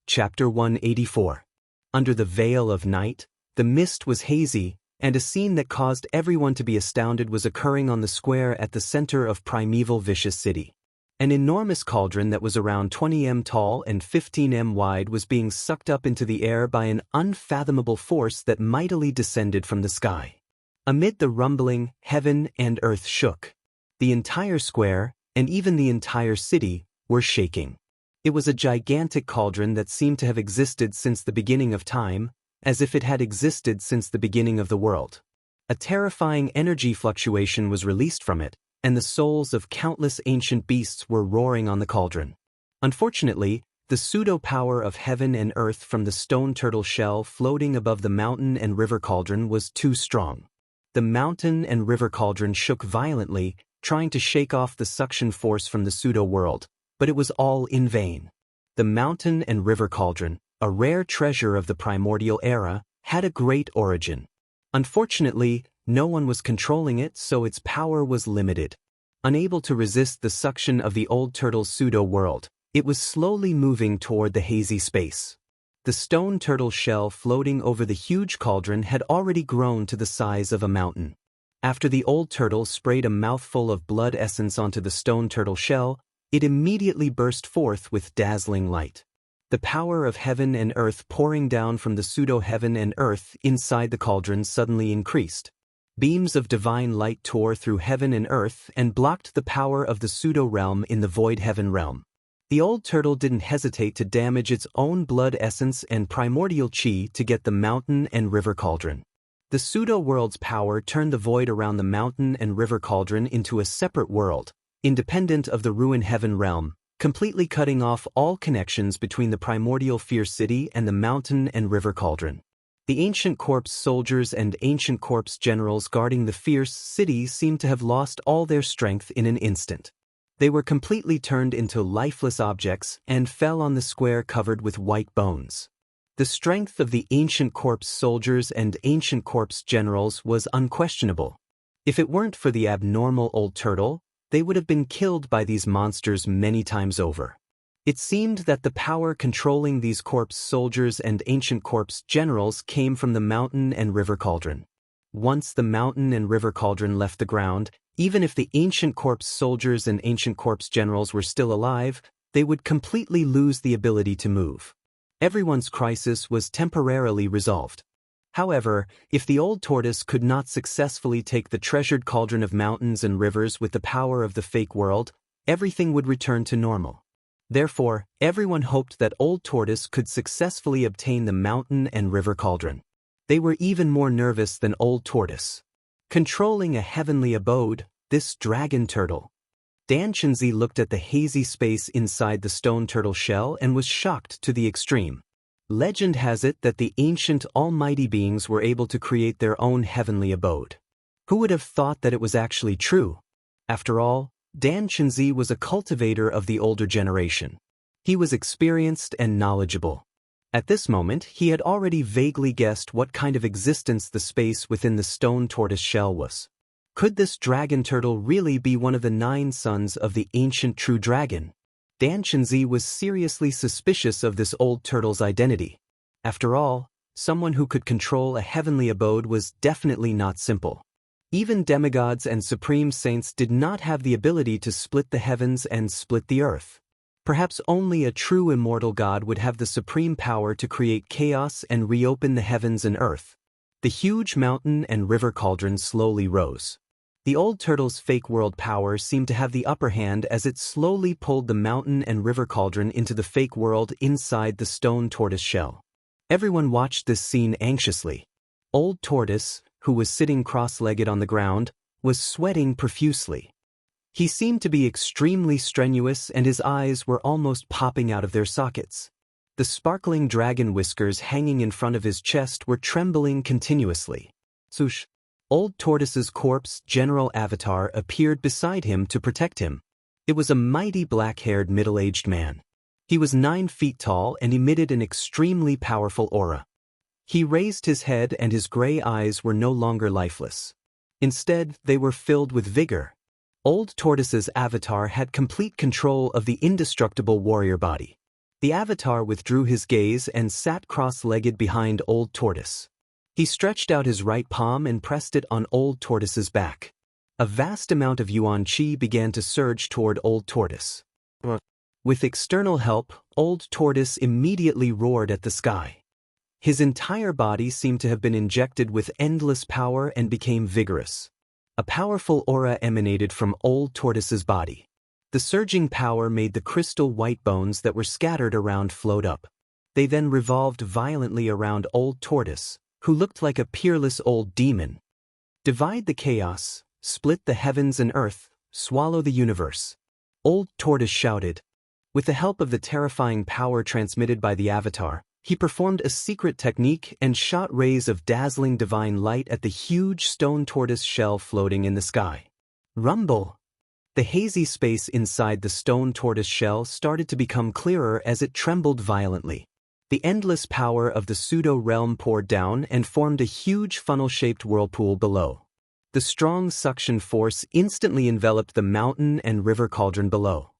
Chapter 184. Under the veil of night, the mist was hazy, and a scene that caused everyone to be astounded was occurring on the square at the center of primeval vicious city. An enormous cauldron that was around 20 m tall and 15 m wide was being sucked up into the air by an unfathomable force that mightily descended from the sky. Amid the rumbling, heaven and earth shook. The entire square, and even the entire city, were shaking. It was a gigantic cauldron that seemed to have existed since the beginning of time, as if it had existed since the beginning of the world. A terrifying energy fluctuation was released from it, and the souls of countless ancient beasts were roaring on the cauldron. Unfortunately, the pseudo-power of heaven and earth from the stone turtle shell floating above the mountain and river cauldron was too strong. The mountain and river cauldron shook violently, trying to shake off the suction force from the pseudo-world, but it was all in vain. The mountain and river cauldron, a rare treasure of the primordial era, had a great origin. Unfortunately, no one was controlling it, so its power was limited. Unable to resist the suction of the old turtle's pseudo-world, it was slowly moving toward the hazy space. The stone turtle shell floating over the huge cauldron had already grown to the size of a mountain. After the old turtle sprayed a mouthful of blood essence onto the stone turtle shell, it immediately burst forth with dazzling light. The power of heaven and earth pouring down from the pseudo-heaven and earth inside the cauldron suddenly increased. Beams of divine light tore through heaven and earth and blocked the power of the pseudo-realm in the void heaven realm. The old turtle didn't hesitate to damage its own blood essence and primordial chi to get the mountain and river cauldron. The pseudo-world's power turned the void around the mountain and river cauldron into a separate world, independent of the ruined heaven realm, completely cutting off all connections between the primordial fierce city and the mountain and river cauldron. The ancient corpse soldiers and ancient corpse generals guarding the fierce city seemed to have lost all their strength in an instant. They were completely turned into lifeless objects and fell on the square covered with white bones. The strength of the ancient corpse soldiers and ancient corpse generals was unquestionable. If it weren't for the abnormal old turtle, they would have been killed by these monsters many times over. It seemed that the power controlling these corpse soldiers and ancient corpse generals came from the mountain and river cauldron. Once the mountain and river cauldron left the ground, even if the ancient corpse soldiers and ancient corpse generals were still alive, they would completely lose the ability to move. Everyone's crisis was temporarily resolved. However, if the old tortoise could not successfully take the treasured cauldron of mountains and rivers with the power of the fake world, everything would return to normal. Therefore, everyone hoped that old tortoise could successfully obtain the mountain and river cauldron. They were even more nervous than old tortoise. Controlling a heavenly abode, this dragon turtle. Dan Chenzi looked at the hazy space inside the stone turtle shell and was shocked to the extreme. Legend has it that the ancient almighty beings were able to create their own heavenly abode. Who would have thought that it was actually true? After all, Dan Chenzi was a cultivator of the older generation. He was experienced and knowledgeable. At this moment, he had already vaguely guessed what kind of existence the space within the stone tortoise shell was. Could this dragon turtle really be one of the 9 sons of the ancient true dragon? Dan Chenzi was seriously suspicious of this old turtle's identity. After all, someone who could control a heavenly abode was definitely not simple. Even demigods and supreme saints did not have the ability to split the heavens and split the earth. Perhaps only a true immortal god would have the supreme power to create chaos and reopen the heavens and earth. The huge mountain and river cauldron slowly rose. The old turtle's fake world power seemed to have the upper hand as it slowly pulled the mountain and river cauldron into the fake world inside the stone tortoise shell. Everyone watched this scene anxiously. Old tortoise, who was sitting cross-legged on the ground, was sweating profusely. He seemed to be extremely strenuous and his eyes were almost popping out of their sockets. The sparkling dragon whiskers hanging in front of his chest were trembling continuously. Swoosh! Old Tortoise's corpse general avatar appeared beside him to protect him. It was a mighty black-haired middle-aged man. He was 9 feet tall and emitted an extremely powerful aura. He raised his head and his gray eyes were no longer lifeless. Instead, they were filled with vigor. Old Tortoise's avatar had complete control of the indestructible warrior body. The avatar withdrew his gaze and sat cross-legged behind Old Tortoise. He stretched out his right palm and pressed it on Old Tortoise's back. A vast amount of yuan qi began to surge toward Old Tortoise. With external help, Old Tortoise immediately roared at the sky. His entire body seemed to have been injected with endless power and became vigorous. A powerful aura emanated from Old Tortoise's body. The surging power made the crystal white bones that were scattered around float up. They then revolved violently around Old Tortoise, who looked like a peerless old demon. Divide the chaos, split the heavens and earth, swallow the universe. Old Tortoise shouted. With the help of the terrifying power transmitted by the avatar, he performed a secret technique and shot rays of dazzling divine light at the huge stone tortoise shell floating in the sky. Rumble! The hazy space inside the stone tortoise shell started to become clearer as it trembled violently. The endless power of the pseudo-realm poured down and formed a huge funnel-shaped whirlpool below. The strong suction force instantly enveloped the mountain and river cauldron below.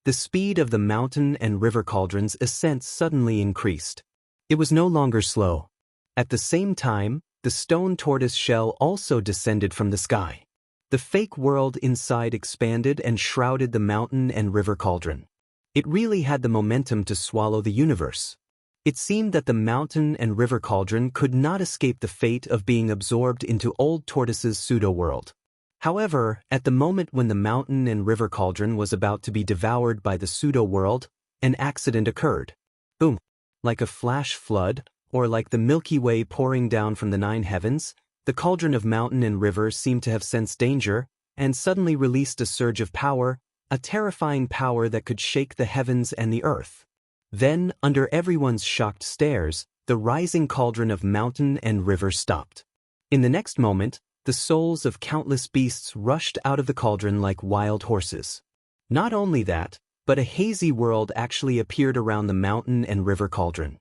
The speed of the mountain and river cauldron's ascent suddenly increased. It was no longer slow. At the same time, the stone tortoise shell also descended from the sky. The fake world inside expanded and shrouded the mountain and river cauldron. It really had the momentum to swallow the universe. It seemed that the mountain and river cauldron could not escape the fate of being absorbed into Old Tortoise's pseudo-world. However, at the moment when the mountain and river cauldron was about to be devoured by the pseudo-world, an accident occurred. Boom! Like a flash flood, or like the Milky Way pouring down from the 9 heavens, the cauldron of mountain and river seemed to have sensed danger, and suddenly released a surge of power, a terrifying power that could shake the heavens and the earth. Then, under everyone's shocked stares, the rising cauldron of mountain and river stopped. In the next moment, the souls of countless beasts rushed out of the cauldron like wild horses. Not only that, but a hazy world actually appeared around the mountain and river cauldron.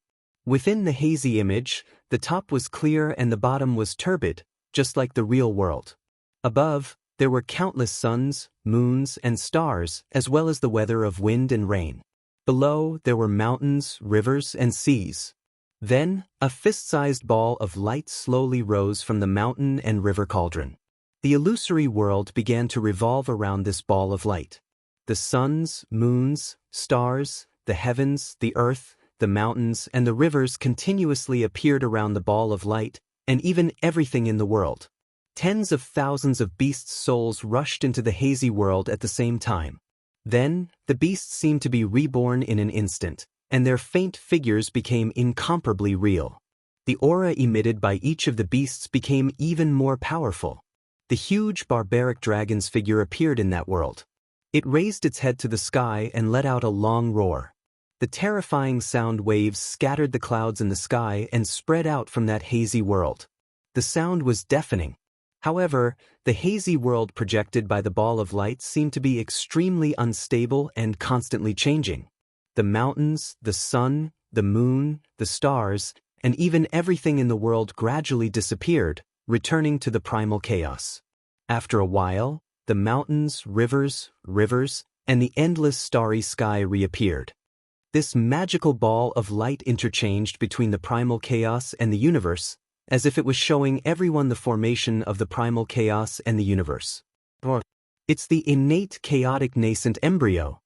Within the hazy image, the top was clear and the bottom was turbid, just like the real world. Above, there were countless suns, moons, and stars, as well as the weather of wind and rain. Below, there were mountains, rivers, and seas. Then, a fist-sized ball of light slowly rose from the mountain and river cauldron. The illusory world began to revolve around this ball of light. The suns, moons, stars, the heavens, the earth, the mountains, and the rivers continuously appeared around the ball of light, and even everything in the world. Tens of thousands of beasts' souls rushed into the hazy world at the same time. Then, the beasts seemed to be reborn in an instant, and their faint figures became incomparably real. The aura emitted by each of the beasts became even more powerful. The huge barbaric dragon's figure appeared in that world. It raised its head to the sky and let out a long roar. The terrifying sound waves scattered the clouds in the sky and spread out from that hazy world. The sound was deafening. However, the hazy world projected by the ball of light seemed to be extremely unstable and constantly changing. The mountains, the sun, the moon, the stars, and even everything in the world gradually disappeared, returning to the primal chaos. After a while, the mountains, rivers, and the endless starry sky reappeared. This magical ball of light interchanged between the primal chaos and the universe, as if it was showing everyone the formation of the primal chaos and the universe. It's the innate chaotic nascent embryo.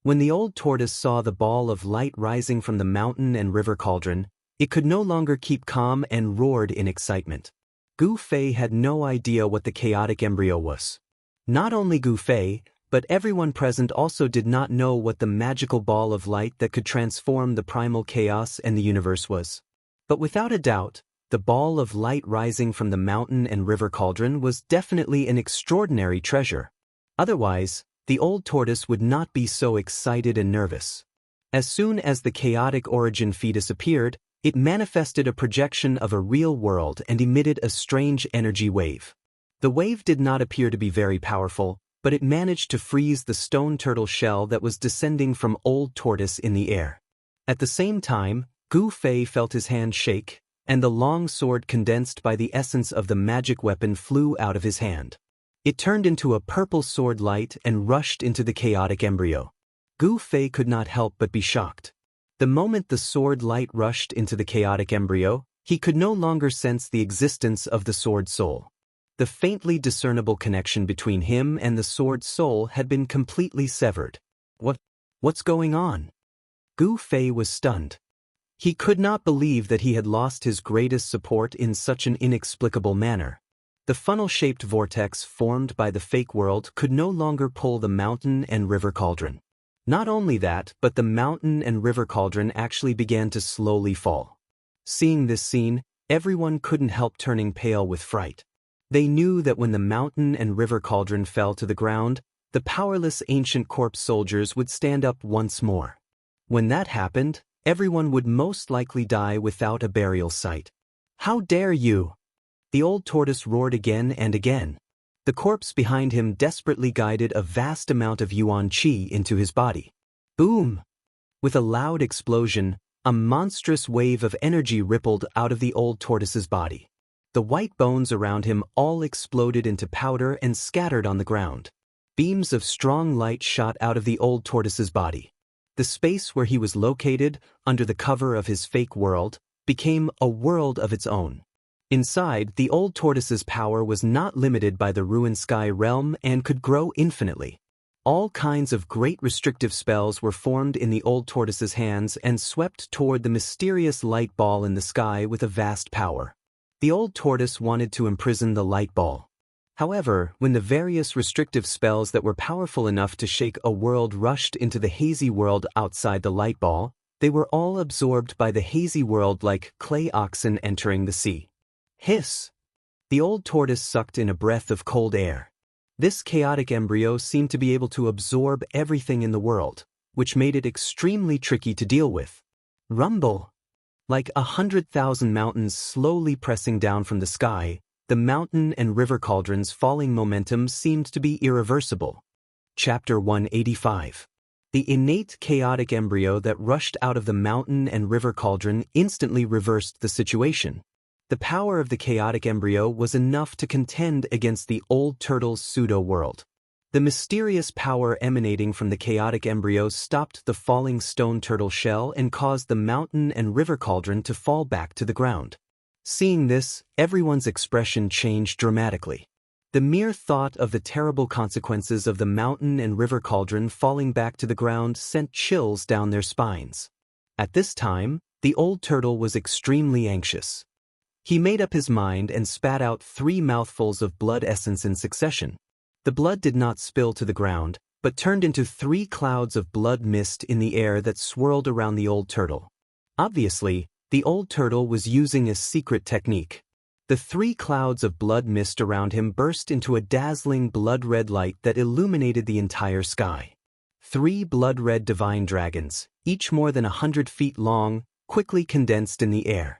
When the old tortoise saw the ball of light rising from the mountain and river cauldron, it could no longer keep calm and roared in excitement. Gu Fei had no idea what the chaotic embryo was. Not only Gu Fei, but everyone present also did not know what the magical ball of light that could transform the primal chaos and the universe was. But without a doubt, the ball of light rising from the mountain and river cauldron was definitely an extraordinary treasure. Otherwise, the old tortoise would not be so excited and nervous. As soon as the chaotic origin fetus appeared, it manifested a projection of a real world and emitted a strange energy wave. The wave did not appear to be very powerful, but it managed to freeze the stone turtle shell that was descending from old tortoise in the air. At the same time, Gu Fei felt his hand shake, and the long sword condensed by the essence of the magic weapon flew out of his hand. It turned into a purple sword light and rushed into the chaotic embryo. Gu Fei could not help but be shocked. The moment the sword light rushed into the chaotic embryo, he could no longer sense the existence of the sword soul. The faintly discernible connection between him and the sword soul had been completely severed. What's going on? Gu Fei was stunned. He could not believe that he had lost his greatest support in such an inexplicable manner. The funnel-shaped vortex formed by the fake world could no longer pull the mountain and river cauldron. Not only that, but the mountain and river cauldron actually began to slowly fall. Seeing this scene, everyone couldn't help turning pale with fright. They knew that when the mountain and river cauldron fell to the ground, the powerless ancient corpse soldiers would stand up once more. When that happened, everyone would most likely die without a burial site. "How dare you!" The old tortoise roared again and again. The corpse behind him desperately guided a vast amount of yuan qi into his body. Boom! With a loud explosion, a monstrous wave of energy rippled out of the old tortoise's body. The white bones around him all exploded into powder and scattered on the ground. Beams of strong light shot out of the old tortoise's body. The space where he was located, under the cover of his fake world, became a world of its own. Inside, the old tortoise's power was not limited by the ruined sky realm and could grow infinitely. All kinds of great restrictive spells were formed in the old tortoise's hands and swept toward the mysterious light ball in the sky with a vast power. The old tortoise wanted to imprison the light ball. However, when the various restrictive spells that were powerful enough to shake a world rushed into the hazy world outside the light ball, they were all absorbed by the hazy world like clay oxen entering the sea. Hiss! The old tortoise sucked in a breath of cold air. This chaotic embryo seemed to be able to absorb everything in the world, which made it extremely tricky to deal with. Rumble! Like 100,000 mountains slowly pressing down from the sky, the mountain and river cauldrons' falling momentum seemed to be irreversible. Chapter 185. The innate chaotic embryo that rushed out of the mountain and river cauldron instantly reversed the situation. The power of the chaotic embryo was enough to contend against the old turtle's pseudo-world. The mysterious power emanating from the chaotic embryo stopped the falling stone turtle shell and caused the mountain and river cauldron to fall back to the ground. Seeing this, everyone's expression changed dramatically. The mere thought of the terrible consequences of the mountain and river cauldron falling back to the ground sent chills down their spines. At this time, the old turtle was extremely anxious. He made up his mind and spat out 3 mouthfuls of blood essence in succession. The blood did not spill to the ground, but turned into 3 clouds of blood mist in the air that swirled around the old turtle. Obviously, the old turtle was using a secret technique. The 3 clouds of blood mist around him burst into a dazzling blood-red light that illuminated the entire sky. 3 blood-red divine dragons, each more than 100 feet long, quickly condensed in the air.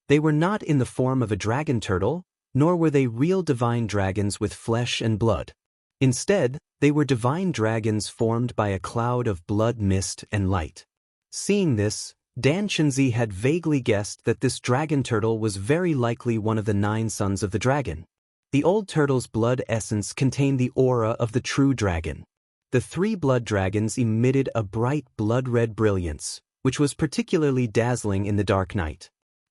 They were not in the form of a dragon turtle, nor were they real divine dragons with flesh and blood. Instead, they were divine dragons formed by a cloud of blood mist and light. Seeing this, Dan Chenzi had vaguely guessed that this dragon turtle was very likely one of the 9 sons of the dragon. The old turtle's blood essence contained the aura of the true dragon. The 3 blood dragons emitted a bright blood-red brilliance, which was particularly dazzling in the dark night.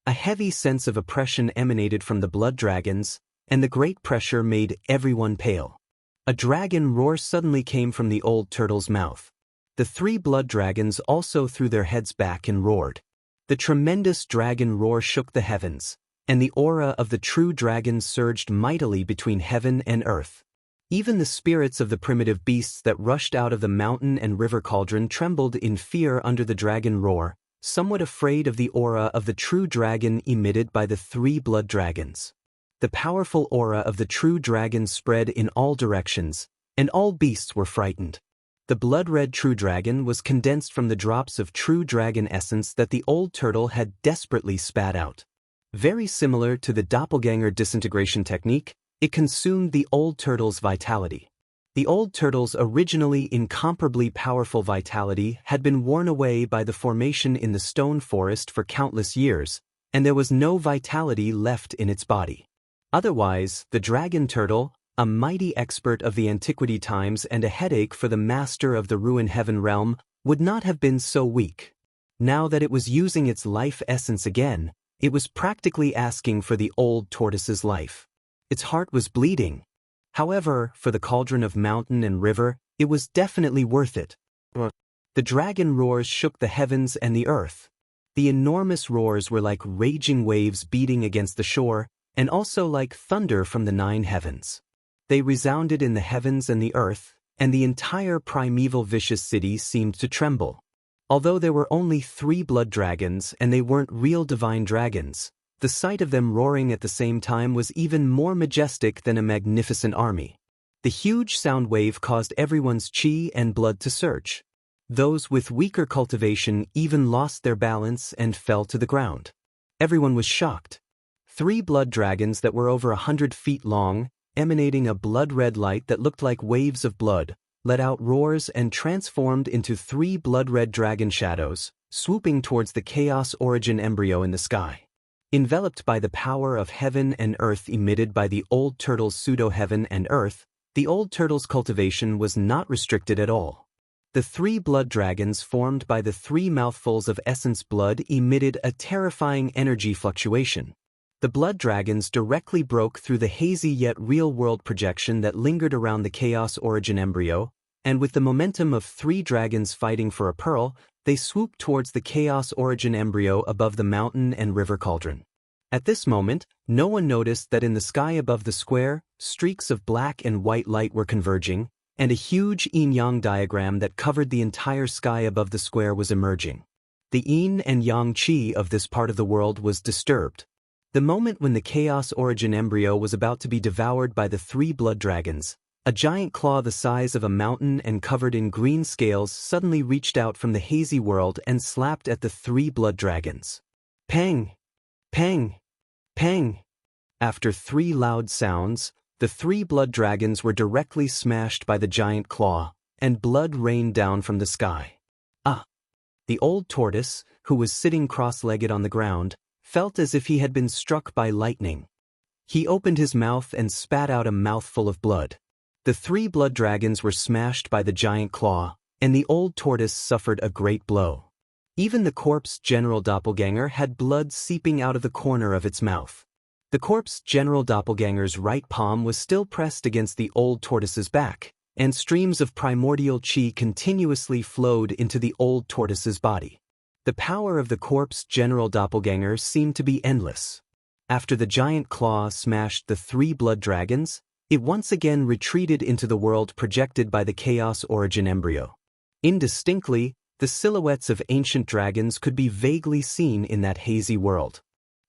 A heavy sense of oppression emanated from the blood dragons, and the great pressure made everyone pale. A dragon roar suddenly came from the old turtle's mouth. The 3 blood dragons also threw their heads back and roared. The tremendous dragon roar shook the heavens, and the aura of the true dragon surged mightily between heaven and earth. Even the spirits of the primitive beasts that rushed out of the mountain and river cauldron trembled in fear under the dragon roar, somewhat afraid of the aura of the true dragon emitted by the 3 blood dragons. The powerful aura of the true dragon spread in all directions, and all beasts were frightened. The blood-red true dragon was condensed from the drops of true dragon essence that the old turtle had desperately spat out. Very similar to the doppelganger disintegration technique, it consumed the old turtle's vitality. The old turtle's originally incomparably powerful vitality had been worn away by the formation in the stone forest for countless years, and there was no vitality left in its body. Otherwise, the dragon turtle, a mighty expert of the antiquity times and a headache for the master of the ruined heaven realm, would not have been so weak. Now that it was using its life essence again, it was practically asking for the old tortoise's life. Its heart was bleeding. However, for the cauldron of mountain and river, it was definitely worth it. The dragon roars shook the heavens and the earth. The enormous roars were like raging waves beating against the shore, and also like thunder from the 9 heavens. They resounded in the heavens and the earth, and the entire primeval vicious city seemed to tremble. Although there were only 3 blood dragons and they weren't real divine dragons, the sight of them roaring at the same time was even more majestic than a magnificent army. The huge sound wave caused everyone's chi and blood to surge. Those with weaker cultivation even lost their balance and fell to the ground. Everyone was shocked. 3 blood dragons that were over 100 feet long, emanating a blood-red light that looked like waves of blood, let out roars and transformed into 3 blood-red dragon shadows, swooping towards the chaos origin embryo in the sky. Enveloped by the power of heaven and earth emitted by the old turtle's pseudo-heaven and earth, the old turtle's cultivation was not restricted at all. The 3 blood dragons formed by the 3 mouthfuls of essence blood emitted a terrifying energy fluctuation. The blood dragons directly broke through the hazy yet real-world projection that lingered around the chaos origin embryo, and with the momentum of 3 dragons fighting for a pearl, they swooped towards the chaos origin embryo above the mountain and river cauldron. At this moment, no one noticed that in the sky above the square, streaks of black and white light were converging, and a huge yin-yang diagram that covered the entire sky above the square was emerging. The yin and yang chi of this part of the world was disturbed. The moment when the chaos origin embryo was about to be devoured by the 3 blood dragons, a giant claw the size of a mountain and covered in green scales suddenly reached out from the hazy world and slapped at the 3 blood dragons. Pang! Pang! Pang! After 3 loud sounds, the 3 blood dragons were directly smashed by the giant claw, and blood rained down from the sky. Ah! The old tortoise, who was sitting cross-legged on the ground, felt as if he had been struck by lightning. He opened his mouth and spat out a mouthful of blood. The 3 blood dragons were smashed by the giant claw, and the old tortoise suffered a great blow. Even the corpse general doppelganger had blood seeping out of the corner of its mouth. The corpse general doppelganger's right palm was still pressed against the old tortoise's back, and streams of primordial chi continuously flowed into the old tortoise's body. The power of the corpse general doppelganger seemed to be endless. After the giant claw smashed the 3 blood dragons, it once again retreated into the world projected by the chaos origin embryo. Indistinctly, the silhouettes of ancient dragons could be vaguely seen in that hazy world.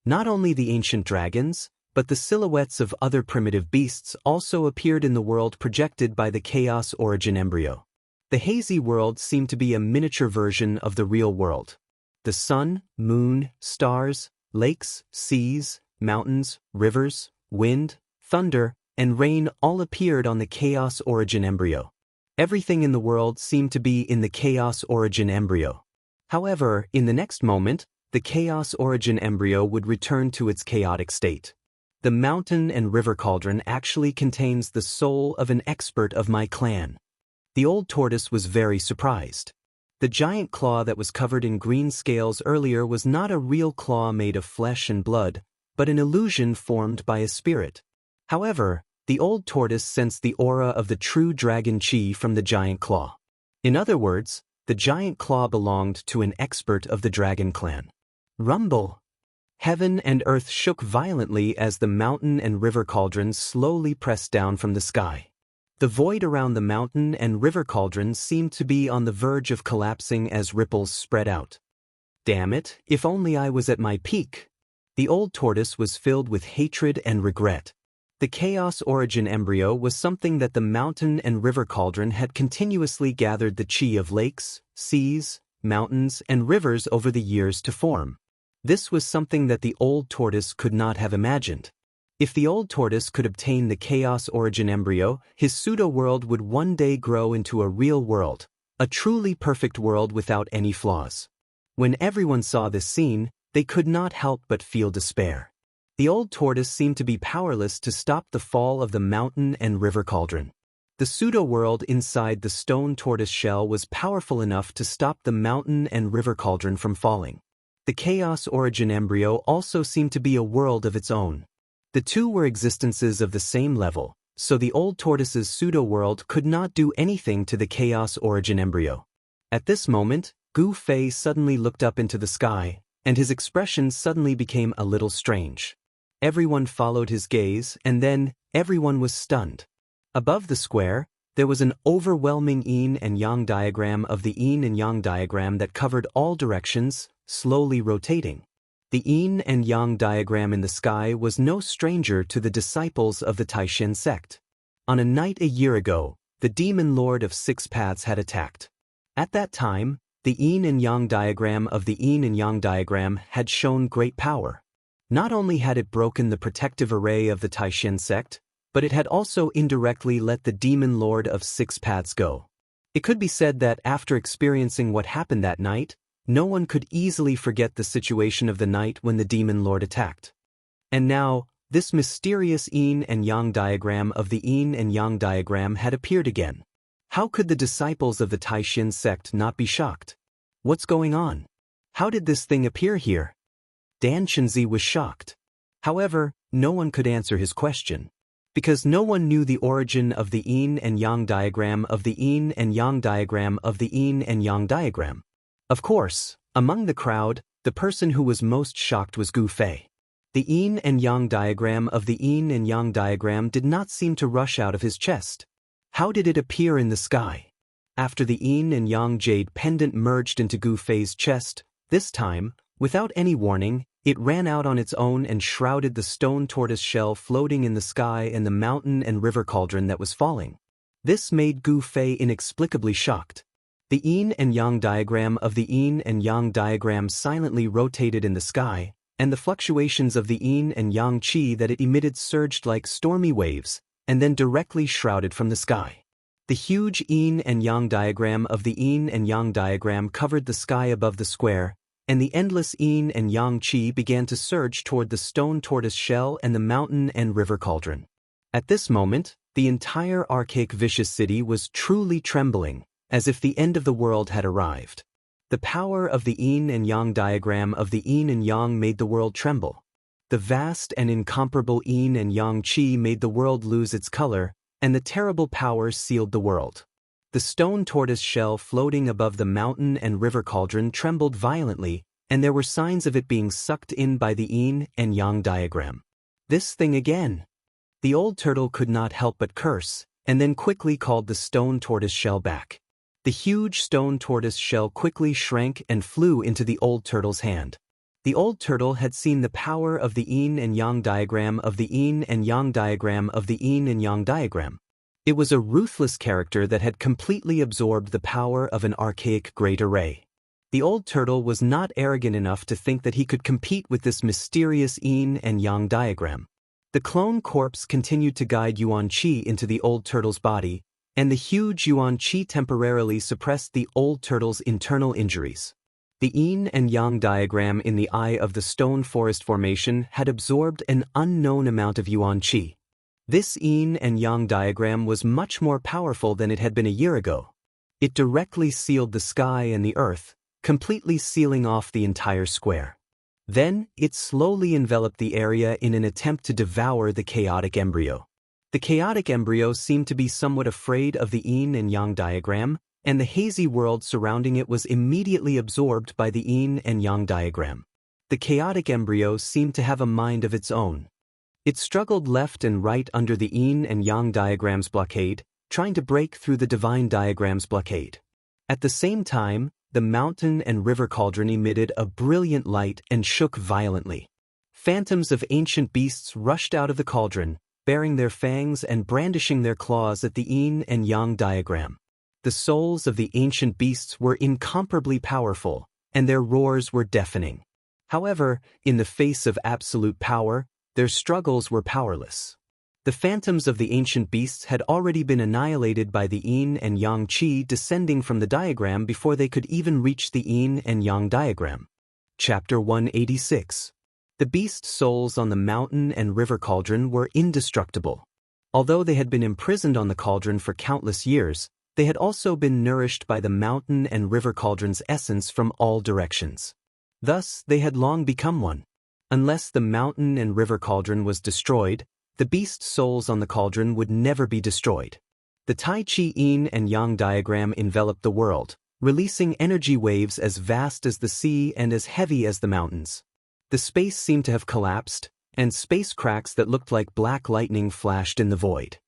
Not only the ancient dragons, but the silhouettes of other primitive beasts also appeared in the world projected by the chaos origin embryo. The hazy world seemed to be a miniature version of the real world. The sun, moon, stars, lakes, seas, mountains, rivers, wind, thunder, and rain all appeared on the chaos origin embryo. Everything in the world seemed to be in the chaos origin embryo. However, in the next moment, the chaos origin embryo would return to its chaotic state. The mountain and river cauldron actually contains the soul of an expert of my clan. The old tortoise was very surprised. The giant claw that was covered in green scales earlier was not a real claw made of flesh and blood, but an illusion formed by a spirit. However, the old tortoise sensed the aura of the true dragon chi from the giant claw. In other words, the giant claw belonged to an expert of the dragon clan. Rumble! Heaven and earth shook violently as the mountain and river cauldrons slowly pressed down from the sky. The void around the mountain and river cauldrons seemed to be on the verge of collapsing as ripples spread out. Damn it, if only I was at my peak! The old tortoise was filled with hatred and regret. The chaos origin embryo was something that the mountain and river cauldron had continuously gathered the chi of lakes, seas, mountains, and rivers over the years to form. This was something that the old tortoise could not have imagined. If the old tortoise could obtain the chaos origin embryo, his pseudo-world would one day grow into a real world, a truly perfect world without any flaws. When everyone saw this scene, they could not help but feel despair. The old tortoise seemed to be powerless to stop the fall of the mountain and river cauldron. The pseudo-world inside the stone tortoise shell was powerful enough to stop the mountain and river cauldron from falling. The chaos origin embryo also seemed to be a world of its own. The two were existences of the same level, so the old tortoise's pseudo-world could not do anything to the chaos origin embryo. At this moment, Gu Fei suddenly looked up into the sky, and his expression suddenly became a little strange. Everyone followed his gaze, and then, everyone was stunned. Above the square, there was an overwhelming yin and yang diagram of the yin and yang diagram that covered all directions, slowly rotating. The yin and yang diagram in the sky was no stranger to the disciples of the Taishan sect. On a night a year ago, the demon lord of six paths had attacked. At that time, the yin and yang diagram of the yin and yang diagram had shown great power. Not only had it broken the protective array of the Taishan sect, but it had also indirectly let the demon lord of six paths go. It could be said that after experiencing what happened that night, no one could easily forget the situation of the night when the demon lord attacked. And now, this mysterious yin and yang diagram of the yin and yang diagram had appeared again. How could the disciples of the Taishan sect not be shocked? What's going on? How did this thing appear here? Dan Shenzi was shocked. However, no one could answer his question. Because no one knew the origin of the yin and yang diagram of the yin and yang diagram of the yin and yang diagram. Of course, among the crowd, the person who was most shocked was Gu Fei. The yin and yang diagram of the yin and yang diagram did not seem to rush out of his chest. How did it appear in the sky? After the yin and yang jade pendant merged into Gu Fei's chest, this time, without any warning, it ran out on its own and shrouded the stone tortoise shell floating in the sky and the mountain and river cauldron that was falling. This made Gu Fei inexplicably shocked. The yin and yang diagram of the yin and yang diagram silently rotated in the sky, and the fluctuations of the yin and yang qi that it emitted surged like stormy waves, and then directly shrouded from the sky. The huge yin and yang diagram of the yin and yang diagram covered the sky above the square, and the endless yin and yang qi began to surge toward the stone tortoise shell and the mountain and river cauldron. At this moment, the entire archaic vicious city was truly trembling, as if the end of the world had arrived. The power of the yin and yang diagram of the yin and yang made the world tremble. The vast and incomparable yin and yang qi made the world lose its color, and the terrible powers sealed the world. The stone tortoise shell floating above the mountain and river cauldron trembled violently, and there were signs of it being sucked in by the yin and yang diagram. This thing again! The old turtle could not help but curse, and then quickly called the stone tortoise shell back. The huge stone tortoise shell quickly shrank and flew into the old turtle's hand. The old turtle had seen the power of the yin and yang diagram of the yin and yang diagram of the yin and yang diagram. It was a ruthless character that had completely absorbed the power of an archaic great array. The old turtle was not arrogant enough to think that he could compete with this mysterious yin and yang diagram. The clone corpse continued to guide Yuan Qi into the old turtle's body, and the huge Yuan Qi temporarily suppressed the old turtle's internal injuries. The yin and yang diagram in the eye of the stone forest formation had absorbed an unknown amount of Yuan Qi. This yin and yang diagram was much more powerful than it had been a year ago. It directly sealed the sky and the earth, completely sealing off the entire square. Then, it slowly enveloped the area in an attempt to devour the chaotic embryo. The chaotic embryo seemed to be somewhat afraid of the yin and yang diagram, and the hazy world surrounding it was immediately absorbed by the yin and yang diagram. The chaotic embryo seemed to have a mind of its own. It struggled left and right under the yin and yang diagram's blockade, trying to break through the divine diagram's blockade. At the same time, the mountain and river cauldron emitted a brilliant light and shook violently. Phantoms of ancient beasts rushed out of the cauldron, baring their fangs and brandishing their claws at the yin and yang diagram. The souls of the ancient beasts were incomparably powerful, and their roars were deafening. However, in the face of absolute power, their struggles were powerless. The phantoms of the ancient beasts had already been annihilated by the yin and yang qi descending from the diagram before they could even reach the yin and yang diagram. Chapter 186. The beast souls on the mountain and river cauldron were indestructible. Although they had been imprisoned on the cauldron for countless years, they had also been nourished by the mountain and river cauldron's essence from all directions. Thus, they had long become one. Unless the mountain and river cauldron was destroyed, the beast souls on the cauldron would never be destroyed. The Tai Chi yin and yang diagram enveloped the world, releasing energy waves as vast as the sea and as heavy as the mountains. The space seemed to have collapsed, and space cracks that looked like black lightning flashed in the void.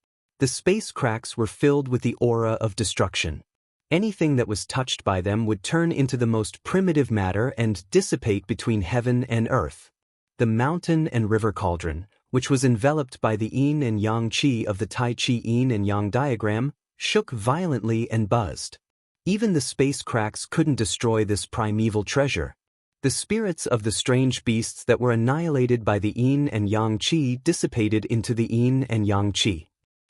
The space cracks were filled with the aura of destruction. Anything that was touched by them would turn into the most primitive matter and dissipate between heaven and earth. The mountain and river cauldron, which was enveloped by the yin and yang qi of the Tai Chi yin and yang diagram, shook violently and buzzed. Even the space cracks couldn't destroy this primeval treasure. The spirits of the strange beasts that were annihilated by the yin and yang qi dissipated into the yin and yang qi.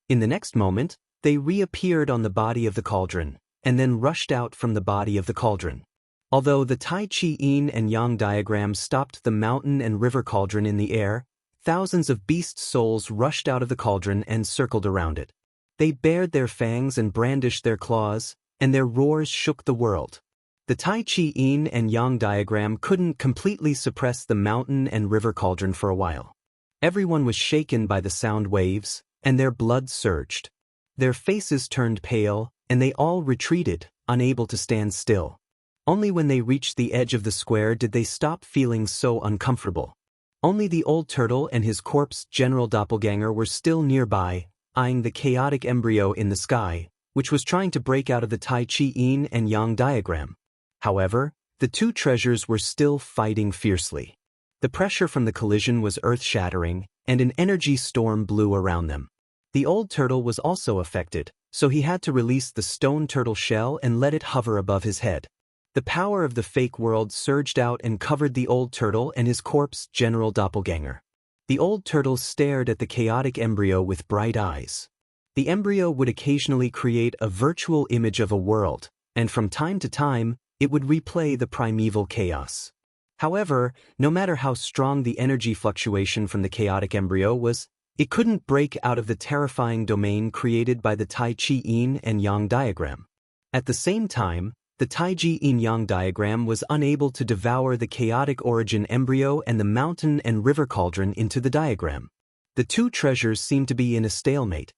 In the next moment, they reappeared on the body of the cauldron, and then rushed out from the body of the cauldron. Although the Tai Chi yin and yang diagram stopped the mountain and river cauldron in the air, thousands of beast souls rushed out of the cauldron and circled around it. They bared their fangs and brandished their claws, and their roars shook the world. The Tai Chi yin and yang diagram couldn't completely suppress the mountain and river cauldron for a while. Everyone was shaken by the sound waves, and their blood surged. Their faces turned pale, and they all retreated, unable to stand still. Only when they reached the edge of the square did they stop feeling so uncomfortable. Only the old turtle and his corpse general doppelganger were still nearby, eyeing the chaotic embryo in the sky, which was trying to break out of the Tai Chi yin and yang diagram. However, the two treasures were still fighting fiercely. The pressure from the collision was earth-shattering, and an energy storm blew around them. The old turtle was also affected, so he had to release the stone turtle shell and let it hover above his head. The power of the fake world surged out and covered the old turtle and his corpse general doppelganger. The old turtle stared at the chaotic embryo with bright eyes. The embryo would occasionally create a virtual image of a world, and from time to time, it would replay the primeval chaos. However, no matter how strong the energy fluctuation from the chaotic embryo was, it couldn't break out of the terrifying domain created by the Tai Chi yin and yang diagram. At the same time, the Tai Chi yin-yang diagram was unable to devour the chaotic origin embryo and the mountain and river cauldron into the diagram. The two treasures seemed to be in a stalemate.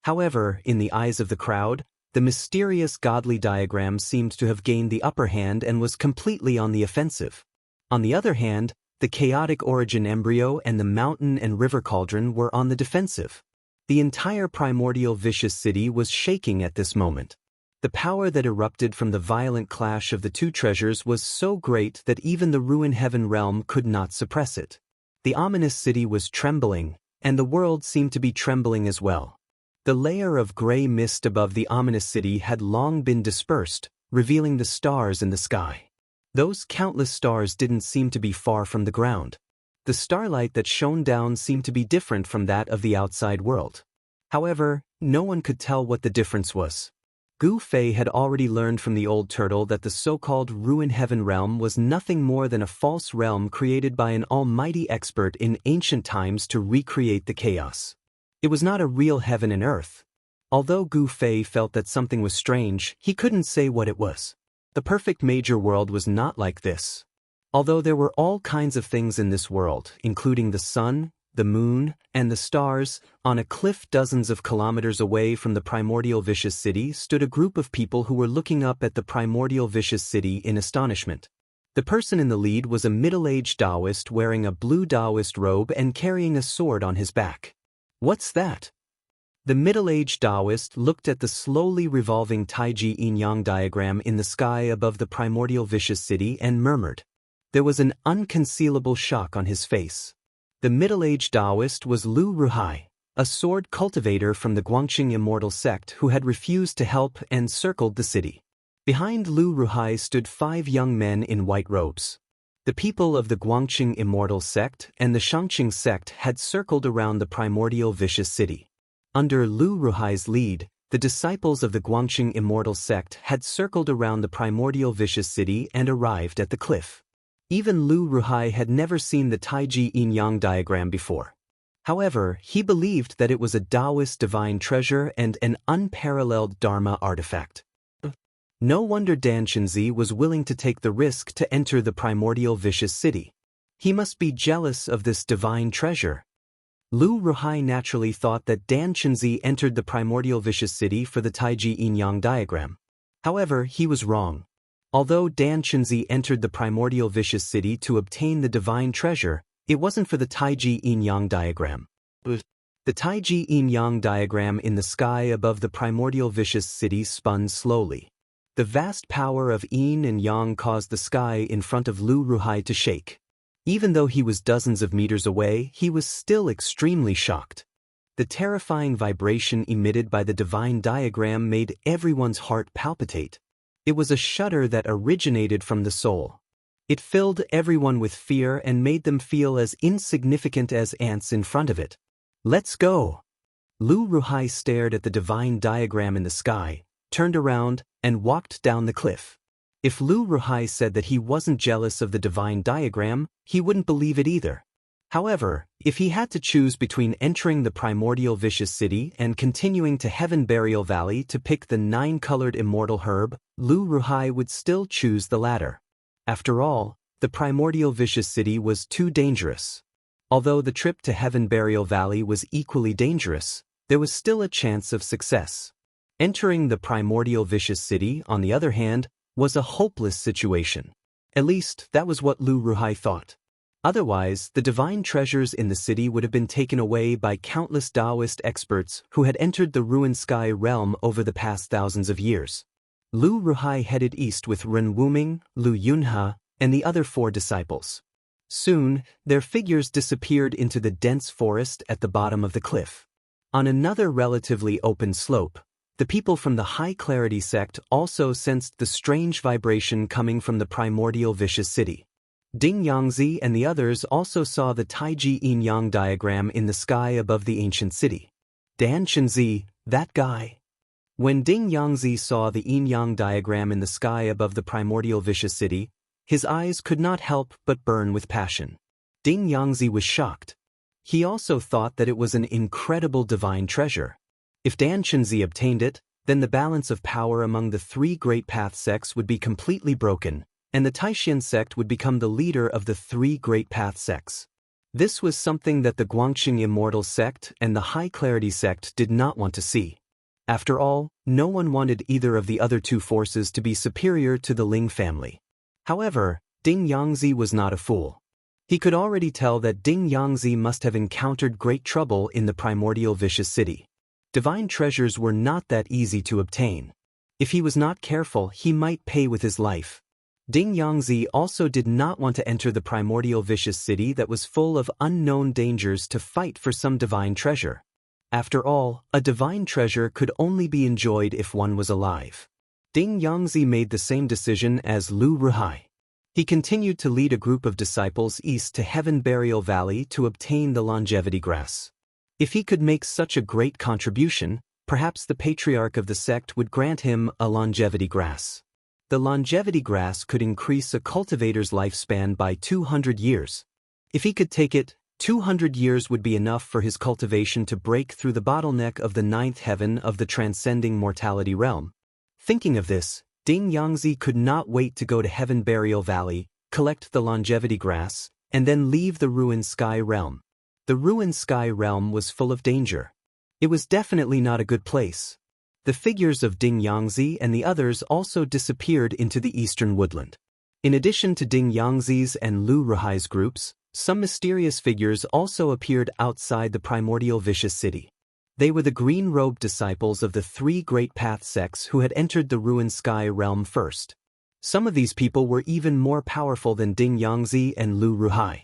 However, in the eyes of the crowd, the mysterious godly diagram seemed to have gained the upper hand and was completely on the offensive. On the other hand, the chaotic origin embryo and the mountain and river cauldron were on the defensive. The entire primordial vicious city was shaking at this moment. The power that erupted from the violent clash of the two treasures was so great that even the ruin heaven realm could not suppress it. The ominous city was trembling, and the world seemed to be trembling as well. The layer of gray mist above the ominous city had long been dispersed, revealing the stars in the sky. Those countless stars didn't seem to be far from the ground. The starlight that shone down seemed to be different from that of the outside world. However, no one could tell what the difference was. Gu Fei had already learned from the old turtle that the so-called ruin heaven realm was nothing more than a false realm created by an almighty expert in ancient times to recreate the chaos. It was not a real heaven and earth. Although Gu Fei felt that something was strange, he couldn't say what it was. The perfect major world was not like this. Although there were all kinds of things in this world, including the sun, the moon, and the stars, on a cliff dozens of kilometers away from the primordial vicious city stood a group of people who were looking up at the primordial vicious city in astonishment. The person in the lead was a middle-aged Taoist wearing a blue Taoist robe and carrying a sword on his back. "What's that?" The middle-aged Taoist looked at the slowly revolving Taiji yin-yang diagram in the sky above the primordial vicious city and murmured. There was an unconcealable shock on his face. The middle-aged Taoist was Lu Ruhai, a sword cultivator from the Guangqing immortal sect who had refused to help and circled the city. Behind Lu Ruhai stood 5 young men in white robes. The people of the Guangqing immortal sect and the Shangqing sect had circled around the primordial vicious city. Under Lu Ruhai's lead, the disciples of the Guangqing immortal sect had circled around the primordial vicious city and arrived at the cliff. Even Lu Ruhai had never seen the Taiji yin-yang diagram before. However, he believed that it was a Taoist divine treasure and an unparalleled Dharma artifact. No wonder Dan Shenzi was willing to take the risk to enter the primordial vicious city. He must be jealous of this divine treasure. Lu Ruhai naturally thought that Dan Shenzi entered the primordial vicious city for the Taiji yin-yang diagram. However, he was wrong. Although Dan Shenzi entered the primordial vicious city to obtain the divine treasure, it wasn't for the Taiji yin-yang diagram. The Taiji yin-yang diagram in the sky above the primordial vicious city spun slowly. The vast power of yin and yang caused the sky in front of Lu Ruhai to shake. Even though he was dozens of meters away, he was still extremely shocked. The terrifying vibration emitted by the divine diagram made everyone's heart palpitate. It was a shudder that originated from the soul. It filled everyone with fear and made them feel as insignificant as ants in front of it. "Let's go!" Lu Ruhai stared at the divine diagram in the sky, turned around, and walked down the cliff. If Lu Ruhai said that he wasn't jealous of the divine diagram, he wouldn't believe it either. However, if he had to choose between entering the primordial vicious city and continuing to Heaven Burial Valley to pick the 9-colored immortal herb, Lu Ruhai would still choose the latter. After all, the primordial vicious city was too dangerous. Although the trip to Heaven Burial Valley was equally dangerous, there was still a chance of success. Entering the primordial vicious city, on the other hand, was a hopeless situation. At least, that was what Lu Ruhai thought. Otherwise, the divine treasures in the city would have been taken away by countless Taoist experts who had entered the ruined sky realm over the past thousands of years. Lu Ruhai headed east with Ren Wuming, Lu Yunhe, and the other 4 disciples. Soon, their figures disappeared into the dense forest at the bottom of the cliff. On another relatively open slope, the people from the High Clarity sect also sensed the strange vibration coming from the primordial vicious city. Ding Yangzi and the others also saw the Taiji yin-yang diagram in the sky above the ancient city. Dan Shenzi, that guy. When Ding Yangzi saw the yin-yang diagram in the sky above the primordial vicious city, his eyes could not help but burn with passion. Ding Yangzi was shocked. He also thought that it was an incredible divine treasure. If Dan Shenzi obtained it, then the balance of power among the 3 Great Path sects would be completely broken, and the Taishan sect would become the leader of the 3 Great Path sects. This was something that the Guangxing Immortal sect and the High Clarity sect did not want to see. After all, no one wanted either of the other 2 forces to be superior to the Ling family. However, Ding Yangzi was not a fool. He could already tell that Ding Yangzi must have encountered great trouble in the primordial vicious city. Divine treasures were not that easy to obtain. If he was not careful, he might pay with his life. Ding Yangzi also did not want to enter the primordial vicious city that was full of unknown dangers to fight for some divine treasure. After all, a divine treasure could only be enjoyed if one was alive. Ding Yangzi made the same decision as Lu Ruhai. He continued to lead a group of disciples east to Heaven Burial Valley to obtain the longevity grass. If he could make such a great contribution, perhaps the patriarch of the sect would grant him a longevity grass. The longevity grass could increase a cultivator's lifespan by 200 years. If he could take it, 200 years would be enough for his cultivation to break through the bottleneck of the 9th heaven of the transcending mortality realm. Thinking of this, Ding Yangzi could not wait to go to Heaven Burial Valley, collect the longevity grass, and then leave the ruined sky realm. The ruined sky realm was full of danger. It was definitely not a good place. The figures of Ding Yangzi and the others also disappeared into the eastern woodland. In addition to Ding Yangzi's and Lu Ruhai's groups, some mysterious figures also appeared outside the primordial vicious city. They were the green-robed disciples of the 3 Great Path sects who had entered the ruined sky realm first. Some of these people were even more powerful than Ding Yangzi and Lu Ruhai.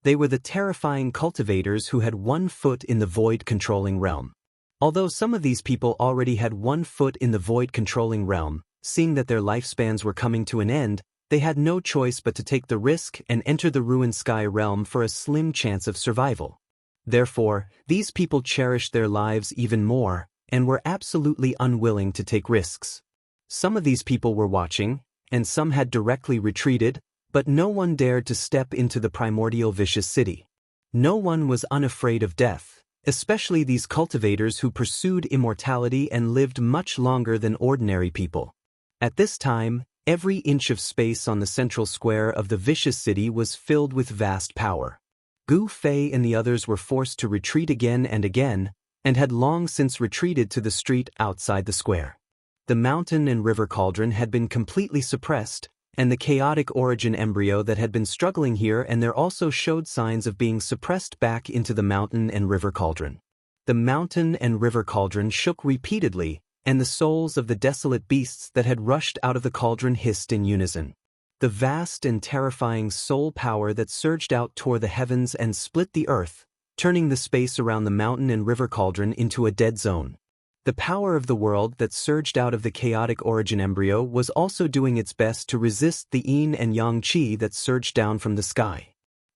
They were the terrifying cultivators who had 1 foot in the void-controlling realm. Although some of these people already had 1 foot in the void-controlling realm, seeing that their lifespans were coming to an end, they had no choice but to take the risk and enter the ruined sky realm for a slim chance of survival. Therefore, these people cherished their lives even more, and were absolutely unwilling to take risks. Some of these people were watching, and some had directly retreated, but no one dared to step into the primordial vicious city. No one was unafraid of death, especially these cultivators who pursued immortality and lived much longer than ordinary people. At this time, every inch of space on the central square of the vicious city was filled with vast power. Gu Fei and the others were forced to retreat again and had long since retreated to the street outside the square. The mountain and river cauldron had been completely suppressed, and the chaotic origin embryo that had been struggling here and there also showed signs of being suppressed back into the mountain and river cauldron. The mountain and river cauldron shook repeatedly, and the souls of the desolate beasts that had rushed out of the cauldron hissed in unison. The vast and terrifying soul power that surged out tore the heavens and split the earth, turning the space around the mountain and river cauldron into a dead zone. The power of the world that surged out of the chaotic origin embryo was also doing its best to resist the yin and yang qi that surged down from the sky.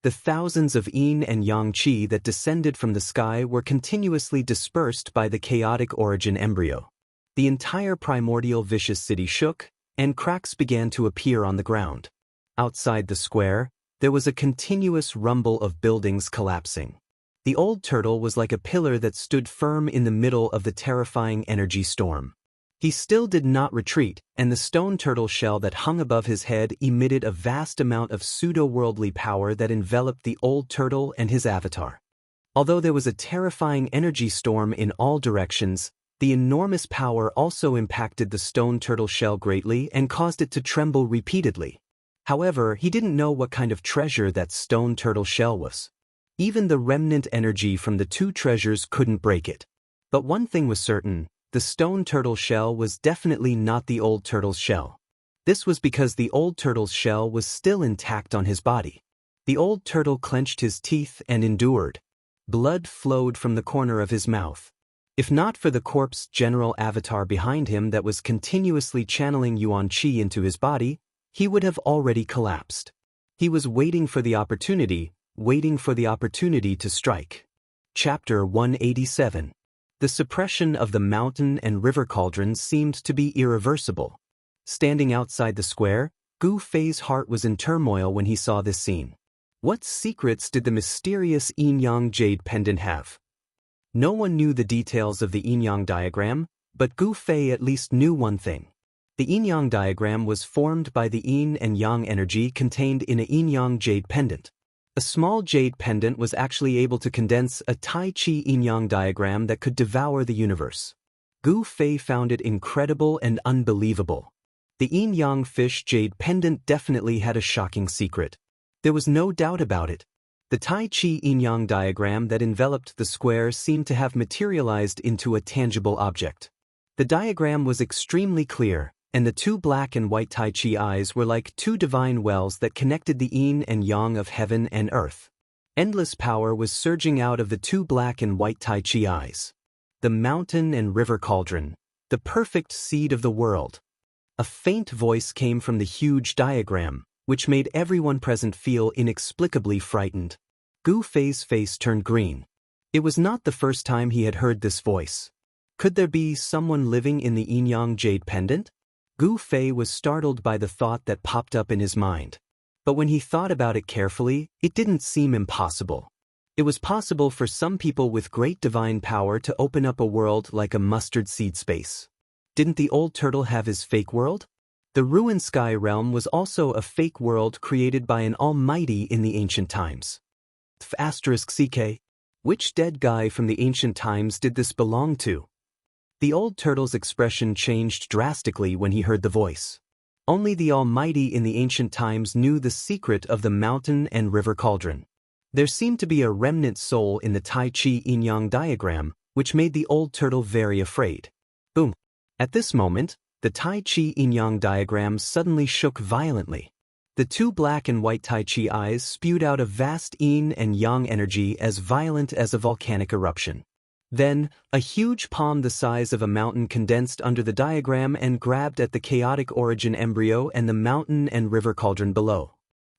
The thousands of yin and yang qi that descended from the sky were continuously dispersed by the chaotic origin embryo. The entire primordial vicious city shook, and cracks began to appear on the ground. Outside the square, there was a continuous rumble of buildings collapsing. The old turtle was like a pillar that stood firm in the middle of the terrifying energy storm. He still did not retreat, and the stone turtle shell that hung above his head emitted a vast amount of pseudo-worldly power that enveloped the old turtle and his avatar. Although there was a terrifying energy storm in all directions, the enormous power also impacted the stone turtle shell greatly and caused it to tremble repeatedly. However, he didn't know what kind of treasure that stone turtle shell was. Even the remnant energy from the two treasures couldn't break it. But one thing was certain, the stone turtle shell was definitely not the old turtle's shell. This was because the old turtle's shell was still intact on his body. The old turtle clenched his teeth and endured. Blood flowed from the corner of his mouth. If not for the corpse general avatar behind him that was continuously channeling Yuan Qi into his body, he would have already collapsed. He was waiting for the opportunity to strike. Chapter 187. The suppression of the mountain and river cauldrons seemed to be irreversible. Standing outside the square, Gu Fei's heart was in turmoil when he saw this scene. What secrets did the mysterious yin-yang jade pendant have? No one knew the details of the yin-yang diagram, but Gu Fei at least knew one thing. The yin-yang diagram was formed by the yin and yang energy contained in a yin-yang jade pendant. A small jade pendant was actually able to condense a Tai Chi yin-yang diagram that could devour the universe. Gu Fei found it incredible and unbelievable. The yin-yang fish jade pendant definitely had a shocking secret. There was no doubt about it. The Tai Chi yin-yang diagram that enveloped the square seemed to have materialized into a tangible object. The diagram was extremely clear, and the two black and white Tai Chi eyes were like two divine wells that connected the yin and yang of heaven and earth. Endless power was surging out of the two black and white Tai Chi eyes. The mountain and river cauldron, the perfect seed of the world. A faint voice came from the huge diagram, which made everyone present feel inexplicably frightened. Gu Fei's face turned green. It was not the first time he had heard this voice. Could there be someone living in the yin-yang jade pendant? Gu Fei was startled by the thought that popped up in his mind. But when he thought about it carefully, it didn't seem impossible. It was possible for some people with great divine power to open up a world like a mustard seed space. Didn't the old turtle have his fake world? The ruined sky realm was also a fake world created by an almighty in the ancient times. *CK. Which dead guy from the ancient times did this belong to? The old turtle's expression changed drastically when he heard the voice. Only the almighty in the ancient times knew the secret of the mountain and river cauldron. There seemed to be a remnant soul in the Tai Chi yin-yang diagram, which made the old turtle very afraid. Boom! At this moment, the Tai Chi yin-yang diagram suddenly shook violently. The two black and white Tai Chi eyes spewed out a vast yin and yang energy as violent as a volcanic eruption. Then, a huge palm the size of a mountain condensed under the diagram and grabbed at the chaotic origin embryo and the mountain and river cauldron below.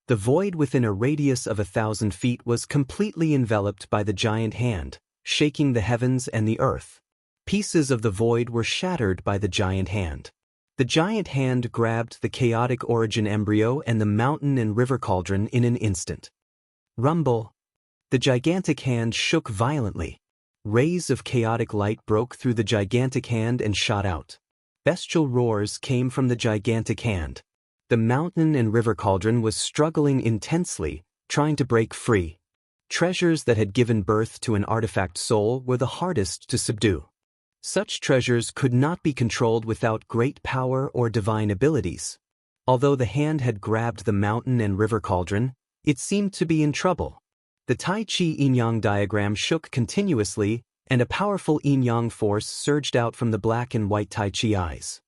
The void within a radius of 1,000 feet was completely enveloped by the giant hand, shaking the heavens and the earth. Pieces of the void were shattered by the giant hand. The giant hand grabbed the chaotic origin embryo and the mountain and river cauldron in an instant. Rumble. The gigantic hand shook violently. Rays of chaotic light broke through the gigantic hand and shot out. Bestial roars came from the gigantic hand. The mountain and river cauldron was struggling intensely, trying to break free. Treasures that had given birth to an artifact soul were the hardest to subdue. Such treasures could not be controlled without great power or divine abilities. Although the hand had grabbed the mountain and river cauldron, it seemed to be in trouble. The Tai Chi yin-yang diagram shook continuously, and a powerful yin-yang force surged out from the black and white Tai Chi eyes.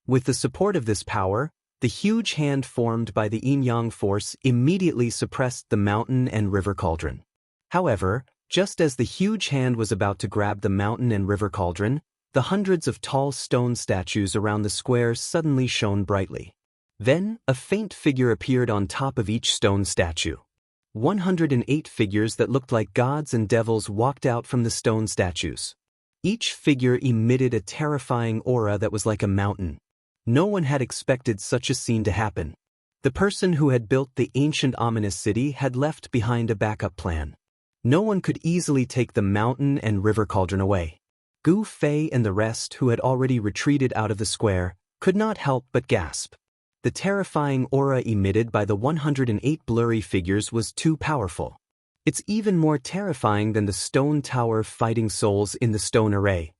With the support of this power, the huge hand formed by the yin-yang force immediately suppressed the mountain and river cauldron. However, just as the huge hand was about to grab the mountain and river cauldron, the hundreds of tall stone statues around the square suddenly shone brightly. Then, a faint figure appeared on top of each stone statue. 108 figures that looked like gods and devils walked out from the stone statues. Each figure emitted a terrifying aura that was like a mountain. No one had expected such a scene to happen. The person who had built the ancient ominous city had left behind a backup plan. No one could easily take the mountain and river cauldron away. Gu Fei and the rest, who had already retreated out of the square, could not help but gasp. The terrifying aura emitted by the 108 blurry figures was too powerful. It's even more terrifying than the stone tower fighting souls in the stone array.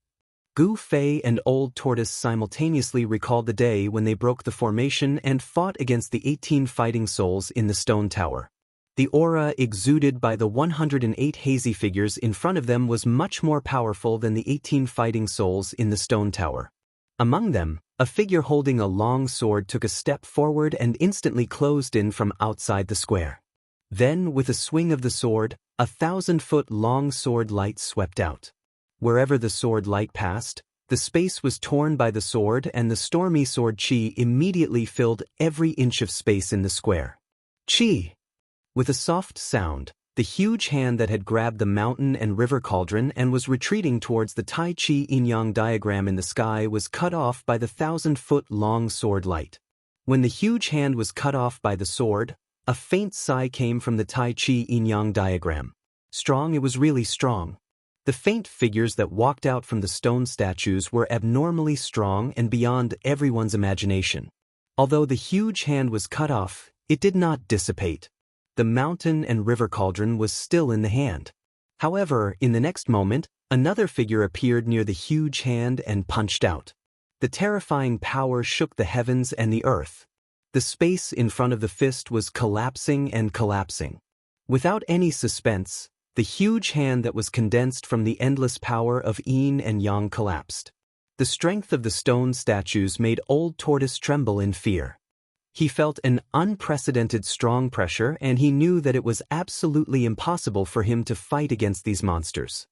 Gu Fei and Old Tortoise simultaneously recalled the day when they broke the formation and fought against the 18 fighting souls in the stone tower. The aura exuded by the 108 hazy figures in front of them was much more powerful than the 18 fighting souls in the stone tower. Among them, a figure holding a long sword took a step forward and instantly closed in from outside the square. Then, with a swing of the sword, a 1,000-foot-long sword light swept out. Wherever the sword light passed, the space was torn by the sword, and the stormy sword chi immediately filled every inch of space in the square. Chi! With a soft sound, the huge hand that had grabbed the mountain and river cauldron and was retreating towards the Tai Chi yin-yang diagram in the sky was cut off by the 1,000-foot-long sword light. When the huge hand was cut off by the sword, a faint sigh came from the Tai Chi yin-yang diagram. Strong, it was really strong. The faint figures that walked out from the stone statues were abnormally strong and beyond everyone's imagination. Although the huge hand was cut off, it did not dissipate. The mountain and river cauldron was still in the hand. However, in the next moment, another figure appeared near the huge hand and punched out. The terrifying power shook the heavens and the earth. The space in front of the fist was collapsing and collapsing. Without any suspense, the huge hand that was condensed from the endless power of yin and yang collapsed. The strength of the stone statues made Old Tortoise tremble in fear. He felt an unprecedented strong pressure, and he knew that it was absolutely impossible for him to fight against these monsters.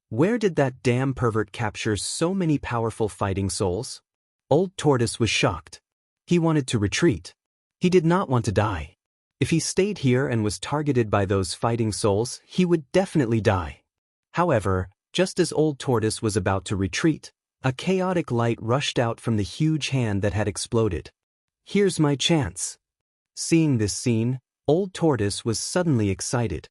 Where did that damn pervert capture so many powerful fighting souls? Old Tortoise was shocked. He wanted to retreat. He did not want to die. If he stayed here and was targeted by those fighting souls, he would definitely die. However, just as Old Tortoise was about to retreat, a chaotic light rushed out from the huge hand that had exploded. Here's my chance. Seeing this scene, Old Tortoise was suddenly excited.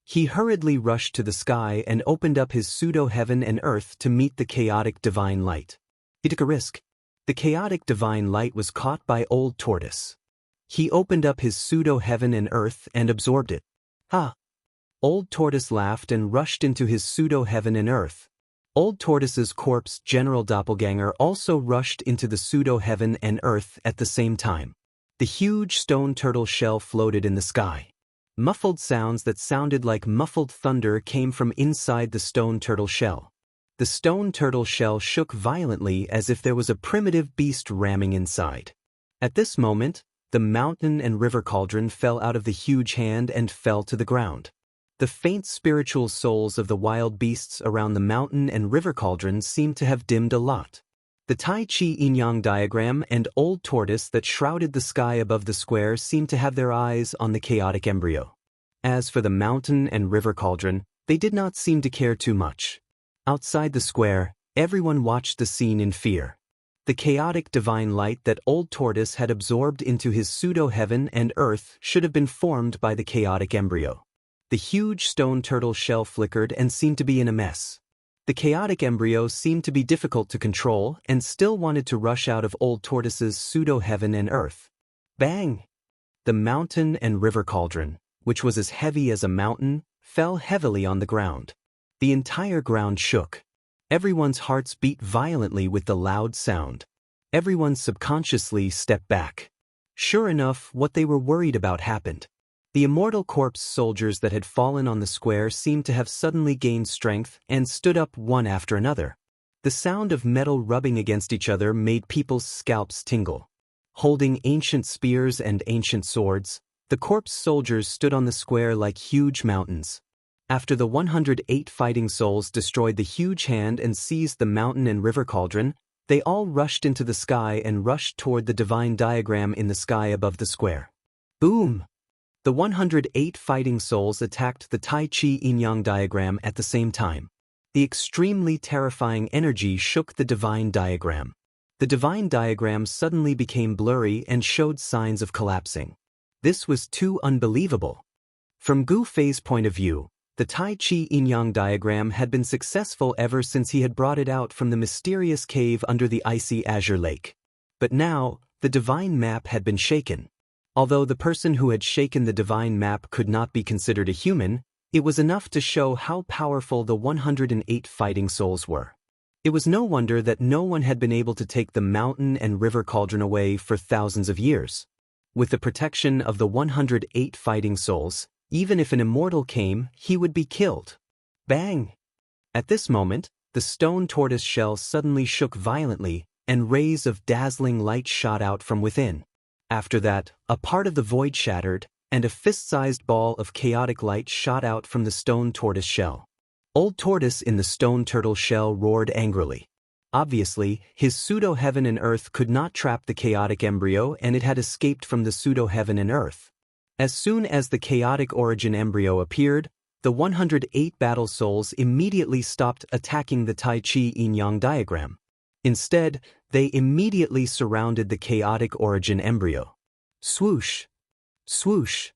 He hurriedly rushed to the sky and opened up his pseudo-heaven and earth to meet the chaotic divine light. He took a risk. The chaotic divine light was caught by Old Tortoise. He opened up his pseudo-heaven and earth and absorbed it. Ha! Old Tortoise laughed and rushed into his pseudo-heaven and earth. Old Tortoise's corpse general doppelganger also rushed into the pseudo-heaven and earth at the same time. The huge stone turtle shell floated in the sky. Muffled sounds that sounded like muffled thunder came from inside the stone turtle shell. The stone turtle shell shook violently as if there was a primitive beast ramming inside. At this moment, the mountain and river cauldron fell out of the huge hand and fell to the ground. The faint spiritual souls of the wild beasts around the mountain and river cauldron seemed to have dimmed a lot. The Tai Chi yin-yang diagram and Old Tortoise that shrouded the sky above the square seemed to have their eyes on the chaotic embryo. As for the mountain and river cauldron, they did not seem to care too much. Outside the square, everyone watched the scene in fear. The chaotic divine light that Old Tortoise had absorbed into his pseudo-heaven and earth should have been formed by the chaotic embryo. The huge stone turtle shell flickered and seemed to be in a mess. The chaotic embryo seemed to be difficult to control and still wanted to rush out of old tortoise's pseudo-heaven and earth. Bang! The mountain and river cauldron, which was as heavy as a mountain, fell heavily on the ground. The entire ground shook. Everyone's hearts beat violently with the loud sound. Everyone subconsciously stepped back. Sure enough, what they were worried about happened. The immortal corpse soldiers that had fallen on the square seemed to have suddenly gained strength and stood up one after another. The sound of metal rubbing against each other made people's scalps tingle. Holding ancient spears and ancient swords, the corpse soldiers stood on the square like huge mountains. After the 108 fighting souls destroyed the huge hand and seized the mountain and river cauldron, they all rushed into the sky and rushed toward the divine diagram in the sky above the square. Boom! The 108 fighting souls attacked the Tai Chi Yin-Yang diagram at the same time. The extremely terrifying energy shook the divine diagram. The divine diagram suddenly became blurry and showed signs of collapsing. This was too unbelievable. From Gu Fei's point of view, the Tai Chi Yin-Yang diagram had been successful ever since he had brought it out from the mysterious cave under the icy azure lake. But now, the divine map had been shaken. Although the person who had shaken the divine map could not be considered a human, it was enough to show how powerful the 108 fighting souls were. It was no wonder that no one had been able to take the mountain and river cauldron away for thousands of years. With the protection of the 108 fighting souls, even if an immortal came, he would be killed. Bang! At this moment, the stone tortoise shell suddenly shook violently, and rays of dazzling light shot out from within. After that, a part of the void shattered, and a fist-sized ball of chaotic light shot out from the stone tortoise shell. Old Tortoise in the stone turtle shell roared angrily. Obviously, his pseudo-heaven and earth could not trap the chaotic embryo, and it had escaped from the pseudo-heaven and earth. As soon as the chaotic origin embryo appeared, the 108 battle souls immediately stopped attacking the Tai Chi Yin-Yang diagram. Instead, they immediately surrounded the chaotic origin embryo. Swoosh! Swoosh!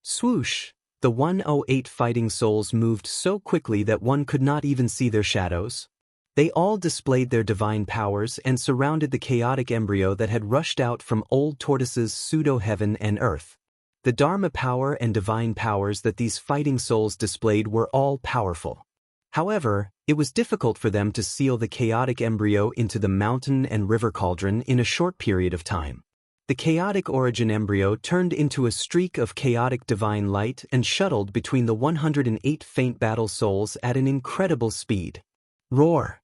Swoosh! The 108 fighting souls moved so quickly that one could not even see their shadows. They all displayed their divine powers and surrounded the chaotic embryo that had rushed out from Old Tortoise's pseudo-heaven and earth. The Dharma power and divine powers that these fighting souls displayed were all powerful. However, it was difficult for them to seal the chaotic embryo into the mountain and river cauldron in a short period of time. The chaotic origin embryo turned into a streak of chaotic divine light and shuttled between the 108 faint battle souls at an incredible speed. Roar!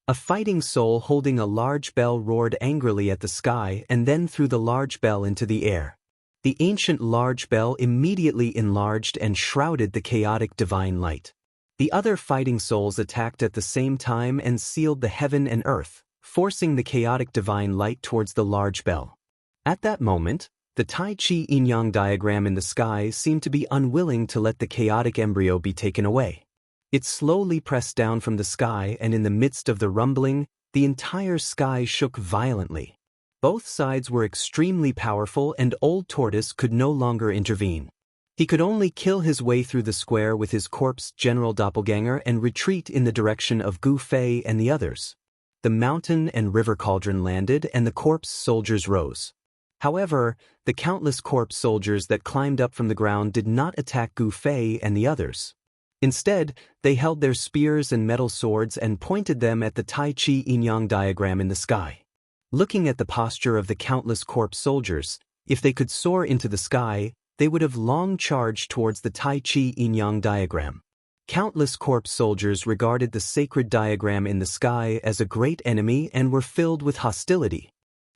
A fighting soul holding a large bell roared angrily at the sky and then threw the large bell into the air. The ancient large bell immediately enlarged and shrouded the chaotic divine light. The other fighting souls attacked at the same time and sealed the heaven and earth, forcing the chaotic divine light towards the large bell. At that moment, the Tai Chi Yin-Yang diagram in the sky seemed to be unwilling to let the chaotic embryo be taken away. It slowly pressed down from the sky, and in the midst of the rumbling, the entire sky shook violently. Both sides were extremely powerful, and Old Tortoise could no longer intervene. He could only kill his way through the square with his corpse general doppelganger and retreat in the direction of Gu Fei and the others. The mountain and river cauldron landed, and the corpse soldiers rose. However, the countless corpse soldiers that climbed up from the ground did not attack Gu Fei and the others. Instead, they held their spears and metal swords and pointed them at the Tai Chi Yin-Yang diagram in the sky. Looking at the posture of the countless corpse soldiers, if they could soar into the sky, they would have long charged towards the Tai Chi Yin-Yang diagram. Countless corpse soldiers regarded the sacred diagram in the sky as a great enemy and were filled with hostility.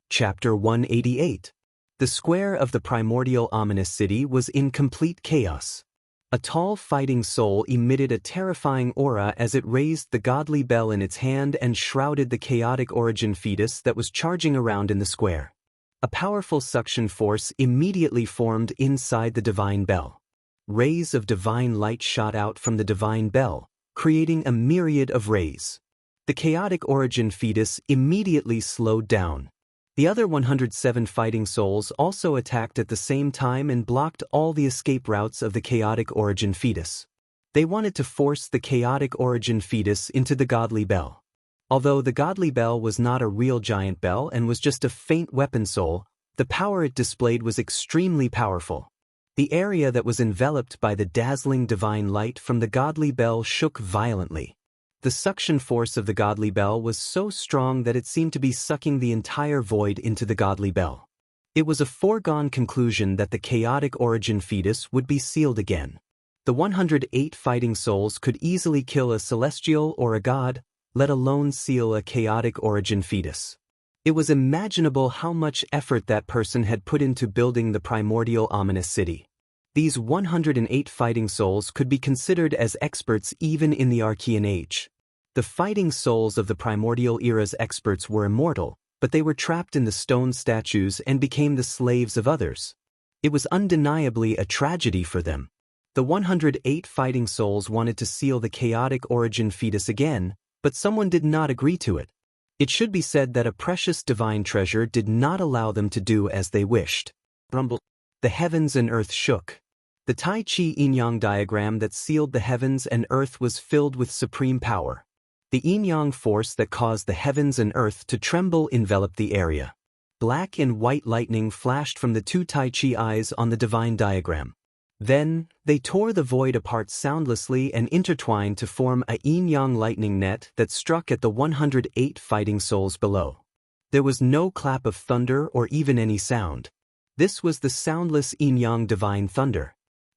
Chapter 188. The square of the primordial ominous city was in complete chaos. A tall fighting soul emitted a terrifying aura as it raised the godly bell in its hand and shrouded the chaotic origin fetus that was charging around in the square. A powerful suction force immediately formed inside the divine bell. Rays of divine light shot out from the divine bell, creating a myriad of rays. The chaotic origin fetus immediately slowed down. The other 107 fighting souls also attacked at the same time and blocked all the escape routes of the chaotic origin fetus. They wanted to force the chaotic origin fetus into the godly bell. Although the godly bell was not a real giant bell and was just a faint weapon soul, the power it displayed was extremely powerful. The area that was enveloped by the dazzling divine light from the godly bell shook violently. The suction force of the godly bell was so strong that it seemed to be sucking the entire void into the godly bell. It was a foregone conclusion that the chaotic origin fetus would be sealed again. The 108 fighting souls could easily kill a celestial or a god, let alone seal a chaotic origin fetus. It was imaginable how much effort that person had put into building the primordial ominous city. These 108 fighting souls could be considered as experts even in the Archean Age. The fighting souls of the primordial era's experts were immortal, but they were trapped in the stone statues and became the slaves of others. It was undeniably a tragedy for them. The 108 fighting souls wanted to seal the chaotic origin fetus again, but someone did not agree to it. It should be said that a precious divine treasure did not allow them to do as they wished. Rumble. The heavens and earth shook. The Tai Chi yin-yang diagram that sealed the heavens and earth was filled with supreme power. The yin-yang force that caused the heavens and earth to tremble enveloped the area. Black and white lightning flashed from the two Tai Chi eyes on the divine diagram. Then, they tore the void apart soundlessly and intertwined to form a yin-yang lightning net that struck at the 108 fighting souls below. There was no clap of thunder or even any sound. This was the soundless yin-yang divine thunder.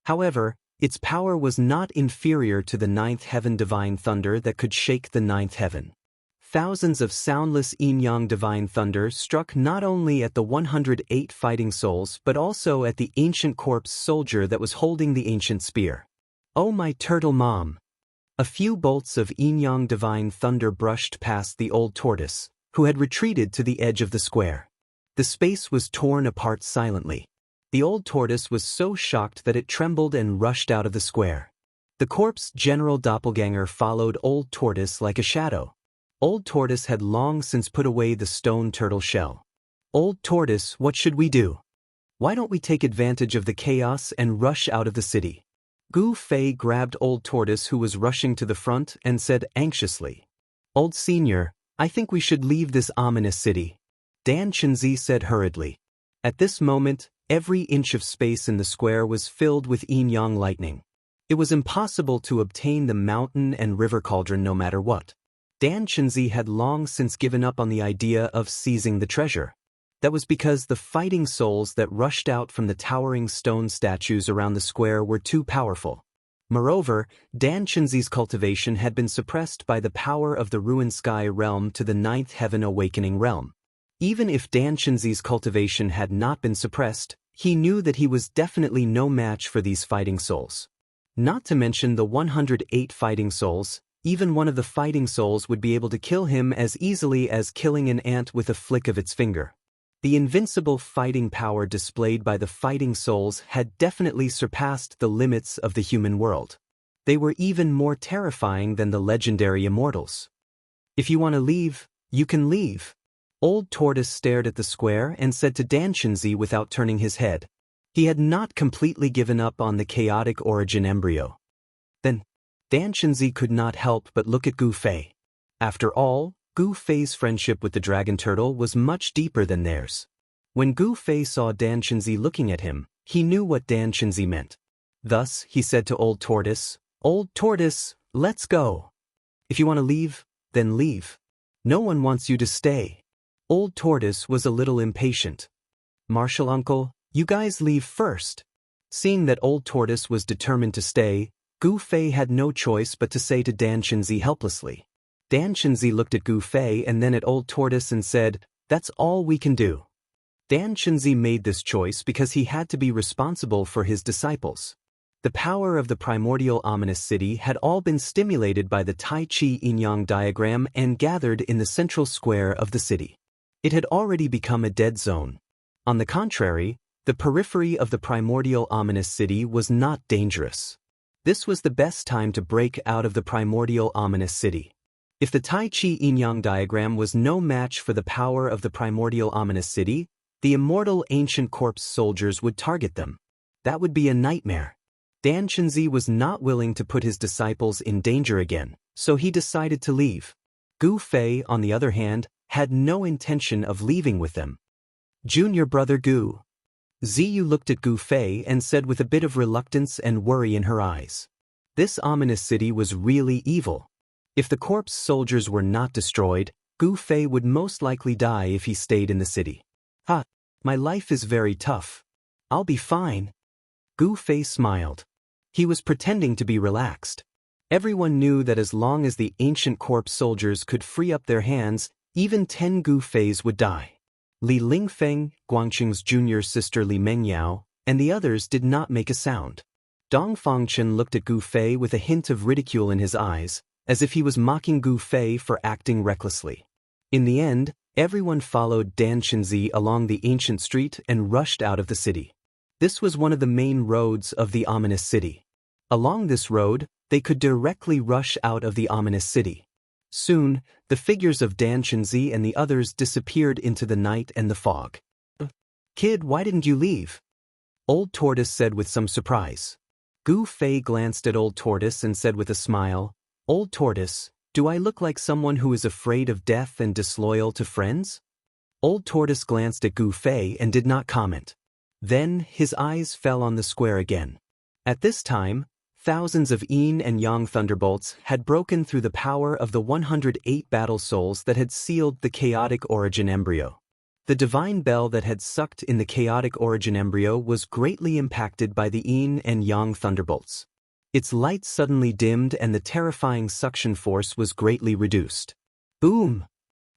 However, its power was not inferior to the ninth heaven divine thunder that could shake the ninth heaven. Thousands of soundless yin-yang divine thunder struck not only at the 108 fighting souls but also at the ancient corpse soldier that was holding the ancient spear. Oh my turtle mom! A few bolts of yin-yang divine thunder brushed past the old tortoise, who had retreated to the edge of the square. The space was torn apart silently. The old tortoise was so shocked that it trembled and rushed out of the square. The corpse general doppelganger followed old tortoise like a shadow. Old tortoise had long since put away the stone turtle shell. Old tortoise, what should we do? Why don't we take advantage of the chaos and rush out of the city? Gu Fei grabbed old tortoise who was rushing to the front and said anxiously, Old senior, I think we should leave this ominous city. Dan Chenzi said hurriedly. At this moment, every inch of space in the square was filled with yin-yang lightning. It was impossible to obtain the mountain and river cauldron no matter what. Dan Chenzi had long since given up on the idea of seizing the treasure. That was because the fighting souls that rushed out from the towering stone statues around the square were too powerful. Moreover, Dan Chenzi's cultivation had been suppressed by the power of the ruined sky realm to the ninth heaven awakening realm. Even if Dan Chenzi's cultivation had not been suppressed, he knew that he was definitely no match for these fighting souls. Not to mention the 108 fighting souls, even one of the fighting souls would be able to kill him as easily as killing an ant with a flick of its finger. The invincible fighting power displayed by the fighting souls had definitely surpassed the limits of the human world. They were even more terrifying than the legendary immortals. If you want to leave, you can leave. Old Tortoise stared at the square and said to Dan Chenzi without turning his head. He had not completely given up on the chaotic origin embryo. Then, Dan Chenzi could not help but look at Gu Fei. After all, Gu Fei's friendship with the dragon turtle was much deeper than theirs. When Gu Fei saw Dan Chenzi looking at him, he knew what Dan Chenzi meant. Thus, he said to Old Tortoise, Old Tortoise, let's go. If you want to leave, then leave. No one wants you to stay. Old Tortoise was a little impatient. Marshal uncle, you guys leave first. Seeing that Old Tortoise was determined to stay, Gu Fei had no choice but to say to Dan Chenzi helplessly. Dan Chenzi looked at Gu Fei and then at Old Tortoise and said, That's all we can do. Dan Chenzi made this choice because he had to be responsible for his disciples. The power of the primordial ominous city had all been stimulated by the Tai Chi yin-yang diagram and gathered in the central square of the city. It had already become a dead zone. On the contrary, the periphery of the primordial ominous city was not dangerous. This was the best time to break out of the primordial ominous city. If the Tai Chi yin-yang diagram was no match for the power of the primordial ominous city, the immortal ancient corpse soldiers would target them. That would be a nightmare. Dan Chenzi was not willing to put his disciples in danger again, so he decided to leave. Gu Fei, on the other hand, had no intention of leaving with them. Junior brother Gu. Ziyu looked at Gu Fei and said with a bit of reluctance and worry in her eyes. This ominous city was really evil. If the corpse soldiers were not destroyed, Gu Fei would most likely die if he stayed in the city. Ha! My life is very tough. I'll be fine. Gu Fei smiled. He was pretending to be relaxed. Everyone knew that as long as the ancient corpse soldiers could free up their hands, even 10 Gu Feis would die. Li Lingfeng, Guangqing's junior sister Li Mengyao, and the others did not make a sound. Dong Fangchen looked at Gu Fei with a hint of ridicule in his eyes, as if he was mocking Gu Fei for acting recklessly. In the end, everyone followed Dan Chenzi along the ancient street and rushed out of the city. This was one of the main roads of the ominous city. Along this road, they could directly rush out of the ominous city. Soon, the figures of Dan Chenzi and the others disappeared into the night and the fog. Kid, why didn't you leave? Old Tortoise said with some surprise. Gu Fei glanced at Old Tortoise and said with a smile, Old Tortoise, do I look like someone who is afraid of death and disloyal to friends? Old Tortoise glanced at Gu Fei and did not comment. Then, his eyes fell on the square again. At this time, thousands of yin and yang thunderbolts had broken through the power of the 108 battle souls that had sealed the chaotic origin embryo. The divine bell that had sucked in the chaotic origin embryo was greatly impacted by the yin and yang thunderbolts. Its light suddenly dimmed and the terrifying suction force was greatly reduced. Boom!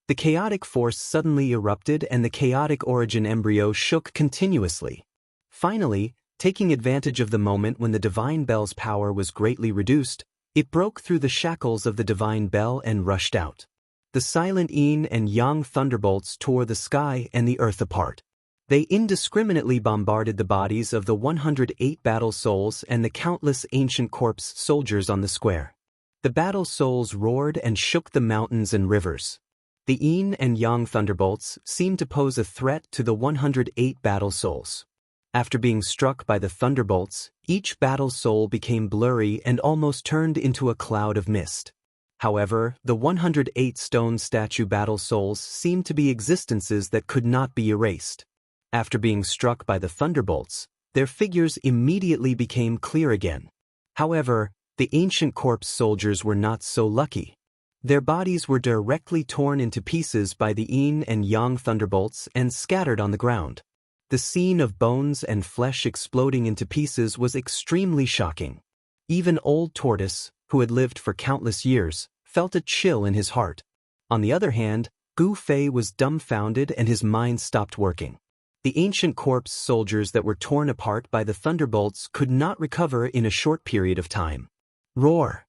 The chaotic force suddenly erupted and the chaotic origin embryo shook continuously. Finally, taking advantage of the moment when the divine bell's power was greatly reduced, it broke through the shackles of the divine bell and rushed out. The silent yin and yang thunderbolts tore the sky and the earth apart. They indiscriminately bombarded the bodies of the 108 battle souls and the countless ancient corpse soldiers on the square. The battle souls roared and shook the mountains and rivers. The yin and yang thunderbolts seemed to pose a threat to the 108 battle souls. After being struck by the thunderbolts, each battle soul became blurry and almost turned into a cloud of mist. However, the 108 stone statue battle souls seemed to be existences that could not be erased. After being struck by the thunderbolts, their figures immediately became clear again. However, the ancient corpse soldiers were not so lucky. Their bodies were directly torn into pieces by the yin and yang thunderbolts and scattered on the ground. The scene of bones and flesh exploding into pieces was extremely shocking. Even Old Tortoise, who had lived for countless years, felt a chill in his heart. On the other hand, Gu Fei was dumbfounded and his mind stopped working. The ancient corpse soldiers that were torn apart by the thunderbolts could not recover in a short period of time. Roar!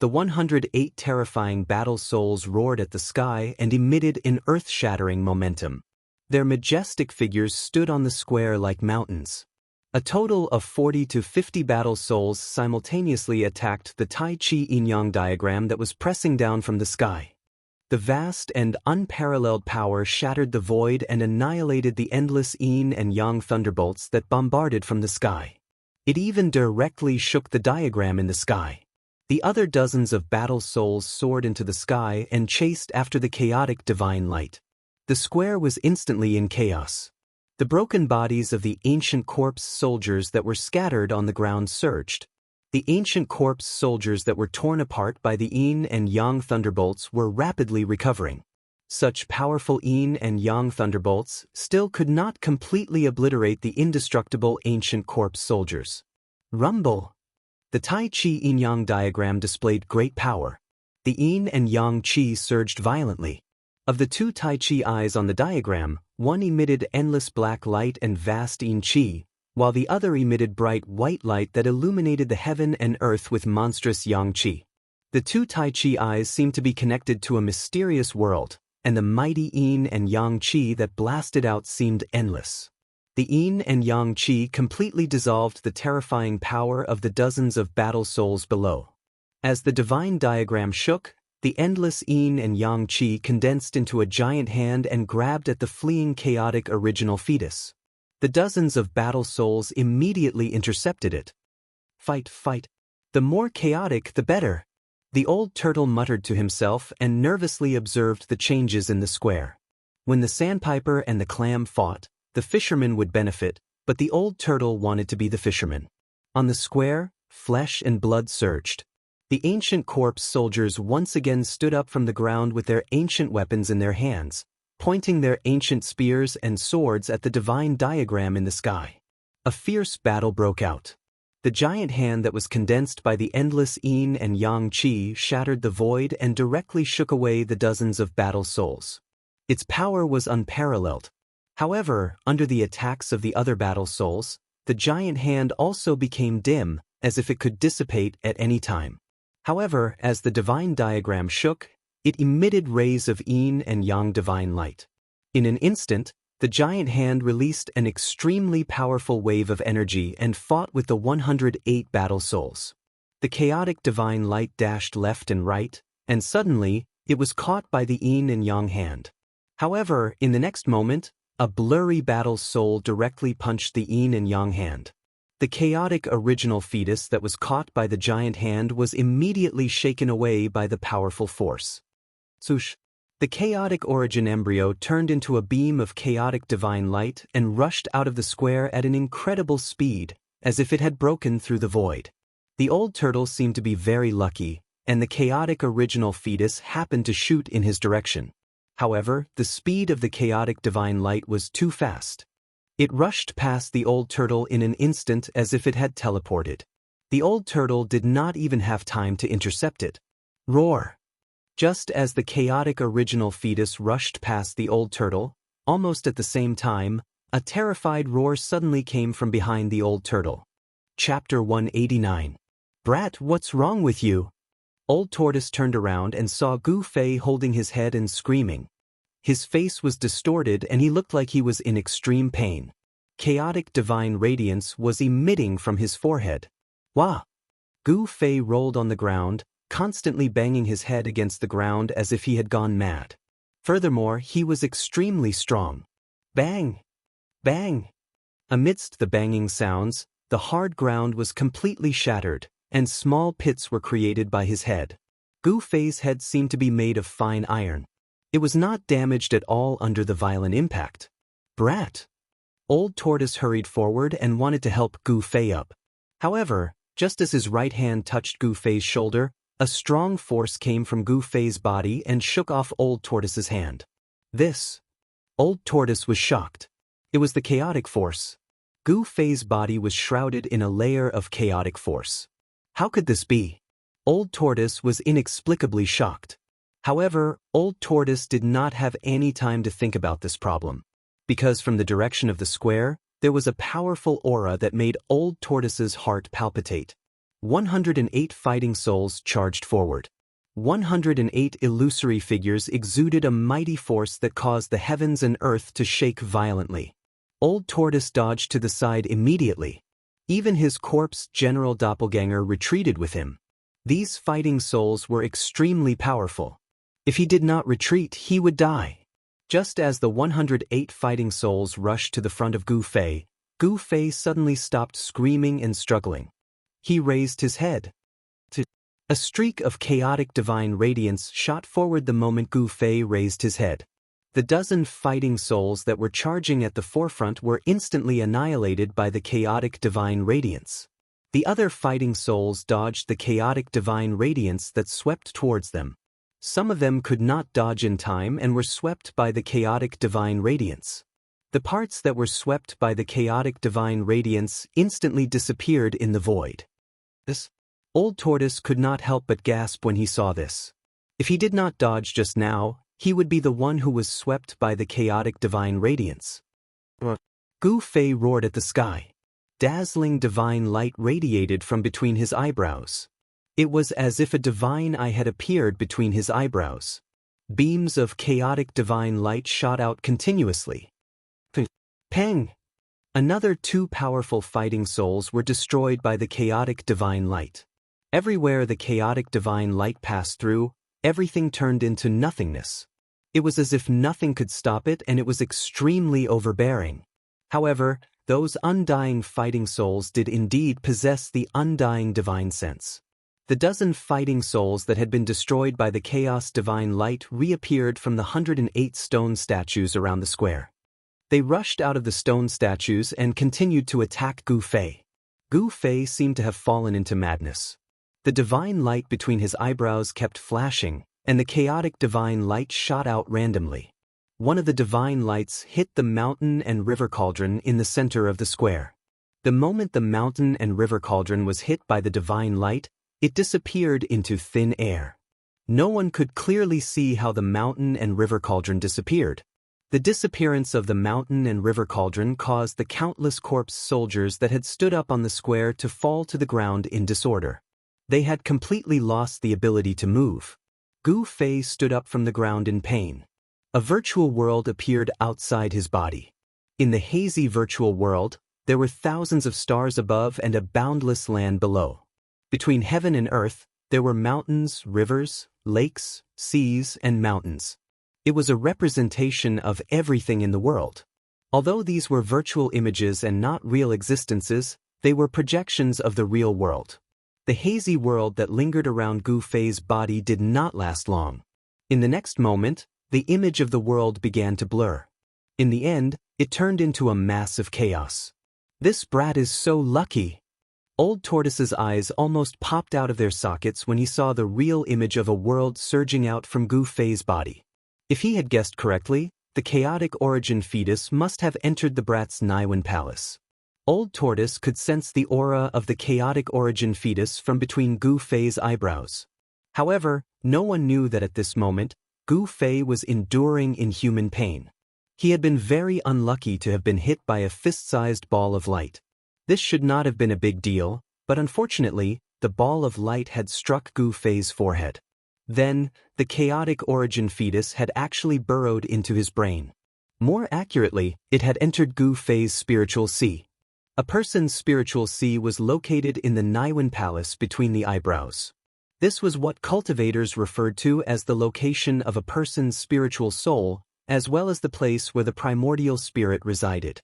The 108 terrifying battle souls roared at the sky and emitted an earth-shattering momentum. Their majestic figures stood on the square like mountains. A total of 40 to 50 battle souls simultaneously attacked the Tai Chi yin-yang diagram that was pressing down from the sky. The vast and unparalleled power shattered the void and annihilated the endless yin and yang thunderbolts that bombarded from the sky. It even directly shook the diagram in the sky. The other dozens of battle souls soared into the sky and chased after the chaotic divine light. The square was instantly in chaos. The broken bodies of the ancient corpse soldiers that were scattered on the ground surged. The ancient corpse soldiers that were torn apart by the yin and yang thunderbolts were rapidly recovering. Such powerful yin and yang thunderbolts still could not completely obliterate the indestructible ancient corpse soldiers. Rumble! The Tai Chi yin-yang diagram displayed great power. The yin and yang chi surged violently. Of the two Tai Chi eyes on the diagram, one emitted endless black light and vast yin chi, while the other emitted bright white light that illuminated the heaven and earth with monstrous yang chi. The two Tai Chi eyes seemed to be connected to a mysterious world, and the mighty yin and yang chi that blasted out seemed endless. The yin and yang chi completely dissolved the terrifying power of the dozens of battle souls below. As the divine diagram shook, The endless yin and yang qi condensed into a giant hand and grabbed at the fleeing chaotic original fetus. The dozens of battle souls immediately intercepted it. Fight, fight. The more chaotic, the better. The old turtle muttered to himself and nervously observed the changes in the square. When the sandpiper and the clam fought, the fisherman would benefit, but the old turtle wanted to be the fisherman. On the square, flesh and blood surged. The ancient corpse soldiers once again stood up from the ground with their ancient weapons in their hands, pointing their ancient spears and swords at the divine diagram in the sky. A fierce battle broke out. The giant hand that was condensed by the endless yin and yang qi shattered the void and directly shook away the dozens of battle souls. Its power was unparalleled. However, under the attacks of the other battle souls, the giant hand also became dim, as if it could dissipate at any time. However, as the divine diagram shook, it emitted rays of yin and yang divine light. In an instant, the giant hand released an extremely powerful wave of energy and fought with the 108 battle souls. The chaotic divine light dashed left and right, and suddenly, it was caught by the yin and yang hand. However, in the next moment, a blurry battle soul directly punched the yin and yang hand. The chaotic original fetus that was caught by the giant hand was immediately shaken away by the powerful force. Swoosh! The chaotic origin embryo turned into a beam of chaotic divine light and rushed out of the square at an incredible speed, as if it had broken through the void. The old turtle seemed to be very lucky, and the chaotic original fetus happened to shoot in his direction. However, the speed of the chaotic divine light was too fast. It rushed past the old turtle in an instant as if it had teleported. The old turtle did not even have time to intercept it. Roar! Just as the chaotic original fetus rushed past the old turtle, almost at the same time, a terrified roar suddenly came from behind the old turtle. Chapter 189. Brat, what's wrong with you? Old Tortoise turned around and saw Gu Fei holding his head and screaming. His face was distorted and he looked like he was in extreme pain. Chaotic divine radiance was emitting from his forehead. Wah! Gu Fei rolled on the ground, constantly banging his head against the ground as if he had gone mad. Furthermore, he was extremely strong. Bang! Bang! Amidst the banging sounds, the hard ground was completely shattered, and small pits were created by his head. Gu Fei's head seemed to be made of fine iron. It was not damaged at all under the violent impact. Brat! Old Tortoise hurried forward and wanted to help Gu Fei up. However, just as his right hand touched Gu Fei's shoulder, a strong force came from Gu Fei's body and shook off Old Tortoise's hand. This. Old Tortoise was shocked. It was the chaotic force. Gu Fei's body was shrouded in a layer of chaotic force. How could this be? Old Tortoise was inexplicably shocked. However, Old Tortoise did not have any time to think about this problem, because from the direction of the square, there was a powerful aura that made Old Tortoise's heart palpitate. 108 fighting souls charged forward. 108 illusory figures exuded a mighty force that caused the heavens and earth to shake violently. Old Tortoise dodged to the side immediately. Even his corpse general doppelganger retreated with him. These fighting souls were extremely powerful. If he did not retreat, he would die. Just as the 108 fighting souls rushed to the front of Gu Fei suddenly stopped screaming and struggling. He raised his head. A streak of chaotic divine radiance shot forward the moment Gu Fei raised his head. The dozen fighting souls that were charging at the forefront were instantly annihilated by the chaotic divine radiance. The other fighting souls dodged the chaotic divine radiance that swept towards them. Some of them could not dodge in time and were swept by the chaotic divine radiance. The parts that were swept by the chaotic divine radiance instantly disappeared in the void. Old Tortoise could not help but gasp when he saw this. If he did not dodge just now, he would be the one who was swept by the chaotic divine radiance. Gu Fei roared at the sky. Dazzling divine light radiated from between his eyebrows. It was as if a divine eye had appeared between his eyebrows. Beams of chaotic divine light shot out continuously. Pang! Another two powerful fighting souls were destroyed by the chaotic divine light. Everywhere the chaotic divine light passed through, Everything turned into nothingness. It was as if nothing could stop it, and it was extremely overbearing. However, those undying fighting souls did indeed possess the undying divine sense. The dozen fighting souls that had been destroyed by the chaos divine light reappeared from the 108 stone statues around the square. They rushed out of the stone statues and continued to attack Gu Fei. Gu Fei seemed to have fallen into madness. The divine light between his eyebrows kept flashing, and the chaotic divine light shot out randomly. One of the divine lights hit the mountain and river cauldron in the center of the square. The moment the mountain and river cauldron was hit by the divine light, it disappeared into thin air. No one could clearly see how the mountain and river cauldron disappeared. The disappearance of the mountain and river cauldron caused the countless corpse soldiers that had stood up on the square to fall to the ground in disorder. They had completely lost the ability to move. Gu Fei stood up from the ground in pain. A virtual world appeared outside his body. In the hazy virtual world, there were thousands of stars above and a boundless land below. Between heaven and earth, there were mountains, rivers, lakes, seas, and mountains. It was a representation of everything in the world. Although these were virtual images and not real existences, they were projections of the real world. The hazy world that lingered around Gu Fei's body did not last long. In the next moment, the image of the world began to blur. In the end, it turned into a mass of chaos. "This brat is so lucky." Old Tortoise's eyes almost popped out of their sockets when he saw the real image of a world surging out from Gu Fei's body. If he had guessed correctly, the chaotic origin fetus must have entered the brat's Niwen palace. Old Tortoise could sense the aura of the chaotic origin fetus from between Gu Fei's eyebrows. However, no one knew that at this moment, Gu Fei was enduring inhuman pain. He had been very unlucky to have been hit by a fist-sized ball of light. This should not have been a big deal, but unfortunately, the ball of light had struck Gu Fei's forehead. Then, the chaotic origin fetus had actually burrowed into his brain. More accurately, it had entered Gu Fei's spiritual sea. A person's spiritual sea was located in the Niwen palace between the eyebrows. This was what cultivators referred to as the location of a person's spiritual soul, as well as the place where the primordial spirit resided.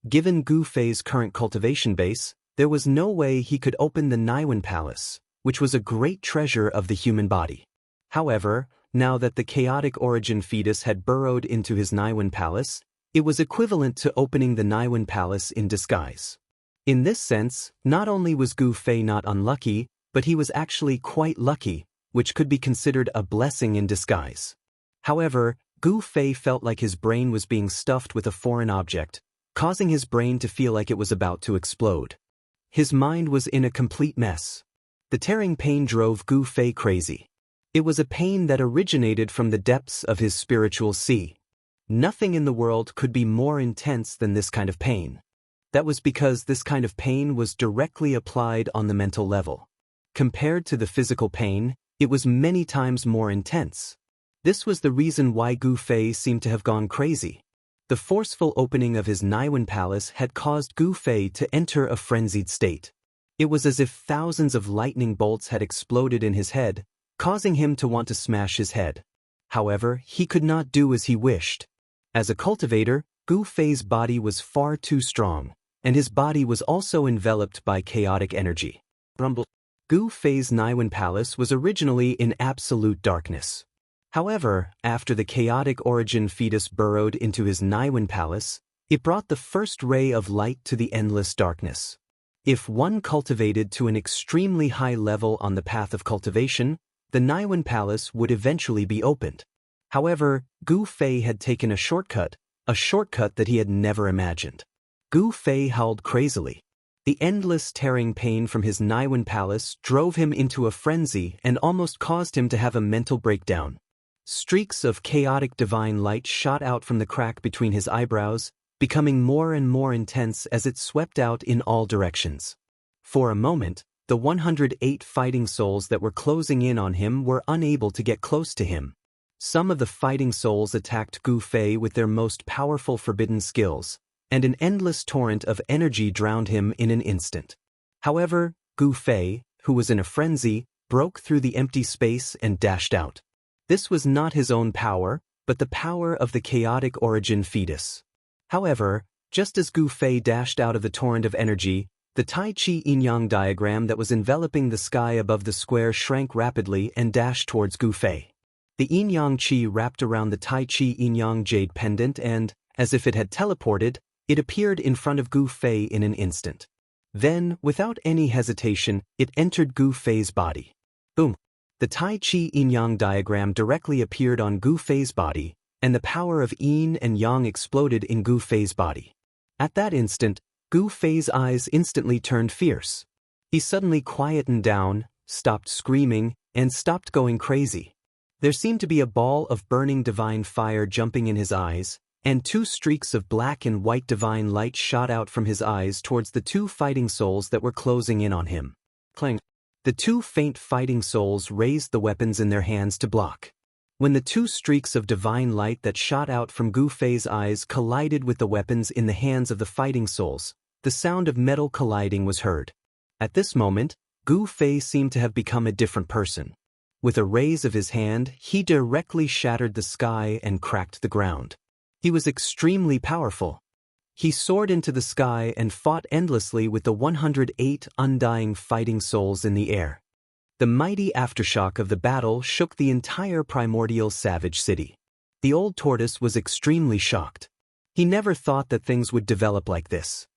Given Gu Fei's current cultivation base, there was no way he could open the Niwen palace, which was a great treasure of the human body. However, now that the chaotic origin fetus had burrowed into his Niwen palace, it was equivalent to opening the Niwen palace in disguise. In this sense, not only was Gu Fei not unlucky, but he was actually quite lucky, which could be considered a blessing in disguise. However, Gu Fei felt like his brain was being stuffed with a foreign object, causing his brain to feel like it was about to explode. His mind was in a complete mess. The tearing pain drove Gu Fei crazy. It was a pain that originated from the depths of his spiritual sea. Nothing in the world could be more intense than this kind of pain. That was because this kind of pain was directly applied on the mental level. Compared to the physical pain, it was many times more intense. This was the reason why Gu Fei seemed to have gone crazy. The forceful opening of his Niwen palace had caused Gu Fei to enter a frenzied state. It was as if thousands of lightning bolts had exploded in his head, causing him to want to smash his head. However, he could not do as he wished. As a cultivator, Gu Fei's body was far too strong, and his body was also enveloped by chaotic energy. Rumble. Gu Fei's Niwen palace was originally in absolute darkness. However, after the chaotic origin fetus burrowed into his Niwen palace, it brought the first ray of light to the endless darkness. If one cultivated to an extremely high level on the path of cultivation, the Niwen palace would eventually be opened. However, Gu Fei had taken a shortcut that he had never imagined. Gu Fei howled crazily. The endless tearing pain from his Niwen palace drove him into a frenzy and almost caused him to have a mental breakdown. Streaks of chaotic divine light shot out from the crack between his eyebrows, becoming more and more intense as it swept out in all directions. For a moment, the 108 fighting souls that were closing in on him were unable to get close to him. Some of the fighting souls attacked Gu Fei with their most powerful forbidden skills, and an endless torrent of energy drowned him in an instant. However, Gu Fei, who was in a frenzy, broke through the empty space and dashed out. This was not his own power, but the power of the chaotic origin fetus. However, just as Gu Fei dashed out of the torrent of energy, the Tai Chi yin-yang diagram that was enveloping the sky above the square shrank rapidly and dashed towards Gu Fei. The yin-yang chi wrapped around the Tai Chi yin-yang jade pendant and, as if it had teleported, it appeared in front of Gu Fei in an instant. Then, without any hesitation, it entered Gu Fei's body. Boom! The Tai Chi yin-yang diagram directly appeared on Gu Fei's body, and the power of yin and yang exploded in Gu Fei's body. At that instant, Gu Fei's eyes instantly turned fierce. He suddenly quietened down, stopped screaming, and stopped going crazy. There seemed to be a ball of burning divine fire jumping in his eyes, and two streaks of black and white divine light shot out from his eyes towards the two fighting souls that were closing in on him. Clang! The two faint fighting souls raised the weapons in their hands to block. When the two streaks of divine light that shot out from Gu Fei's eyes collided with the weapons in the hands of the fighting souls, the sound of metal colliding was heard. At this moment, Gu Fei seemed to have become a different person. With a raise of his hand, he directly shattered the sky and cracked the ground. He was extremely powerful. He soared into the sky and fought endlessly with the 108 undying fighting souls in the air. The mighty aftershock of the battle shook the entire primordial savage city. The old tortoise was extremely shocked. He never thought that things would develop like this.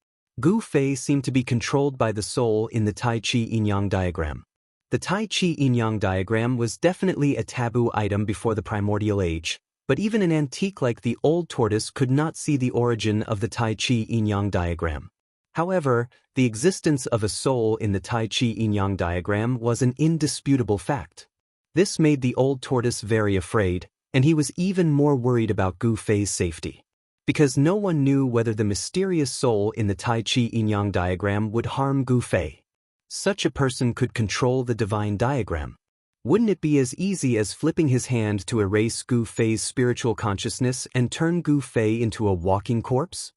Gu Fei seemed to be controlled by the soul in the Tai Chi yin-yang diagram. The Tai Chi yin-yang diagram was definitely a taboo item before the primordial age, but even an antique like the old tortoise could not see the origin of the Tai Chi yin-yang diagram. However, the existence of a soul in the Tai Chi yin-yang diagram was an indisputable fact. This made the old tortoise very afraid, and he was even more worried about Gu Fei's safety. Because no one knew whether the mysterious soul in the Tai Chi yin-yang diagram would harm Gu Fei. Such a person could control the divine diagram. Wouldn't it be as easy as flipping his hand to erase Gu Fei's spiritual consciousness and turn Gu Fei into a walking corpse?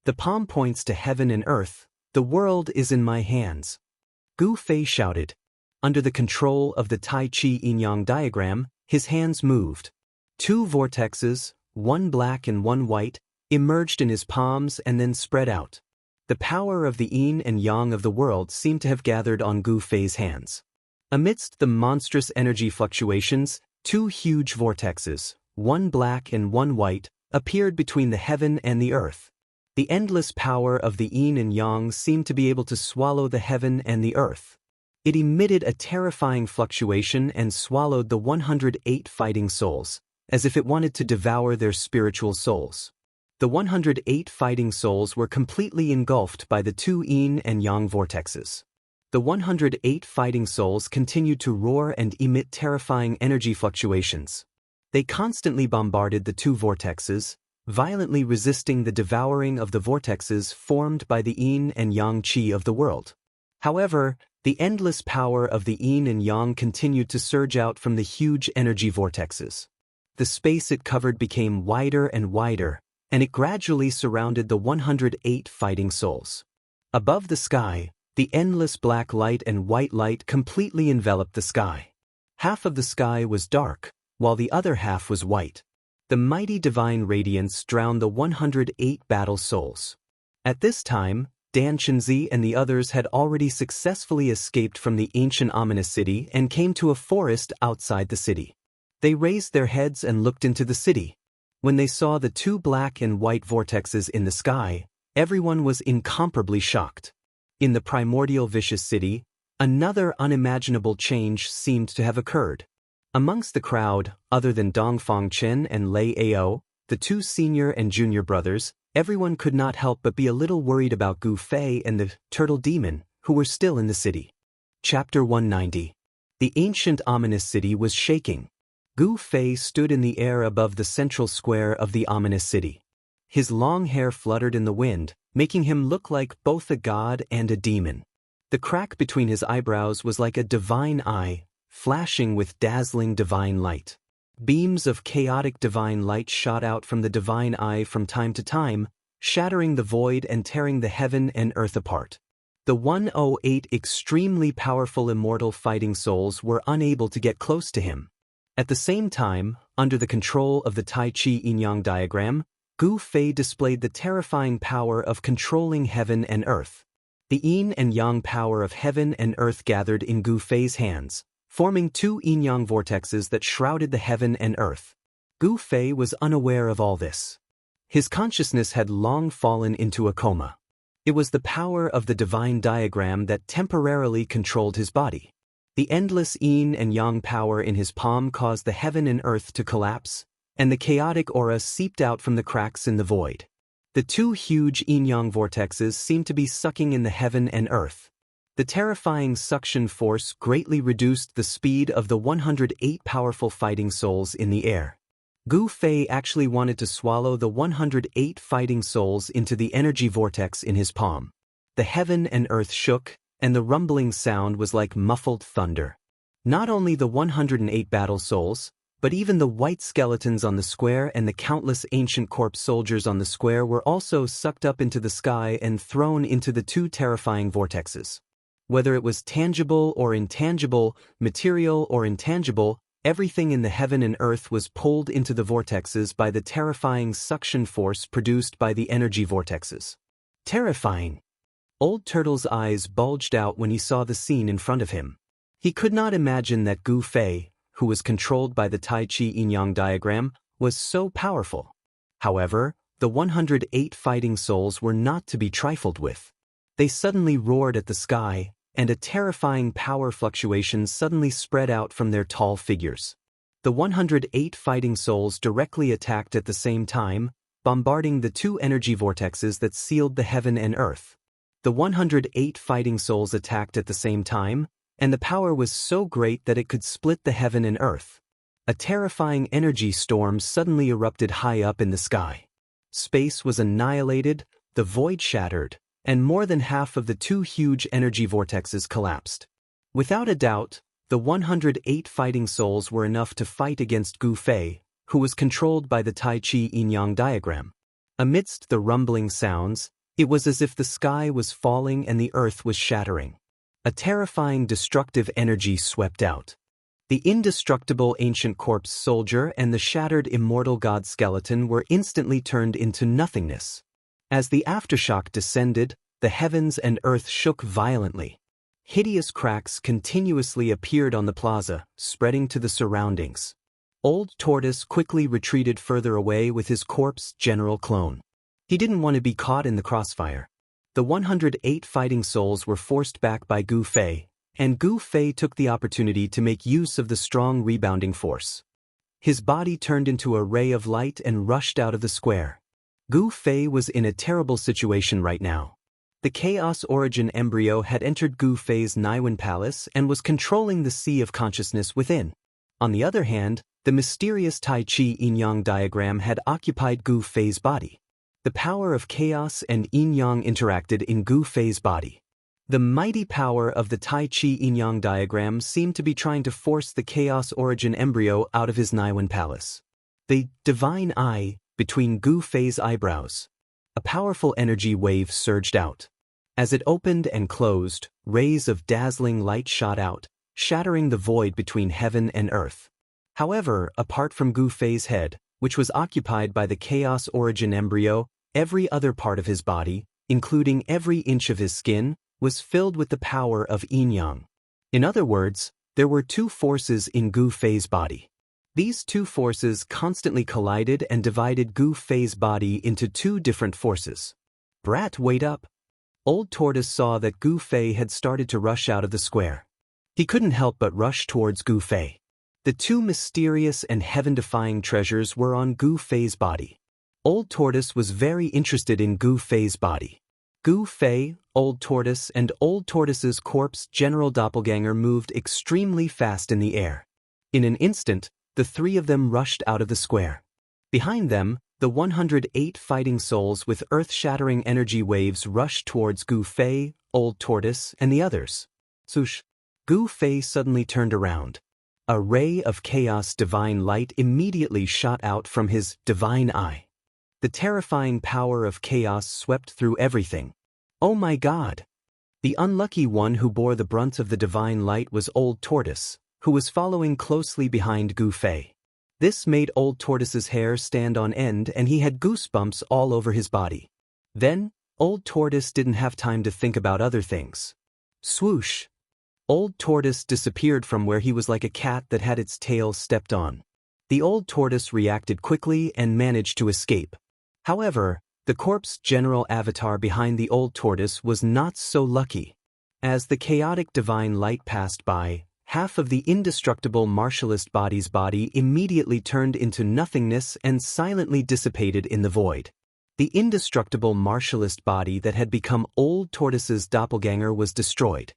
The palm points to heaven and earth. The world is in my hands. Gu Fei shouted. Under the control of the Tai Chi yin-yang diagram, his hands moved. Two vortexes, one black and one white, emerged in his palms and then spread out. The power of the yin and yang of the world seemed to have gathered on Gu Fei's hands. Amidst the monstrous energy fluctuations, two huge vortexes, one black and one white, appeared between the heaven and the earth. The endless power of the yin and yang seemed to be able to swallow the heaven and the earth. It emitted a terrifying fluctuation and swallowed the 108 fighting souls, as if it wanted to devour their spiritual souls. The 108 fighting souls were completely engulfed by the two yin and yang vortexes. The 108 fighting souls continued to roar and emit terrifying energy fluctuations. They constantly bombarded the two vortexes, violently resisting the devouring of the vortexes formed by the yin and yang qi of the world. However, the endless power of the yin and yang continued to surge out from the huge energy vortexes. The space it covered became wider and wider, and it gradually surrounded the 108 fighting souls. Above the sky, the endless black light and white light completely enveloped the sky. Half of the sky was dark, while the other half was white. The mighty divine radiance drowned the 108 battle souls. At this time, Dan Chenzi and the others had already successfully escaped from the ancient ominous city and came to a forest outside the city. They raised their heads and looked into the city. When they saw the two black and white vortexes in the sky, everyone was incomparably shocked. In the primordial vicious city, another unimaginable change seemed to have occurred. Amongst the crowd, other than Dongfang Chen and Lei Ao, the two senior and junior brothers, everyone could not help but be a little worried about Gu Fei and the turtle demon, who were still in the city. Chapter 190. The ancient ominous city was shaking. Gu Fei stood in the air above the central square of the ominous city. His long hair fluttered in the wind, making him look like both a god and a demon. The crack between his eyebrows was like a divine eye, flashing with dazzling divine light. Beams of chaotic divine light shot out from the divine eye from time to time, shattering the void and tearing the heaven and earth apart. The 108 extremely powerful immortal fighting souls were unable to get close to him. At the same time, under the control of the Tai Chi Yin-Yang diagram, Gu Fei displayed the terrifying power of controlling heaven and earth. The yin and yang power of heaven and earth gathered in Gu Fei's hands, forming two yin-yang vortexes that shrouded the heaven and earth. Gu Fei was unaware of all this. His consciousness had long fallen into a coma. It was the power of the divine diagram that temporarily controlled his body. The endless yin and yang power in his palm caused the heaven and earth to collapse, and the chaotic aura seeped out from the cracks in the void. The two huge yin-yang vortexes seemed to be sucking in the heaven and earth. The terrifying suction force greatly reduced the speed of the 108 powerful fighting souls in the air. Gu Fei actually wanted to swallow the 108 fighting souls into the energy vortex in his palm. The heaven and earth shook, and the rumbling sound was like muffled thunder. Not only the 108 battle souls, but even the white skeletons on the square and the countless ancient corpse soldiers on the square were also sucked up into the sky and thrown into the two terrifying vortexes. Whether it was tangible or intangible, material or intangible, everything in the heaven and earth was pulled into the vortexes by the terrifying suction force produced by the energy vortexes. Terrifying. Old Turtle's eyes bulged out when he saw the scene in front of him. He could not imagine that Gu Fei, who was controlled by the Tai Chi Yin-Yang diagram, was so powerful. However, the 108 fighting souls were not to be trifled with. They suddenly roared at the sky, and a terrifying power fluctuation suddenly spread out from their tall figures. The 108 fighting souls directly attacked at the same time, bombarding the two energy vortexes that sealed the heaven and earth. The 108 fighting souls attacked at the same time, and the power was so great that it could split the heaven and earth. A terrifying energy storm suddenly erupted high up in the sky. Space was annihilated, the void shattered, and more than half of the two huge energy vortexes collapsed. Without a doubt, the 108 fighting souls were enough to fight against Gu Fei, who was controlled by the Tai Chi Yin-Yang diagram. Amidst the rumbling sounds, it was as if the sky was falling and the earth was shattering. A terrifying destructive energy swept out. The indestructible ancient corpse soldier and the shattered immortal god skeleton were instantly turned into nothingness. As the aftershock descended, the heavens and earth shook violently. Hideous cracks continuously appeared on the plaza, spreading to the surroundings. Old Tortoise quickly retreated further away with his corpse general clone. He didn't want to be caught in the crossfire. The 108 fighting souls were forced back by Gu Fei, and Gu Fei took the opportunity to make use of the strong rebounding force. His body turned into a ray of light and rushed out of the square. Gu Fei was in a terrible situation right now. The Chaos Origin embryo had entered Gu Fei's Naiwen Palace and was controlling the sea of consciousness within. On the other hand, the mysterious Tai Chi Yin-Yang diagram had occupied Gu Fei's body. The power of chaos and yin-yang interacted in Gu Fei's body. The mighty power of the Tai Chi Yin-Yang diagram seemed to be trying to force the Chaos Origin embryo out of his Naiwen Palace. The divine eye between Gu Fei's eyebrows. A powerful energy wave surged out. As it opened and closed, rays of dazzling light shot out, shattering the void between heaven and earth. However, apart from Gu Fei's head, which was occupied by the Chaos Origin embryo, every other part of his body, including every inch of his skin, was filled with the power of yin-yang. In other words, there were two forces in Gu Fei's body. These two forces constantly collided and divided Gu Fei's body into two different forces. Brat, wait up! Old Tortoise saw that Gu Fei had started to rush out of the square. He couldn't help but rush towards Gu Fei. The two mysterious and heaven-defying treasures were on Gu Fei's body. Old Tortoise was very interested in Gu Fei's body. Gu Fei, Old Tortoise, and Old Tortoise's corpse general doppelganger moved extremely fast in the air. In an instant, the three of them rushed out of the square. Behind them, the 108 fighting souls with earth-shattering energy waves rushed towards Gu Fei, Old Tortoise, and the others. Swoosh! Gu Fei suddenly turned around. A ray of chaos divine light immediately shot out from his divine eye. The terrifying power of chaos swept through everything. Oh my God! The unlucky one who bore the brunt of the divine light was Old Tortoise, who was following closely behind Gu Fei. This made Old Tortoise's hair stand on end and he had goosebumps all over his body. Then, Old Tortoise didn't have time to think about other things. Swoosh! Old Tortoise disappeared from where he was like a cat that had its tail stepped on. The Old Tortoise reacted quickly and managed to escape. However, the corpse general avatar behind the Old Tortoise was not so lucky. As the chaotic divine light passed by, half of the indestructible martialist body's body immediately turned into nothingness and silently dissipated in the void. The indestructible martialist body that had become Old Tortoise's doppelganger was destroyed.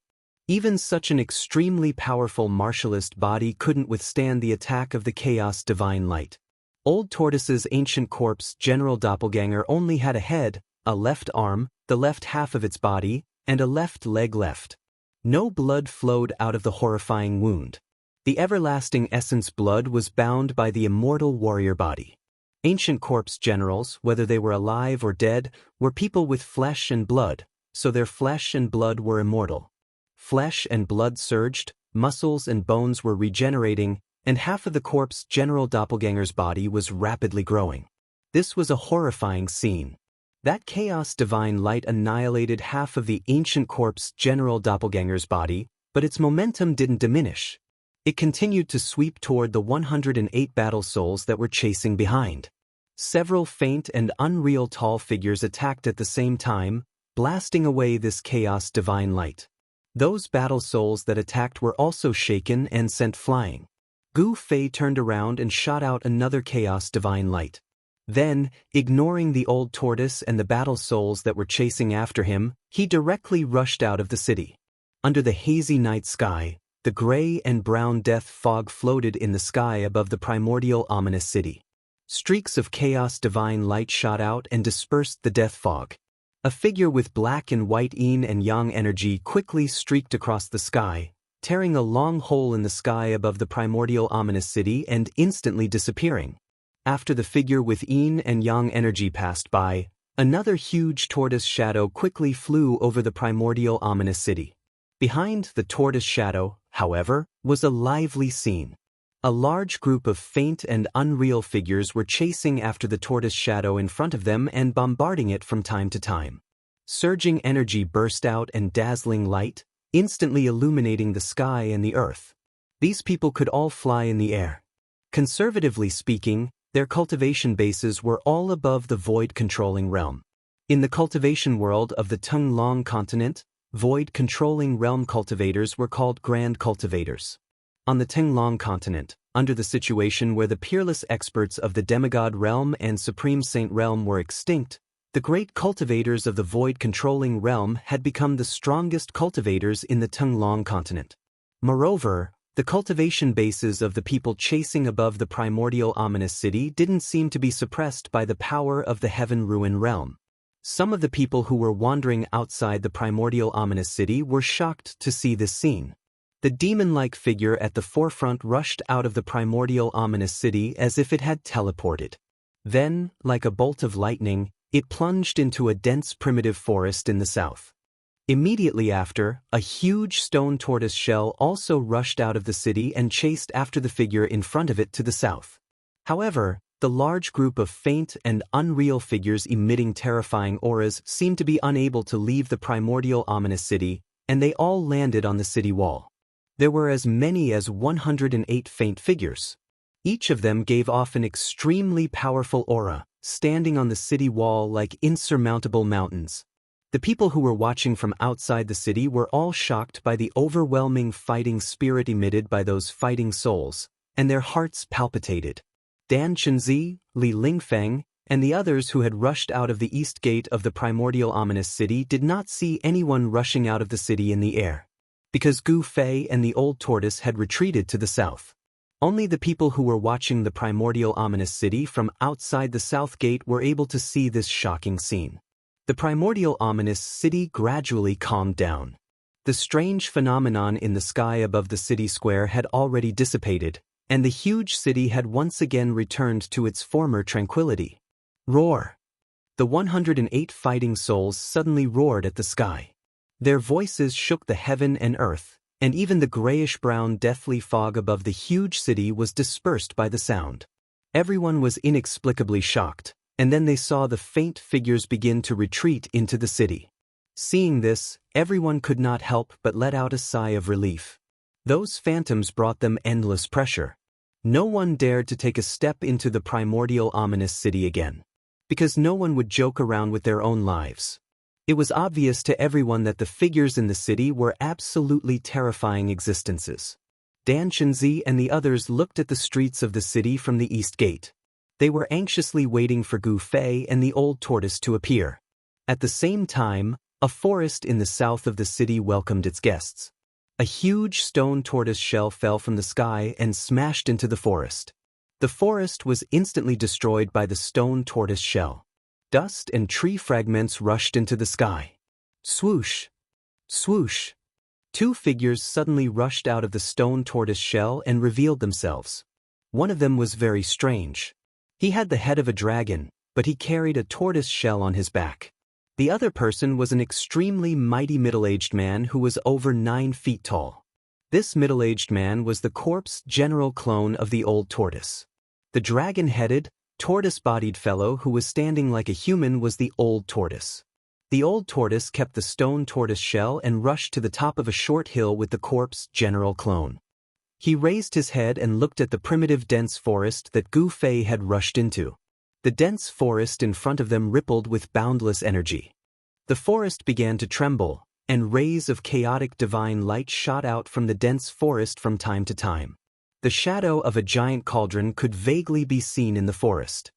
Even such an extremely powerful martialist body couldn't withstand the attack of the chaos divine light. Old Tortoise's ancient corpse general doppelganger only had a head, a left arm, the left half of its body, and a left leg left. No blood flowed out of the horrifying wound. The everlasting essence blood was bound by the immortal warrior body. Ancient corpse generals, whether they were alive or dead, were people with flesh and blood, so their flesh and blood were immortal. Flesh and blood surged, muscles and bones were regenerating, and half of the corpse general doppelganger's body was rapidly growing. This was a horrifying scene. That chaos divine light annihilated half of the ancient corpse general doppelganger's body, but its momentum didn't diminish. It continued to sweep toward the 108 battle souls that were chasing behind. Several faint and unreal tall figures attacked at the same time, blasting away this chaos divine light. Those battle souls that attacked were also shaken and sent flying. Gu Fei turned around and shot out another chaos divine light. Then, ignoring the Old Tortoise and the battle souls that were chasing after him, he directly rushed out of the city. Under the hazy night sky, the gray and brown death fog floated in the sky above the primordial ominous city. Streaks of chaos divine light shot out and dispersed the death fog. A figure with black and white yin and yang energy quickly streaked across the sky, tearing a long hole in the sky above the primordial ominous city and instantly disappearing. After the figure with yin and yang energy passed by, another huge tortoise shadow quickly flew over the primordial ominous city. Behind the tortoise shadow, however, was a lively scene. A large group of faint and unreal figures were chasing after the tortoise shadow in front of them and bombarding it from time to time. Surging energy burst out and dazzling light, instantly illuminating the sky and the earth. These people could all fly in the air. Conservatively speaking, their cultivation bases were all above the void-controlling realm. In the cultivation world of the Tung-Long continent, void-controlling realm cultivators were called grand cultivators. On the Tung-Long continent, under the situation where the peerless experts of the demigod realm and supreme saint realm were extinct, the great cultivators of the void-controlling realm had become the strongest cultivators in the Tung-Long continent. Moreover, the cultivation bases of the people chasing above the primordial ominous city didn't seem to be suppressed by the power of the heaven ruin realm. Some of the people who were wandering outside the primordial ominous city were shocked to see this scene. The demon-like figure at the forefront rushed out of the primordial ominous city as if it had teleported. Then, like a bolt of lightning, it plunged into a dense primitive forest in the south. Immediately after, a huge stone tortoise shell also rushed out of the city and chased after the figure in front of it to the south. However, the large group of faint and unreal figures emitting terrifying auras seemed to be unable to leave the primordial ominous city, and they all landed on the city wall. There were as many as 108 faint figures. Each of them gave off an extremely powerful aura, standing on the city wall like insurmountable mountains. The people who were watching from outside the city were all shocked by the overwhelming fighting spirit emitted by those fighting souls, and their hearts palpitated. Dan Chenzi, Li Lingfeng, and the others who had rushed out of the east gate of the primordial ominous city did not see anyone rushing out of the city in the air, because Gu Fei and the Old Tortoise had retreated to the south. Only the people who were watching the primordial ominous city from outside the south gate were able to see this shocking scene. The primordial ominous city gradually calmed down. The strange phenomenon in the sky above the city square had already dissipated, and the huge city had once again returned to its former tranquility. Roar! The 108 fighting souls suddenly roared at the sky. Their voices shook the heaven and earth, and even the grayish-brown deathly fog above the huge city was dispersed by the sound. Everyone was inexplicably shocked, and then they saw the faint figures begin to retreat into the city. Seeing this, everyone could not help but let out a sigh of relief. Those phantoms brought them endless pressure. No one dared to take a step into the primordial ominous city again, because no one would joke around with their own lives. It was obvious to everyone that the figures in the city were absolutely terrifying existences. Dan Chenzi and the others looked at the streets of the city from the east gate. They were anxiously waiting for Gu Fei and the old tortoise to appear. At the same time, a forest in the south of the city welcomed its guests. A huge stone tortoise shell fell from the sky and smashed into the forest. The forest was instantly destroyed by the stone tortoise shell. Dust and tree fragments rushed into the sky. Swoosh! Swoosh! Two figures suddenly rushed out of the stone tortoise shell and revealed themselves. One of them was very strange. He had the head of a dragon, but he carried a tortoise shell on his back. The other person was an extremely mighty middle-aged man who was over 9 feet tall. This middle-aged man was the corpse general clone of the old tortoise. The dragon-headed, tortoise-bodied fellow who was standing like a human was the old tortoise. The old tortoise kept the stone tortoise shell and rushed to the top of a short hill with the corpse general clone. He raised his head and looked at the primitive dense forest that Gu Fei had rushed into. The dense forest in front of them rippled with boundless energy. The forest began to tremble, and rays of chaotic divine light shot out from the dense forest from time to time. The shadow of a giant cauldron could vaguely be seen in the forest.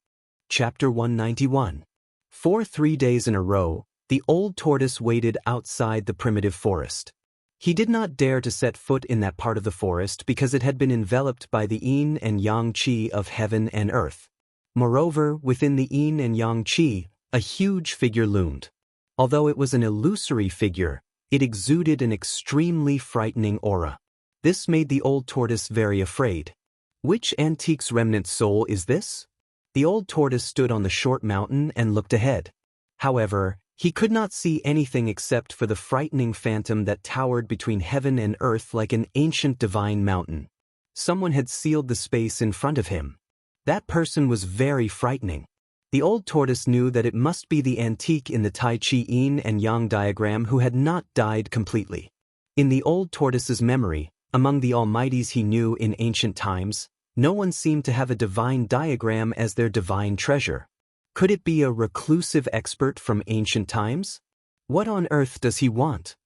Chapter 191. For 3 days in a row, the old tortoise waited outside the primitive forest. He did not dare to set foot in that part of the forest because it had been enveloped by the yin and yang qi of heaven and earth. Moreover, within the yin and yang qi, a huge figure loomed. Although it was an illusory figure, it exuded an extremely frightening aura. This made the old tortoise very afraid. Which antique's remnant soul is this? The old tortoise stood on the short mountain and looked ahead. However, he could not see anything except for the frightening phantom that towered between heaven and earth like an ancient divine mountain. Someone had sealed the space in front of him. That person was very frightening. The old tortoise knew that it must be the antique in the Tai Chi yin and yang diagram who had not died completely. In the old tortoise's memory, among the almighties he knew in ancient times, no one seemed to have a divine diagram as their divine treasure. Could it be a reclusive expert from ancient times? What on earth does he want?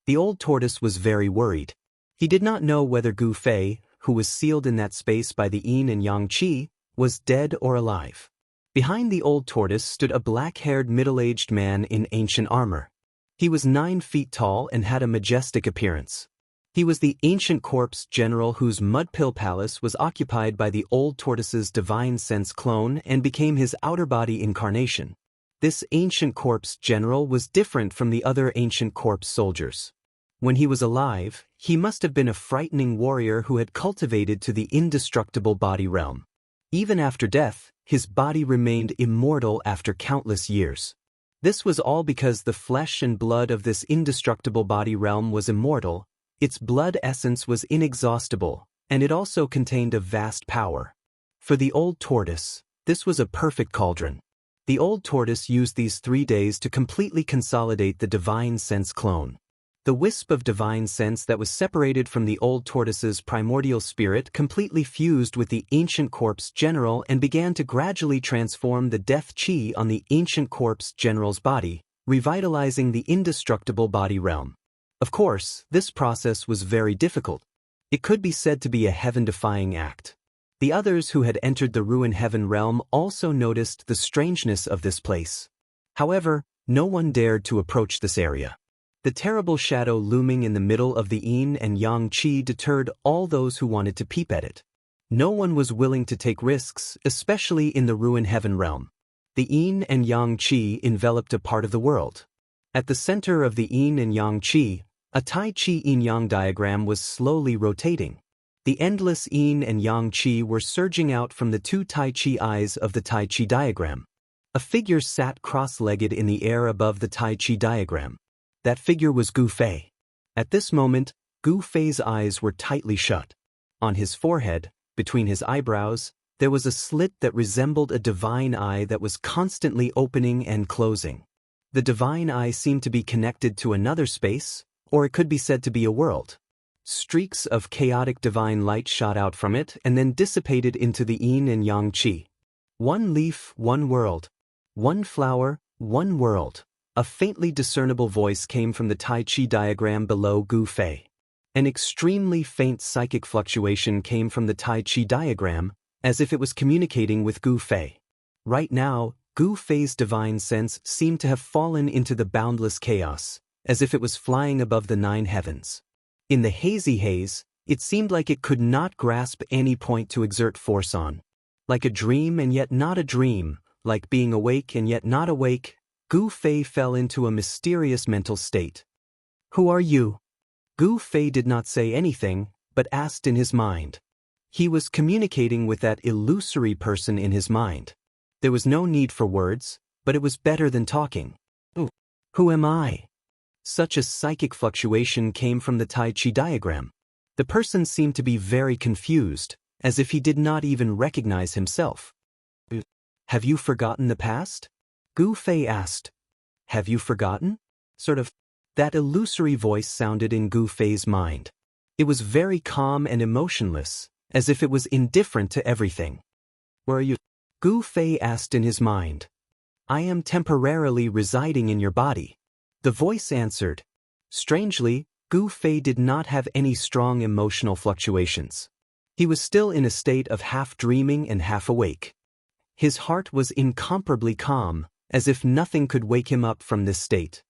The old tortoise was very worried. He did not know whether Gu Fei, who was sealed in that space by the yin and yang qi, was dead or alive. Behind the old tortoise stood a black-haired middle-aged man in ancient armor. He was 9 feet tall and had a majestic appearance. He was the ancient corpse general whose mud-pill palace was occupied by the old tortoise's divine sense clone and became his outer body incarnation. This ancient corpse general was different from the other ancient corpse soldiers. When he was alive, he must have been a frightening warrior who had cultivated to the indestructible body realm. Even after death, his body remained immortal after countless years. This was all because the flesh and blood of this indestructible body realm was immortal, its blood essence was inexhaustible, and it also contained a vast power. For the old tortoise, this was a perfect cauldron. The old tortoise used these 3 days to completely consolidate the divine sense clone. The wisp of divine sense that was separated from the old tortoise's primordial spirit completely fused with the ancient corpse general and began to gradually transform the death chi on the ancient corpse general's body, revitalizing the indestructible body realm. Of course, this process was very difficult. It could be said to be a heaven-defying act. The others who had entered the ruin heaven realm also noticed the strangeness of this place. However, no one dared to approach this area. The terrible shadow looming in the middle of the yin and yang qi deterred all those who wanted to peep at it. No one was willing to take risks, especially in the ruin heaven realm. The yin and yang qi enveloped a part of the world. At the center of the yin and yang qi, a Tai Chi yin-yang diagram was slowly rotating. The endless yin and yang qi were surging out from the 2 Tai Chi eyes of the Tai Chi diagram. A figure sat cross-legged in the air above the Tai Chi diagram. That figure was Gu Fei. At this moment, Gu Fei's eyes were tightly shut. On his forehead, between his eyebrows, there was a slit that resembled a divine eye that was constantly opening and closing. The divine eye seemed to be connected to another space, or it could be said to be a world. Streaks of chaotic divine light shot out from it and then dissipated into the yin and yang qi. One leaf, one world. One flower, one world. A faintly discernible voice came from the Tai Chi diagram below Gu Fei. An extremely faint psychic fluctuation came from the Tai Chi diagram, as if it was communicating with Gu Fei. Right now, Gu Fei's divine sense seemed to have fallen into the boundless chaos, as if it was flying above the 9 heavens. In the hazy haze, it seemed like it could not grasp any point to exert force on. Like a dream and yet not a dream, like being awake and yet not awake, Gu Fei fell into a mysterious mental state. "Who are you?" Gu Fei did not say anything, but asked in his mind. He was communicating with that illusory person in his mind. There was no need for words, but it was better than talking. Who am I? Such a psychic fluctuation came from the Tai Chi diagram. The person seemed to be very confused, as if he did not even recognize himself. Have you forgotten the past? Gu Fei asked. Have you forgotten? Sort of. That illusory voice sounded in Gu Fei's mind. It was very calm and emotionless, as if it was indifferent to everything. Where are you? Gu Fei asked in his mind. I am temporarily residing in your body. The voice answered. Strangely, Gu Fei did not have any strong emotional fluctuations. He was still in a state of half dreaming and half awake. His heart was incomparably calm, as if nothing could wake him up from this state.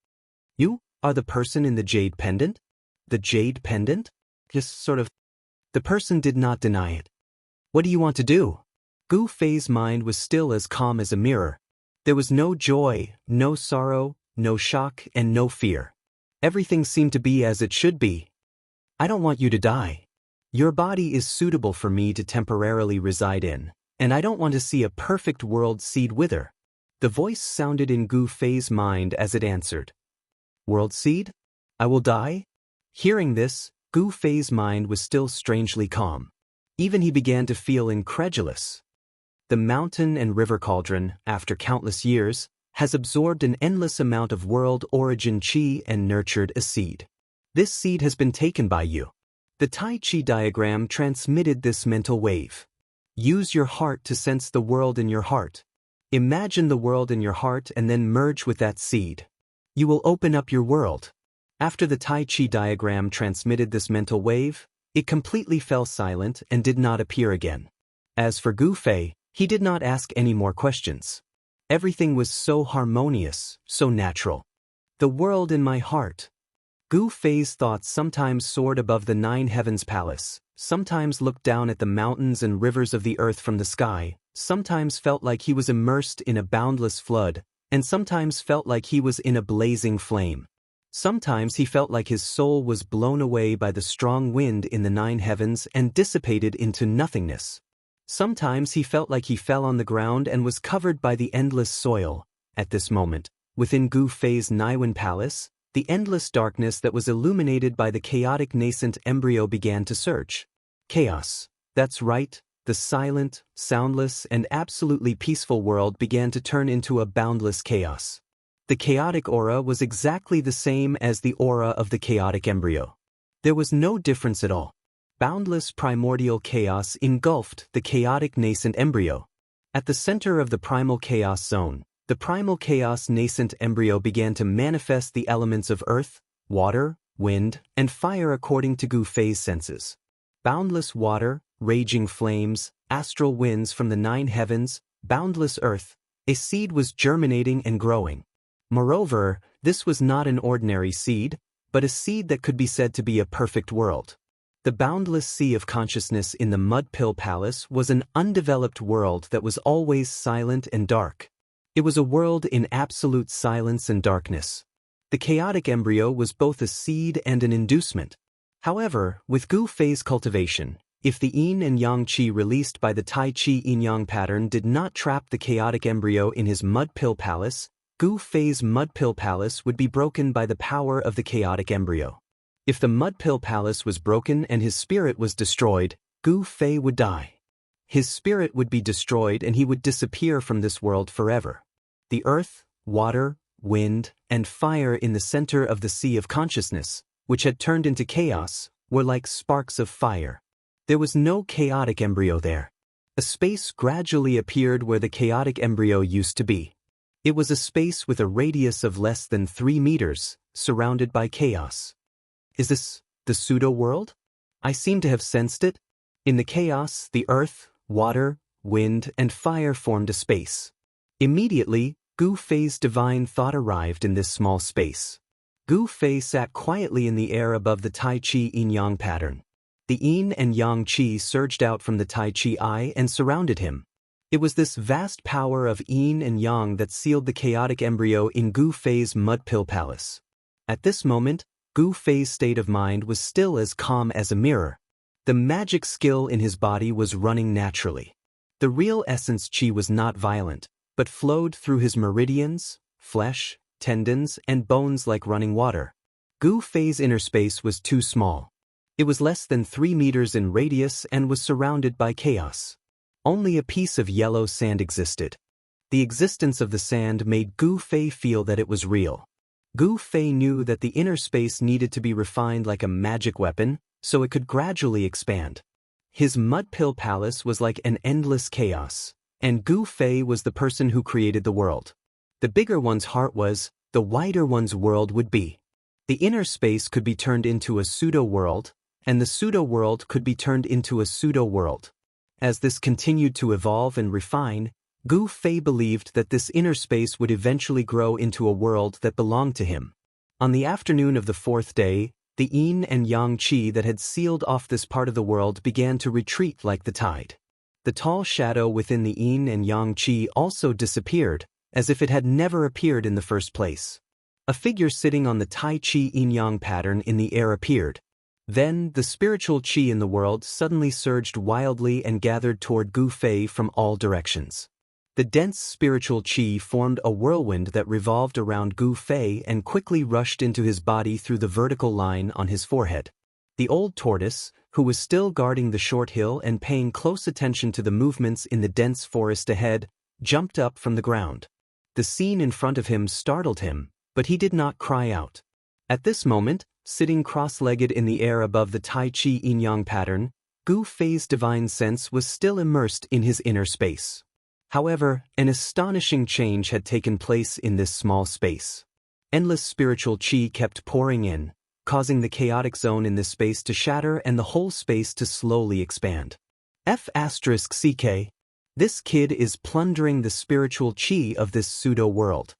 You are the person in the jade pendant? The jade pendant? Just sort of. The person did not deny it. What do you want to do? Gu Fei's mind was still as calm as a mirror. There was no joy, no sorrow, no shock, and no fear. Everything seemed to be as it should be. I don't want you to die. Your body is suitable for me to temporarily reside in, and I don't want to see a perfect world seed wither. The voice sounded in Gu Fei's mind as it answered. World seed? I will die? Hearing this, Gu Fei's mind was still strangely calm. Even he began to feel incredulous. The mountain and river cauldron, after countless years, has absorbed an endless amount of world origin chi and nurtured a seed. This seed has been taken by you. The Tai Chi diagram transmitted this mental wave. Use your heart to sense the world in your heart. Imagine the world in your heart and then merge with that seed. You will open up your world. After the Tai Chi diagram transmitted this mental wave, it completely fell silent and did not appear again. As for Gu Fei, he did not ask any more questions. Everything was so harmonious, so natural. The world in my heart. Gu Fei's thoughts sometimes soared above the 9 heavens palace, sometimes looked down at the mountains and rivers of the earth from the sky, sometimes felt like he was immersed in a boundless flood, and sometimes felt like he was in a blazing flame. Sometimes he felt like his soul was blown away by the strong wind in the 9 heavens and dissipated into nothingness. Sometimes he felt like he fell on the ground and was covered by the endless soil. At this moment, within Gu Fei's Niwen palace, the endless darkness that was illuminated by the chaotic nascent embryo began to surge. Chaos. That's right, the silent, soundless, and absolutely peaceful world began to turn into a boundless chaos. The chaotic aura was exactly the same as the aura of the chaotic embryo. There was no difference at all. Boundless primordial chaos engulfed the chaotic nascent embryo. At the center of the primal chaos zone, the primal chaos nascent embryo began to manifest the elements of earth, water, wind, and fire according to Gu Fei's senses. Boundless water, raging flames, astral winds from the 9 heavens, boundless earth, a seed was germinating and growing. Moreover, this was not an ordinary seed, but a seed that could be said to be a perfect world. The boundless sea of consciousness in the Mud Pill Palace was an undeveloped world that was always silent and dark. It was a world in absolute silence and darkness. The chaotic embryo was both a seed and an inducement. However, with Gu Fei's cultivation, if the yin and yang qi released by the Tai Chi yin-yang pattern did not trap the chaotic embryo in his Mud Pill Palace, Gu Fei's Mud Pill Palace would be broken by the power of the chaotic embryo. If the Mudpill Palace was broken and his spirit was destroyed, Gu Fei would die. His spirit would be destroyed and he would disappear from this world forever. The earth, water, wind, and fire in the center of the sea of consciousness, which had turned into chaos, were like sparks of fire. There was no chaotic embryo there. A space gradually appeared where the chaotic embryo used to be. It was a space with a radius of less than 3 meters, surrounded by chaos. Is this the pseudo-world? I seem to have sensed it. In the chaos, the earth, water, wind, and fire formed a space. Immediately, Gu Fei's divine thought arrived in this small space. Gu Fei sat quietly in the air above the Tai Chi yin-yang pattern. The yin and yang qi surged out from the Tai Chi eye and surrounded him. It was this vast power of yin and yang that sealed the chaotic embryo in Gu Fei's Mudpill Palace. At this moment, Gu Fei's state of mind was still as calm as a mirror. The magic skill in his body was running naturally. The real essence qi was not violent, but flowed through his meridians, flesh, tendons, and bones like running water. Gu Fei's inner space was too small. It was less than 3 meters in radius and was surrounded by chaos. Only a piece of yellow sand existed. The existence of the sand made Gu Fei feel that it was real. Gu Fei knew that the inner space needed to be refined like a magic weapon, so it could gradually expand. His Mudpill Palace was like an endless chaos, and Gu Fei was the person who created the world. The bigger one's heart was, the wider one's world would be. The inner space could be turned into a pseudo-world, and the pseudo-world could be turned into a pseudo-world. As this continued to evolve and refine, Gu Fei believed that this inner space would eventually grow into a world that belonged to him. On the afternoon of the 4th day, the yin and yang qi that had sealed off this part of the world began to retreat like the tide. The tall shadow within the yin and yang qi also disappeared, as if it had never appeared in the first place. A figure sitting on the Tai Chi yin-yang pattern in the air appeared. Then, the spiritual qi in the world suddenly surged wildly and gathered toward Gu Fei from all directions. The dense spiritual qi formed a whirlwind that revolved around Gu Fei and quickly rushed into his body through the vertical line on his forehead. The old tortoise, who was still guarding the short hill and paying close attention to the movements in the dense forest ahead, jumped up from the ground. The scene in front of him startled him, but he did not cry out. At this moment, sitting cross-legged in the air above the Tai Chi yin-yang pattern, Gu Fei's divine sense was still immersed in his inner space. However, an astonishing change had taken place in this small space. Endless spiritual qi kept pouring in, causing the chaotic zone in this space to shatter and the whole space to slowly expand. F***CK. This kid is plundering the spiritual qi of this pseudo-world.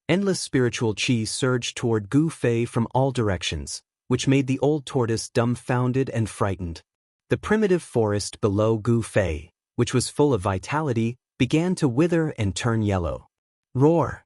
Endless spiritual qi surged toward Gu Fei from all directions, which made the old tortoise dumbfounded and frightened. The primitive forest below Gu Fei, which was full of vitality, began to wither and turn yellow. Roar!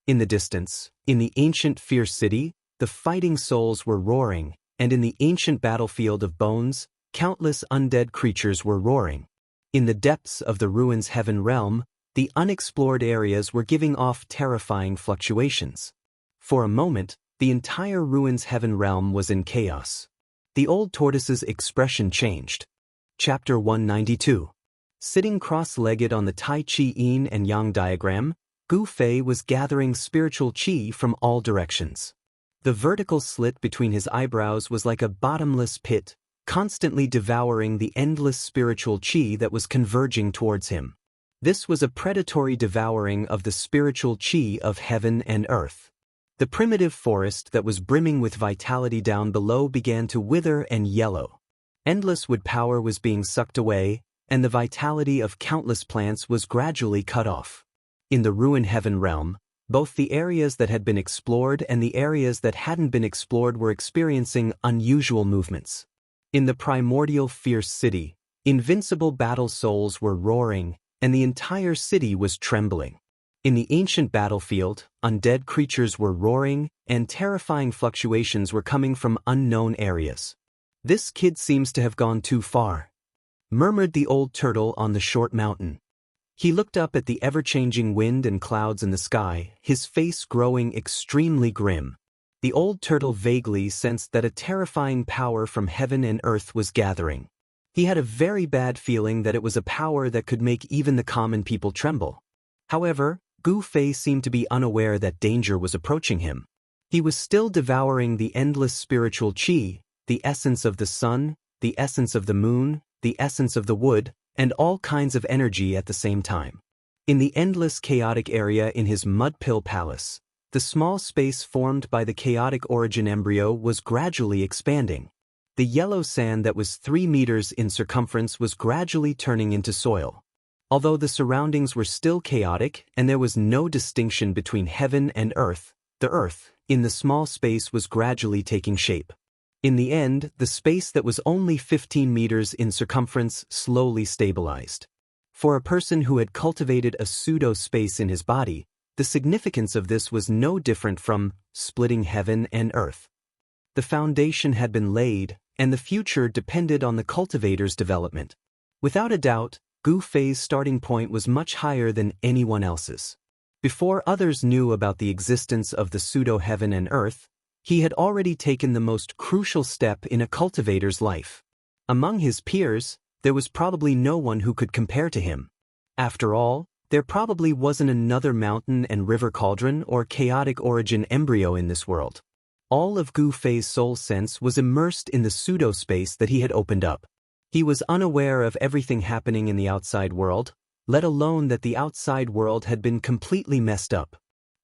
In the distance, in the ancient fierce city, the fighting souls were roaring, and in the ancient battlefield of bones, countless undead creatures were roaring. In the depths of the ruins heaven realm, the unexplored areas were giving off terrifying fluctuations. For a moment, the entire ruins heaven realm was in chaos. The old tortoise's expression changed. Chapter 192. Sitting cross-legged on the Tai Chi yin and yang diagram, Gu Fei was gathering spiritual qi from all directions. The vertical slit between his eyebrows was like a bottomless pit, constantly devouring the endless spiritual qi that was converging towards him. This was a predatory devouring of the spiritual qi of heaven and earth. The primitive forest that was brimming with vitality down below began to wither and yellow. Endless wood power was being sucked away, and the vitality of countless plants was gradually cut off. In the ruin heaven realm, both the areas that had been explored and the areas that hadn't been explored were experiencing unusual movements. In the primordial fierce city, invincible battle souls were roaring, and the entire city was trembling. In the ancient battlefield, undead creatures were roaring, and terrifying fluctuations were coming from unknown areas. This kid seems to have gone too far, murmured the old turtle on the short mountain. He looked up at the ever-changing wind and clouds in the sky, his face growing extremely grim. The old turtle vaguely sensed that a terrifying power from heaven and earth was gathering. He had a very bad feeling that it was a power that could make even the common people tremble. However, Gu Fei seemed to be unaware that danger was approaching him. He was still devouring the endless spiritual qi, the essence of the sun, the essence of the moon, the essence of the wood, and all kinds of energy at the same time. In the endless chaotic area in his mud pill palace, the small space formed by the chaotic origin embryo was gradually expanding. The yellow sand that was 3 meters in circumference was gradually turning into soil. Although the surroundings were still chaotic and there was no distinction between heaven and earth, the earth, in the small space, was gradually taking shape. In the end, the space that was only 15 meters in circumference slowly stabilized. For a person who had cultivated a pseudo-space in his body, the significance of this was no different from splitting heaven and earth. The foundation had been laid, and the future depended on the cultivator's development. Without a doubt, Gu Fei's starting point was much higher than anyone else's. Before others knew about the existence of the pseudo-heaven and earth, he had already taken the most crucial step in a cultivator's life. Among his peers, there was probably no one who could compare to him. After all, there probably wasn't another mountain and river cauldron or chaotic origin embryo in this world. All of Gu Fei's soul sense was immersed in the pseudo-space that he had opened up. He was unaware of everything happening in the outside world, let alone that the outside world had been completely messed up.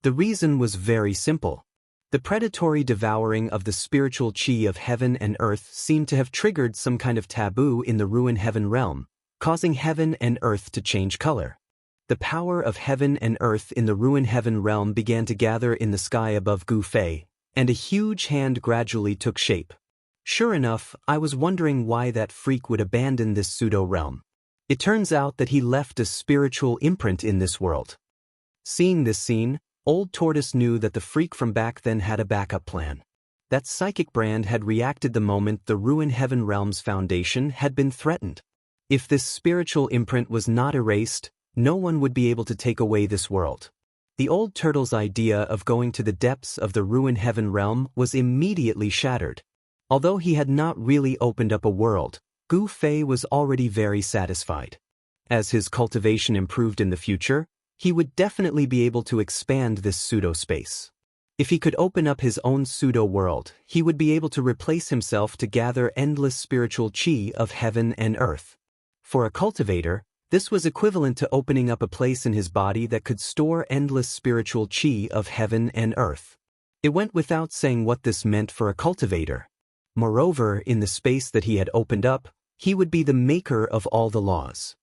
The reason was very simple. The predatory devouring of the spiritual qi of heaven and earth seemed to have triggered some kind of taboo in the ruin heaven realm, causing heaven and earth to change color. The power of heaven and earth in the ruin heaven realm began to gather in the sky above Gu Fei, and a huge hand gradually took shape. Sure enough, I was wondering why that freak would abandon this pseudo-realm. It turns out that he left a spiritual imprint in this world. Seeing this scene, Old Tortoise knew that the freak from back then had a backup plan. That psychic brand had reacted the moment the ruin heaven realm's foundation had been threatened. If this spiritual imprint was not erased, no one would be able to take away this world. The old turtle's idea of going to the depths of the ruin heaven realm was immediately shattered. Although he had not really opened up a world, Gu Fei was already very satisfied. As his cultivation improved in the future, he would definitely be able to expand this pseudo-space. If he could open up his own pseudo-world, he would be able to replace himself to gather endless spiritual qi of heaven and earth. For a cultivator, this was equivalent to opening up a place in his body that could store endless spiritual qi of heaven and earth. It went without saying what this meant for a cultivator. Moreover, in the space that he had opened up, he would be the maker of all the laws.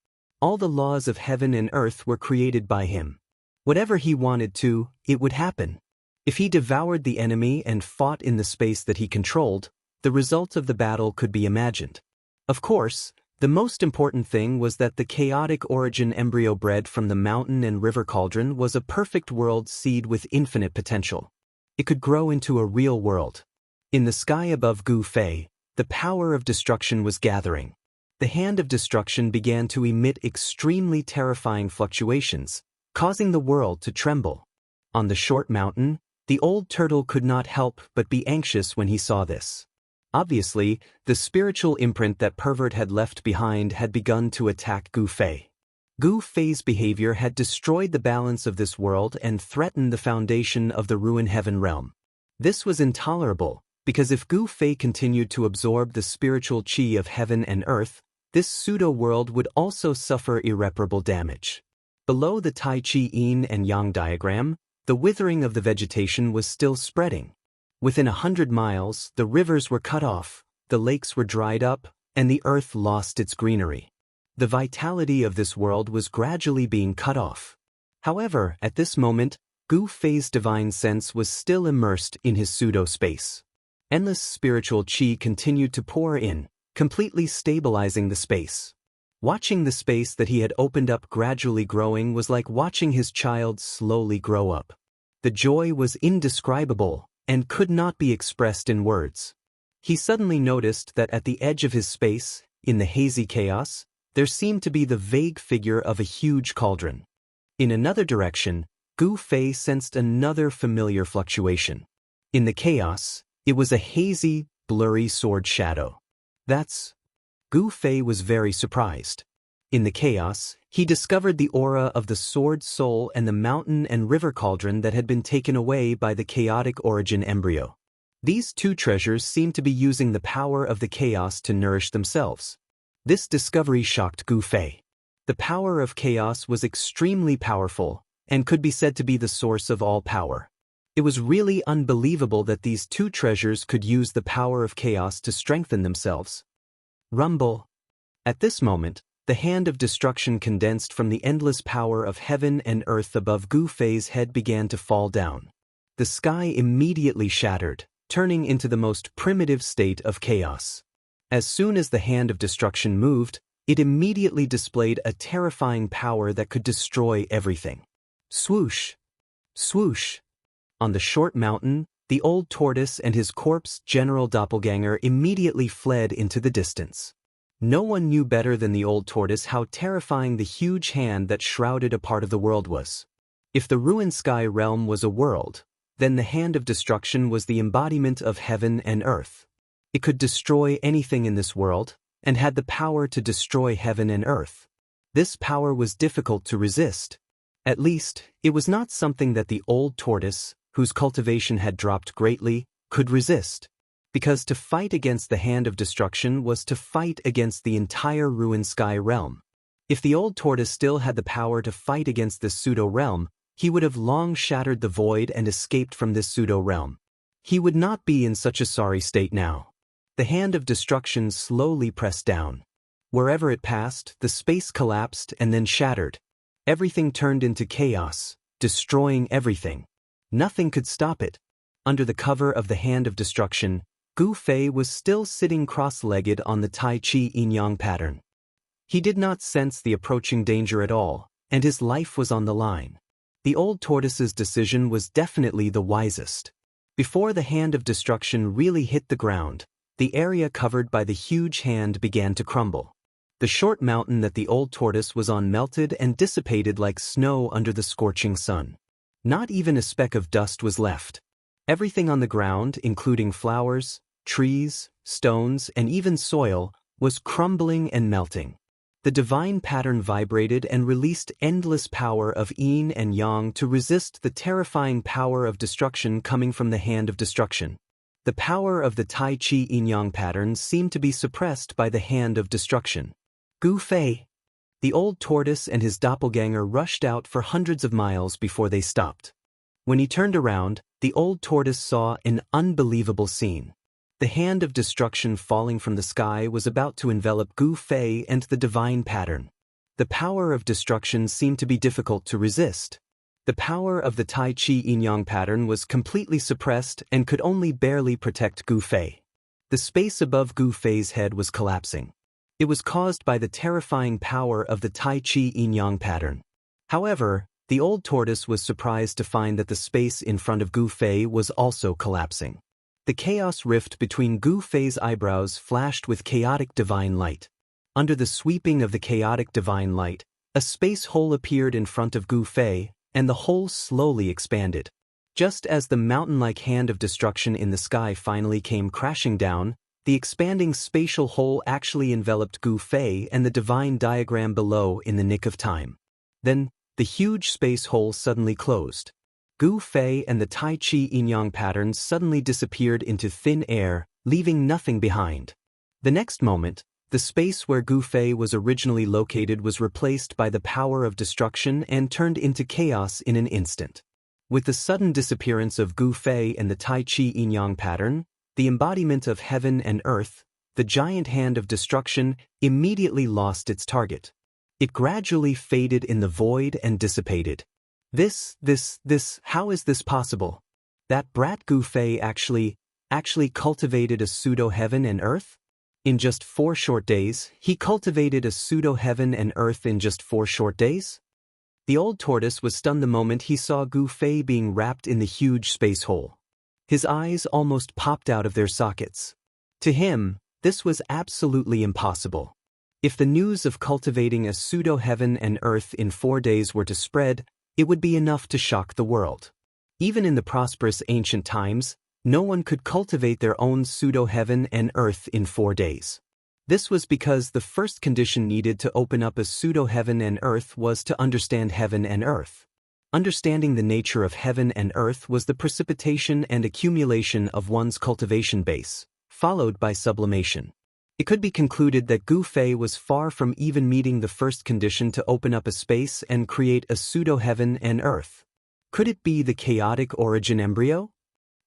All the laws of heaven and earth were created by him. Whatever he wanted to, it would happen. If he devoured the enemy and fought in the space that he controlled, the result of the battle could be imagined. Of course, the most important thing was that the chaotic origin embryo bred from the mountain and river cauldron was a perfect world seed with infinite potential. It could grow into a real world. In the sky above Gu Fei, the power of destruction was gathering. The hand of destruction began to emit extremely terrifying fluctuations, causing the world to tremble. On the short mountain, the old turtle could not help but be anxious when he saw this. Obviously, the spiritual imprint that pervert had left behind had begun to attack Gu Fei. Gu Fei's behavior had destroyed the balance of this world and threatened the foundation of the ruin heaven realm. This was intolerable, because if Gu Fei continued to absorb the spiritual qi of heaven and earth, this pseudo-world would also suffer irreparable damage. Below the Tai Chi Yin and Yang diagram, the withering of the vegetation was still spreading. Within 100 miles, the rivers were cut off, the lakes were dried up, and the earth lost its greenery. The vitality of this world was gradually being cut off. However, at this moment, Gu Fei's divine sense was still immersed in his pseudo-space. Endless spiritual qi continued to pour in, completely stabilizing the space. Watching the space that he had opened up gradually growing was like watching his child slowly grow up. The joy was indescribable and could not be expressed in words. He suddenly noticed that at the edge of his space, in the hazy chaos, there seemed to be the vague figure of a huge cauldron. In another direction, Gu Fei sensed another familiar fluctuation. In the chaos, it was a hazy, blurry sword shadow. Gu Fei was very surprised. In the chaos, he discovered the aura of the sword soul and the mountain and river cauldron that had been taken away by the chaotic origin embryo. These two treasures seemed to be using the power of the chaos to nourish themselves. This discovery shocked Gu Fei. The power of chaos was extremely powerful and could be said to be the source of all power. It was really unbelievable that these two treasures could use the power of chaos to strengthen themselves. Rumble. At this moment, the hand of destruction condensed from the endless power of heaven and earth above Gu Fei's head began to fall down. The sky immediately shattered, turning into the most primitive state of chaos. As soon as the hand of destruction moved, it immediately displayed a terrifying power that could destroy everything. Swoosh! Swoosh! On the short mountain, the old tortoise and his corpse general doppelganger immediately fled into the distance. No one knew better than the old tortoise how terrifying the huge hand that shrouded a part of the world was. If the ruined sky realm was a world, then the hand of destruction was the embodiment of heaven and earth. It could destroy anything in this world, and had the power to destroy heaven and earth. This power was difficult to resist. At least, it was not something that the old tortoise, whose cultivation had dropped greatly, could resist. Because to fight against the hand of destruction was to fight against the entire ruined sky realm. If the old tortoise still had the power to fight against this pseudo-realm, he would have long shattered the void and escaped from this pseudo-realm. He would not be in such a sorry state now. The hand of destruction slowly pressed down. Wherever it passed, the space collapsed and then shattered. Everything turned into chaos, destroying everything. Nothing could stop it. Under the cover of the hand of destruction, Gu Fei was still sitting cross-legged on the Tai Chi yin-yang pattern. He did not sense the approaching danger at all, and his life was on the line. The old tortoise's decision was definitely the wisest. Before the hand of destruction really hit the ground, the area covered by the huge hand began to crumble. The short mountain that the old tortoise was on melted and dissipated like snow under the scorching sun. Not even a speck of dust was left. Everything on the ground, including flowers, trees, stones, and even soil, was crumbling and melting. The divine pattern vibrated and released endless power of yin and yang to resist the terrifying power of destruction coming from the hand of destruction. The power of the Tai Chi yin-yang pattern seemed to be suppressed by the hand of destruction. Gu Fei! The old tortoise and his doppelganger rushed out for hundreds of miles before they stopped. When he turned around, the old tortoise saw an unbelievable scene. The hand of destruction falling from the sky was about to envelop Gu Fei and the divine pattern. The power of destruction seemed to be difficult to resist. The power of the Tai Chi yin-yang pattern was completely suppressed and could only barely protect Gu Fei. The space above Gu Fei's head was collapsing. It was caused by the terrifying power of the Tai Chi yin-yang pattern. However, the old tortoise was surprised to find that the space in front of Gu Fei was also collapsing. The chaos rift between Gu Fei's eyebrows flashed with chaotic divine light. Under the sweeping of the chaotic divine light, a space hole appeared in front of Gu Fei, and the hole slowly expanded. Just as the mountain-like hand of destruction in the sky finally came crashing down, the expanding spatial hole actually enveloped Gu Fei and the divine diagram below in the nick of time. Then, the huge space hole suddenly closed. Gu Fei and the Tai Chi yin-yang patterns suddenly disappeared into thin air, leaving nothing behind. The next moment, the space where Gu Fei was originally located was replaced by the power of destruction and turned into chaos in an instant. With the sudden disappearance of Gu Fei and the Tai Chi yin-yang pattern, the embodiment of heaven and earth, the giant hand of destruction, immediately lost its target. It gradually faded in the void and dissipated. How is this possible? That brat Gu Fei actually cultivated a pseudo-heaven and earth? In just 4 short days, he cultivated a pseudo-heaven and earth in just 4 short days? The old tortoise was stunned the moment he saw Gu Fei being wrapped in the huge space hole. His eyes almost popped out of their sockets. To him, this was absolutely impossible. If the news of cultivating a pseudo-heaven and earth in 4 days were to spread, it would be enough to shock the world. Even in the prosperous ancient times, No one could cultivate their own pseudo-heaven and earth in 4 days. This was because the first condition needed to open up a pseudo-heaven and earth was to understand heaven and earth. Understanding the nature of heaven and earth was the precipitation and accumulation of one's cultivation base, followed by sublimation. It could be concluded that Gu Fei was far from even meeting the first condition to open up a space and create a pseudo-heaven and earth. Could it be the chaotic origin embryo?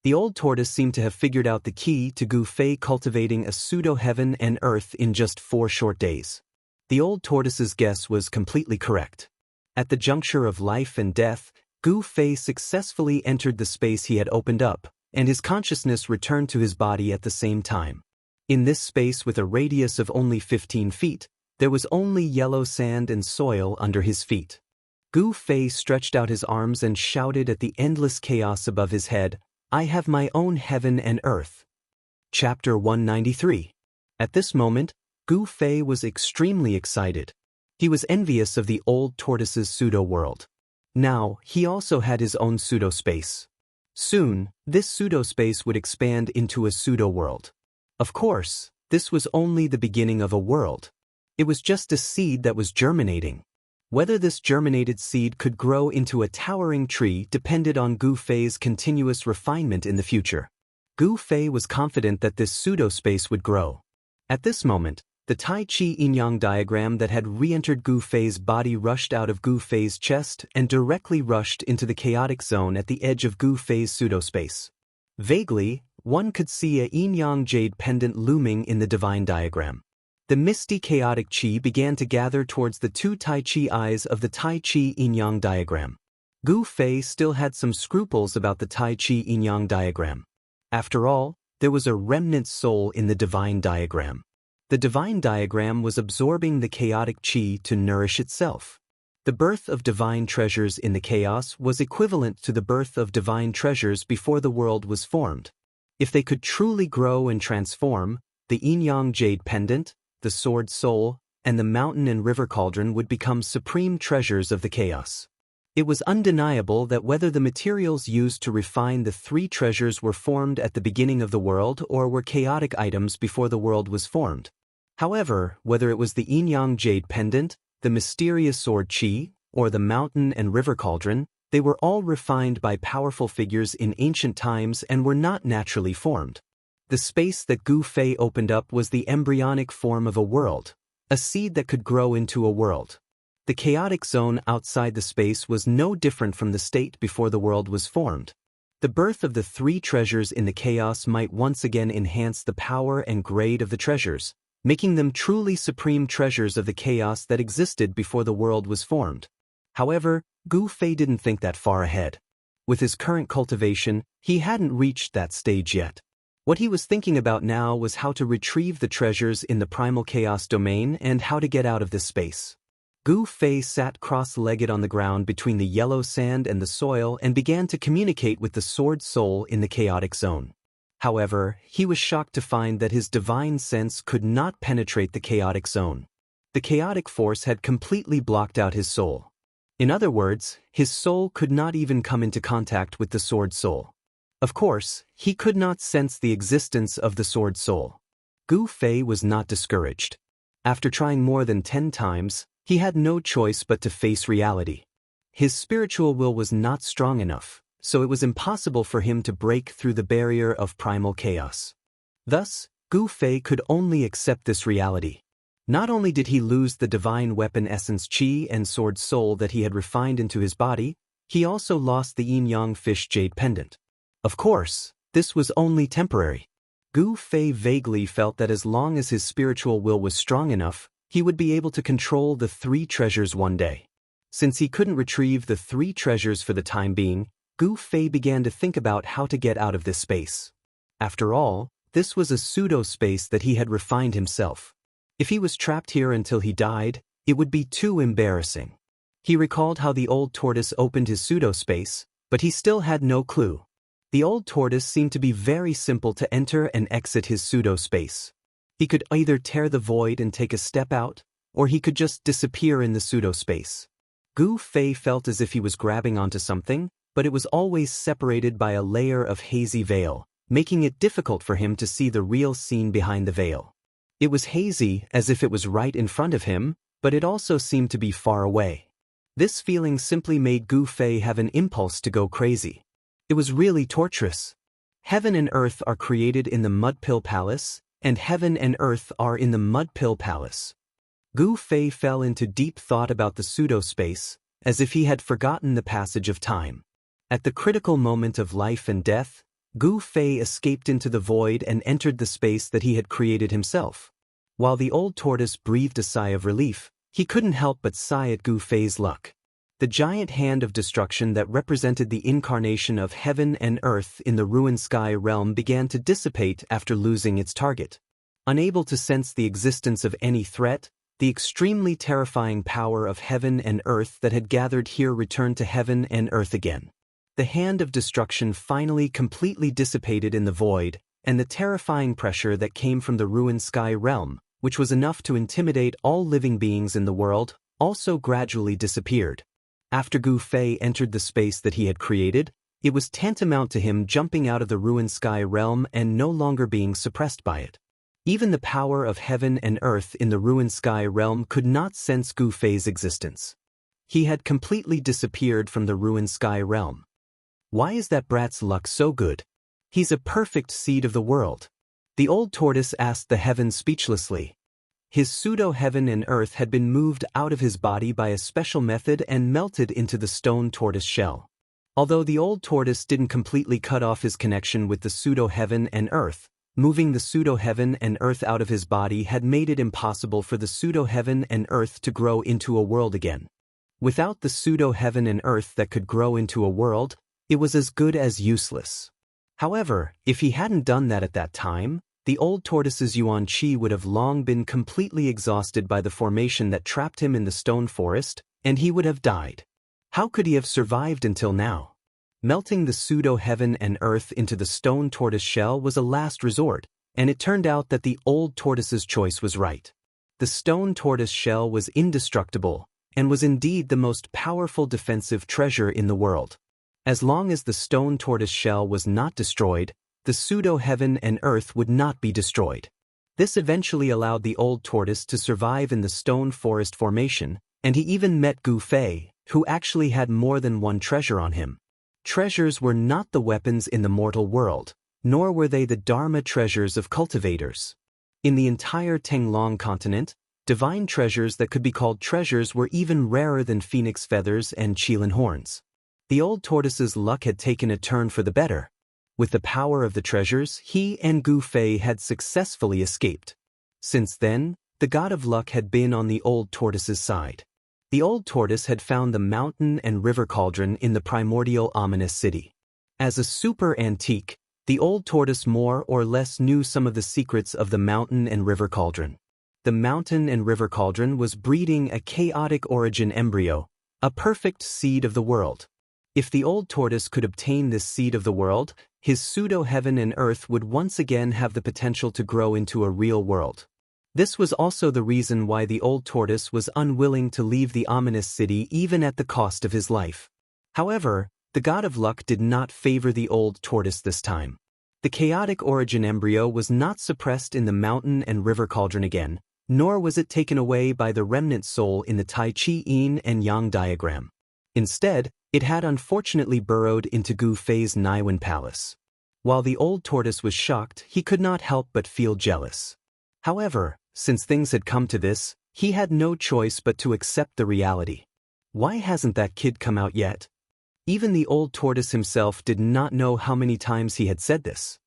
The old tortoise seemed to have figured out the key to Gu Fei cultivating a pseudo-heaven and earth in just 4 short days. The old tortoise's guess was completely correct. At the juncture of life and death, Gu Fei successfully entered the space he had opened up, and his consciousness returned to his body at the same time. In this space with a radius of only 15 feet, there was only yellow sand and soil under his feet. Gu Fei stretched out his arms and shouted at the endless chaos above his head, "I have my own heaven and earth." Chapter 193. At this moment, Gu Fei was extremely excited. He was envious of the old tortoise's pseudo-world. Now, he also had his own pseudo-space. Soon, this pseudo-space would expand into a pseudo-world. Of course, this was only the beginning of a world. It was just a seed that was germinating. Whether this germinated seed could grow into a towering tree depended on Gu Fei's continuous refinement in the future. Gu Fei was confident that this pseudo-space would grow. At this moment, the Tai Chi yin-yang diagram that had re-entered Gu Fei's body rushed out of Gu Fei's chest and directly rushed into the chaotic zone at the edge of Gu Fei's pseudo-space. Vaguely, one could see a yin-yang jade pendant looming in the divine diagram. The misty chaotic qi began to gather towards the 2 Tai Chi eyes of the Tai Chi yin-yang diagram. Gu Fei still had some scruples about the Tai Chi yin-yang diagram. After all, there was a remnant soul in the divine diagram. The divine diagram was absorbing the chaotic qi to nourish itself. The birth of divine treasures in the chaos was equivalent to the birth of divine treasures before the world was formed. If they could truly grow and transform, the yin-yang jade pendant, the sword soul, and the mountain and river cauldron would become supreme treasures of the chaos. It was undeniable that whether the materials used to refine the 3 treasures were formed at the beginning of the world or were chaotic items before the world was formed. However, whether it was the yin-yang jade pendant, the mysterious sword qi, or the mountain and river cauldron, they were all refined by powerful figures in ancient times and were not naturally formed. The space that Gu Fei opened up was the embryonic form of a world, a seed that could grow into a world. The chaotic zone outside the space was no different from the state before the world was formed. The birth of the 3 treasures in the chaos might once again enhance the power and grade of the treasures, making them truly supreme treasures of the chaos that existed before the world was formed. However, Gu Fei didn't think that far ahead. With his current cultivation, he hadn't reached that stage yet. What he was thinking about now was how to retrieve the treasures in the primal chaos domain and how to get out of this space. Gu Fei sat cross-legged on the ground between the yellow sand and the soil and began to communicate with the sword soul in the chaotic zone. However, he was shocked to find that his divine sense could not penetrate the chaotic zone. The chaotic force had completely blocked out his soul. In other words, his soul could not even come into contact with the sword soul. Of course, he could not sense the existence of the sword soul. Gu Fei was not discouraged. After trying more than 10 times, he had no choice but to face reality. His spiritual will was not strong enough, so it was impossible for him to break through the barrier of primal chaos. Thus, Gu Fei could only accept this reality. Not only did he lose the divine weapon essence qi and sword soul that he had refined into his body, he also lost the yin-yang fish jade pendant. Of course, this was only temporary. Gu Fei vaguely felt that as long as his spiritual will was strong enough, he would be able to control the 3 treasures one day. Since he couldn't retrieve the 3 treasures for the time being, Gu Fei began to think about how to get out of this space. After all, this was a pseudo-space that he had refined himself. If he was trapped here until he died, it would be too embarrassing. He recalled how the old tortoise opened his pseudo-space, but he still had no clue. The old tortoise seemed to be very simple to enter and exit his pseudo-space. He could either tear the void and take a step out, or he could just disappear in the pseudo-space. Gu Fei felt as if he was grabbing onto something, but it was always separated by a layer of hazy veil, making it difficult for him to see the real scene behind the veil. It was hazy, as if it was right in front of him, but it also seemed to be far away. This feeling simply made Gu Fei have an impulse to go crazy. It was really torturous. Heaven and earth are created in the Mud Pill Palace, and heaven and earth are in the Mud Pill Palace. Gu Fei fell into deep thought about the pseudo-space, as if he had forgotten the passage of time. At the critical moment of life and death, Gu Fei escaped into the void and entered the space that he had created himself. While the old tortoise breathed a sigh of relief, he couldn't help but sigh at Gu Fei's luck. The giant hand of destruction that represented the incarnation of heaven and earth in the ruined sky realm began to dissipate after losing its target. Unable to sense the existence of any threat, the extremely terrifying power of heaven and earth that had gathered here returned to heaven and earth again. The hand of destruction finally completely dissipated in the void, and the terrifying pressure that came from the ruined sky realm, which was enough to intimidate all living beings in the world, also gradually disappeared. After Gu Fei entered the space that he had created, it was tantamount to him jumping out of the ruined sky realm and no longer being suppressed by it. Even the power of heaven and earth in the ruined sky realm could not sense Gu Fei's existence. He had completely disappeared from the ruined sky realm. Why is that brat's luck so good? He's a perfect seed of the world. The old tortoise asked the heavens speechlessly. His pseudo-heaven and earth had been moved out of his body by a special method and melted into the stone tortoise shell. Although the old tortoise didn't completely cut off his connection with the pseudo-heaven and earth, moving the pseudo-heaven and earth out of his body had made it impossible for the pseudo-heaven and earth to grow into a world again. Without the pseudo-heaven and earth that could grow into a world, it was as good as useless. However, if he hadn't done that at that time, the old tortoise's yuan qi would have long been completely exhausted by the formation that trapped him in the stone forest, and he would have died. How could he have survived until now? Melting the pseudo-heaven and earth into the stone tortoise shell was a last resort, and it turned out that the old tortoise's choice was right. The stone tortoise shell was indestructible, and was indeed the most powerful defensive treasure in the world. As long as the stone tortoise shell was not destroyed, the pseudo-heaven and earth would not be destroyed. This eventually allowed the old tortoise to survive in the stone forest formation, and he even met Gu Fei, who actually had more than one treasure on him. Treasures were not the weapons in the mortal world, nor were they the Dharma treasures of cultivators. In the entire Tenglong continent, divine treasures that could be called treasures were even rarer than phoenix feathers and qilin horns. The old tortoise's luck had taken a turn for the better. With the power of the treasures, he and Gu Fei had successfully escaped. Since then, the god of luck had been on the old tortoise's side. The old tortoise had found the mountain and river cauldron in the primordial ominous city. As a super antique, the old tortoise more or less knew some of the secrets of the mountain and river cauldron. The mountain and river cauldron was breeding a chaotic origin embryo, a perfect seed of the world. If the old tortoise could obtain this seed of the world, his pseudo-heaven and earth would once again have the potential to grow into a real world. This was also the reason why the old tortoise was unwilling to leave the ominous city even at the cost of his life. However, the god of luck did not favor the old tortoise this time. The chaotic origin embryo was not suppressed in the mountain and river cauldron again, nor was it taken away by the remnant soul in the Tai Chi Yin and Yang diagram. Instead, it had unfortunately burrowed into Gu Fei's Naiwen palace. While the old tortoise was shocked, he could not help but feel jealous. However, since things had come to this, he had no choice but to accept the reality. Why hasn't that kid come out yet? Even the old tortoise himself did not know how many times he had said this.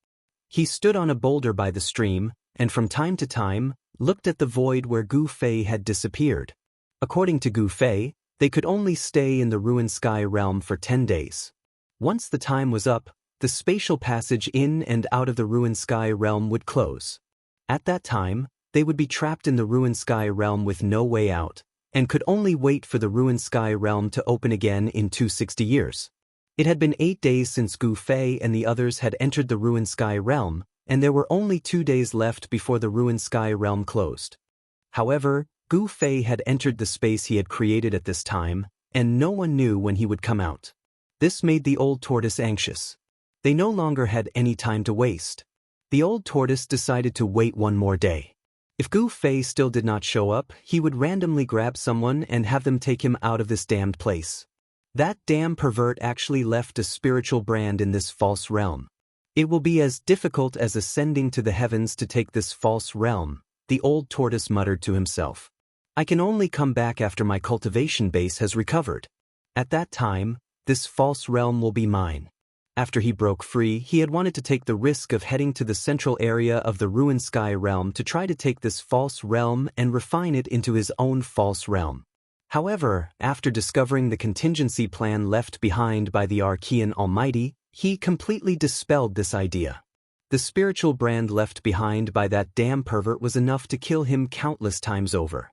He stood on a boulder by the stream, and from time to time, looked at the void where Gu Fei had disappeared. According to Gu Fei, they could only stay in the ruined sky realm for 10 days. Once the time was up, the spatial passage in and out of the ruined sky realm would close. At that time, they would be trapped in the ruined sky realm with no way out, and could only wait for the ruined sky realm to open again in 260 years. It had been 8 days since Gu Fei and the others had entered the ruined sky realm, and there were only 2 days left before the ruined sky realm closed. However, Gu Fei had entered the space he had created at this time, and no one knew when he would come out. This made the old tortoise anxious. They no longer had any time to waste. The old tortoise decided to wait one more day. If Gu Fei still did not show up, he would randomly grab someone and have them take him out of this damned place. That damn pervert actually left a spiritual brand in this false realm. It will be as difficult as ascending to the heavens to take this false realm, the old tortoise muttered to himself. I can only come back after my cultivation base has recovered. At that time, this false realm will be mine. After he broke free, he had wanted to take the risk of heading to the central area of the ruined sky realm to try to take this false realm and refine it into his own false realm. However, after discovering the contingency plan left behind by the Archean Almighty, he completely dispelled this idea. The spiritual brand left behind by that damn pervert was enough to kill him countless times over.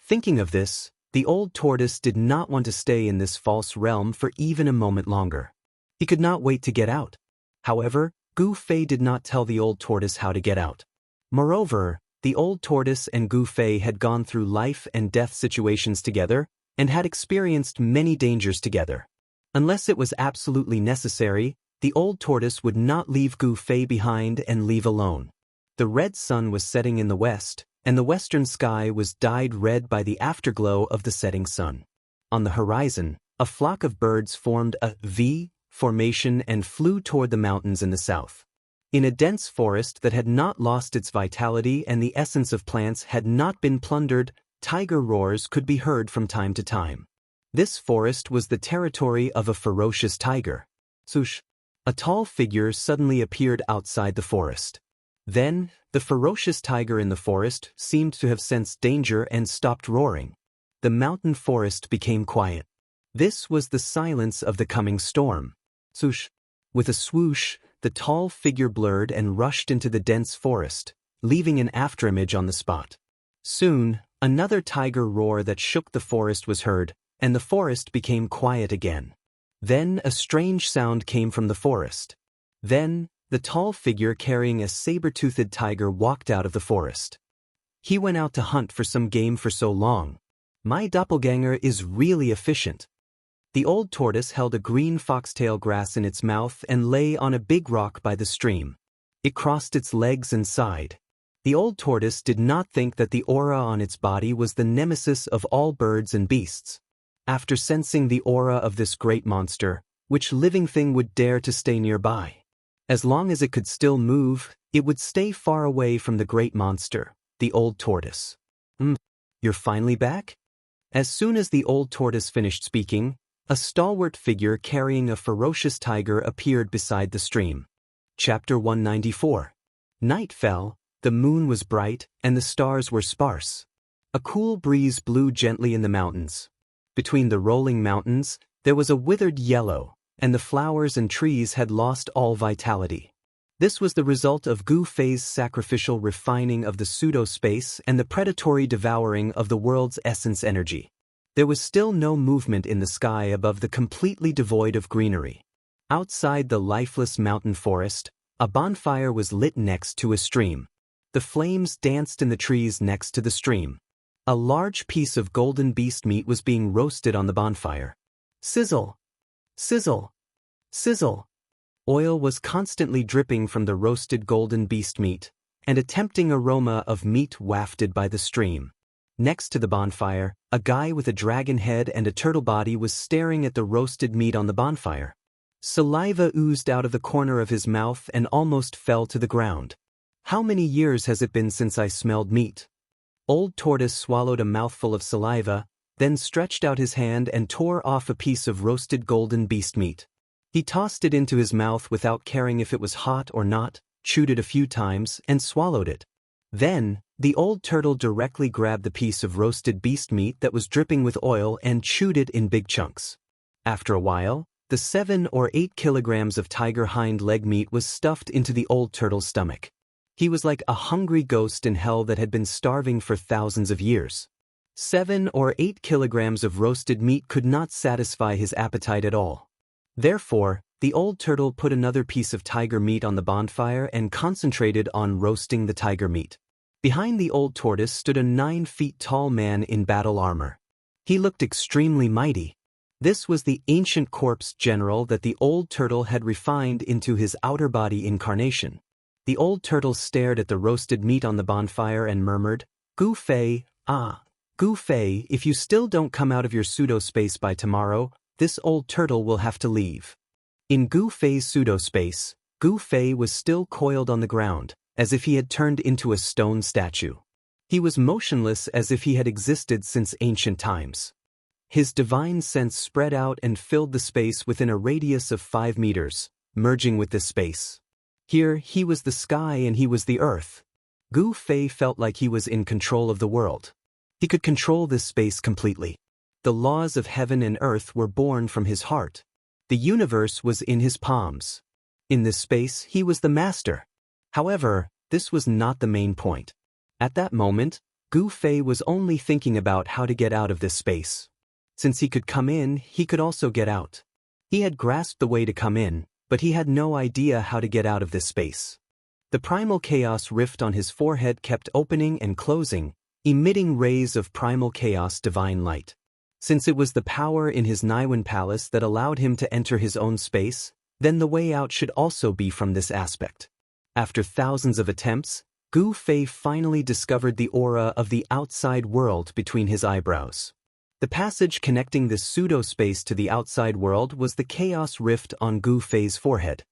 Thinking of this, the old tortoise did not want to stay in this false realm for even a moment longer. He could not wait to get out. However, Gu Fei did not tell the old tortoise how to get out. Moreover, the old tortoise and Gu Fei had gone through life and death situations together and had experienced many dangers together. Unless it was absolutely necessary, the old tortoise would not leave Gu Fei behind and leave alone. The red sun was setting in the west, and the western sky was dyed red by the afterglow of the setting sun. On the horizon, a flock of birds formed a V formation and flew toward the mountains in the south. In a dense forest that had not lost its vitality and the essence of plants had not been plundered, tiger roars could be heard from time to time. This forest was the territory of a ferocious tiger. Swoosh! A tall figure suddenly appeared outside the forest. Then, the ferocious tiger in the forest seemed to have sensed danger and stopped roaring. The mountain forest became quiet. This was the silence of the coming storm. Swoosh! With a swoosh, the tall figure blurred and rushed into the dense forest, leaving an afterimage on the spot. Soon, another tiger roar that shook the forest was heard, and the forest became quiet again. Then a strange sound came from the forest. Then, the tall figure carrying a saber-toothed tiger walked out of the forest. He went out to hunt for some game for so long. My doppelganger is really efficient. The old tortoise held a green foxtail grass in its mouth and lay on a big rock by the stream. It crossed its legs and sighed. The old tortoise did not think that the aura on its body was the nemesis of all birds and beasts. After sensing the aura of this great monster, which living thing would dare to stay nearby? As long as it could still move, it would stay far away from the great monster, the old tortoise. You're finally back? As soon as the old tortoise finished speaking, a stalwart figure carrying a ferocious tiger appeared beside the stream. Chapter 194. Night fell, the moon was bright, and the stars were sparse. A cool breeze blew gently in the mountains. Between the rolling mountains, there was a withered yellow, and the flowers and trees had lost all vitality. This was the result of Gu Fei's sacrificial refining of the pseudo-space and the predatory devouring of the world's essence energy. There was still no movement in the sky above the completely devoid of greenery. Outside the lifeless mountain forest, a bonfire was lit next to a stream. The flames danced in the trees next to the stream. A large piece of golden beast meat was being roasted on the bonfire. Sizzle! Sizzle! Sizzle! Oil was constantly dripping from the roasted golden beast meat, and a tempting aroma of meat wafted by the stream. Next to the bonfire, a guy with a dragon head and a turtle body was staring at the roasted meat on the bonfire. Saliva oozed out of the corner of his mouth and almost fell to the ground. How many years has it been since I smelled meat? Old Tortoise swallowed a mouthful of saliva, then stretched out his hand and tore off a piece of roasted golden beast meat. He tossed it into his mouth without caring if it was hot or not, chewed it a few times, and swallowed it. Then, the old turtle directly grabbed the piece of roasted beast meat that was dripping with oil and chewed it in big chunks. After a while, the 7 or 8 kilograms of tiger hind leg meat was stuffed into the old turtle's stomach. He was like a hungry ghost in hell that had been starving for thousands of years. 7 or 8 kilograms of roasted meat could not satisfy his appetite at all. Therefore, the old turtle put another piece of tiger meat on the bonfire and concentrated on roasting the tiger meat. Behind the old tortoise stood a 9 feet tall man in battle armor. He looked extremely mighty. This was the ancient corpse general that the old turtle had refined into his outer body incarnation. The old turtle stared at the roasted meat on the bonfire and murmured, "Gu Fei, Gu Fei, if you still don't come out of your pseudo-space by tomorrow, this old turtle will have to leave." In Gu Fei's pseudo-space, Gu Fei was still coiled on the ground, as if he had turned into a stone statue. He was motionless as if he had existed since ancient times. His divine sense spread out and filled the space within a radius of 5 meters, merging with this space. Here, he was the sky and he was the earth. Gu Fei felt like he was in control of the world. He could control this space completely. The laws of heaven and earth were born from his heart. The universe was in his palms. In this space, he was the master. However, this was not the main point. At that moment, Gu Fei was only thinking about how to get out of this space. Since he could come in, he could also get out. He had grasped the way to come in, but he had no idea how to get out of this space. The primal chaos rift on his forehead kept opening and closing, emitting rays of primal chaos divine light. Since it was the power in his Niwen palace that allowed him to enter his own space, then the way out should also be from this aspect. After thousands of attempts, Gu Fei finally discovered the aura of the outside world between his eyebrows. The passage connecting this pseudo-space to the outside world was the chaos rift on Gu Fei's forehead.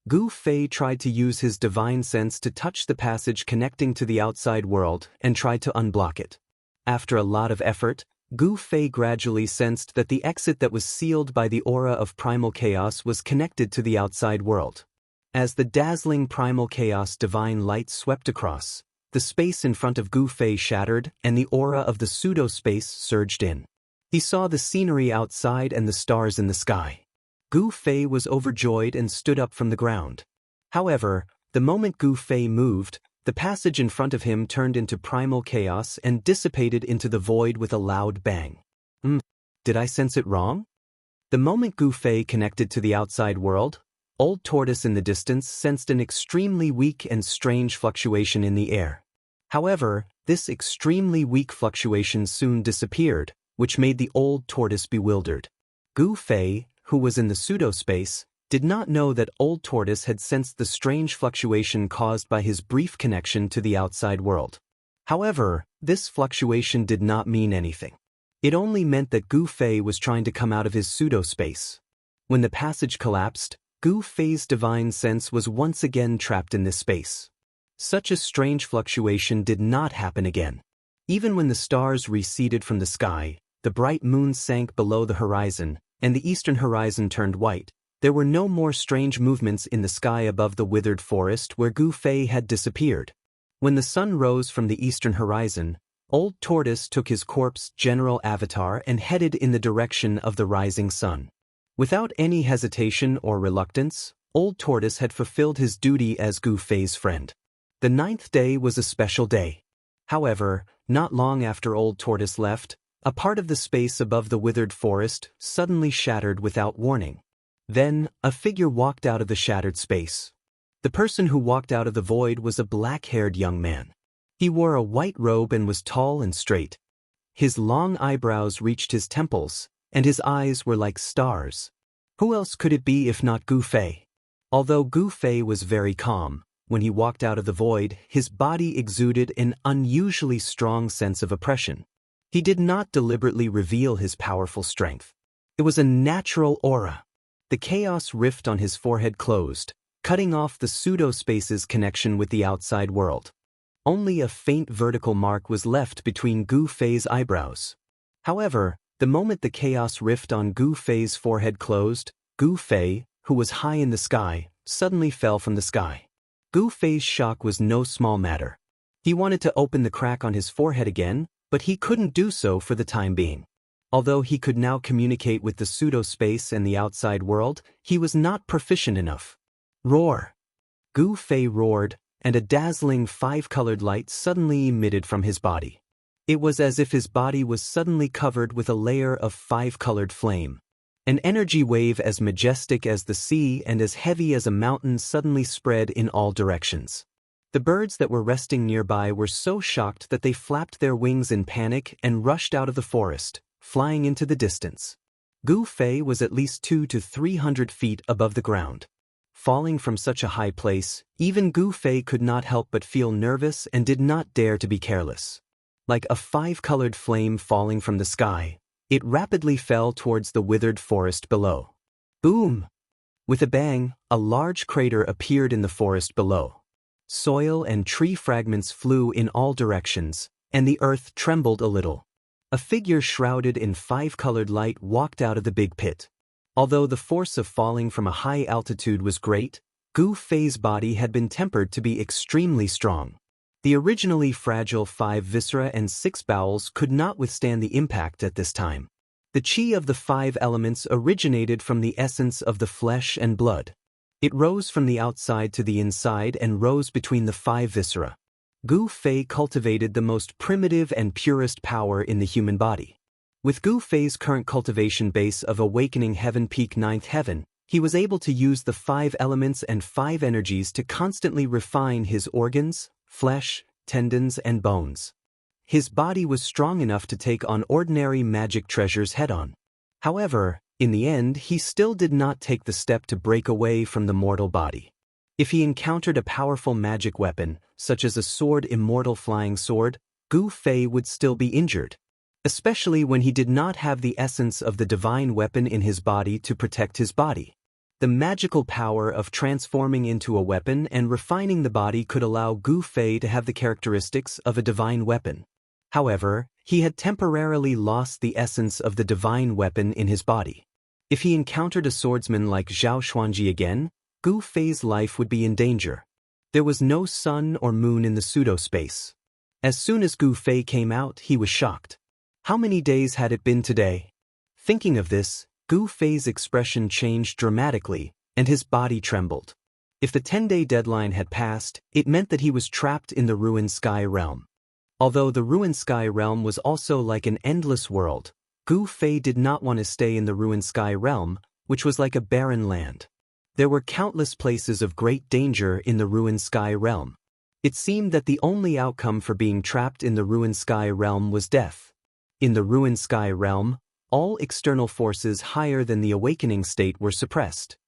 Gu Fei tried to use his divine sense to touch the passage connecting to the outside world and tried to unblock it. After a lot of effort, Gu Fei gradually sensed that the exit that was sealed by the aura of primal chaos was connected to the outside world. As the dazzling primal chaos divine light swept across, the space in front of Gu Fei shattered and the aura of the pseudo-space surged in. He saw the scenery outside and the stars in the sky. Gu Fei was overjoyed and stood up from the ground. However, the moment Gu Fei moved, the passage in front of him turned into primal chaos and dissipated into the void with a loud bang. Did I sense it wrong? The moment Gu Fei connected to the outside world, Old Tortoise in the distance sensed an extremely weak and strange fluctuation in the air. However, this extremely weak fluctuation soon disappeared, which made the Old Tortoise bewildered. Gu Fei, who was in the pseudo-space, did not know that Old Tortoise had sensed the strange fluctuation caused by his brief connection to the outside world. However, this fluctuation did not mean anything. It only meant that Gu Fei was trying to come out of his pseudo-space. When the passage collapsed, Gu Fei's divine sense was once again trapped in this space. Such a strange fluctuation did not happen again. Even when the stars receded from the sky, the bright moon sank below the horizon, and the eastern horizon turned white, there were no more strange movements in the sky above the withered forest where Gu Fei had disappeared. When the sun rose from the eastern horizon, Old Tortoise took his corpse general avatar and headed in the direction of the rising sun. Without any hesitation or reluctance, Old Tortoise had fulfilled his duty as Gu Fei's friend. The 9th day was a special day. However, not long after Old Tortoise left, a part of the space above the withered forest suddenly shattered without warning. Then, a figure walked out of the shattered space. The person who walked out of the void was a black-haired young man. He wore a white robe and was tall and straight. His long eyebrows reached his temples, and his eyes were like stars. Who else could it be if not Gu Fei? Although Gu Fei was very calm, when he walked out of the void, his body exuded an unusually strong sense of oppression. He did not deliberately reveal his powerful strength. It was a natural aura. The chaos rift on his forehead closed, cutting off the pseudo-space's connection with the outside world. Only a faint vertical mark was left between Gu Fei's eyebrows. However, the moment the chaos rift on Gu Fei's forehead closed, Gu Fei, who was high in the sky, suddenly fell from the sky. Gu Fei's shock was no small matter. He wanted to open the crack on his forehead again, but he couldn't do so for the time being. Although he could now communicate with the pseudo-space and the outside world, he was not proficient enough. Roar! Gu Fei roared, and a dazzling 5-colored light suddenly emitted from his body. It was as if his body was suddenly covered with a layer of 5-colored flame. An energy wave as majestic as the sea and as heavy as a mountain suddenly spread in all directions. The birds that were resting nearby were so shocked that they flapped their wings in panic and rushed out of the forest, flying into the distance. Gu Fei was at least 200 to 300 feet above the ground. Falling from such a high place, even Gu Fei could not help but feel nervous and did not dare to be careless. Like a five-colored flame falling from the sky, it rapidly fell towards the withered forest below. Boom! With a bang, a large crater appeared in the forest below. Soil and tree fragments flew in all directions, and the earth trembled a little. A figure shrouded in five-colored light walked out of the big pit. Although the force of falling from a high altitude was great, Gu Fei's body had been tempered to be extremely strong. The originally fragile 5 viscera and 6 bowels could not withstand the impact at this time. The qi of the 5 elements originated from the essence of the flesh and blood. It rose from the outside to the inside and rose between the 5 viscera. Gu Fei cultivated the most primitive and purest power in the human body. With Gu Fei's current cultivation base of Awakening Heaven Peak 9th Heaven, he was able to use the 5 elements and 5 energies to constantly refine his organs, flesh, tendons, and bones. His body was strong enough to take on ordinary magic treasures head-on. However, in the end, he still did not take the step to break away from the mortal body. If he encountered a powerful magic weapon, such as a sword, immortal flying sword, Gu Fei would still be injured, especially when he did not have the essence of the divine weapon in his body to protect his body. The magical power of transforming into a weapon and refining the body could allow Gu Fei to have the characteristics of a divine weapon. However, he had temporarily lost the essence of the divine weapon in his body. If he encountered a swordsman like Zhao Xuanji again, Gu Fei's life would be in danger. There was no sun or moon in the pseudo-space. As soon as Gu Fei came out, he was shocked. How many days had it been today? Thinking of this, Gu Fei's expression changed dramatically, and his body trembled. If the 10-day deadline had passed, it meant that he was trapped in the ruined sky realm. Although the ruined sky realm was also like an endless world, Gu Fei did not want to stay in the ruined sky realm, which was like a barren land. There were countless places of great danger in the ruined sky realm. It seemed that the only outcome for being trapped in the ruined sky realm was death. In the ruined sky realm, all external forces higher than the awakening state were suppressed.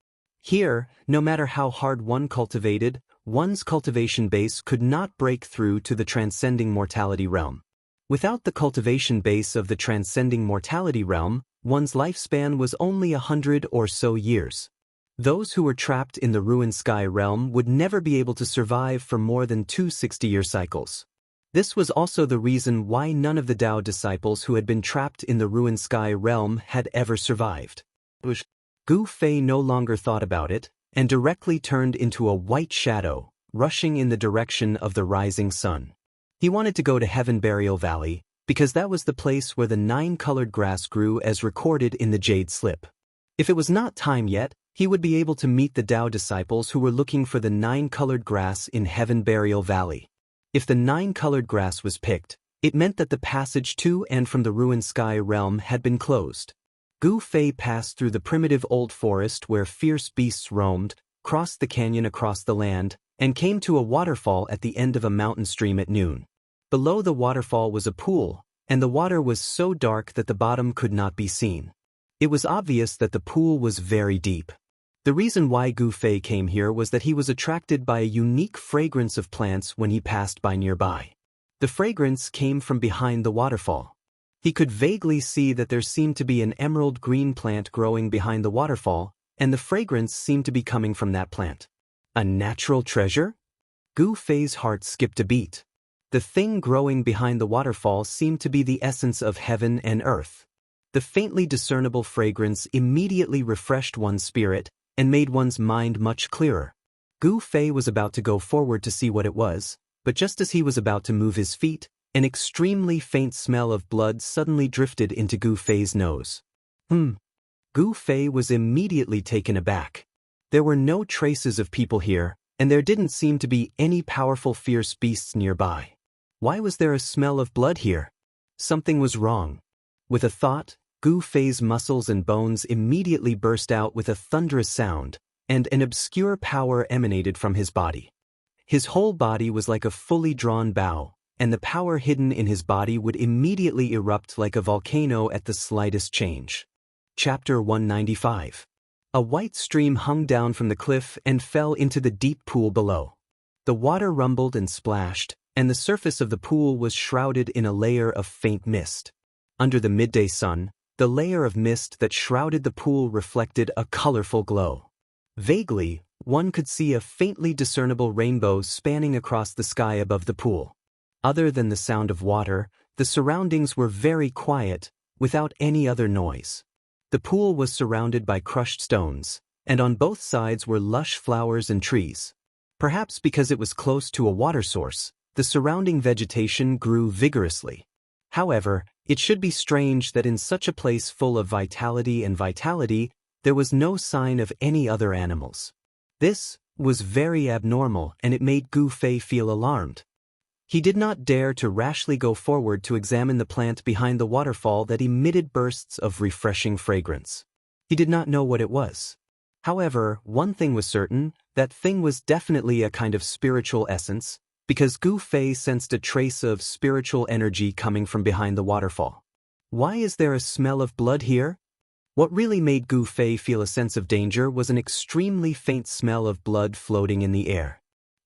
Here, no matter how hard one cultivated, one's cultivation base could not break through to the transcending mortality realm. Without the cultivation base of the transcending mortality realm, one's lifespan was only 100 or so years. Those who were trapped in the ruined sky realm would never be able to survive for more than 2 60-year cycles. This was also the reason why none of the Tao disciples who had been trapped in the ruined sky realm had ever survived. Gu Fei no longer thought about it, and directly turned into a white shadow, rushing in the direction of the rising sun. He wanted to go to Heaven Burial Valley, because that was the place where the 9-colored grass grew as recorded in the Jade Slip. If it was not time yet, he would be able to meet the Tao disciples who were looking for the 9-colored grass in Heaven Burial Valley. If the 9-colored grass was picked, it meant that the passage to and from the ruined sky realm had been closed. Gu Fei passed through the primitive old forest where fierce beasts roamed, crossed the canyon across the land, and came to a waterfall at the end of a mountain stream at noon. Below the waterfall was a pool, and the water was so dark that the bottom could not be seen. It was obvious that the pool was very deep. The reason why Gu Fei came here was that he was attracted by a unique fragrance of plants when he passed by nearby. The fragrance came from behind the waterfall. He could vaguely see that there seemed to be an emerald green plant growing behind the waterfall, and the fragrance seemed to be coming from that plant. A natural treasure? Gu Fei's heart skipped a beat. The thing growing behind the waterfall seemed to be the essence of heaven and earth. The faintly discernible fragrance immediately refreshed one's spirit and made one's mind much clearer. Gu Fei was about to go forward to see what it was, but just as he was about to move his feet, an extremely faint smell of blood suddenly drifted into Gu Fei's nose. Gu Fei was immediately taken aback. There were no traces of people here, and there didn't seem to be any powerful fierce beasts nearby. Why was there a smell of blood here? Something was wrong. With a thought, Gu Fei's muscles and bones immediately burst out with a thunderous sound, and an obscure power emanated from his body. His whole body was like a fully drawn bow, and the power hidden in his body would immediately erupt like a volcano at the slightest change. Chapter 195. A white stream hung down from the cliff and fell into the deep pool below. The water rumbled and splashed, and the surface of the pool was shrouded in a layer of faint mist. Under the midday sun, the layer of mist that shrouded the pool reflected a colorful glow. Vaguely, one could see a faintly discernible rainbow spanning across the sky above the pool. Other than the sound of water, the surroundings were very quiet, without any other noise. The pool was surrounded by crushed stones, and on both sides were lush flowers and trees. Perhaps because it was close to a water source, the surrounding vegetation grew vigorously. However, it should be strange that in such a place full of vitality, there was no sign of any other animals. This was very abnormal, and it made Gu Fei feel alarmed. He did not dare to rashly go forward to examine the plant behind the waterfall that emitted bursts of refreshing fragrance. He did not know what it was. However, one thing was certain, that thing was definitely a kind of spiritual essence, because Gu Fei sensed a trace of spiritual energy coming from behind the waterfall. Why is there a smell of blood here? What really made Gu Fei feel a sense of danger was an extremely faint smell of blood floating in the air.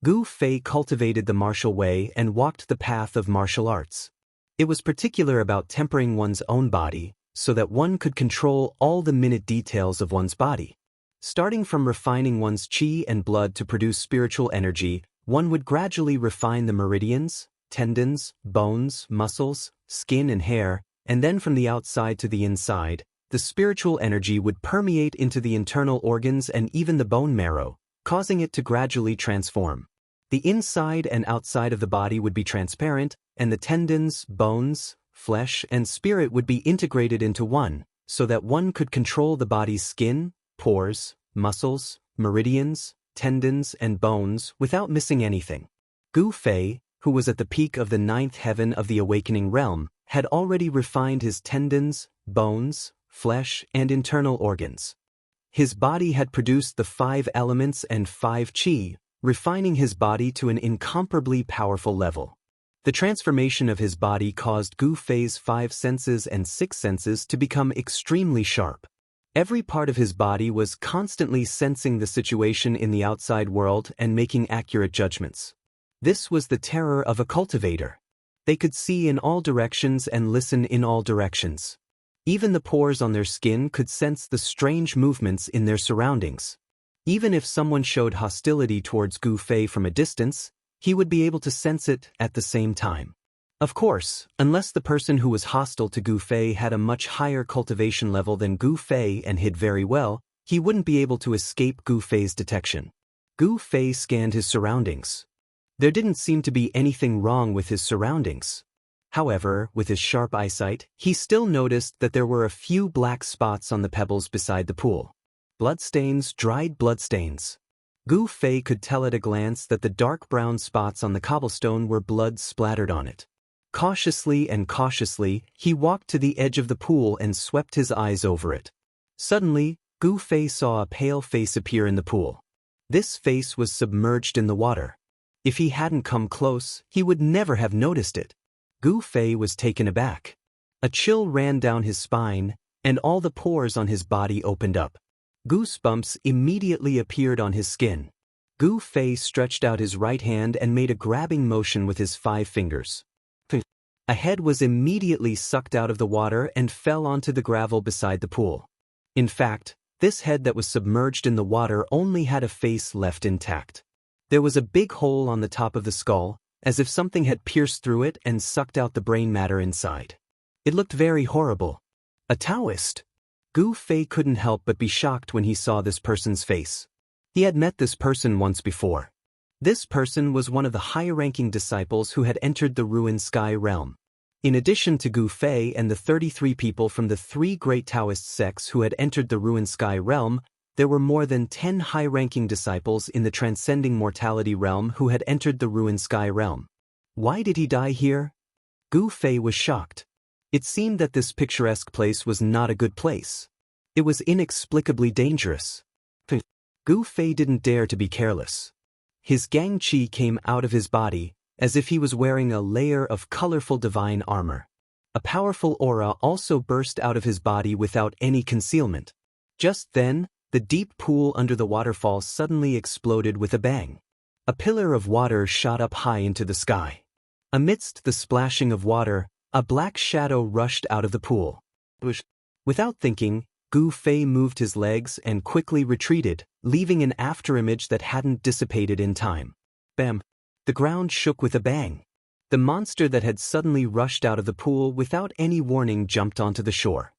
Gu Fei cultivated the martial way and walked the path of martial arts. It was particular about tempering one's own body, so that one could control all the minute details of one's body. Starting from refining one's qi and blood to produce spiritual energy, one would gradually refine the meridians, tendons, bones, muscles, skin and hair, and then from the outside to the inside, the spiritual energy would permeate into the internal organs and even the bone marrow, causing it to gradually transform. The inside and outside of the body would be transparent, and the tendons, bones, flesh, and spirit would be integrated into one, so that one could control the body's skin, pores, muscles, meridians, tendons, and bones without missing anything. Gu Fei, who was at the peak of the 9th heaven of the awakening realm, had already refined his tendons, bones, flesh, and internal organs. His body had produced the 5 elements and 5 qi, refining his body to an incomparably powerful level. The transformation of his body caused Gu Fei's 5 senses and 6 senses to become extremely sharp. Every part of his body was constantly sensing the situation in the outside world and making accurate judgments. This was the terror of a cultivator. They could see in all directions and listen in all directions. Even the pores on their skin could sense the strange movements in their surroundings. Even if someone showed hostility towards Gu Fei from a distance, he would be able to sense it at the same time. Of course, unless the person who was hostile to Gu Fei had a much higher cultivation level than Gu Fei and hid very well, he wouldn't be able to escape Gu Fei's detection. Gu Fei scanned his surroundings. There didn't seem to be anything wrong with his surroundings. However, with his sharp eyesight, he still noticed that there were a few black spots on the pebbles beside the pool. Bloodstains, dried bloodstains. Gu Fei could tell at a glance that the dark brown spots on the cobblestone were blood splattered on it. Cautiously, he walked to the edge of the pool and swept his eyes over it. Suddenly, Gu Fei saw a pale face appear in the pool. This face was submerged in the water. If he hadn't come close, he would never have noticed it. Gu Fei was taken aback. A chill ran down his spine, and all the pores on his body opened up. Goosebumps immediately appeared on his skin. Gu Fei stretched out his right hand and made a grabbing motion with his 5 fingers. A head was immediately sucked out of the water and fell onto the gravel beside the pool. In fact, this head that was submerged in the water only had a face left intact. There was a big hole on the top of the skull, as if something had pierced through it and sucked out the brain matter inside. It looked very horrible. A Taoist? Gu Fei couldn't help but be shocked when he saw this person's face. He had met this person once before. This person was one of the high-ranking disciples who had entered the ruined sky realm. In addition to Gu Fei and the 33 people from the 3 great Taoist sects who had entered the ruined sky realm, there were more than 10 high-ranking disciples in the transcending mortality realm who had entered the ruined sky realm. Why did he die here? Gu Fei was shocked. It seemed that this picturesque place was not a good place. It was inexplicably dangerous. Gu Fei didn't dare to be careless. His gang qi came out of his body, as if he was wearing a layer of colorful divine armor. A powerful aura also burst out of his body without any concealment. Just then, the deep pool under the waterfall suddenly exploded with a bang. A pillar of water shot up high into the sky. Amidst the splashing of water, a black shadow rushed out of the pool. Without thinking, Gu Fei moved his legs and quickly retreated, leaving an afterimage that hadn't dissipated in time. Bam! The ground shook with a bang. The monster that had suddenly rushed out of the pool without any warning jumped onto the shore.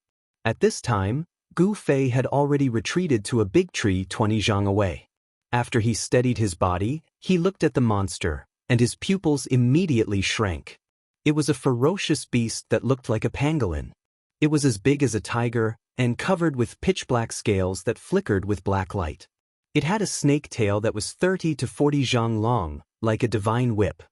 At this time, Gu Fei had already retreated to a big tree 20 zhang away. After he steadied his body, he looked at the monster, and his pupils immediately shrank. It was a ferocious beast that looked like a pangolin. It was as big as a tiger, and covered with pitch-black scales that flickered with black light. It had a snake tail that was 30 to 40 zhang long, like a divine whip.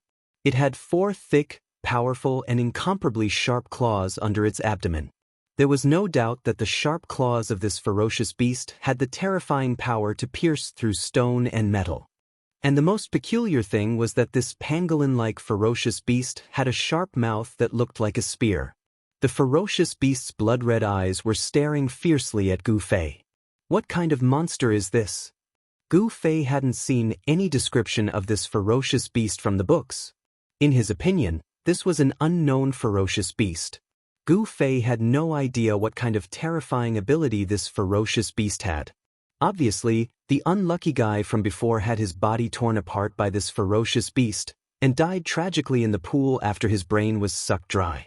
It had 4 thick, powerful and incomparably sharp claws under its abdomen. There was no doubt that the sharp claws of this ferocious beast had the terrifying power to pierce through stone and metal. And the most peculiar thing was that this pangolin-like ferocious beast had a sharp mouth that looked like a spear. The ferocious beast's blood-red eyes were staring fiercely at Gu Fei. What kind of monster is this? Gu Fei hadn't seen any description of this ferocious beast from the books. In his opinion, this was an unknown ferocious beast. Gu Fei had no idea what kind of terrifying ability this ferocious beast had. Obviously, the unlucky guy from before had his body torn apart by this ferocious beast, and died tragically in the pool after his brain was sucked dry.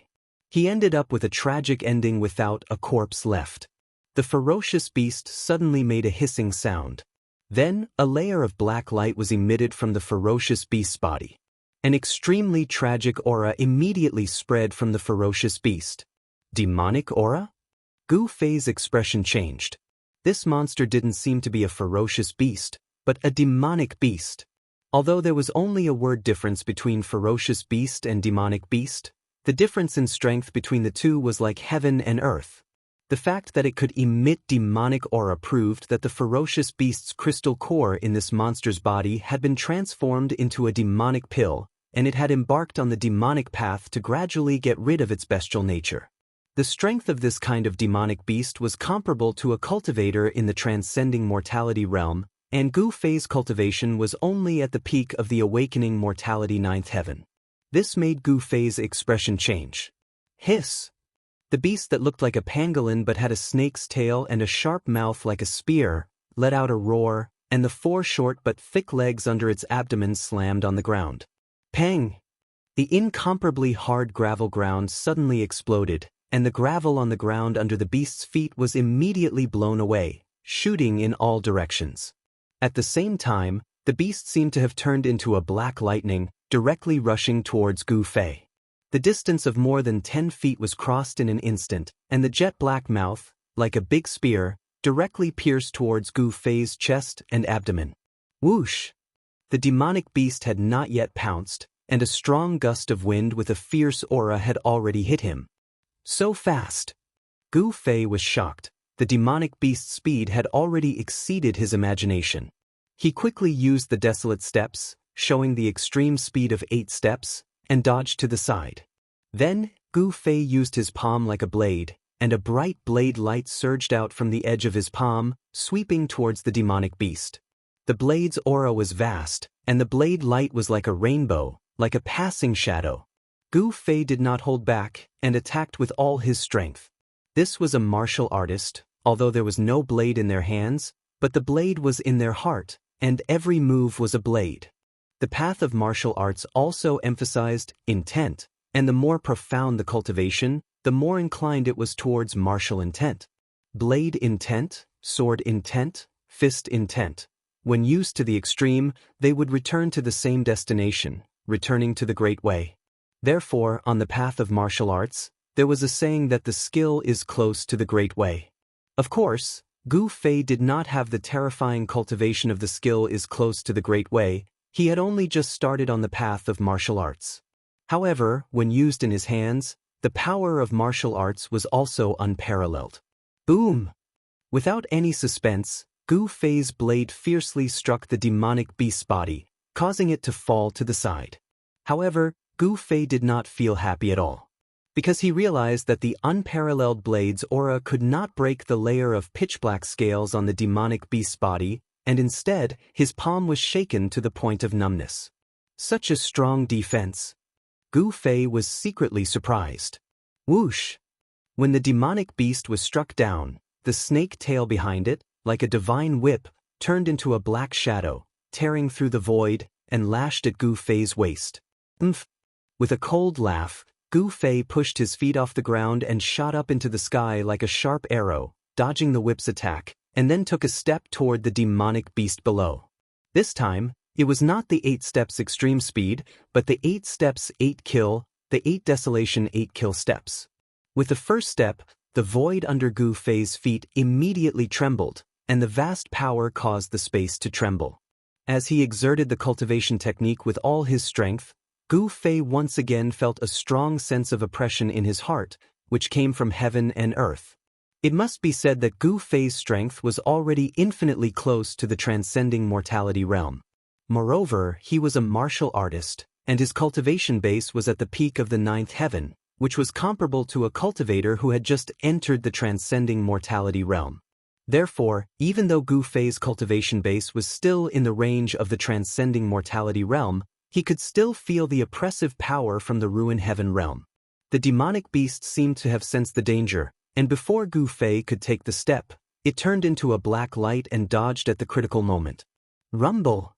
He ended up with a tragic ending without a corpse left. The ferocious beast suddenly made a hissing sound. Then, a layer of black light was emitted from the ferocious beast's body. An extremely tragic aura immediately spread from the ferocious beast. Demonic aura? Gu Fei's expression changed. This monster didn't seem to be a ferocious beast, but a demonic beast. Although there was only a word difference between ferocious beast and demonic beast, the difference in strength between the two was like heaven and earth. The fact that it could emit demonic aura proved that the ferocious beast's crystal core in this monster's body had been transformed into a demonic pill, and it had embarked on the demonic path to gradually get rid of its bestial nature. The strength of this kind of demonic beast was comparable to a cultivator in the transcending mortality realm, and Gu Fei's cultivation was only at the peak of the awakening mortality 9th heaven. This made Gu Fei's expression change. Hiss! The beast that looked like a pangolin but had a snake's tail and a sharp mouth like a spear, let out a roar, and the 4 short but thick legs under its abdomen slammed on the ground. Pang! The incomparably hard gravel ground suddenly exploded, and the gravel on the ground under the beast's feet was immediately blown away, shooting in all directions. At the same time, the beast seemed to have turned into a black lightning, directly rushing towards Gu Fei. The distance of more than 10 feet was crossed in an instant, and the jet-black mouth, like a big spear, directly pierced towards Gu Fei's chest and abdomen. Whoosh! The demonic beast had not yet pounced, and a strong gust of wind with a fierce aura had already hit him. So fast! Gu Fei was shocked. The demonic beast's speed had already exceeded his imagination. He quickly used the desolate steps, showing the extreme speed of 8 steps, and dodged to the side. Then, Gu Fei used his palm like a blade, and a bright blade light surged out from the edge of his palm, sweeping towards the demonic beast. The blade's aura was vast, and the blade light was like a rainbow, like a passing shadow. Gu Fei did not hold back, and attacked with all his strength. This was a martial artist, although there was no blade in their hands, but the blade was in their heart, and every move was a blade. The path of martial arts also emphasized intent, and the more profound the cultivation, the more inclined it was towards martial intent. Blade intent, sword intent, fist intent. When used to the extreme, they would return to the same destination, returning to the Great Way. Therefore, on the path of martial arts, there was a saying that the skill is close to the Great Way. Of course, Gu Fei did not have the terrifying cultivation of the skill is close to the Great Way. He had only just started on the path of martial arts. However, when used in his hands, the power of martial arts was also unparalleled. Boom! Without any suspense, Gu Fei's blade fiercely struck the demonic beast's body, causing it to fall to the side. However, Gu Fei did not feel happy at all. because he realized that the unparalleled blade's aura could not break the layer of pitch-black scales on the demonic beast's body, and instead, his palm was shaken to the point of numbness. Such a strong defense. Gu Fei was secretly surprised. Whoosh! When the demonic beast was struck down, the snake tail behind it, like a divine whip, turned into a black shadow, tearing through the void, and lashed at Gu Fei's waist. Umph! With a cold laugh, Gu Fei pushed his feet off the ground and shot up into the sky like a sharp arrow, dodging the whip's attack, and then took a step toward the demonic beast below. This time, it was not the 8 steps extreme speed, but the 8 steps 8 kill, the 8 desolation 8 kill steps. With the first step, the void under Gu Fei's feet immediately trembled, and the vast power caused the space to tremble. As he exerted the cultivation technique with all his strength, Gu Fei once again felt a strong sense of oppression in his heart, which came from heaven and earth. It must be said that Gu Fei's strength was already infinitely close to the transcending mortality realm. Moreover, he was a martial artist, and his cultivation base was at the peak of the 9th heaven, which was comparable to a cultivator who had just entered the transcending mortality realm. Therefore, even though Gu Fei's cultivation base was still in the range of the transcending mortality realm, he could still feel the oppressive power from the ruin heaven realm. The demonic beast seemed to have sensed the danger, and before Gu Fei could take the step, it turned into a black light and dodged at the critical moment. Rumble!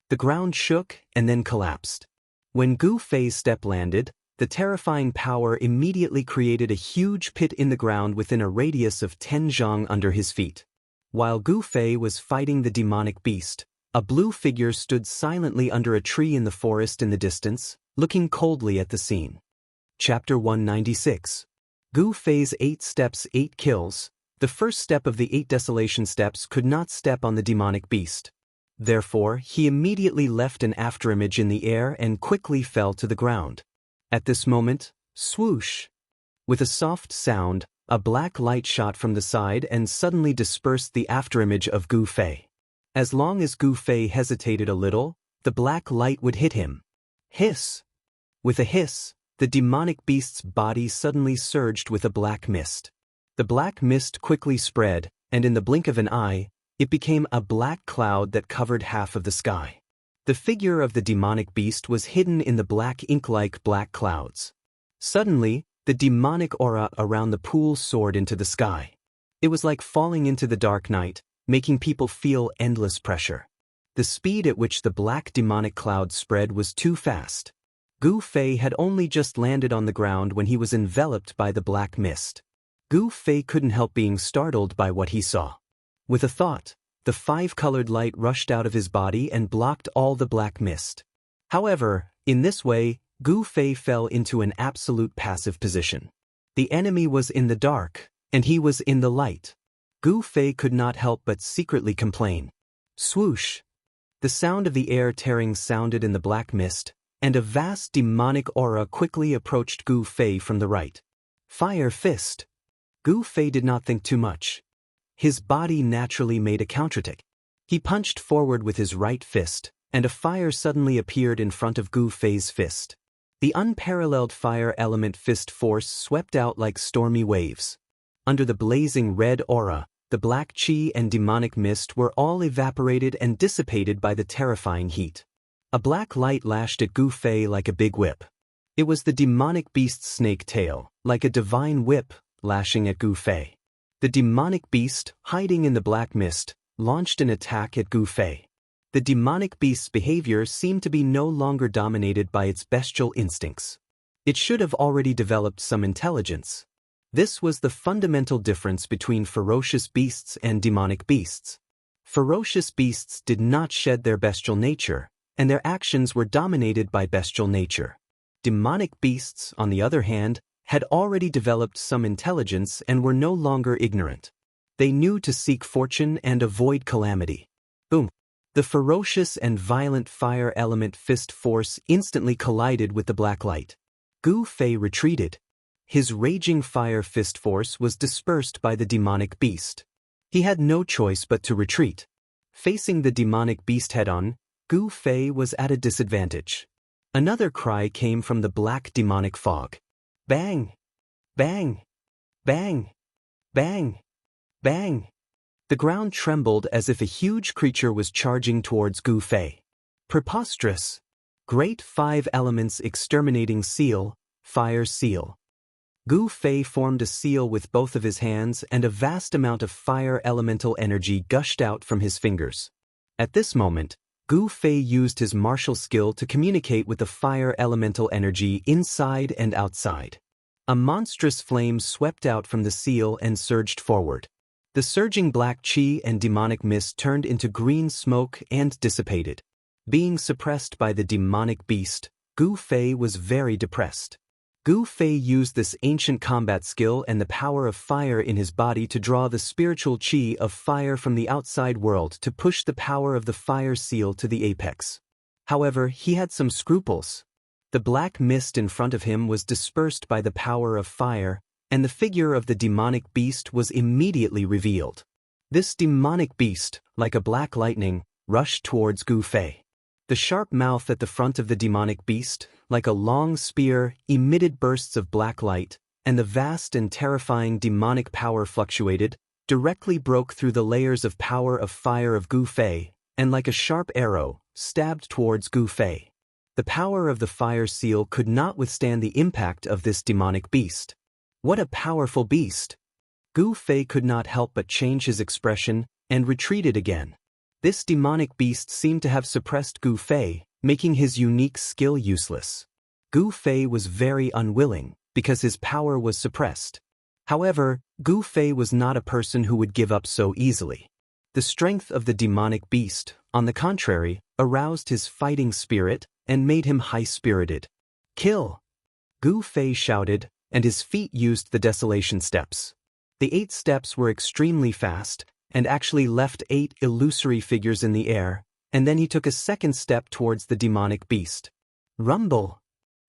The ground shook and then collapsed. When Gu Fei's step landed, the terrifying power immediately created a huge pit in the ground within a radius of 10 zhang under his feet. While Gu Fei was fighting the demonic beast, a blue figure stood silently under a tree in the forest in the distance, looking coldly at the scene. Chapter 196. Gu Fei's 8 steps 8 kills. The first step of the 8 desolation steps could not step on the demonic beast. Therefore, he immediately left an afterimage in the air and quickly fell to the ground. At this moment, swoosh! With a soft sound, a black light shot from the side and suddenly dispersed the afterimage of Gu Fei. As long as Gu Fei hesitated a little, the black light would hit him. Hiss! With a hiss, the demonic beast's body suddenly surged with a black mist. The black mist quickly spread, and in the blink of an eye, it became a black cloud that covered half of the sky. The figure of the demonic beast was hidden in the black ink-like black clouds. Suddenly, the demonic aura around the pool soared into the sky. It was like falling into the dark night, making people feel endless pressure. The speed at which the black demonic cloud spread was too fast. Gu Fei had only just landed on the ground when he was enveloped by the black mist. Gu Fei couldn't help being startled by what he saw. With a thought, the 5-colored light rushed out of his body and blocked all the black mist. However, in this way, Gu Fei fell into an absolute passive position. The enemy was in the dark, and he was in the light. Gu Fei could not help but secretly complain. Swoosh! The sound of the air tearing sounded in the black mist, and a vast demonic aura quickly approached Gu Fei from the right. Fire fist! Gu Fei did not think too much. His body naturally made a counterattack. He punched forward with his right fist, and a fire suddenly appeared in front of Gu Fei's fist. The unparalleled fire element fist force swept out like stormy waves. Under the blazing red aura, the black qi and demonic mist were all evaporated and dissipated by the terrifying heat. A black light lashed at Gu Fei like a big whip. It was the demonic beast's snake tail, like a divine whip, lashing at Gu Fei. The demonic beast, hiding in the black mist, launched an attack at Gu Fei. The demonic beast's behavior seemed to be no longer dominated by its bestial instincts. It should have already developed some intelligence. This was the fundamental difference between ferocious beasts and demonic beasts. Ferocious beasts did not shed their bestial nature, and their actions were dominated by bestial nature. Demonic beasts, on the other hand, had already developed some intelligence and were no longer ignorant. They knew to seek fortune and avoid calamity. Boom! The ferocious and violent fire element fist force instantly collided with the black light. Gu Fei retreated. His raging fire fist force was dispersed by the demonic beast. He had no choice but to retreat. Facing the demonic beast head-on, Gu Fei was at a disadvantage. Another cry came from the black demonic fog. Bang! Bang! Bang! Bang! Bang! The ground trembled as if a huge creature was charging towards Gu Fei. Preposterous! Great Five Elements Exterminating Seal, Fire Seal. Gu Fei formed a seal with both of his hands, and a vast amount of fire elemental energy gushed out from his fingers. At this moment, Gu Fei used his martial skill to communicate with the fire elemental energy inside and outside. A monstrous flame swept out from the seal and surged forward. The surging black chi and demonic mist turned into green smoke and dissipated. Being suppressed by the demonic beast, Gu Fei was very depressed. Gu Fei used this ancient combat skill and the power of fire in his body to draw the spiritual chi of fire from the outside world to push the power of the fire seal to the apex. However, he had some scruples. The black mist in front of him was dispersed by the power of fire, and the figure of the demonic beast was immediately revealed. This demonic beast, like a black lightning, rushed towards Gu Fei. The sharp mouth at the front of the demonic beast, like a long spear, emitted bursts of black light, and the vast and terrifying demonic power fluctuated, directly broke through the layers of power of fire of Gu Fei, and like a sharp arrow, stabbed towards Gu Fei. The power of the fire seal could not withstand the impact of this demonic beast. What a powerful beast! Gu Fei could not help but change his expression and retreated again. This demonic beast seemed to have suppressed Gu Fei, making his unique skill useless. Gu Fei was very unwilling, because his power was suppressed. However, Gu Fei was not a person who would give up so easily. The strength of the demonic beast, on the contrary, aroused his fighting spirit and made him high-spirited. Kill! Gu Fei shouted, and his feet used the desolation steps. The 8 steps were extremely fast, and actually left 8 illusory figures in the air, and then he took a second step towards the demonic beast. Rumble!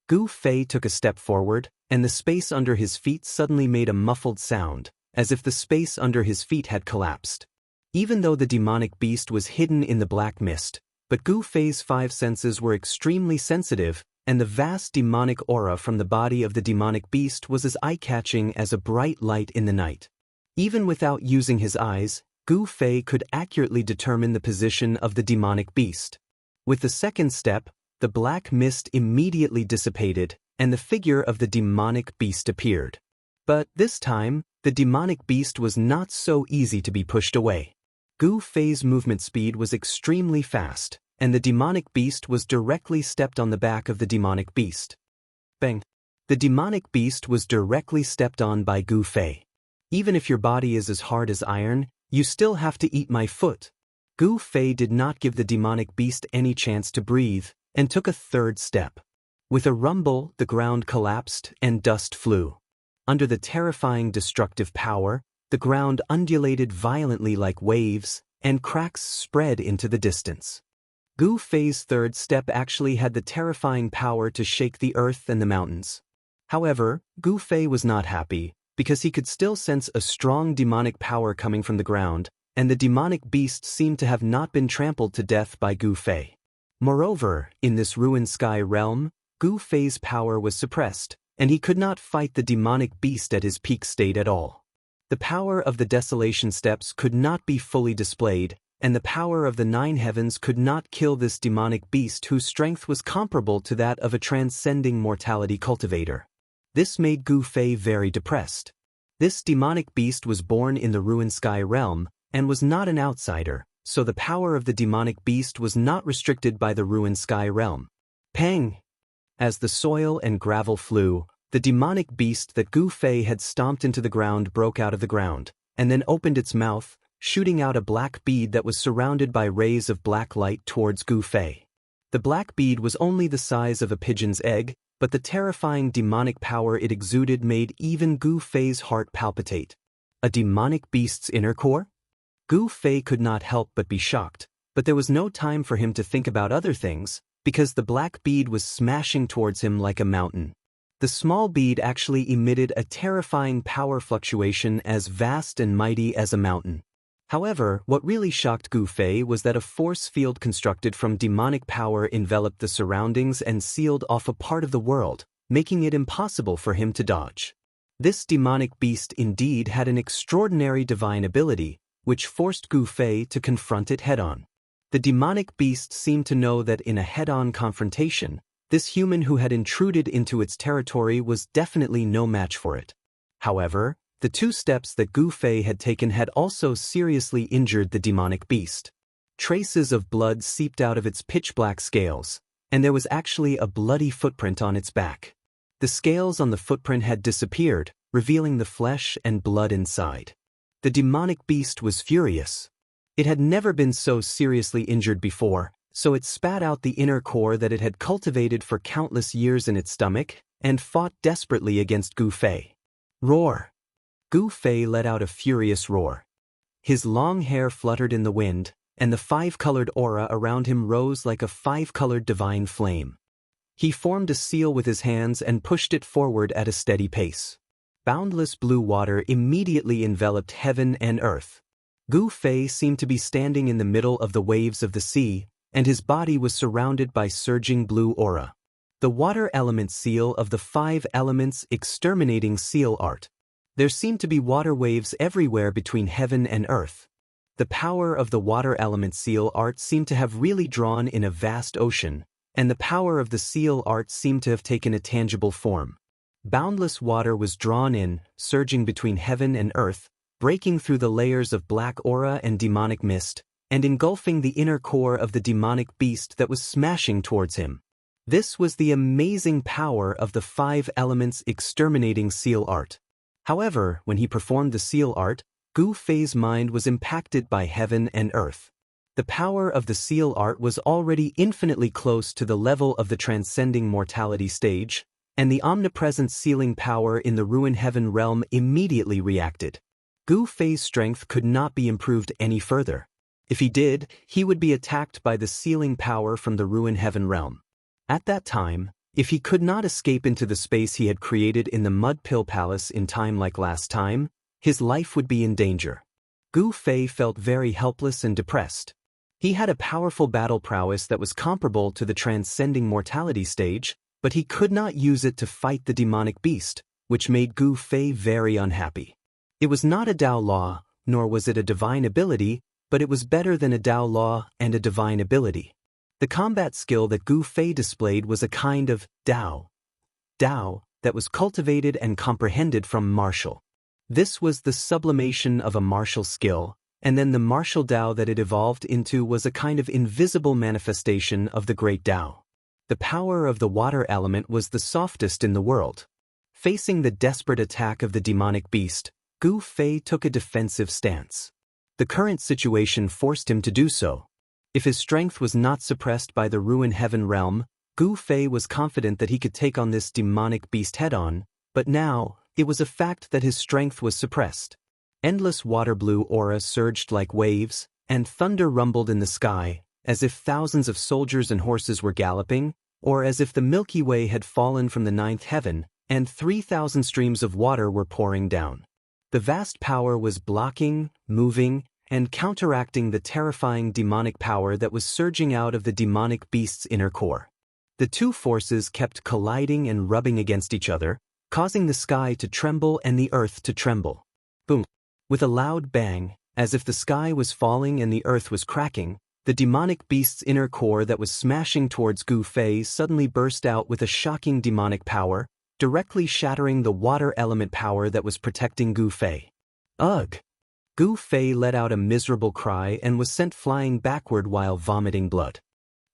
Gu Fei took a step forward, and the space under his feet suddenly made a muffled sound, as if the space under his feet had collapsed. Even though the demonic beast was hidden in the black mist, but Gu Fei's 5 senses were extremely sensitive, and the vast demonic aura from the body of the demonic beast was as eye-catching as a bright light in the night. Even without using his eyes, Gu Fei could accurately determine the position of the demonic beast. With the second step, the black mist immediately dissipated, and the figure of the demonic beast appeared. But this time, the demonic beast was not so easy to be pushed away. Gu Fei's movement speed was extremely fast, and the demonic beast was directly stepped on the back of the demonic beast. Bang! The demonic beast was directly stepped on by Gu Fei. Even if your body is as hard as iron, you still have to eat my foot. Gu Fei did not give the demonic beast any chance to breathe, and took a third step. With a rumble, the ground collapsed and dust flew. Under the terrifying destructive power, the ground undulated violently like waves, and cracks spread into the distance. Gu Fei's third step actually had the terrifying power to shake the earth and the mountains. However, Gu Fei was not happy, because he could still sense a strong demonic power coming from the ground, and the demonic beast seemed to have not been trampled to death by Gu Fei. Moreover, in this ruined sky realm, Gu Fei's power was suppressed, and he could not fight the demonic beast at his peak state at all. The power of the desolation steps could not be fully displayed, and the power of the 9 heavens could not kill this demonic beast whose strength was comparable to that of a transcending mortality cultivator. This made Gu Fei very depressed. This demonic beast was born in the ruined sky realm, and was not an outsider, so the power of the demonic beast was not restricted by the ruined sky realm. Pang! As the soil and gravel flew, the demonic beast that Gu Fei had stomped into the ground broke out of the ground, and then opened its mouth, shooting out a black bead that was surrounded by rays of black light towards Gu Fei. The black bead was only the size of a pigeon's egg, but the terrifying demonic power it exuded made even Gu Fei's heart palpitate. A demonic beast's inner core? Gu Fei could not help but be shocked, but there was no time for him to think about other things, because the black bead was smashing towards him like a mountain. The small bead actually emitted a terrifying power fluctuation as vast and mighty as a mountain. However, what really shocked Gu Fei was that a force field constructed from demonic power enveloped the surroundings and sealed off a part of the world, making it impossible for him to dodge. This demonic beast indeed had an extraordinary divine ability, which forced Gu Fei to confront it head-on. The demonic beast seemed to know that in a head-on confrontation, this human who had intruded into its territory was definitely no match for it. However, the 2 steps that Gu Fei had taken had also seriously injured the demonic beast. Traces of blood seeped out of its pitch-black scales, and there was actually a bloody footprint on its back. The scales on the footprint had disappeared, revealing the flesh and blood inside. The demonic beast was furious. It had never been so seriously injured before, so it spat out the inner core that it had cultivated for countless years in its stomach, and fought desperately against Gu Fei. Roar! Gu Fei let out a furious roar. His long hair fluttered in the wind, and the 5-colored aura around him rose like a 5-colored divine flame. He formed a seal with his hands and pushed it forward at a steady pace. Boundless blue water immediately enveloped heaven and earth. Gu Fei seemed to be standing in the middle of the waves of the sea, and his body was surrounded by surging blue aura. The water element seal of the 5 elements exterminating seal art. There seemed to be water waves everywhere between heaven and earth. The power of the water element seal art seemed to have really drawn in a vast ocean, and the power of the seal art seemed to have taken a tangible form. Boundless water was drawn in, surging between heaven and earth, breaking through the layers of black aura and demonic mist, and engulfing the inner core of the demonic beast that was smashing towards him. This was the amazing power of the 5 elements exterminating seal art. However, when he performed the seal art, Gu Fei's mind was impacted by heaven and earth. The power of the seal art was already infinitely close to the level of the transcending mortality stage, and the omnipresent sealing power in the ruin heaven realm immediately reacted. Gu Fei's strength could not be improved any further. If he did, he would be attacked by the sealing power from the ruin heaven realm. At that time, if he could not escape into the space he had created in the Mud Pill Palace in time like last time, his life would be in danger. Gu Fei felt very helpless and depressed. He had a powerful battle prowess that was comparable to the transcending mortality stage, but he could not use it to fight the demonic beast, which made Gu Fei very unhappy. It was not a Dao law, nor was it a divine ability, but it was better than a Dao law and a divine ability. The combat skill that Gu Fei displayed was a kind of Dao that was cultivated and comprehended from martial. This was the sublimation of a martial skill, and then the martial Dao that it evolved into was a kind of invisible manifestation of the great Dao. The power of the water element was the softest in the world. Facing the desperate attack of the demonic beast, Gu Fei took a defensive stance. The current situation forced him to do so. If his strength was not suppressed by the ruin heaven realm, Gu Fei was confident that he could take on this demonic beast head-on, but now, it was a fact that his strength was suppressed. Endless water blue aura surged like waves, and thunder rumbled in the sky, as if thousands of soldiers and horses were galloping, or as if the Milky Way had fallen from the 9th heaven, and 3,000 streams of water were pouring down. The vast power was blocking, moving, and counteracting the terrifying demonic power that was surging out of the demonic beast's inner core. The 2 forces kept colliding and rubbing against each other, causing the sky to tremble and the earth to tremble. Boom! With a loud bang, as if the sky was falling and the earth was cracking, the demonic beast's inner core that was smashing towards Gu Fei suddenly burst out with a shocking demonic power, directly shattering the water element power that was protecting Gu Fei. Ugh! Gu Fei let out a miserable cry and was sent flying backward while vomiting blood.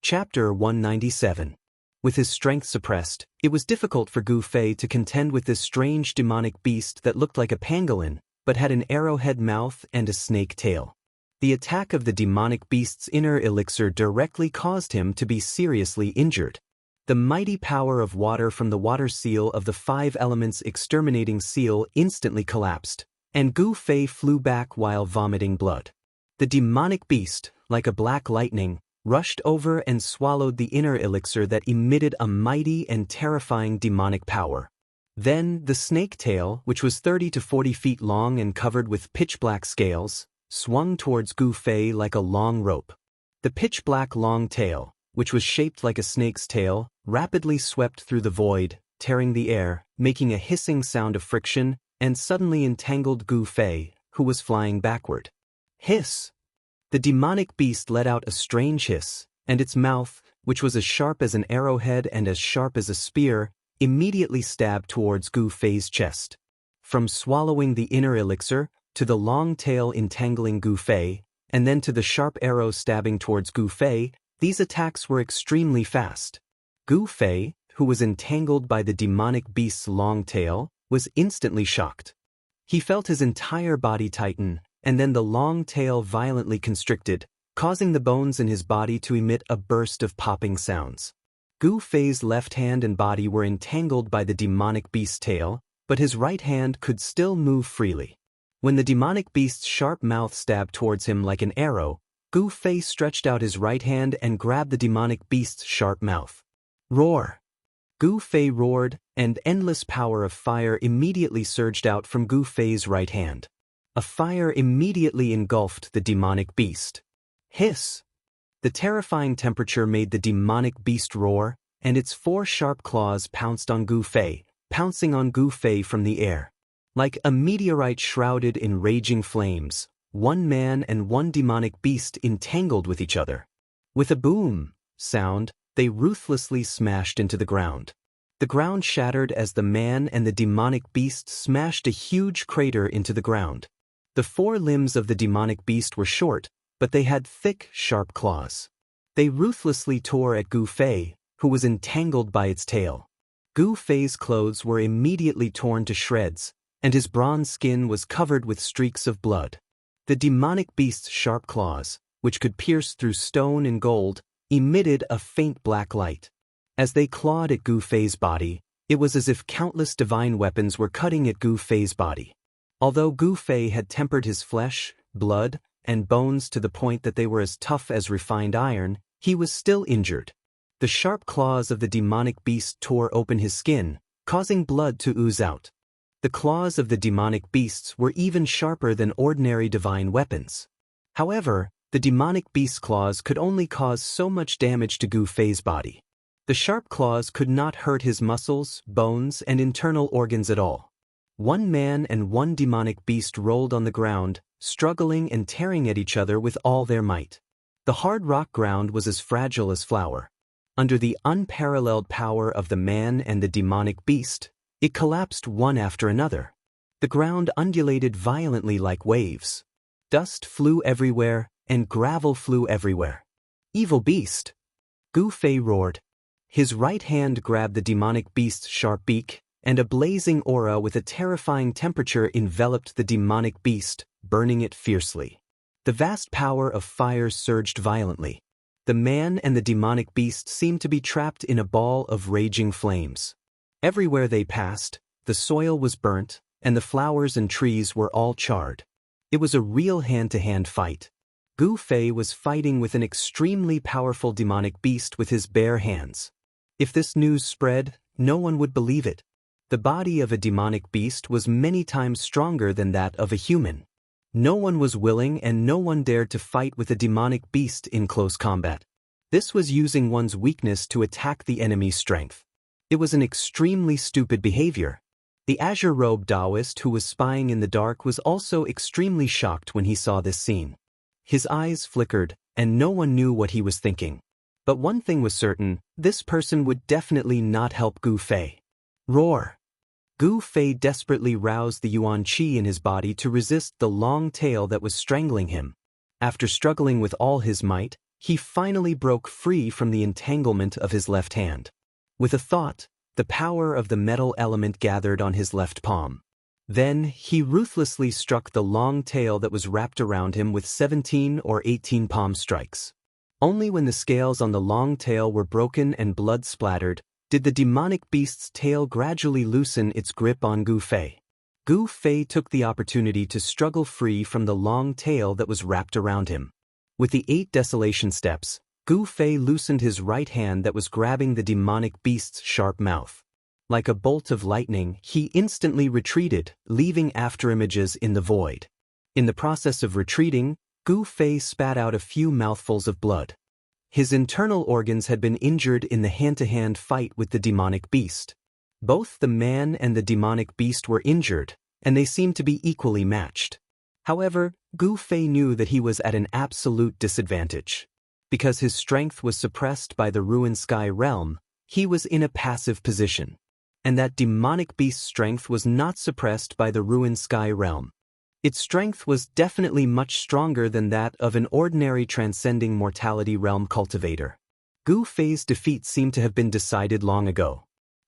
Chapter 197. With his strength suppressed, it was difficult for Gu Fei to contend with this strange demonic beast that looked like a pangolin, but had an arrowhead mouth and a snake tail. The attack of the demonic beast's inner elixir directly caused him to be seriously injured. The mighty power of water from the water seal of the 5 elements exterminating seal instantly collapsed, and Gu Fei flew back while vomiting blood. The demonic beast, like a black lightning, rushed over and swallowed the inner elixir that emitted a mighty and terrifying demonic power. Then, the snake tail, which was 30 to 40 feet long and covered with pitch-black scales, swung towards Gu Fei like a long rope. The pitch-black long tail, which was shaped like a snake's tail, rapidly swept through the void, tearing the air, making a hissing sound of friction, and suddenly entangled Gu Fei, who was flying backward. Hiss! The demonic beast let out a strange hiss, and its mouth, which was as sharp as an arrowhead and as sharp as a spear, immediately stabbed towards Gu Fei's chest. From swallowing the inner elixir, to the long tail entangling Gu Fei, and then to the sharp arrow stabbing towards Gu Fei, these attacks were extremely fast. Gu Fei, who was entangled by the demonic beast's long tail, was instantly shocked. He felt his entire body tighten, and then the long tail violently constricted, causing the bones in his body to emit a burst of popping sounds. Gu Fei's left hand and body were entangled by the demonic beast's tail, but his right hand could still move freely. When the demonic beast's sharp mouth stabbed towards him like an arrow, Gu Fei stretched out his right hand and grabbed the demonic beast's sharp mouth. Roar! Gu Fei roared, and endless power of fire immediately surged out from Gu Fei's right hand. A fire immediately engulfed the demonic beast. Hiss! The terrifying temperature made the demonic beast roar, and its 4 sharp claws pounced on Gu Fei, pouncing on Gu Fei from the air. Like a meteorite shrouded in raging flames, one man and one demonic beast entangled with each other. With a boom sound, they ruthlessly smashed into the ground. The ground shattered as the man and the demonic beast smashed a huge crater into the ground. The 4 limbs of the demonic beast were short, but they had thick, sharp claws. They ruthlessly tore at Gu Fei, who was entangled by its tail. Gu Fei's clothes were immediately torn to shreds, and his bronze skin was covered with streaks of blood. The demonic beast's sharp claws, which could pierce through stone and gold, emitted a faint black light. As they clawed at Gu Fei's body, it was as if countless divine weapons were cutting at Gu Fei's body. Although Gu Fei had tempered his flesh, blood, and bones to the point that they were as tough as refined iron, he was still injured. The sharp claws of the demonic beast tore open his skin, causing blood to ooze out. The claws of the demonic beasts were even sharper than ordinary divine weapons. However, the demonic beast's claws could only cause so much damage to Gu Fei's body. The sharp claws could not hurt his muscles, bones, and internal organs at all. One man and one demonic beast rolled on the ground, struggling and tearing at each other with all their might. The hard rock ground was as fragile as flour. Under the unparalleled power of the man and the demonic beast, it collapsed one after another. The ground undulated violently like waves. Dust flew everywhere, and gravel flew everywhere. Evil beast! Gu Fei roared. His right hand grabbed the demonic beast's sharp beak, and a blazing aura with a terrifying temperature enveloped the demonic beast, burning it fiercely. The vast power of fire surged violently. The man and the demonic beast seemed to be trapped in a ball of raging flames. Everywhere they passed, the soil was burnt, and the flowers and trees were all charred. It was a real hand-to-hand fight. Gu Fei was fighting with an extremely powerful demonic beast with his bare hands. If this news spread, no one would believe it. The body of a demonic beast was many times stronger than that of a human. No one was willing and no one dared to fight with a demonic beast in close combat. This was using one's weakness to attack the enemy's strength. It was an extremely stupid behavior. The azure-robed Taoist who was spying in the dark was also extremely shocked when he saw this scene. His eyes flickered, and no one knew what he was thinking. But one thing was certain, this person would definitely not help Gu Fei. Roar! Gu Fei desperately roused the Yuan Qi in his body to resist the long tail that was strangling him. After struggling with all his might, he finally broke free from the entanglement of his left hand. With a thought, the power of the metal element gathered on his left palm. Then, he ruthlessly struck the long tail that was wrapped around him with 17 or 18 palm strikes. Only when the scales on the long tail were broken and blood splattered, did the demonic beast's tail gradually loosen its grip on Gu Fei. Gu Fei took the opportunity to struggle free from the long tail that was wrapped around him. With the 8 desolation steps, Gu Fei loosened his right hand that was grabbing the demonic beast's sharp mouth. Like a bolt of lightning, he instantly retreated, leaving afterimages in the void. In the process of retreating, Gu Fei spat out a few mouthfuls of blood. His internal organs had been injured in the hand-to-hand fight with the demonic beast. Both the man and the demonic beast were injured, and they seemed to be equally matched. However, Gu Fei knew that he was at an absolute disadvantage. Because his strength was suppressed by the ruined sky realm, he was in a passive position. And that demonic beast's strength was not suppressed by the ruined sky realm. Its strength was definitely much stronger than that of an ordinary transcending mortality realm cultivator. Gu Fei's defeat seemed to have been decided long ago.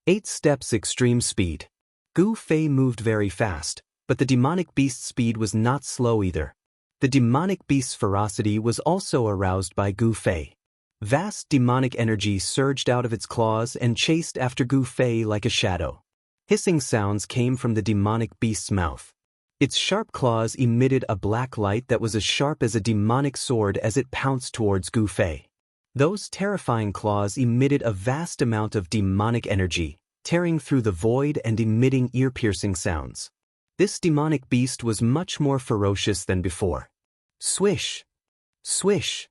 8 steps extreme speed. Gu Fei moved very fast, but the demonic beast's speed was not slow either. The demonic beast's ferocity was also aroused by Gu Fei. Vast demonic energy surged out of its claws and chased after Gu Fei like a shadow. Hissing sounds came from the demonic beast's mouth. Its sharp claws emitted a black light that was as sharp as a demonic sword as it pounced towards Gu Fei. Those terrifying claws emitted a vast amount of demonic energy, tearing through the void and emitting ear-piercing sounds. This demonic beast was much more ferocious than before. Swish! Swish!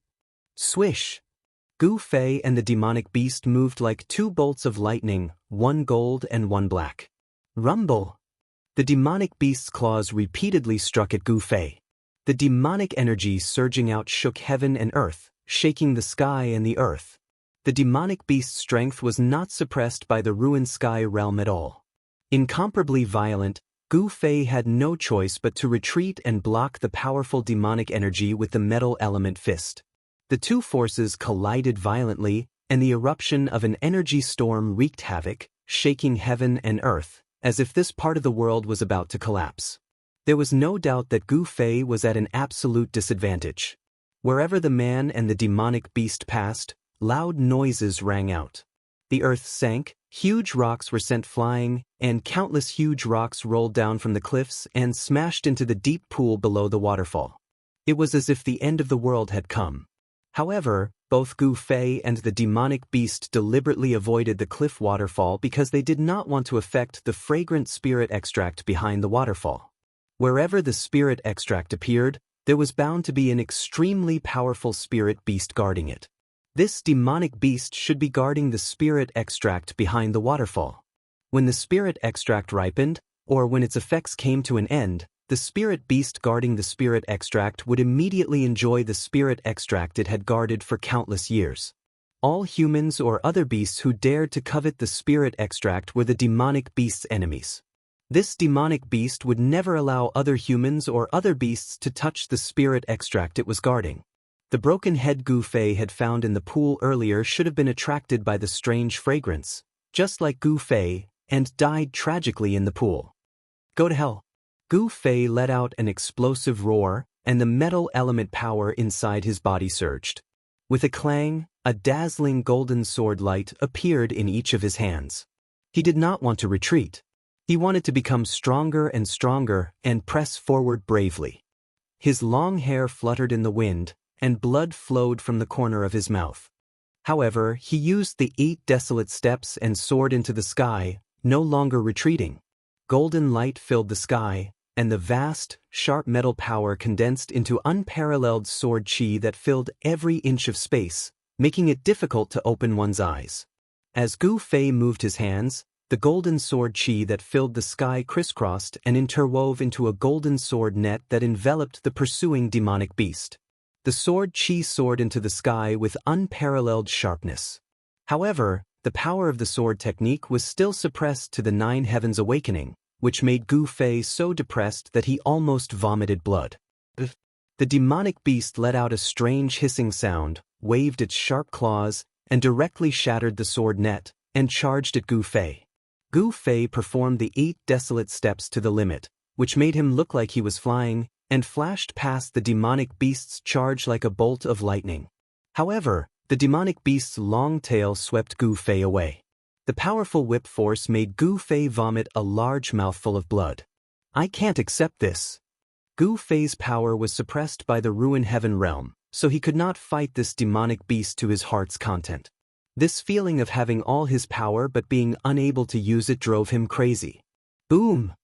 Swish! Gu Fei and the demonic beast moved like 2 bolts of lightning, one gold and one black. Rumble! The demonic beast's claws repeatedly struck at Gu Fei. The demonic energy surging out shook heaven and earth, shaking the sky and the earth. The demonic beast's strength was not suppressed by the ruined sky realm at all. Incomparably violent, Gu Fei had no choice but to retreat and block the powerful demonic energy with the metal element fist. The 2 forces collided violently, and the eruption of an energy storm wreaked havoc, shaking heaven and earth, as if this part of the world was about to collapse. There was no doubt that Gu Fei was at an absolute disadvantage. Wherever the man and the demonic beast passed, loud noises rang out. The earth sank, huge rocks were sent flying, and countless huge rocks rolled down from the cliffs and smashed into the deep pool below the waterfall. It was as if the end of the world had come. However, both Gu Fei and the demonic beast deliberately avoided the cliff waterfall because they did not want to affect the fragrant spirit extract behind the waterfall. Wherever the spirit extract appeared, there was bound to be an extremely powerful spirit beast guarding it. This demonic beast should be guarding the spirit extract behind the waterfall. When the spirit extract ripened, or when its effects came to an end, the spirit beast guarding the spirit extract would immediately enjoy the spirit extract it had guarded for countless years. All humans or other beasts who dared to covet the spirit extract were the demonic beast's enemies. This demonic beast would never allow other humans or other beasts to touch the spirit extract it was guarding. The broken head Gu Fei had found in the pool earlier should have been attracted by the strange fragrance, just like Gu Fei, and died tragically in the pool. Go to hell. Gu Fei let out an explosive roar, and the metal element power inside his body surged. With a clang, a dazzling golden sword light appeared in each of his hands. He did not want to retreat. He wanted to become stronger and press forward bravely. His long hair fluttered in the wind, and blood flowed from the corner of his mouth. However, he used the 8 desolate steps and soared into the sky, no longer retreating. Golden light filled the sky, and the vast, sharp metal power condensed into unparalleled sword chi that filled every inch of space, making it difficult to open one's eyes. As Gu Fei moved his hands, the golden sword chi that filled the sky crisscrossed and interwove into a golden sword net that enveloped the pursuing demonic beast. The sword chi soared into the sky with unparalleled sharpness. However, the power of the sword technique was still suppressed to the 9 heavens awakening, which made Gu Fei so depressed that he almost vomited blood. The demonic beast let out a strange hissing sound, waved its sharp claws, and directly shattered the sword net, and charged at Gu Fei. Gu Fei performed the 8 desolate steps to the limit, which made him look like he was flying, and flashed past the demonic beast's charge like a bolt of lightning. However, the demonic beast's long tail swept Gu Fei away. The powerful whip force made Gu Fei vomit a large mouthful of blood. I can't accept this. Gu Fei's power was suppressed by the ruined heaven realm, so he could not fight this demonic beast to his heart's content. This feeling of having all his power but being unable to use it drove him crazy. Boom!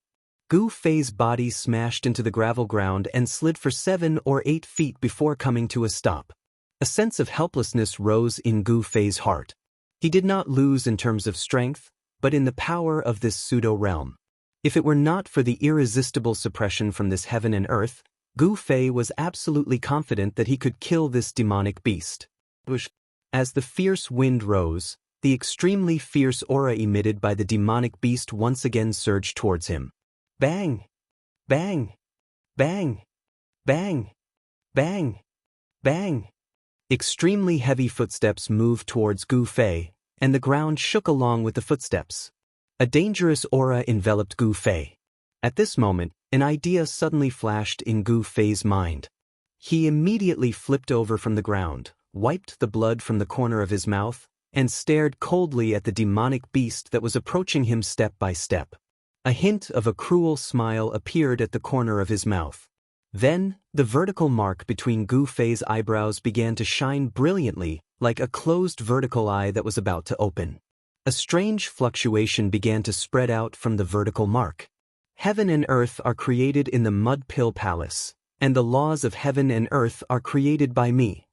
Gu Fei's body smashed into the gravel ground and slid for 7 or 8 feet before coming to a stop. A sense of helplessness rose in Gu Fei's heart. He did not lose in terms of strength, but in the power of this pseudo-realm. If it were not for the irresistible suppression from this heaven and earth, Gu Fei was absolutely confident that he could kill this demonic beast. As the fierce wind rose, the extremely fierce aura emitted by the demonic beast once again surged towards him. Bang! Bang! Bang! Bang! Bang! Bang! Extremely heavy footsteps moved towards Gu Fei, and the ground shook along with the footsteps. A dangerous aura enveloped Gu Fei. At this moment, an idea suddenly flashed in Gu Fei's mind. He immediately flipped over from the ground, wiped the blood from the corner of his mouth, and stared coldly at the demonic beast that was approaching him step by step. A hint of a cruel smile appeared at the corner of his mouth. Then, the vertical mark between Gu Fei's eyebrows began to shine brilliantly, like a closed vertical eye that was about to open. A strange fluctuation began to spread out from the vertical mark. Heaven and earth are created in the mud pill palace, and the laws of heaven and earth are created by me.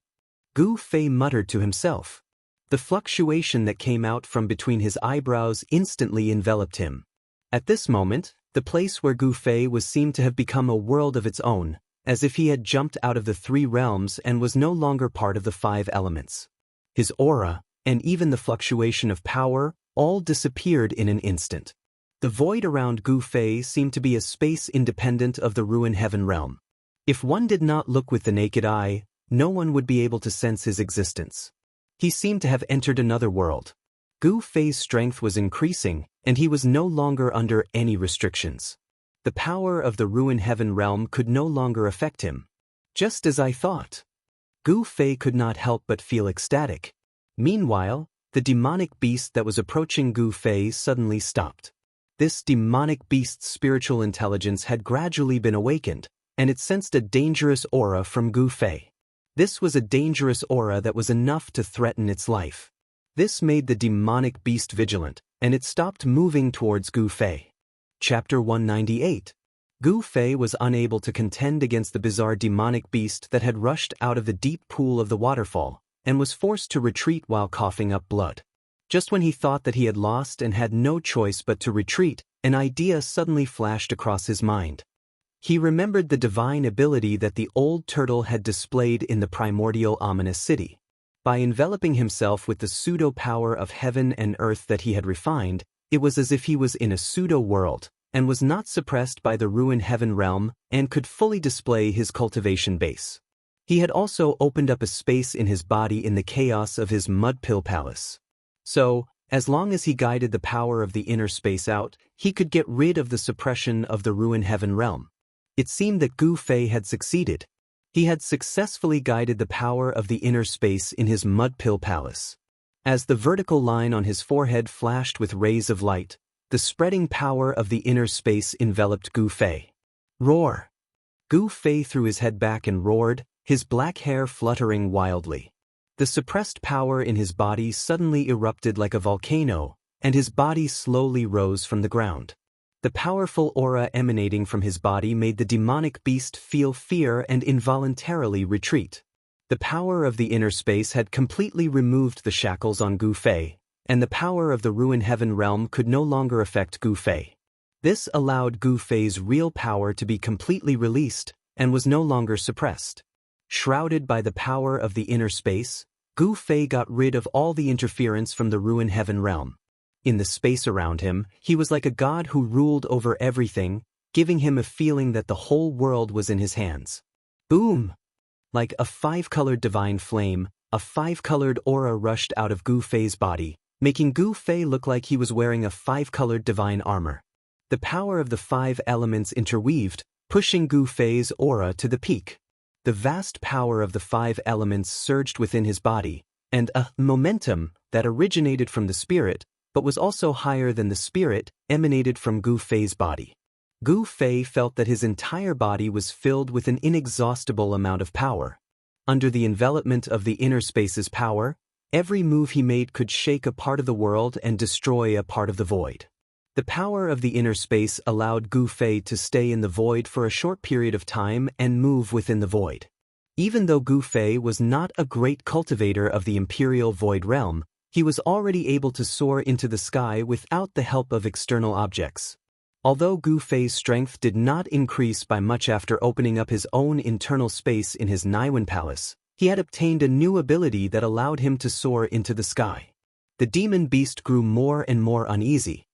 Gu Fei muttered to himself. The fluctuation that came out from between his eyebrows instantly enveloped him. At this moment, the place where Gu Fei was seemed to have become a world of its own, as if he had jumped out of the three realms and was no longer part of the five elements. His aura, and even the fluctuation of power, all disappeared in an instant. The void around Gu Fei seemed to be a space independent of the ruin heaven realm. If one did not look with the naked eye, no one would be able to sense his existence. He seemed to have entered another world. Gu Fei's strength was increasing, and he was no longer under any restrictions. The power of the ruin heaven realm could no longer affect him. Just as I thought. Gu Fei could not help but feel ecstatic. Meanwhile, the demonic beast that was approaching Gu Fei suddenly stopped. This demonic beast's spiritual intelligence had gradually been awakened, and it sensed a dangerous aura from Gu Fei. This was a dangerous aura that was enough to threaten its life. This made the demonic beast vigilant, and it stopped moving towards Gu Fei. Chapter 198. Gu Fei was unable to contend against the bizarre demonic beast that had rushed out of the deep pool of the waterfall, and was forced to retreat while coughing up blood. Just when he thought that he had lost and had no choice but to retreat, an idea suddenly flashed across his mind. He remembered the divine ability that the old turtle had displayed in the primordial ominous city. By enveloping himself with the pseudo-power of heaven and earth that he had refined, it was as if he was in a pseudo-world, and was not suppressed by the ruin heaven realm, and could fully display his cultivation base. He had also opened up a space in his body in the chaos of his mud pill palace. So, as long as he guided the power of the inner space out, he could get rid of the suppression of the ruin heaven realm. It seemed that Gu Fei had succeeded. He had successfully guided the power of the inner space in his mud pill palace. As the vertical line on his forehead flashed with rays of light, the spreading power of the inner space enveloped Gu Fei. Roar! Gu Fei threw his head back and roared, his black hair fluttering wildly. The suppressed power in his body suddenly erupted like a volcano, and his body slowly rose from the ground. The powerful aura emanating from his body made the demonic beast feel fear and involuntarily retreat. The power of the inner space had completely removed the shackles on Gu Fei, and the power of the ruin heaven realm could no longer affect Gu Fei. This allowed Gu Fei's real power to be completely released, and was no longer suppressed. Shrouded by the power of the inner space, Gu Fei got rid of all the interference from the ruin heaven realm. In the space around him, he was like a god who ruled over everything, giving him a feeling that the whole world was in his hands. Boom! Like a five-colored divine flame, a five-colored aura rushed out of Gu Fei's body, making Gu Fei look like he was wearing a five-colored divine armor. The power of the five elements interweaved, pushing Gu Fei's aura to the peak. The vast power of the five elements surged within his body, and a momentum that originated from the spirit, but was also higher than the spirit, emanated from Gu Fei's body. Gu Fei felt that his entire body was filled with an inexhaustible amount of power. Under the envelopment of the inner space's power, every move he made could shake a part of the world and destroy a part of the void. The power of the inner space allowed Gu Fei to stay in the void for a short period of time and move within the void. Even though Gu Fei was not a great cultivator of the imperial void realm, He was already able to soar into the sky without the help of external objects. Although Gu Fei's strength did not increase by much after opening up his own internal space in his Naiwan Palace, he had obtained a new ability that allowed him to soar into the sky. The demon beast grew more and more uneasy.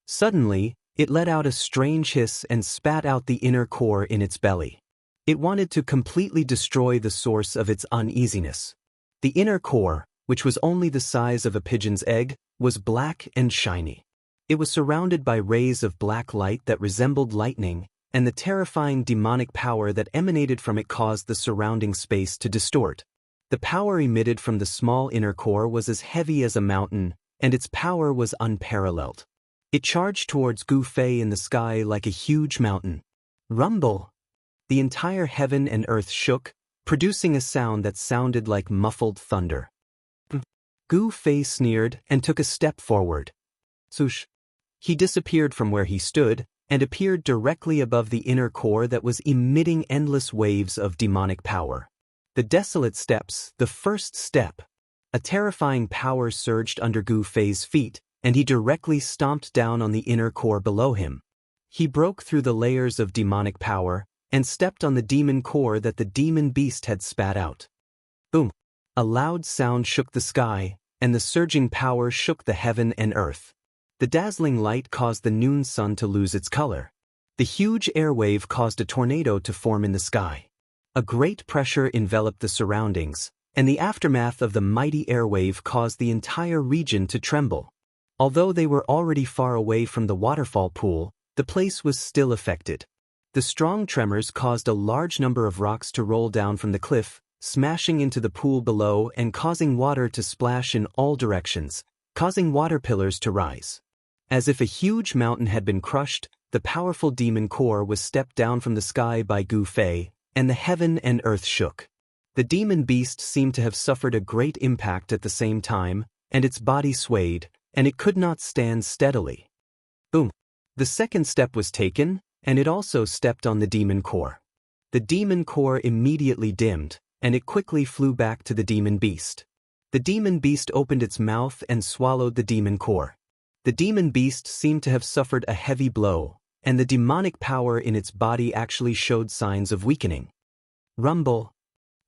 Suddenly, it let out a strange hiss and spat out the inner core in its belly. It wanted to completely destroy the source of its uneasiness. The inner core, which was only the size of a pigeon's egg, was black and shiny. It was surrounded by rays of black light that resembled lightning, and the terrifying demonic power that emanated from it caused the surrounding space to distort. The power emitted from the small inner core was as heavy as a mountain, and its power was unparalleled. It charged towards Gu Fei in the sky like a huge mountain. Rumble! The entire heaven and earth shook, producing a sound that sounded like muffled thunder. Gu Fei sneered and took a step forward. Swoosh! He disappeared from where he stood and appeared directly above the inner core that was emitting endless waves of demonic power. The desolate steps, the first step. A terrifying power surged under Gu Fei's feet, and he directly stomped down on the inner core below him. He broke through the layers of demonic power and stepped on the demon core that the demon beast had spat out. Boom! A loud sound shook the sky, and the surging power shook the heaven and earth. The dazzling light caused the noon sun to lose its color. The huge airwave caused a tornado to form in the sky. A great pressure enveloped the surroundings, and the aftermath of the mighty airwave caused the entire region to tremble. Although they were already far away from the waterfall pool, the place was still affected. The strong tremors caused a large number of rocks to roll down from the cliff, smashing into the pool below and causing water to splash in all directions, causing water pillars to rise. As if a huge mountain had been crushed, the powerful demon core was stepped down from the sky by Gu Fei, and the heaven and earth shook. The demon beast seemed to have suffered a great impact at the same time, and its body swayed, and it could not stand steadily. Boom! The second step was taken, and it also stepped on the demon core. The demon core immediately dimmed, and it quickly flew back to the demon beast. The demon beast opened its mouth and swallowed the demon core. The demon beast seemed to have suffered a heavy blow, and the demonic power in its body actually showed signs of weakening. Rumble!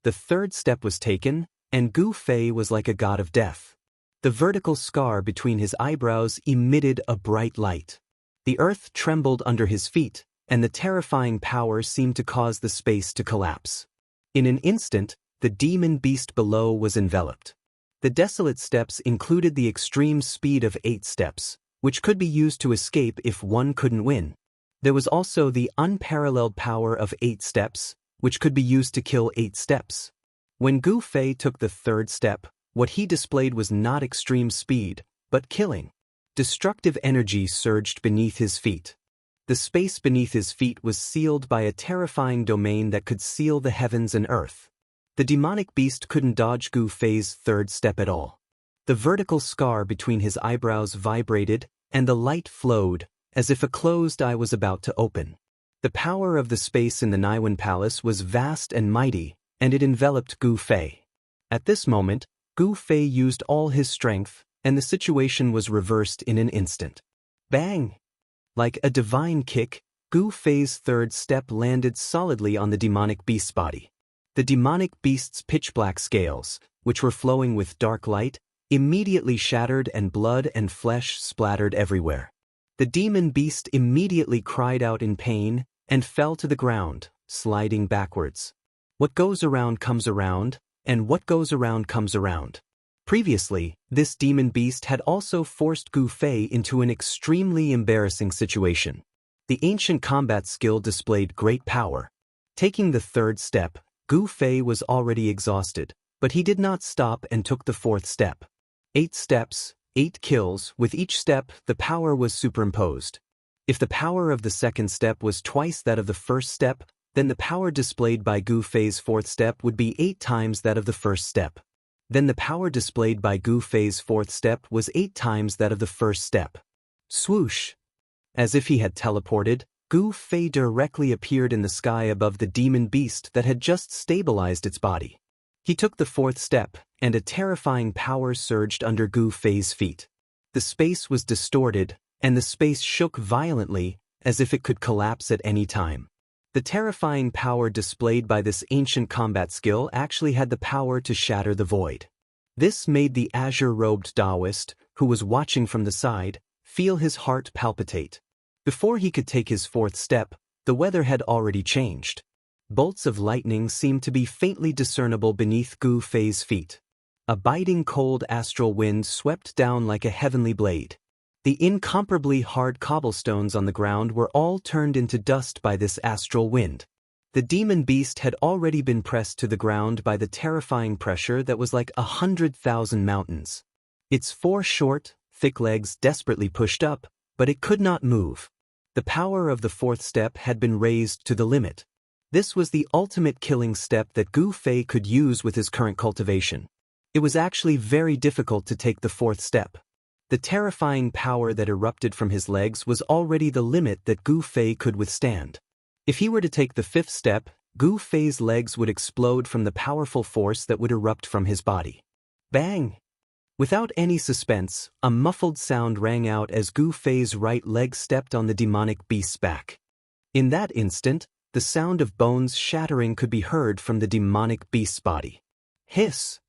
The third step was taken, and Gu Fei was like a god of death. The vertical scar between his eyebrows emitted a bright light. The earth trembled under his feet, and the terrifying power seemed to cause the space to collapse. In an instant, the demon beast below was enveloped. The desolate steps included the extreme speed of 8 steps, which could be used to escape if one couldn't win. There was also the unparalleled power of 8 steps, which could be used to kill 8 steps. When Gu Fei took the third step, what he displayed was not extreme speed, but killing. Destructive energy surged beneath his feet. The space beneath his feet was sealed by a terrifying domain that could seal the heavens and earth. The demonic beast couldn't dodge Gu Fei's third step at all. The vertical scar between his eyebrows vibrated, and the light flowed, as if a closed eye was about to open. The power of the space in the Naiwan Palace was vast and mighty, and it enveloped Gu Fei. At this moment, Gu Fei used all his strength, and the situation was reversed in an instant. Bang! Like a divine kick, Gu Fei's third step landed solidly on the demonic beast's body. The demonic beast's pitch-black scales, which were flowing with dark light, immediately shattered and blood and flesh splattered everywhere. The demon beast immediately cried out in pain and fell to the ground, sliding backwards. What goes around comes around, and what goes around comes around. Previously, this demon beast had also forced Gu Fei into an extremely embarrassing situation. The ancient combat skill displayed great power. Taking the third step, Gu Fei was already exhausted, but he did not stop and took the fourth step. 8 steps, 8 kills. With each step, the power was superimposed. If the power of the second step was twice that of the first step, then the power displayed by Gu Fei's fourth step would be 8 times that of the first step. Then the power displayed by Gu Fei's fourth step was 8 times that of the first step. Swoosh! As if he had teleported, Gu Fei directly appeared in the sky above the demon beast that had just stabilized its body. He took the fourth step, and a terrifying power surged under Gu Fei's feet. The space was distorted, and the space shook violently, as if it could collapse at any time. The terrifying power displayed by this ancient combat skill actually had the power to shatter the void. This made the azure-robed Taoist, who was watching from the side, feel his heart palpitate. Before he could take his fourth step, the weather had already changed. Bolts of lightning seemed to be faintly discernible beneath Gu Fei's feet. A biting cold astral wind swept down like a heavenly blade. The incomparably hard cobblestones on the ground were all turned into dust by this astral wind. The demon beast had already been pressed to the ground by the terrifying pressure that was like 100,000 mountains. Its 4 short, thick legs desperately pushed up, but it could not move. The power of the fourth step had been raised to the limit. This was the ultimate killing step that Gu Fei could use with his current cultivation. It was actually very difficult to take the fourth step. The terrifying power that erupted from his legs was already the limit that Gu Fei could withstand. If he were to take the fifth step, Gu Fei's legs would explode from the powerful force that would erupt from his body. Bang! Without any suspense, a muffled sound rang out as Gu Fei's right leg stepped on the demonic beast's back. In that instant, the sound of bones shattering could be heard from the demonic beast's body. Hiss!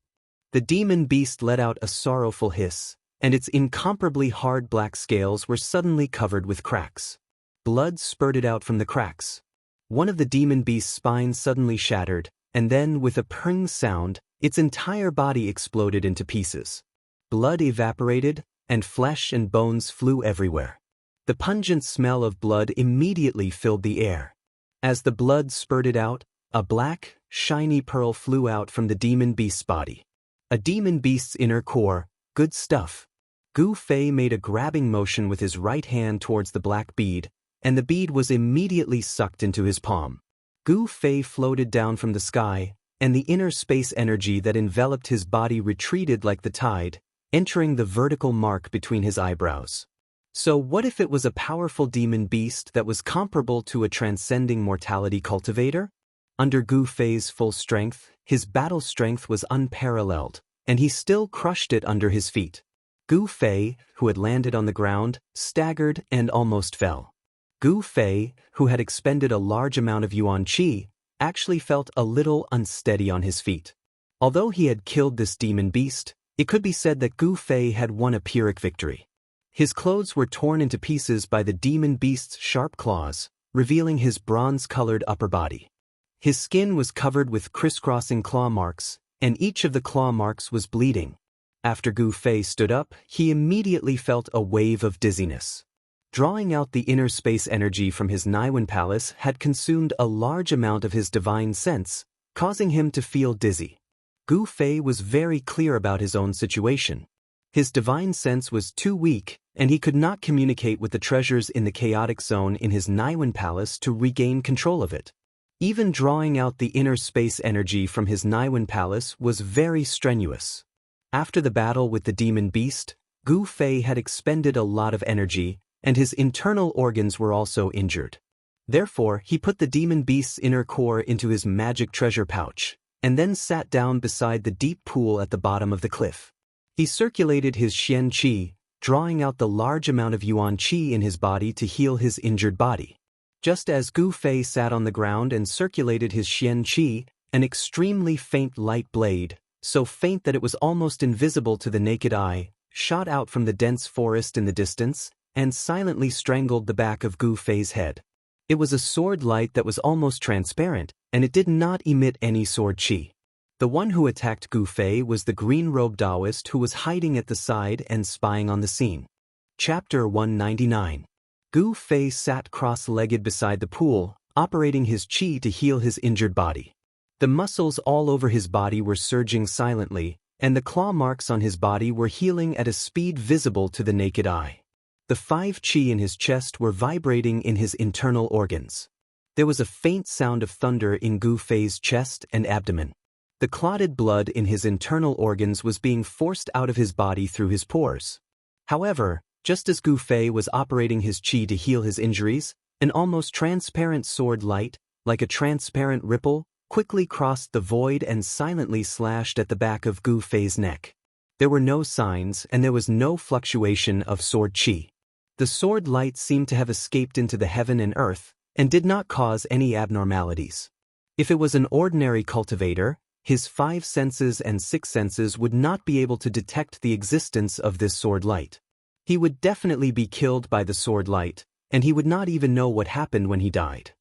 The demon beast let out a sorrowful hiss, and its incomparably hard black scales were suddenly covered with cracks. Blood spurted out from the cracks. One of the demon beast's spines suddenly shattered, and then, with a purring sound, its entire body exploded into pieces. Blood evaporated, and flesh and bones flew everywhere. The pungent smell of blood immediately filled the air. As the blood spurted out, a black, shiny pearl flew out from the demon beast's body. A demon beast's inner core, good stuff. Gu Fei made a grabbing motion with his right hand towards the black bead, and the bead was immediately sucked into his palm. Gu Fei floated down from the sky, and the inner space energy that enveloped his body retreated like the tide, entering the vertical mark between his eyebrows. So what if it was a powerful demon beast that was comparable to a transcending mortality cultivator? Under Gu Fei's full strength, his battle strength was unparalleled, and he still crushed it under his feet. Gu Fei, who had landed on the ground, staggered and almost fell. Gu Fei, who had expended a large amount of yuan qi, actually felt a little unsteady on his feet. Although he had killed this demon beast, it could be said that Gu Fei had won a Pyrrhic victory. His clothes were torn into pieces by the demon beast's sharp claws, revealing his bronze-colored upper body. His skin was covered with crisscrossing claw marks, and each of the claw marks was bleeding. After Gu Fei stood up, he immediately felt a wave of dizziness. Drawing out the inner space energy from his Naiwen palace had consumed a large amount of his divine sense, causing him to feel dizzy. Gu Fei was very clear about his own situation. His divine sense was too weak, and he could not communicate with the treasures in the chaotic zone in his Naiwen palace to regain control of it. Even drawing out the inner space energy from his Naiwen palace was very strenuous. After the battle with the demon beast, Gu Fei had expended a lot of energy, and his internal organs were also injured. Therefore, he put the demon beast's inner core into his magic treasure pouch, and then sat down beside the deep pool at the bottom of the cliff. He circulated his Xian Qi, drawing out the large amount of yuan qi in his body to heal his injured body. Just as Gu Fei sat on the ground and circulated his Xian Qi, an extremely faint light blade, so faint that it was almost invisible to the naked eye, shot out from the dense forest in the distance, and silently strangled the back of Gu Fei's head. It was a sword light that was almost transparent, and it did not emit any sword qi. The one who attacked Gu Fei was the green-robed Taoist who was hiding at the side and spying on the scene. Chapter 199. Gu Fei sat cross-legged beside the pool, operating his qi to heal his injured body. The muscles all over his body were surging silently, and the claw marks on his body were healing at a speed visible to the naked eye. The 5 qi in his chest were vibrating in his internal organs. There was a faint sound of thunder in Gu Fei's chest and abdomen. The clotted blood in his internal organs was being forced out of his body through his pores. However, just as Gu Fei was operating his qi to heal his injuries, an almost transparent sword light, like a transparent ripple, quickly crossed the void and silently slashed at the back of Gu Fei's neck. There were no signs and there was no fluctuation of sword qi. The sword light seemed to have escaped into the heaven and earth, and did not cause any abnormalities. If it was an ordinary cultivator, his 5 senses and 6 senses would not be able to detect the existence of this sword light. He would definitely be killed by the sword light, and he would not even know what happened when he died.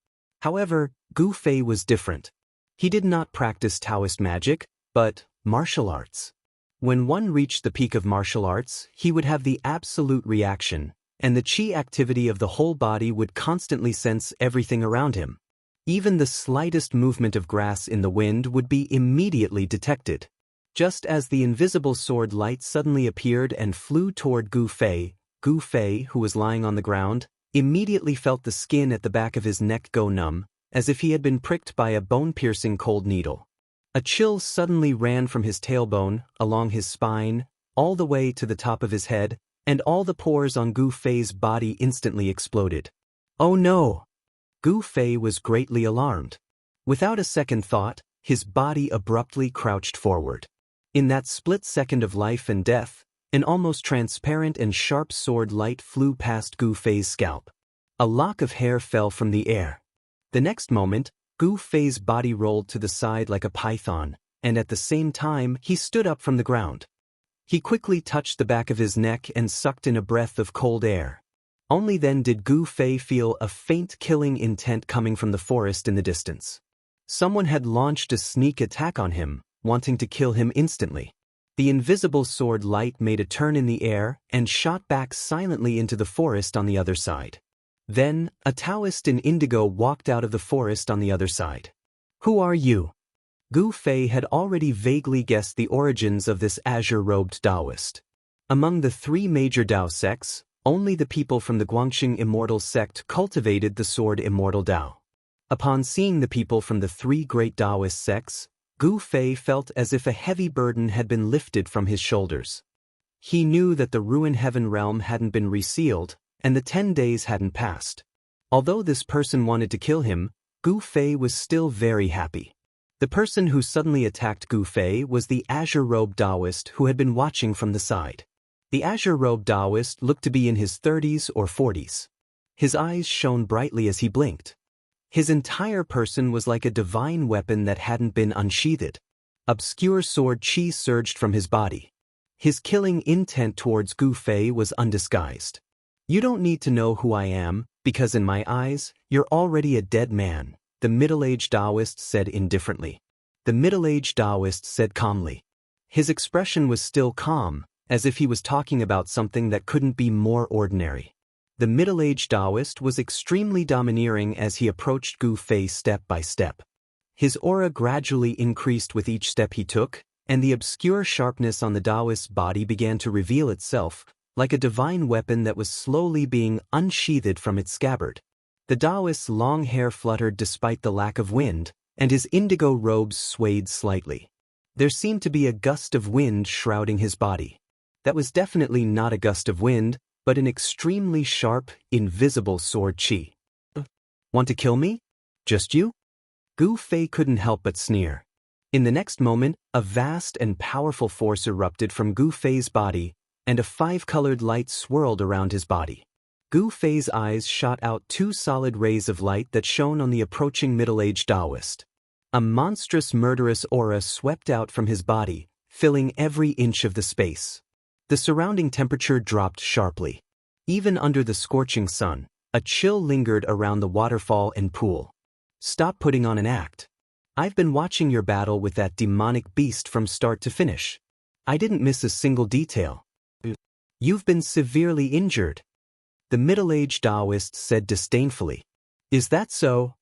However, Gu Fei was different. He did not practice Taoist magic, but martial arts. When one reached the peak of martial arts, he would have the absolute reaction, and the qi activity of the whole body would constantly sense everything around him. Even the slightest movement of grass in the wind would be immediately detected. Just as the invisible sword light suddenly appeared and flew toward Gu Fei, who was lying on the ground, immediately felt the skin at the back of his neck go numb, as if he had been pricked by a bone-piercing cold needle. A chill suddenly ran from his tailbone, along his spine, all the way to the top of his head, and all the pores on Gu Fei's body instantly exploded. Oh no! Gu Fei was greatly alarmed. Without a second thought, his body abruptly crouched forward. In that split second of life and death, an almost transparent and sharp sword light flew past Gu Fei's scalp. A lock of hair fell from the air. The next moment, Gu Fei's body rolled to the side like a python, and at the same time he stood up from the ground. He quickly touched the back of his neck and sucked in a breath of cold air. Only then did Gu Fei feel a faint killing intent coming from the forest in the distance. Someone had launched a sneak attack on him, wanting to kill him instantly. The invisible sword light made a turn in the air and shot back silently into the forest on the other side. Then, a Taoist in indigo walked out of the forest on the other side. Who are you? Gu Fei had already vaguely guessed the origins of this azure-robed Taoist. Among the 3 major Tao sects, only the people from the Guangxing Immortal sect cultivated the sword Immortal Tao. Upon seeing the people from the 3 great Taoist sects, Gu Fei felt as if a heavy burden had been lifted from his shoulders. He knew that the Ruin Heaven realm hadn't been resealed, and the 10 days hadn't passed. Although this person wanted to kill him, Gu Fei was still very happy. The person who suddenly attacked Gu Fei was the azure-robed Taoist who had been watching from the side. The azure-robed Taoist looked to be in his 30s or 40s. His eyes shone brightly as he blinked. His entire person was like a divine weapon that hadn't been unsheathed. Obscure sword qi surged from his body. His killing intent towards Gu Fei was undisguised. You don't need to know who I am, because in my eyes, you're already a dead man, the middle-aged Taoist said indifferently. The middle-aged Taoist said calmly. His expression was still calm, as if he was talking about something that couldn't be more ordinary. The middle-aged Taoist was extremely domineering as he approached Gu Fei step by step. His aura gradually increased with each step he took, and the obscure sharpness on the Taoist's body began to reveal itself, like a divine weapon that was slowly being unsheathed from its scabbard. The Taoist's long hair fluttered despite the lack of wind, and his indigo robes swayed slightly. There seemed to be a gust of wind shrouding his body. That was definitely not a gust of wind, but an extremely sharp, invisible sword qi. Want to kill me? Just you? Gu Fei couldn't help but sneer. In the next moment, a vast and powerful force erupted from Gu Fei's body, and a 5-colored light swirled around his body. Gu Fei's eyes shot out 2 solid rays of light that shone on the approaching middle-aged Taoist. A monstrous murderous aura swept out from his body, filling every inch of the space. The surrounding temperature dropped sharply. Even under the scorching sun, a chill lingered around the waterfall and pool. Stop putting on an act. I've been watching your battle with that demonic beast from start to finish. I didn't miss a single detail. You've been severely injured. The middle-aged Taoist said disdainfully. Is that so?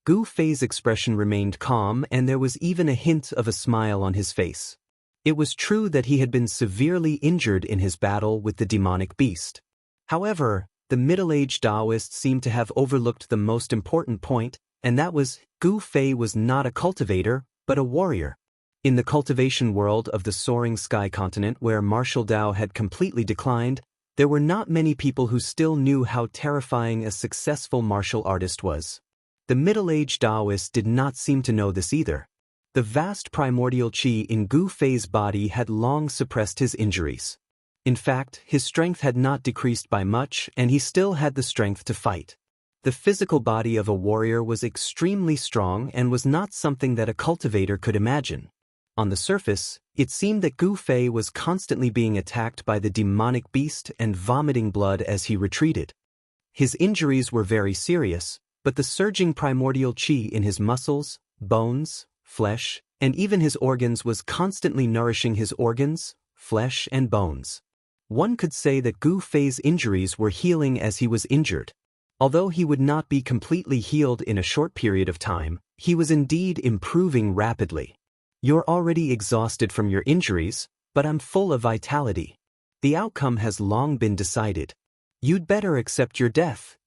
Gu Fei's expression remained calm and there was even a hint of a smile on his face. It was true that he had been severely injured in his battle with the demonic beast. However, the middle-aged Taoist seemed to have overlooked the most important point, and that was, Gu Fei was not a cultivator, but a warrior. In the cultivation world of the soaring sky continent where martial Tao had completely declined, there were not many people who still knew how terrifying a successful martial artist was. The middle-aged Taoist did not seem to know this either. The vast primordial qi in Gu Fei's body had long suppressed his injuries. In fact, his strength had not decreased by much, and he still had the strength to fight. The physical body of a warrior was extremely strong and was not something that a cultivator could imagine. On the surface, it seemed that Gu Fei was constantly being attacked by the demonic beast and vomiting blood as he retreated. His injuries were very serious, but the surging primordial qi in his muscles, bones, flesh, and even his organs was constantly nourishing his organs, flesh, and bones. One could say that Gu Fei's injuries were healing as he was injured. Although he would not be completely healed in a short period of time, he was indeed improving rapidly. You're already exhausted from your injuries, but I'm full of vitality. The outcome has long been decided. You'd better accept your death.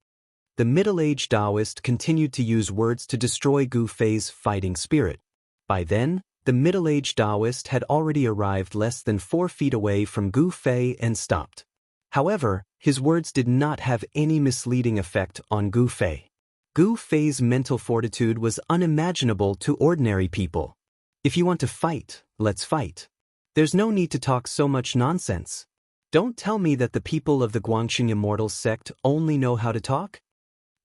The middle-aged Taoist continued to use words to destroy Gu Fei's fighting spirit. By then, the middle-aged Taoist had already arrived less than 4 feet away from Gu Fei and stopped. However, his words did not have any misleading effect on Gu Fei. Gu Fei's mental fortitude was unimaginable to ordinary people. If you want to fight, let's fight. There's no need to talk so much nonsense. Don't tell me that the people of the Guangxing Immortals sect only know how to talk.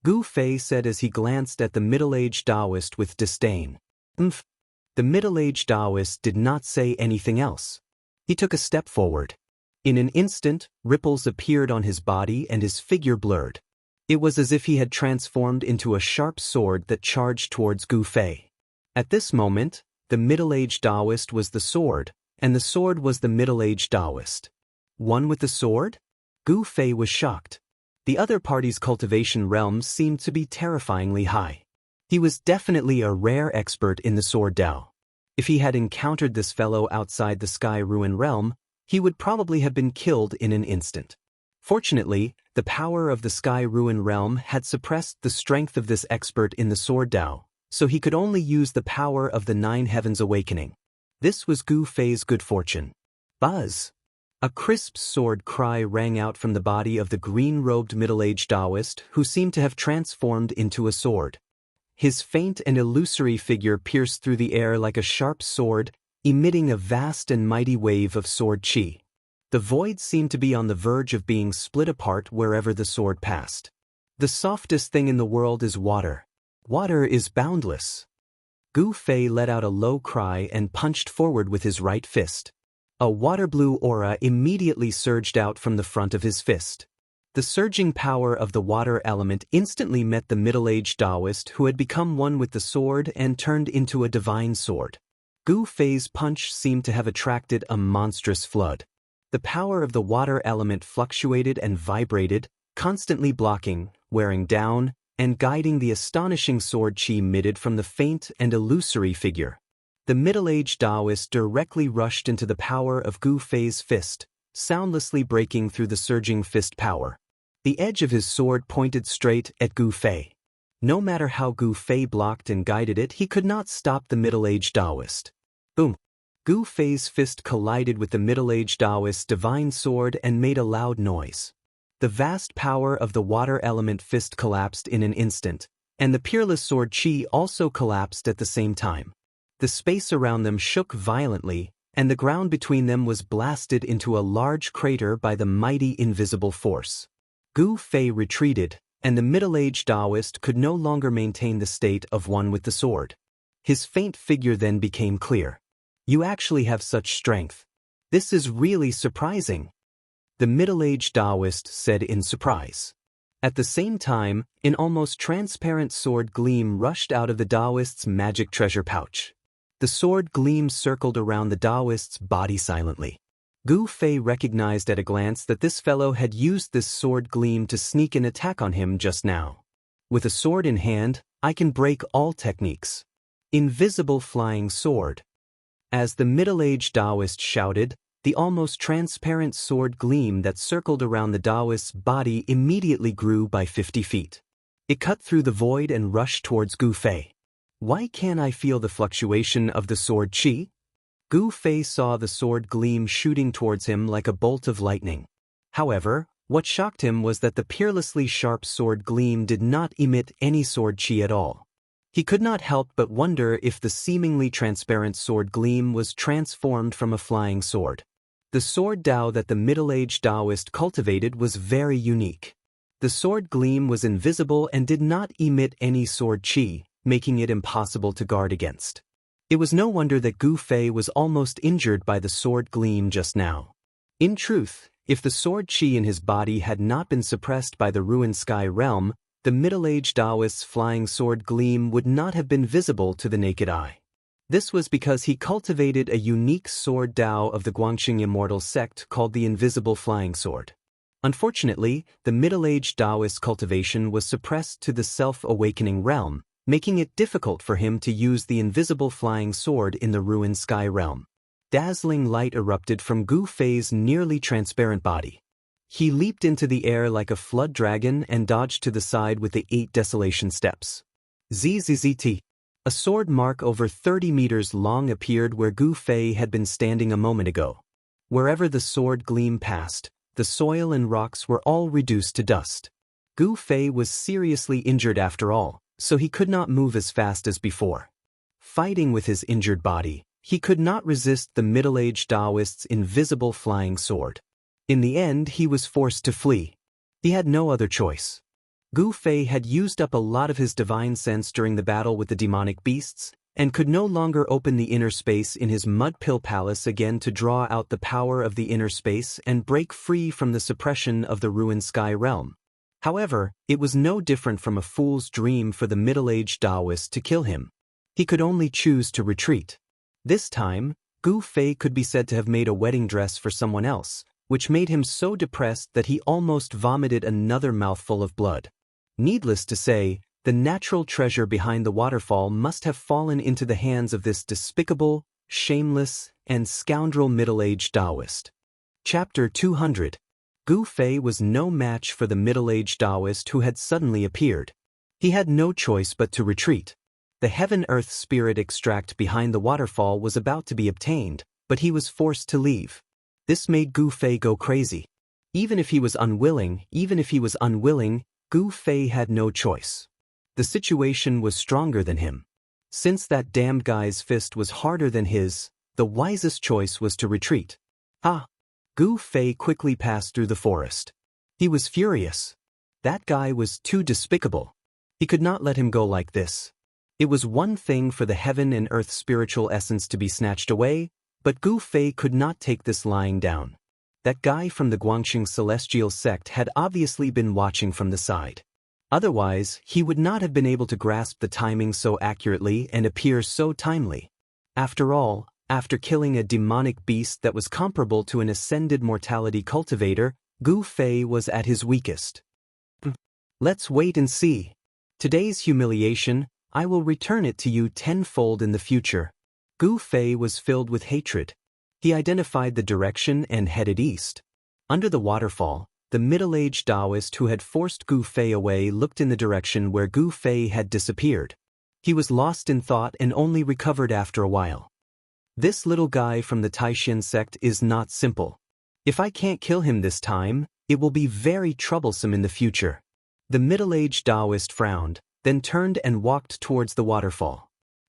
Gu Fei said as he glanced at the middle-aged Taoist with disdain. The middle-aged Taoist did not say anything else. He took a step forward. In an instant, ripples appeared on his body and his figure blurred. It was as if he had transformed into a sharp sword that charged towards Gu Fei. At this moment, the middle-aged Taoist was the sword, and the sword was the middle-aged Taoist. One with the sword? Gu Fei was shocked. The other party's cultivation realms seemed to be terrifyingly high. He was definitely a rare expert in the sword Dao. If he had encountered this fellow outside the Sky Ruin realm, he would probably have been killed in an instant. Fortunately, the power of the Sky Ruin realm had suppressed the strength of this expert in the sword Dao, so he could only use the power of the 9 Heavens awakening. This was Gu Fei's good fortune. Buzz! A crisp sword cry rang out from the body of the green-robed middle-aged Taoist who seemed to have transformed into a sword. His faint and illusory figure pierced through the air like a sharp sword, emitting a vast and mighty wave of sword qi. The void seemed to be on the verge of being split apart wherever the sword passed. The softest thing in the world is water. Water is boundless. Gu Fei let out a low cry and punched forward with his right fist. A water-blue aura immediately surged out from the front of his fist. The surging power of the water element instantly met the middle-aged Taoist who had become one with the sword and turned into a divine sword. Gu Fei's punch seemed to have attracted a monstrous flood. The power of the water element fluctuated and vibrated, constantly blocking, wearing down, and guiding the astonishing sword qi emitted from the faint and illusory figure. The middle-aged Taoist directly rushed into the power of Gu Fei's fist, soundlessly breaking through the surging fist power. The edge of his sword pointed straight at Gu Fei. No matter how Gu Fei blocked and guided it, he could not stop the middle-aged Taoist. Boom! Gu Fei's fist collided with the middle-aged Taoist's divine sword and made a loud noise. The vast power of the water element fist collapsed in an instant, and the peerless sword qi also collapsed at the same time. The space around them shook violently, and the ground between them was blasted into a large crater by the mighty invisible force. Gu Fei retreated, and the middle-aged Taoist could no longer maintain the state of one with the sword. His faint figure then became clear. You actually have such strength. This is really surprising. The middle-aged Taoist said in surprise. At the same time, an almost transparent sword gleam rushed out of the Taoist's magic treasure pouch. The sword gleam circled around the Taoist's body silently. Gu Fei recognized at a glance that this fellow had used this sword gleam to sneak an attack on him just now. With a sword in hand, I can break all techniques. Invisible flying sword. As the middle-aged Taoist shouted, the almost transparent sword gleam that circled around the Taoist's body immediately grew by 50 feet. It cut through the void and rushed towards Gu Fei. Why can't I feel the fluctuation of the sword qi? Gu Fei saw the sword gleam shooting towards him like a bolt of lightning. However, what shocked him was that the peerlessly sharp sword gleam did not emit any sword qi at all. He could not help but wonder if the seemingly transparent sword gleam was transformed from a flying sword. The sword Dao that the middle-aged Taoist cultivated was very unique. The sword gleam was invisible and did not emit any sword qi, making it impossible to guard against. It was no wonder that Gu Fei was almost injured by the sword gleam just now. In truth, if the sword qi in his body had not been suppressed by the ruined sky realm, the middle-aged Taoist's flying sword gleam would not have been visible to the naked eye. This was because he cultivated a unique sword Dao of the Guangxing immortal sect called the Invisible Flying Sword. Unfortunately, the middle-aged Taoist cultivation was suppressed to the self-awakening realm, making it difficult for him to use the invisible flying sword in the ruined sky realm. Dazzling light erupted from Gu Fei's nearly transparent body. He leaped into the air like a flood dragon and dodged to the side with the 8 desolation steps. ZZZT. A sword mark over 30 meters long appeared where Gu Fei had been standing a moment ago. Wherever the sword gleam passed, the soil and rocks were all reduced to dust. Gu Fei was seriously injured after all, so he could not move as fast as before. Fighting with his injured body, he could not resist the middle-aged Taoist's invisible flying sword. In the end, he was forced to flee. He had no other choice. Gu Fei had used up a lot of his divine sense during the battle with the demonic beasts, and could no longer open the inner space in his mud pill palace again to draw out the power of the inner space and break free from the suppression of the ruined sky realm. However, it was no different from a fool's dream for the middle-aged Taoist to kill him. He could only choose to retreat. This time, Gu Fei could be said to have made a wedding dress for someone else, which made him so depressed that he almost vomited another mouthful of blood. Needless to say, the natural treasure behind the waterfall must have fallen into the hands of this despicable, shameless, and scoundrel middle-aged Taoist. Chapter 200. Gu Fei was no match for the middle-aged Taoist who had suddenly appeared. He had no choice but to retreat. The heaven-earth spirit extract behind the waterfall was about to be obtained, but he was forced to leave. This made Gu Fei go crazy. Even if he was unwilling, Gu Fei had no choice. The situation was stronger than him. Since that damned guy's fist was harder than his, the wisest choice was to retreat. Gu Fei quickly passed through the forest. He was furious. That guy was too despicable. He could not let him go like this. It was one thing for the heaven and earth spiritual essence to be snatched away, but Gu Fei could not take this lying down. That guy from the Guangxing celestial sect had obviously been watching from the side. Otherwise, he would not have been able to grasp the timing so accurately and appear so timely. After all, after killing a demonic beast that was comparable to an ascended mortality cultivator, Gu Fei was at his weakest. Let's wait and see. Today's humiliation, I will return it to you tenfold in the future. Gu Fei was filled with hatred. He identified the direction and headed east. Under the waterfall, the middle-aged Taoist who had forced Gu Fei away looked in the direction where Gu Fei had disappeared. He was lost in thought and only recovered after a while. This little guy from the Taishan sect is not simple. If I can't kill him this time, it will be very troublesome in the future. The middle-aged Taoist frowned, then turned and walked towards the waterfall.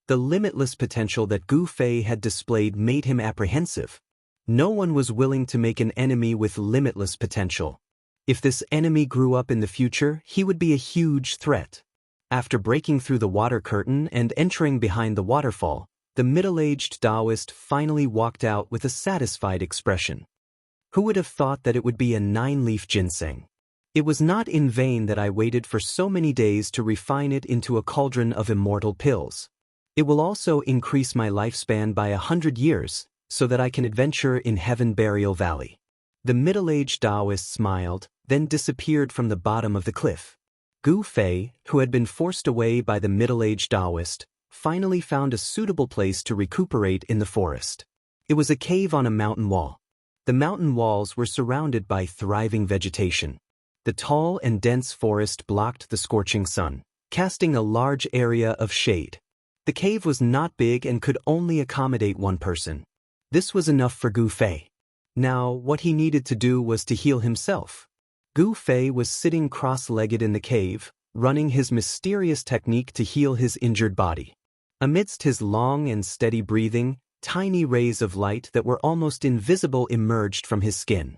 The limitless potential that Gu Fei had displayed made him apprehensive. No one was willing to make an enemy with limitless potential. If this enemy grew up in the future, he would be a huge threat. After breaking through the water curtain and entering behind the waterfall, the middle-aged Taoist finally walked out with a satisfied expression. Who would have thought that it would be a 9-leaf ginseng? It was not in vain that I waited for so many days to refine it into a cauldron of immortal pills. It will also increase my lifespan by 100 years, so that I can adventure in Heaven Burial Valley. The middle-aged Taoist smiled, then disappeared from the bottom of the cliff. Gu Fei, who had been forced away by the middle-aged Taoist, finally found a suitable place to recuperate in the forest. It was a cave on a mountain wall. The mountain walls were surrounded by thriving vegetation. The tall and dense forest blocked the scorching sun, casting a large area of shade. The cave was not big and could only accommodate one person. This was enough for Gu Fei. Now, what he needed to do was to heal himself. Gu Fei was sitting cross-legged in the cave, running his mysterious technique to heal his injured body. Amidst his long and steady breathing, tiny rays of light that were almost invisible emerged from his skin.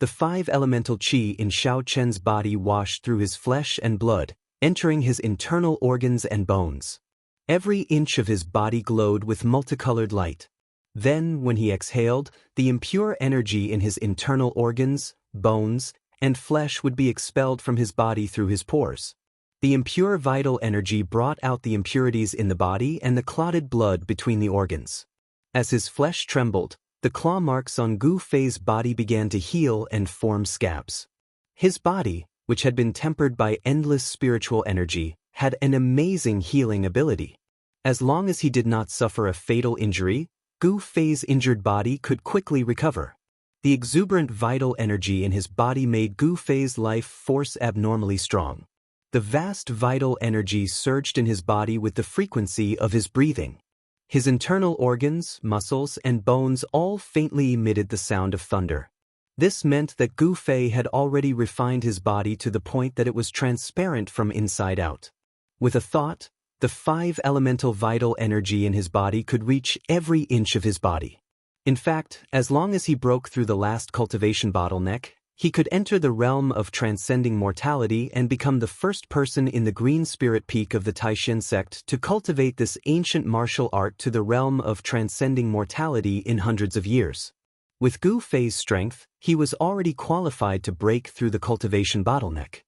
The 5 elemental qi in Xiao Chen's body washed through his flesh and blood, entering his internal organs and bones. Every inch of his body glowed with multicolored light. Then, when he exhaled, the impure energy in his internal organs, bones, and flesh would be expelled from his body through his pores. The impure vital energy brought out the impurities in the body and the clotted blood between the organs. As his flesh trembled, the claw marks on Gu Fei's body began to heal and form scabs. His body, which had been tempered by endless spiritual energy, had an amazing healing ability. As long as he did not suffer a fatal injury, Gu Fei's injured body could quickly recover. The exuberant vital energy in his body made Gu Fei's life force abnormally strong. The vast vital energy surged in his body with the frequency of his breathing. His internal organs, muscles, and bones all faintly emitted the sound of thunder. This meant that Gu Fei had already refined his body to the point that it was transparent from inside out. With a thought, the 5 elemental vital energy in his body could reach every inch of his body. In fact, as long as he broke through the last cultivation bottleneck, he could enter the realm of transcending mortality and become the first person in the Green Spirit Peak of the Taishan sect to cultivate this ancient martial art to the realm of transcending mortality in hundreds of years. With Gu Fei's strength, he was already qualified to break through the cultivation bottleneck.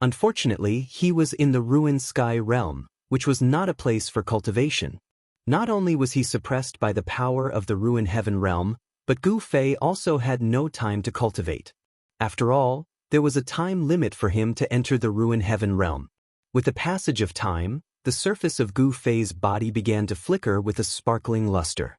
Unfortunately, he was in the Ruined Sky realm, which was not a place for cultivation. Not only was he suppressed by the power of the Ruined Heaven realm, but Gu Fei also had no time to cultivate. After all, there was a time limit for him to enter the Ruined Heaven realm. With the passage of time, the surface of Gu Fei's body began to flicker with a sparkling luster.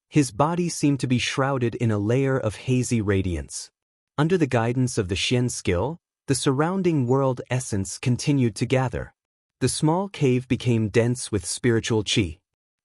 His body seemed to be shrouded in a layer of hazy radiance. Under the guidance of the Xian skill, the surrounding world essence continued to gather. The small cave became dense with spiritual qi.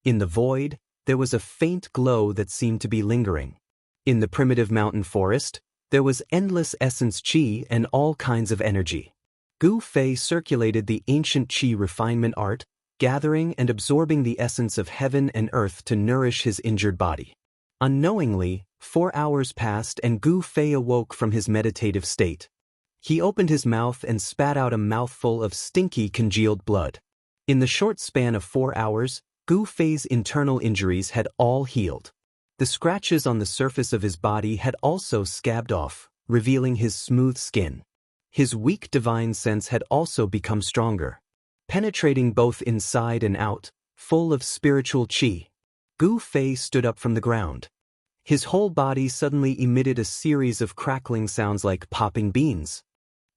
In the void, there was a faint glow that seemed to be lingering. In the primitive mountain forest, there was endless essence qi and all kinds of energy. Gu Fei circulated the ancient qi refinement art, gathering and absorbing the essence of heaven and earth to nourish his injured body. Unknowingly, 4 hours passed and Gu Fei awoke from his meditative state. He opened his mouth and spat out a mouthful of stinky congealed blood. In the short span of 4 hours, Gu Fei's internal injuries had all healed. The scratches on the surface of his body had also scabbed off, revealing his smooth skin. His weak divine sense had also become stronger. Penetrating both inside and out, full of spiritual qi, Gu Fei stood up from the ground. His whole body suddenly emitted a series of crackling sounds like popping beans.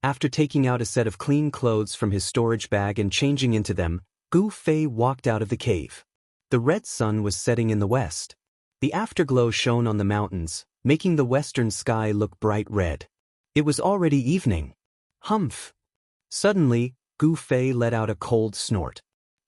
After taking out a set of clean clothes from his storage bag and changing into them, Gu Fei walked out of the cave. The red sun was setting in the west. The afterglow shone on the mountains, making the western sky look bright red. It was already evening. Humph! Suddenly, Gu Fei let out a cold snort.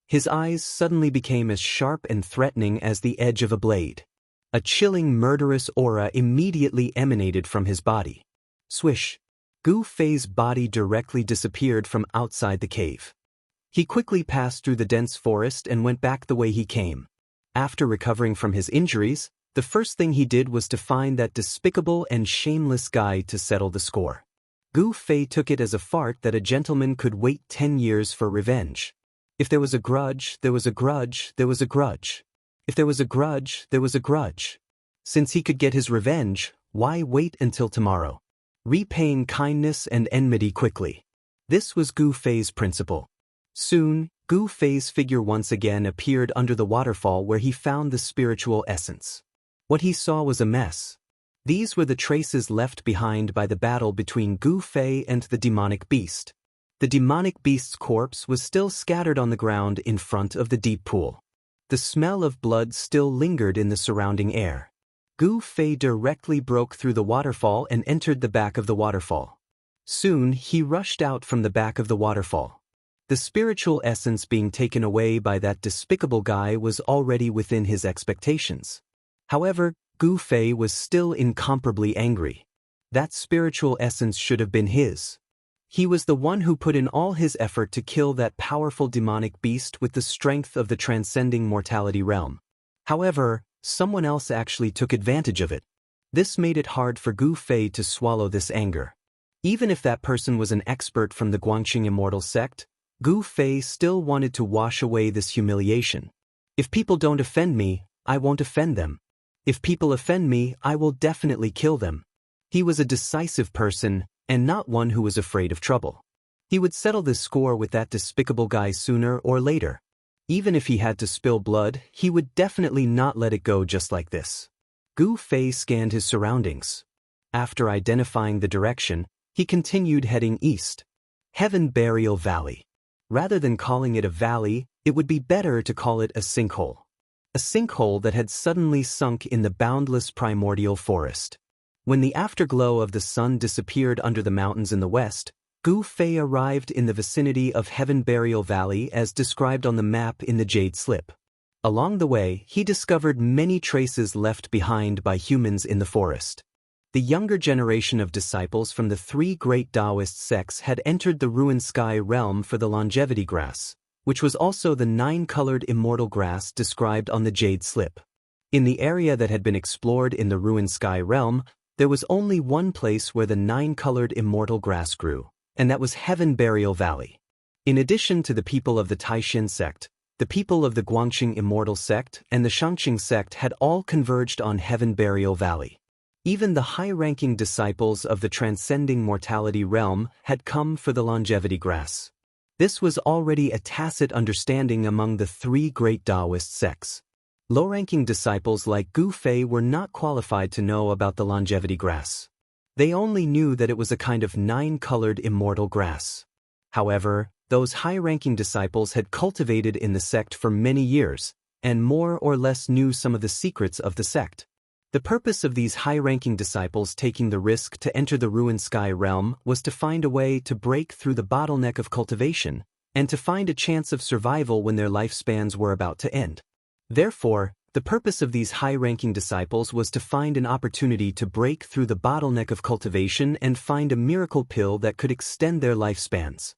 His eyes suddenly became as sharp and threatening as the edge of a blade. A chilling, murderous aura immediately emanated from his body. Swish! Gu Fei's body directly disappeared from outside the cave. He quickly passed through the dense forest and went back the way he came. After recovering from his injuries, the first thing he did was to find that despicable and shameless guy to settle the score. Gu Fei took it as a fart that a gentleman could wait 10 years for revenge. If there was a grudge, there was a grudge, there was a grudge. If there was a grudge, there was a grudge. Since he could get his revenge, why wait until tomorrow? Repaying kindness and enmity quickly. This was Gu Fei's principle. Soon, Gu Fei's figure once again appeared under the waterfall where he found the spiritual essence. What he saw was a mess. These were the traces left behind by the battle between Gu Fei and the demonic beast. The demonic beast's corpse was still scattered on the ground in front of the deep pool. The smell of blood still lingered in the surrounding air. Gu Fei directly broke through the waterfall and entered the back of the waterfall. Soon, he rushed out from the back of the waterfall. The spiritual essence being taken away by that despicable guy was already within his expectations. However, Gu Fei was still incomparably angry. That spiritual essence should have been his. He was the one who put in all his effort to kill that powerful demonic beast with the strength of the transcending mortality realm. However, someone else actually took advantage of it. This made it hard for Gu Fei to swallow this anger. Even if that person was an expert from the Guangxing Immortal sect, Gu Fei still wanted to wash away this humiliation. If people don't offend me, I won't offend them. If people offend me, I will definitely kill them. He was a decisive person, and not one who was afraid of trouble. He would settle this score with that despicable guy sooner or later. Even if he had to spill blood, he would definitely not let it go just like this. Gu Fei scanned his surroundings. After identifying the direction, he continued heading east. Heaven Burial Valley. Rather than calling it a valley, it would be better to call it a sinkhole. A sinkhole that had suddenly sunk in the boundless primordial forest. When the afterglow of the sun disappeared under the mountains in the west, Gu Fei arrived in the vicinity of Heaven Burial Valley as described on the map in the Jade Slip. Along the way, he discovered many traces left behind by humans in the forest. The younger generation of disciples from the three great Taoist sects had entered the ruined sky realm for the longevity grass, which was also the 9-colored immortal grass described on the Jade Slip. In the area that had been explored in the ruined sky realm, there was only one place where the 9-colored immortal grass grew, and that was Heaven Burial Valley. In addition to the people of the Taishin sect, the people of the Guangxing Immortal sect and the Shangqing sect had all converged on Heaven Burial Valley. Even the high-ranking disciples of the transcending mortality realm had come for the longevity grass. This was already a tacit understanding among the three great Taoist sects. Low-ranking disciples like Gu Fei were not qualified to know about the longevity grass. They only knew that it was a kind of 9-colored immortal grass. However, those high-ranking disciples had cultivated in the sect for many years, and more or less knew some of the secrets of the sect. The purpose of these high-ranking disciples taking the risk to enter the ruined sky realm was to find a way to break through the bottleneck of cultivation, and to find a chance of survival when their lifespans were about to end. Therefore, the purpose of these high-ranking disciples was to find an opportunity to break through the bottleneck of cultivation and find a miracle pill that could extend their lifespans.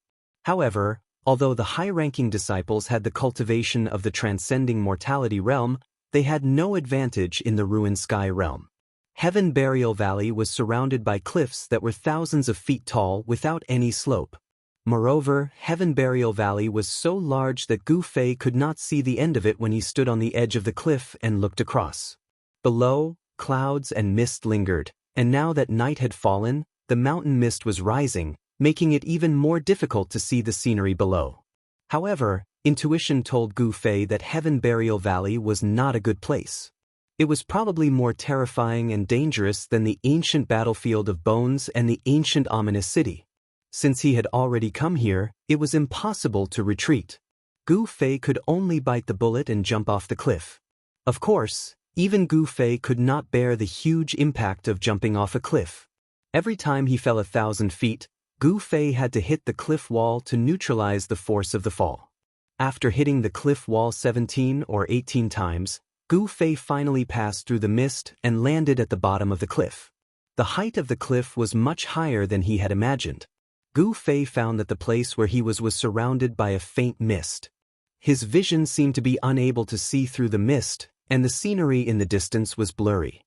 However, although the high-ranking disciples had the cultivation of the transcending mortality realm, they had no advantage in the ruined sky realm. Heaven Burial Valley was surrounded by cliffs that were thousands of feet tall without any slope. Moreover, Heaven Burial Valley was so large that Gu Fei could not see the end of it when he stood on the edge of the cliff and looked across. Below, clouds and mist lingered, and now that night had fallen, the mountain mist was rising, making it even more difficult to see the scenery below. However, intuition told Gu Fei that Heaven Burial Valley was not a good place. It was probably more terrifying and dangerous than the ancient battlefield of bones and the ancient ominous city. Since he had already come here, it was impossible to retreat. Gu Fei could only bite the bullet and jump off the cliff. Of course, even Gu Fei could not bear the huge impact of jumping off a cliff. Every time he fell 1,000 feet, Gu Fei had to hit the cliff wall to neutralize the force of the fall. After hitting the cliff wall 17 or 18 times, Gu Fei finally passed through the mist and landed at the bottom of the cliff. The height of the cliff was much higher than he had imagined. Gu Fei found that the place where he was surrounded by a faint mist. His vision seemed to be unable to see through the mist, and the scenery in the distance was blurry.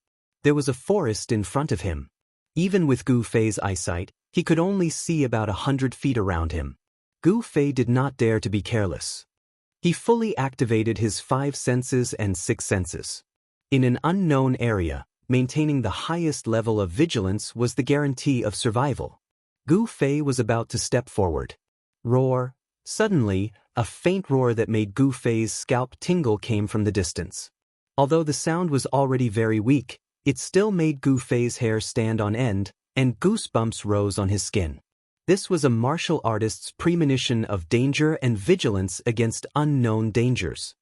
There was a forest in front of him. Even with Gu Fei's eyesight, he could only see about 100 feet around him. Gu Fei did not dare to be careless. He fully activated his 5 senses and 6 senses. In an unknown area, maintaining the highest level of vigilance was the guarantee of survival. Gu Fei was about to step forward. Roar! Suddenly, a faint roar that made Gu Fei's scalp tingle came from the distance. Although the sound was already very weak, it still made Gu Fei's hair stand on end, and goosebumps rose on his skin. This was a martial artist's premonition of danger and vigilance against unknown dangers.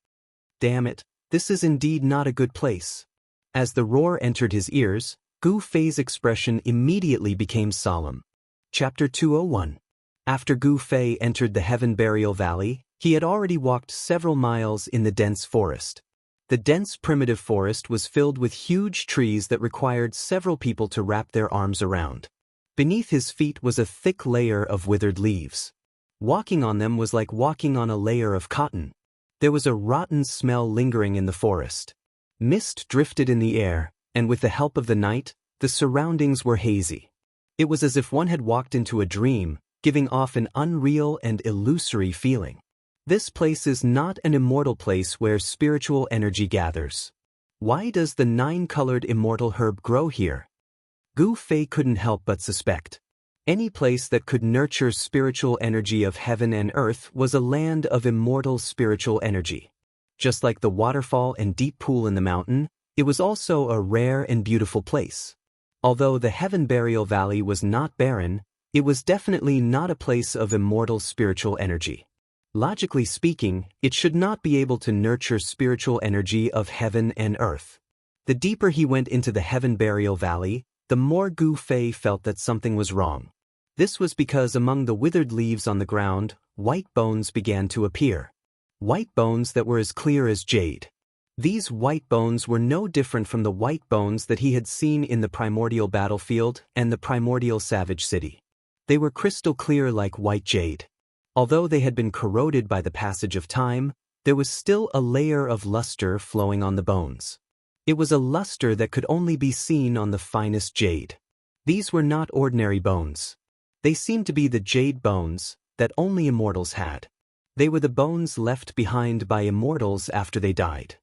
Damn it, this is indeed not a good place. As the roar entered his ears, Gu Fei's expression immediately became solemn. Chapter 201. After Gu Fei entered the Heaven Burial Valley, he had already walked several miles in the dense forest. The dense primitive forest was filled with huge trees that required several people to wrap their arms around. Beneath his feet was a thick layer of withered leaves. Walking on them was like walking on a layer of cotton. There was a rotten smell lingering in the forest. Mist drifted in the air, and with the help of the night, the surroundings were hazy. It was as if one had walked into a dream, giving off an unreal and illusory feeling. This place is not an immortal place where spiritual energy gathers. Why does the 9-colored immortal herb grow here? Gu Fei couldn't help but suspect. Any place that could nurture spiritual energy of heaven and earth was a land of immortal spiritual energy. Just like the waterfall and deep pool in the mountain, it was also a rare and beautiful place. Although the Heaven Burial Valley was not barren, it was definitely not a place of immortal spiritual energy. Logically speaking, it should not be able to nurture spiritual energy of heaven and earth. The deeper he went into the Heaven Burial Valley, the more Gu Fei felt that something was wrong. This was because among the withered leaves on the ground, white bones began to appear. White bones that were as clear as jade. These white bones were no different from the white bones that he had seen in the primordial battlefield and the primordial savage city. They were crystal clear like white jade. Although they had been corroded by the passage of time, there was still a layer of luster flowing on the bones. It was a luster that could only be seen on the finest jade. These were not ordinary bones. They seemed to be the jade bones that only immortals had. They were the bones left behind by immortals after they died.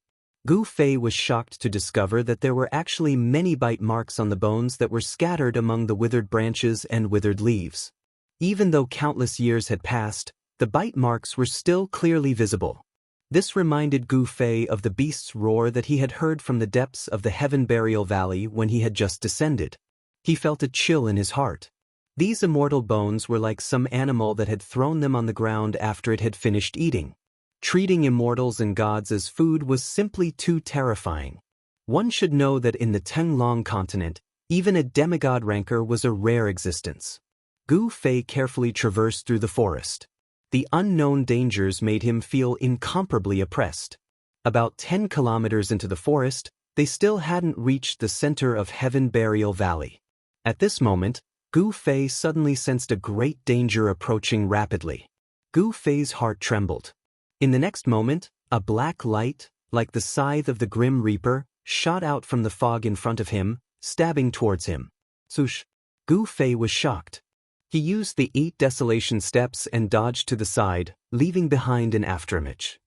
Gu Fei was shocked to discover that there were actually many bite marks on the bones that were scattered among the withered branches and withered leaves. Even though countless years had passed, the bite marks were still clearly visible. This reminded Gu Fei of the beast's roar that he had heard from the depths of the Heaven Burial Valley when he had just descended. He felt a chill in his heart. These immortal bones were like some animal that had thrown them on the ground after it had finished eating. Treating immortals and gods as food was simply too terrifying. One should know that in the Tenglong continent, even a demigod rancor was a rare existence. Gu Fei carefully traversed through the forest. The unknown dangers made him feel incomparably oppressed. About 10 kilometers into the forest, they still hadn't reached the center of Heaven Burial Valley. At this moment, Gu Fei suddenly sensed a great danger approaching rapidly. Gu Fei's heart trembled. In the next moment, a black light, like the scythe of the Grim Reaper, shot out from the fog in front of him, stabbing towards him. Swoosh! Gu Fei was shocked. He used the 8 desolation steps and dodged to the side, leaving behind an afterimage.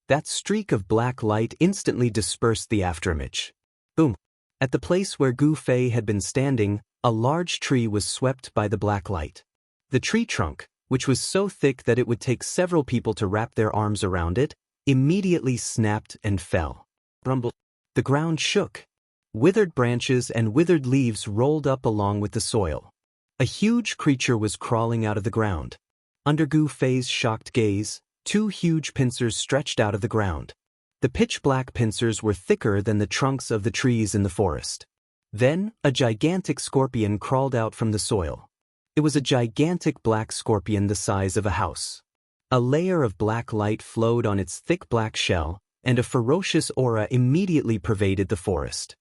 That streak of black light instantly dispersed the afterimage. Boom! At the place where Gu Fei had been standing, a large tree was swept by the black light. The tree trunk, which was so thick that it would take several people to wrap their arms around it, immediately snapped and fell. Rumble. The ground shook. Withered branches and withered leaves rolled up along with the soil. A huge creature was crawling out of the ground. Under Gu Fei's shocked gaze, 2 huge pincers stretched out of the ground. The pitch-black pincers were thicker than the trunks of the trees in the forest. Then, a gigantic scorpion crawled out from the soil. It was a gigantic black scorpion the size of a house. A layer of black light flowed on its thick black shell, and a ferocious aura immediately pervaded the forest.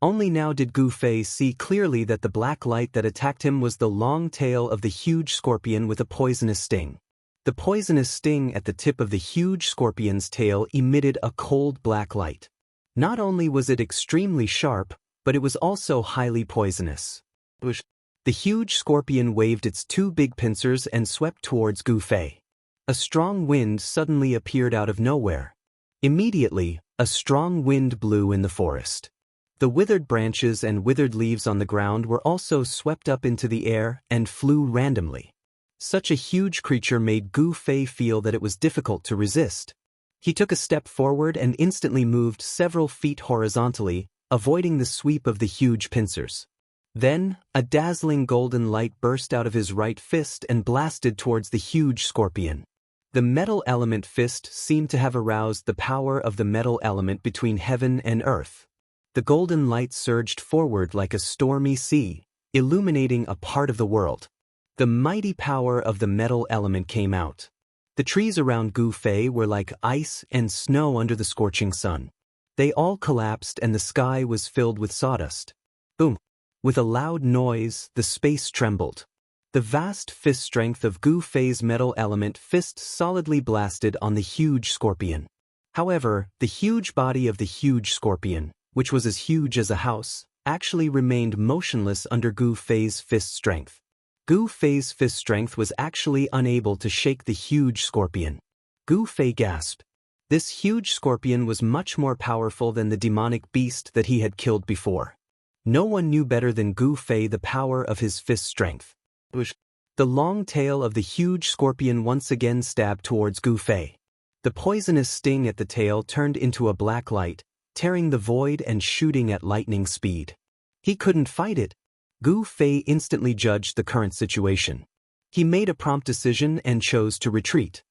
Only now did Gu Fei see clearly that the black light that attacked him was the long tail of the huge scorpion with a poisonous sting. The poisonous sting at the tip of the huge scorpion's tail emitted a cold black light. Not only was it extremely sharp, but it was also highly poisonous. The huge scorpion waved its 2 big pincers and swept towards Gu Fei. A strong wind suddenly appeared out of nowhere. Immediately, a strong wind blew in the forest. The withered branches and withered leaves on the ground were also swept up into the air and flew randomly. Such a huge creature made Gu Fei feel that it was difficult to resist. He took a step forward and instantly moved several feet horizontally, avoiding the sweep of the huge pincers. Then, a dazzling golden light burst out of his right fist and blasted towards the huge scorpion. The metal element fist seemed to have aroused the power of the metal element between heaven and earth. The golden light surged forward like a stormy sea, illuminating a part of the world. The mighty power of the metal element came out. The trees around Gu Fei were like ice and snow under the scorching sun. They all collapsed and the sky was filled with sawdust. Boom! With a loud noise, the space trembled. The vast fist strength of Gu Fei's metal element fist solidly blasted on the huge scorpion. However, the huge body of the huge scorpion, which was as huge as a house, actually remained motionless under Gu Fei's fist strength. Gu Fei's fist strength was actually unable to shake the huge scorpion. Gu Fei gasped. This huge scorpion was much more powerful than the demonic beast that he had killed before. No one knew better than Gu Fei the power of his fist strength. The long tail of the huge scorpion once again stabbed towards Gu Fei. The poisonous sting at the tail turned into a black light, tearing the void and shooting at lightning speed. He couldn't fight it. Gu Fei instantly judged the current situation. He made a prompt decision and chose to retreat.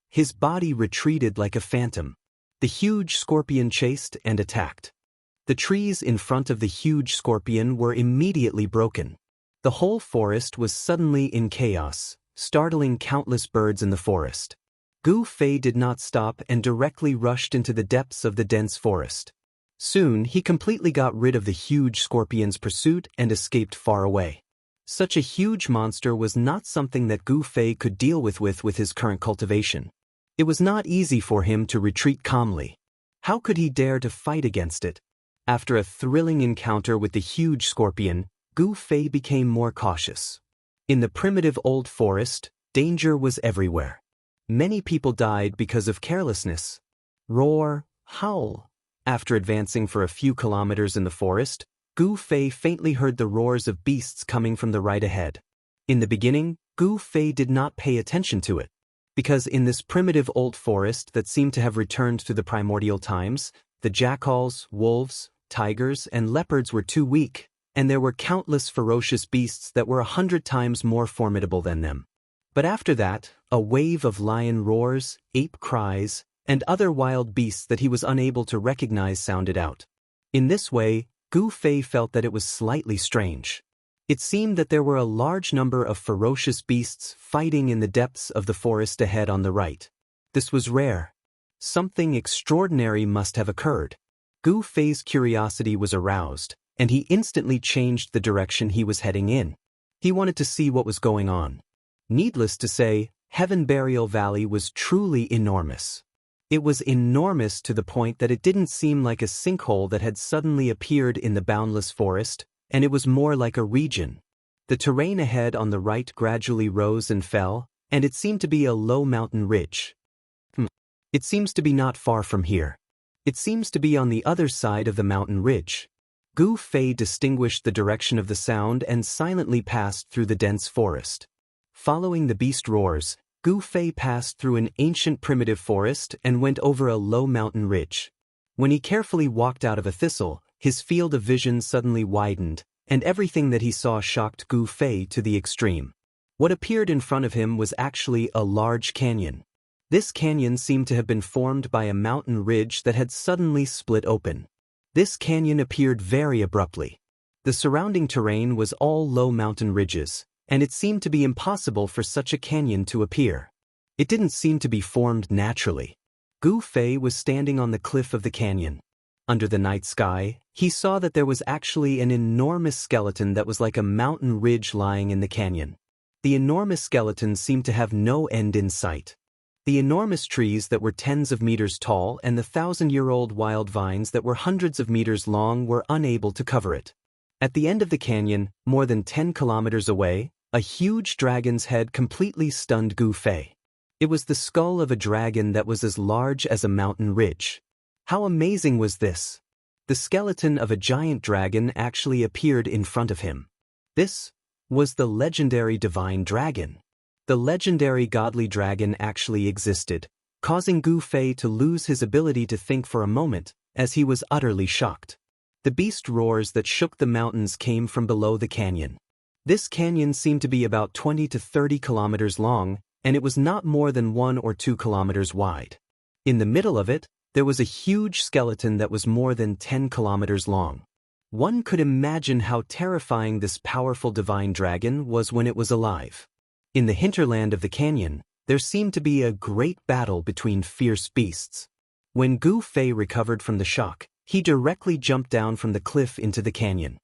His body retreated like a phantom. The huge scorpion chased and attacked. The trees in front of the huge scorpion were immediately broken. The whole forest was suddenly in chaos, startling countless birds in the forest. Gu Fei did not stop and directly rushed into the depths of the dense forest. Soon, he completely got rid of the huge scorpion's pursuit and escaped far away. Such a huge monster was not something that Gu Fei could deal with his current cultivation. It was not easy for him to retreat calmly. How could he dare to fight against it? After a thrilling encounter with the huge scorpion, Gu Fei became more cautious. In the primitive old forest, danger was everywhere. Many people died because of carelessness. Roar, howl. After advancing for a few kilometers in the forest, Gu Fei faintly heard the roars of beasts coming from the right ahead. In the beginning, Gu Fei did not pay attention to it. Because in this primitive old forest that seemed to have returned to the primordial times, the jackals, wolves, tigers, and leopards were too weak, and there were countless ferocious beasts that were 100 times more formidable than them. But after that, a wave of lion roars, ape cries, and other wild beasts that he was unable to recognize sounded out. In this way, Gu Fei felt that it was slightly strange. It seemed that there were a large number of ferocious beasts fighting in the depths of the forest ahead on the right. This was rare. Something extraordinary must have occurred. Gu Fei's curiosity was aroused, and he instantly changed the direction he was heading in. He wanted to see what was going on. Needless to say, Heaven Burial Valley was truly enormous. It was enormous to the point that it didn't seem like a sinkhole that had suddenly appeared in the boundless forest, and it was more like a region. The terrain ahead on the right gradually rose and fell, and it seemed to be a low mountain ridge. It seems to be not far from here. It seems to be on the other side of the mountain ridge. Gu Fei distinguished the direction of the sound and silently passed through the dense forest. Following the beast roars, Gu Fei passed through an ancient primitive forest and went over a low mountain ridge. When he carefully walked out of a thistle, his field of vision suddenly widened, and everything that he saw shocked Gu Fei to the extreme. What appeared in front of him was actually a large canyon. This canyon seemed to have been formed by a mountain ridge that had suddenly split open. This canyon appeared very abruptly. The surrounding terrain was all low mountain ridges, and it seemed to be impossible for such a canyon to appear. It didn't seem to be formed naturally. Gu Fei was standing on the cliff of the canyon. Under the night sky, he saw that there was actually an enormous skeleton that was like a mountain ridge lying in the canyon. The enormous skeleton seemed to have no end in sight. The enormous trees that were tens of meters tall and the 1,000-year-old wild vines that were hundreds of meters long were unable to cover it. At the end of the canyon, more than 10 kilometers away, a huge dragon's head completely stunned Gu Fei. It was the skull of a dragon that was as large as a mountain ridge. How amazing was this? The skeleton of a giant dragon actually appeared in front of him. This was the legendary divine dragon. The legendary godly dragon actually existed, causing Gu Fei to lose his ability to think for a moment, as he was utterly shocked. The beast roars that shook the mountains came from below the canyon. This canyon seemed to be about 20 to 30 kilometers long, and it was not more than 1 or 2 kilometers wide. In the middle of it, there was a huge skeleton that was more than 10 kilometers long. One could imagine how terrifying this powerful divine dragon was when it was alive. In the hinterland of the canyon, there seemed to be a great battle between fierce beasts. When Gu Fei recovered from the shock, he directly jumped down from the cliff into the canyon.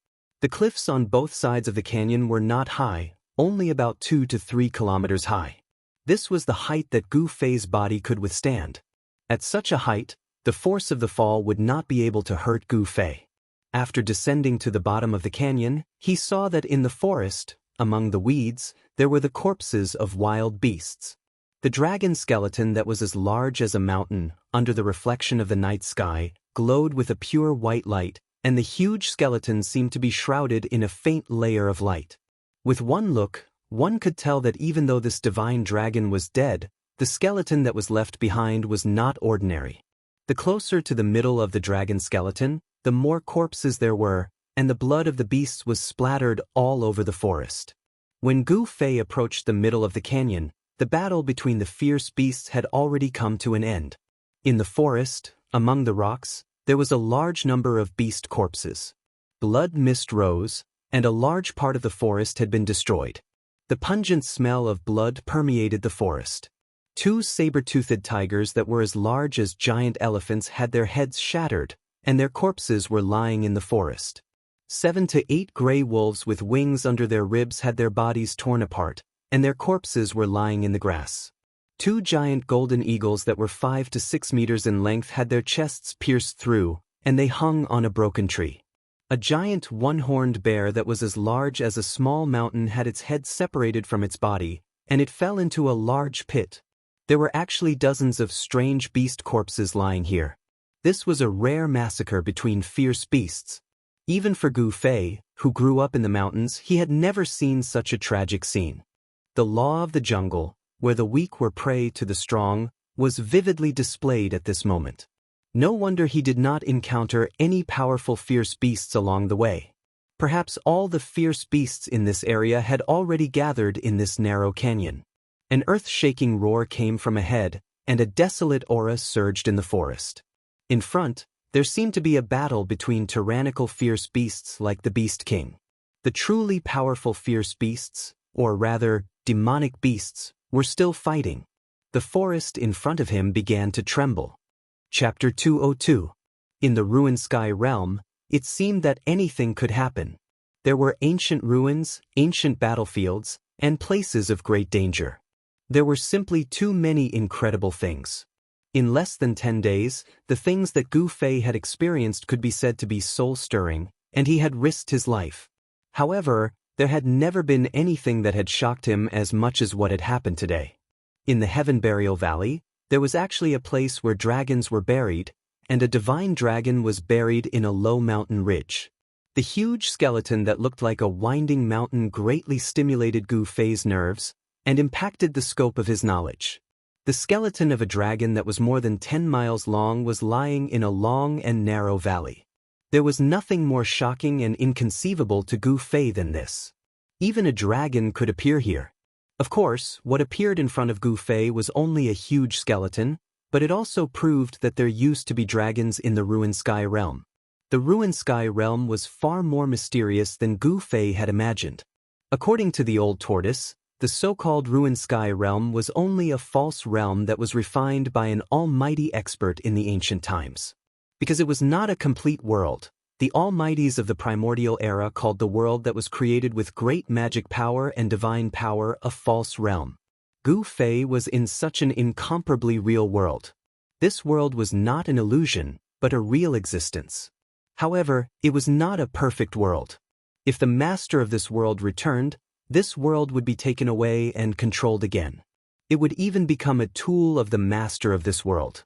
The cliffs on both sides of the canyon were not high, only about 2 to 3 kilometers high. This was the height that Gu Fei's body could withstand. At such a height, the force of the fall would not be able to hurt Gu Fei. After descending to the bottom of the canyon, he saw that in the forest, among the weeds, there were the corpses of wild beasts. The dragon skeleton that was as large as a mountain, under the reflection of the night sky, glowed with a pure white light, and the huge skeleton seemed to be shrouded in a faint layer of light. With one look, one could tell that even though this divine dragon was dead, the skeleton that was left behind was not ordinary. The closer to the middle of the dragon skeleton, the more corpses there were, and the blood of the beasts was splattered all over the forest. When Gu Fei approached the middle of the canyon, the battle between the fierce beasts had already come to an end. In the forest, among the rocks, there was a large number of beast corpses. Blood mist rose, and a large part of the forest had been destroyed. The pungent smell of blood permeated the forest. 2 saber-toothed tigers that were as large as giant elephants had their heads shattered, and their corpses were lying in the forest. 7 to 8 gray wolves with wings under their ribs had their bodies torn apart, and their corpses were lying in the grass. 2 giant golden eagles that were 5 to 6 meters in length had their chests pierced through, and they hung on a broken tree. A giant one-horned bear that was as large as a small mountain had its head separated from its body, and it fell into a large pit. There were actually dozens of strange beast corpses lying here. This was a rare massacre between fierce beasts. Even for Gu Fei, who grew up in the mountains, he had never seen such a tragic scene. The law of the jungle, where the weak were prey to the strong, was vividly displayed at this moment. No wonder he did not encounter any powerful fierce beasts along the way. Perhaps all the fierce beasts in this area had already gathered in this narrow canyon. An earth-shaking roar came from ahead, and a desolate aura surged in the forest. In front, there seemed to be a battle between tyrannical fierce beasts like the Beast King. The truly powerful fierce beasts, or rather, demonic beasts, were still fighting. The forest in front of him began to tremble. Chapter 202. In the ruined sky realm, it seemed that anything could happen. There were ancient ruins, ancient battlefields, and places of great danger. There were simply too many incredible things. In less than 10 days, the things that Gu Fei had experienced could be said to be soul-stirring, and he had risked his life. However, there had never been anything that had shocked him as much as what had happened today. In the Heaven Burial Valley, there was actually a place where dragons were buried, and a divine dragon was buried in a low mountain ridge. The huge skeleton that looked like a winding mountain greatly stimulated Gu Fei's nerves, and impacted the scope of his knowledge. The skeleton of a dragon that was more than 10 miles long was lying in a long and narrow valley. There was nothing more shocking and inconceivable to Gu Fei than this. Even a dragon could appear here. Of course, what appeared in front of Gu Fei was only a huge skeleton, but it also proved that there used to be dragons in the Ruined Sky realm. The Ruined Sky realm was far more mysterious than Gu Fei had imagined. According to the old tortoise, the so-called Ruined Sky realm was only a false realm that was refined by an almighty expert in the ancient times. Because it was not a complete world, the almighties of the primordial era called the world that was created with great magic power and divine power a false realm. Gu Fei was in such an incomparably real world. This world was not an illusion, but a real existence. However, it was not a perfect world. If the master of this world returned, this world would be taken away and controlled again. It would even become a tool of the master of this world.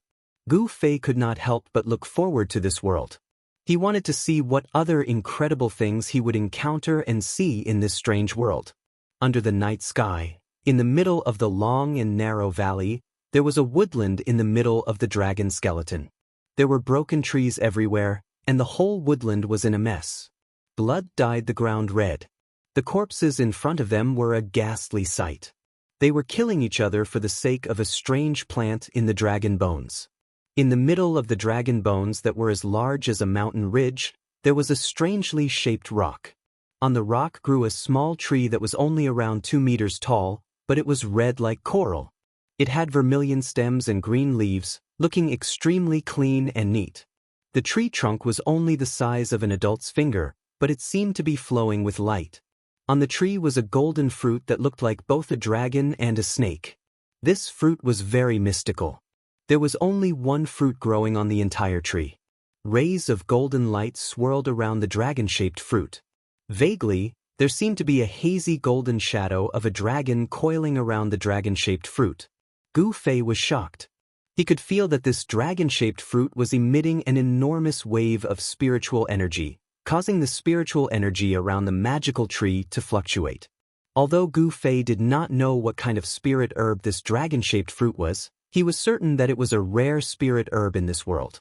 Gu Fei could not help but look forward to this world. He wanted to see what other incredible things he would encounter and see in this strange world. Under the night sky, in the middle of the long and narrow valley, there was a woodland in the middle of the dragon skeleton. There were broken trees everywhere, and the whole woodland was in a mess. Blood dyed the ground red. The corpses in front of them were a ghastly sight. They were killing each other for the sake of a strange plant in the dragon bones. In the middle of the dragon bones that were as large as a mountain ridge, there was a strangely shaped rock. On the rock grew a small tree that was only around 2 meters tall, but it was red like coral. It had vermilion stems and green leaves, looking extremely clean and neat. The tree trunk was only the size of an adult's finger, but it seemed to be flowing with light. On the tree was a golden fruit that looked like both a dragon and a snake. This fruit was very mystical. There was only one fruit growing on the entire tree. Rays of golden light swirled around the dragon-shaped fruit. Vaguely, there seemed to be a hazy golden shadow of a dragon coiling around the dragon-shaped fruit. Gu Fei was shocked. He could feel that this dragon-shaped fruit was emitting an enormous wave of spiritual energy, causing the spiritual energy around the magical tree to fluctuate. Although Gu Fei did not know what kind of spirit herb this dragon-shaped fruit was, he was certain that it was a rare spirit herb in this world.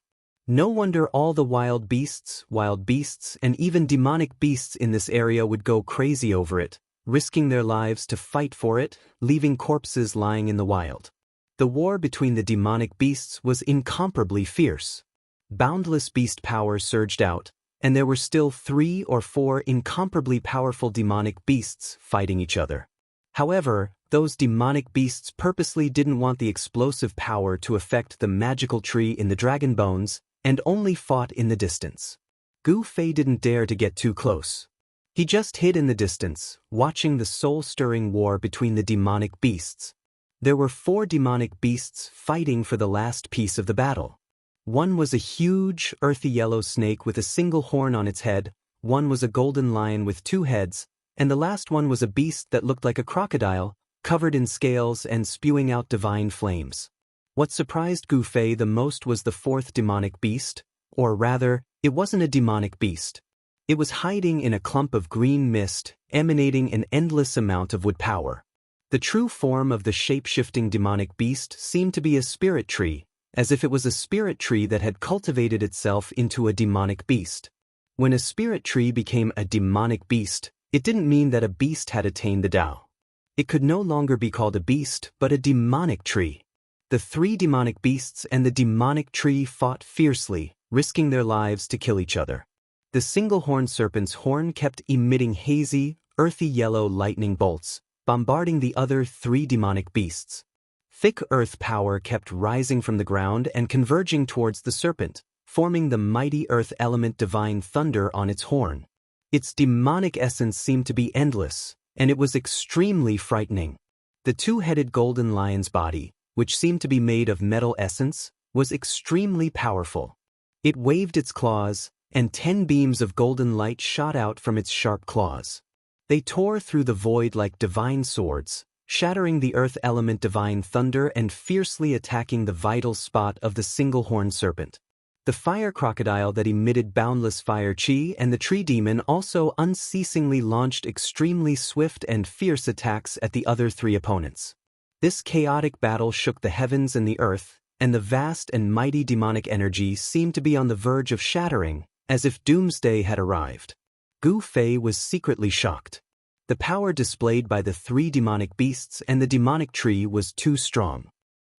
No wonder all the wild beasts, and even demonic beasts in this area would go crazy over it, risking their lives to fight for it, leaving corpses lying in the wild. The war between the demonic beasts was incomparably fierce. Boundless beast power surged out, and there were still 3 or 4 incomparably powerful demonic beasts fighting each other. However, those demonic beasts purposely didn't want the explosive power to affect the magical tree in the dragon bones, and only fought in the distance. Gu Fei didn't dare to get too close. He just hid in the distance, watching the soul-stirring war between the demonic beasts. There were 4 demonic beasts fighting for the last piece of the battle. One was a huge, earthy yellow snake with a single horn on its head, one was a golden lion with 2 heads, and the last one was a beast that looked like a crocodile, covered in scales and spewing out divine flames. What surprised Gu Fei the most was the 4th demonic beast, or rather, it wasn't a demonic beast. It was hiding in a clump of green mist, emanating an endless amount of wood power. The true form of the shape-shifting demonic beast seemed to be a spirit tree, as if it was a spirit tree that had cultivated itself into a demonic beast. When a spirit tree became a demonic beast, it didn't mean that a beast had attained the Tao. It could no longer be called a beast, but a demonic tree. The 3 demonic beasts and the demonic tree fought fiercely, risking their lives to kill each other. The single-horned serpent's horn kept emitting hazy, earthy yellow lightning bolts, bombarding the other 3 demonic beasts. Thick earth power kept rising from the ground and converging towards the serpent, forming the mighty earth element divine thunder on its horn. Its demonic essence seemed to be endless, and it was extremely frightening. The 2-headed golden lion's body, which seemed to be made of metal essence, was extremely powerful. It waved its claws, and 10 beams of golden light shot out from its sharp claws. They tore through the void like divine swords, shattering the earth element divine thunder and fiercely attacking the vital spot of the single-horned serpent. The fire crocodile that emitted boundless fire chi and the tree demon also unceasingly launched extremely swift and fierce attacks at the other 3 opponents. This chaotic battle shook the heavens and the earth, and the vast and mighty demonic energy seemed to be on the verge of shattering, as if doomsday had arrived. Gu Fei was secretly shocked. The power displayed by the 3 demonic beasts and the demonic tree was too strong.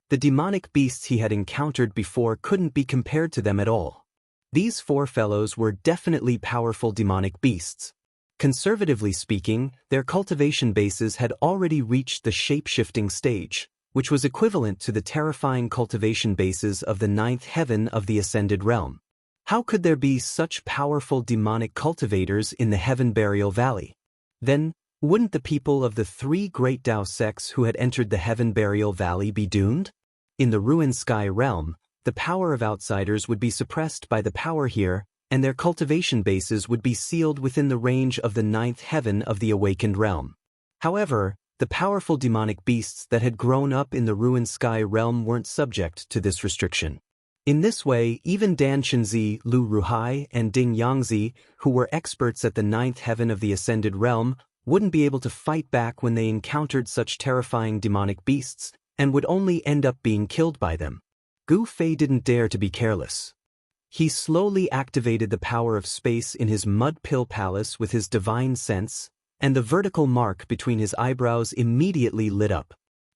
The demonic beasts he had encountered before couldn't be compared to them at all. These 4 fellows were definitely powerful demonic beasts. Conservatively speaking, their cultivation bases had already reached the shape-shifting stage, which was equivalent to the terrifying cultivation bases of the 9th heaven of the Ascended Realm. How could there be such powerful demonic cultivators in the Heaven Burial Valley? Then, wouldn't the people of the 3 great Tao sects who had entered the Heaven Burial Valley be doomed? In the Ruined Sky Realm, the power of outsiders would be suppressed by the power here, and their cultivation bases would be sealed within the range of the 9th heaven of the Awakened Realm. However, the powerful demonic beasts that had grown up in the Ruined Sky Realm weren't subject to this restriction. In this way, even Dan Chenzi, Lu Ruhai, and Ding Yangzi, who were experts at the 9th heaven of the Ascended Realm, wouldn't be able to fight back when they encountered such terrifying demonic beasts, and would only end up being killed by them. Gu Fei didn't dare to be careless. He slowly activated the power of space in his mud pill palace with his divine sense, and the vertical mark between his eyebrows immediately lit up.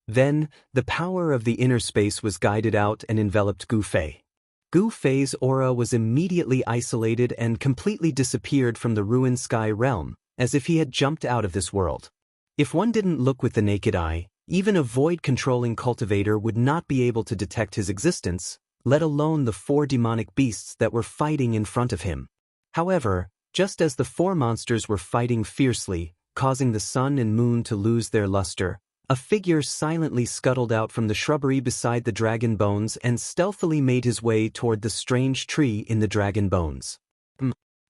Then, the power of the inner space was guided out and enveloped Gu Fei. Gu Fei's aura was immediately isolated and completely disappeared from the Ruined Sky Realm, as if he had jumped out of this world. If one didn't look with the naked eye, even a void-controlling cultivator would not be able to detect his existence, let alone the 4 demonic beasts that were fighting in front of him. However, Just as the four monsters were fighting fiercely, causing the sun and moon to lose their luster, a figure silently scuttled out from the shrubbery beside the dragon bones and stealthily made his way toward the strange tree in the dragon bones.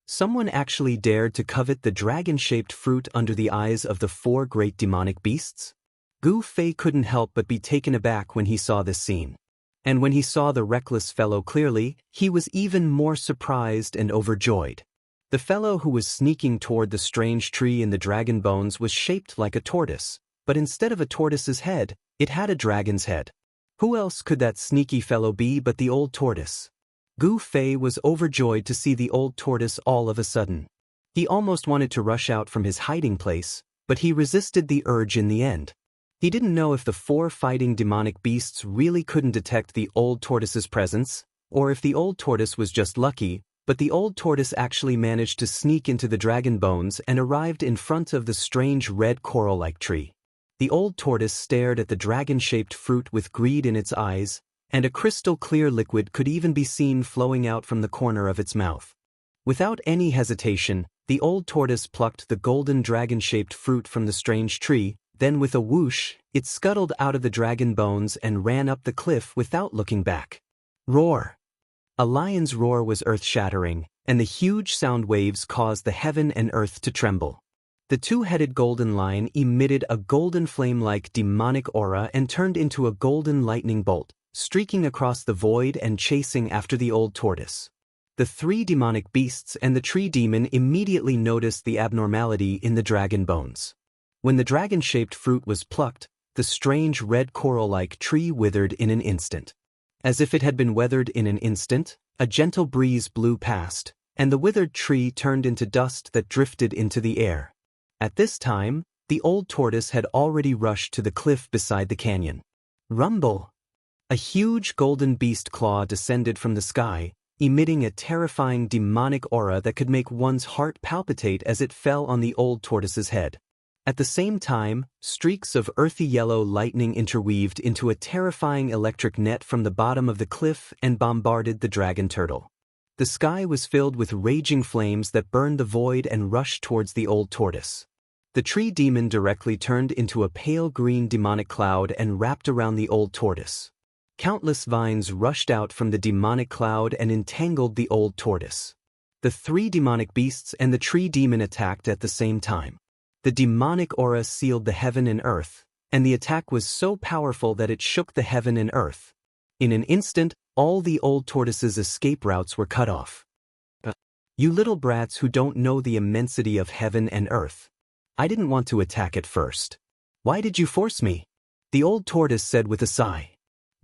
Someone actually dared to covet the dragon-shaped fruit under the eyes of the four great demonic beasts? Gu Fei couldn't help but be taken aback when he saw this scene. And when he saw the reckless fellow clearly, he was even more surprised and overjoyed. The fellow who was sneaking toward the strange tree in the dragon bones was shaped like a tortoise, but instead of a tortoise's head, it had a dragon's head. Who else could that sneaky fellow be but the old tortoise? Gu Fei was overjoyed to see the old tortoise all of a sudden. He almost wanted to rush out from his hiding place, but he resisted the urge in the end. He didn't know if the four fighting demonic beasts really couldn't detect the old tortoise's presence, or if the old tortoise was just lucky, but the old tortoise actually managed to sneak into the dragon bones and arrived in front of the strange red coral-like tree. The old tortoise stared at the dragon-shaped fruit with greed in its eyes, and a crystal-clear liquid could even be seen flowing out from the corner of its mouth. Without any hesitation, the old tortoise plucked the golden dragon-shaped fruit from the strange tree, then with a whoosh, it scuttled out of the dragon bones and ran up the cliff without looking back. Roar! A lion's roar was earth-shattering, and the huge sound waves caused the heaven and earth to tremble. The two-headed golden lion emitted a golden flame-like demonic aura and turned into a golden lightning bolt, streaking across the void and chasing after the old tortoise. The three demonic beasts and the tree demon immediately noticed the abnormality in the dragon bones. When the dragon-shaped fruit was plucked, the strange red coral-like tree withered in an instant. As if it had been weathered in an instant, a gentle breeze blew past, and the withered tree turned into dust that drifted into the air. At this time, the old tortoise had already rushed to the cliff beside the canyon. Rumble! A huge golden beast claw descended from the sky, emitting a terrifying demonic aura that could make one's heart palpitate as it fell on the old tortoise's head. At the same time, streaks of earthy yellow lightning interweaved into a terrifying electric net from the bottom of the cliff and bombarded the dragon turtle. The sky was filled with raging flames that burned the void and rushed towards the old tortoise. The tree demon directly turned into a pale green demonic cloud and wrapped around the old tortoise. Countless vines rushed out from the demonic cloud and entangled the old tortoise. The three demonic beasts and the tree demon attacked at the same time. The demonic aura sealed the heaven and earth, and the attack was so powerful that it shook the heaven and earth. In an instant, all the old tortoise's escape routes were cut off. You little brats who don't know the immensity of heaven and earth. I didn't want to attack at first. Why did you force me? The old tortoise said with a sigh.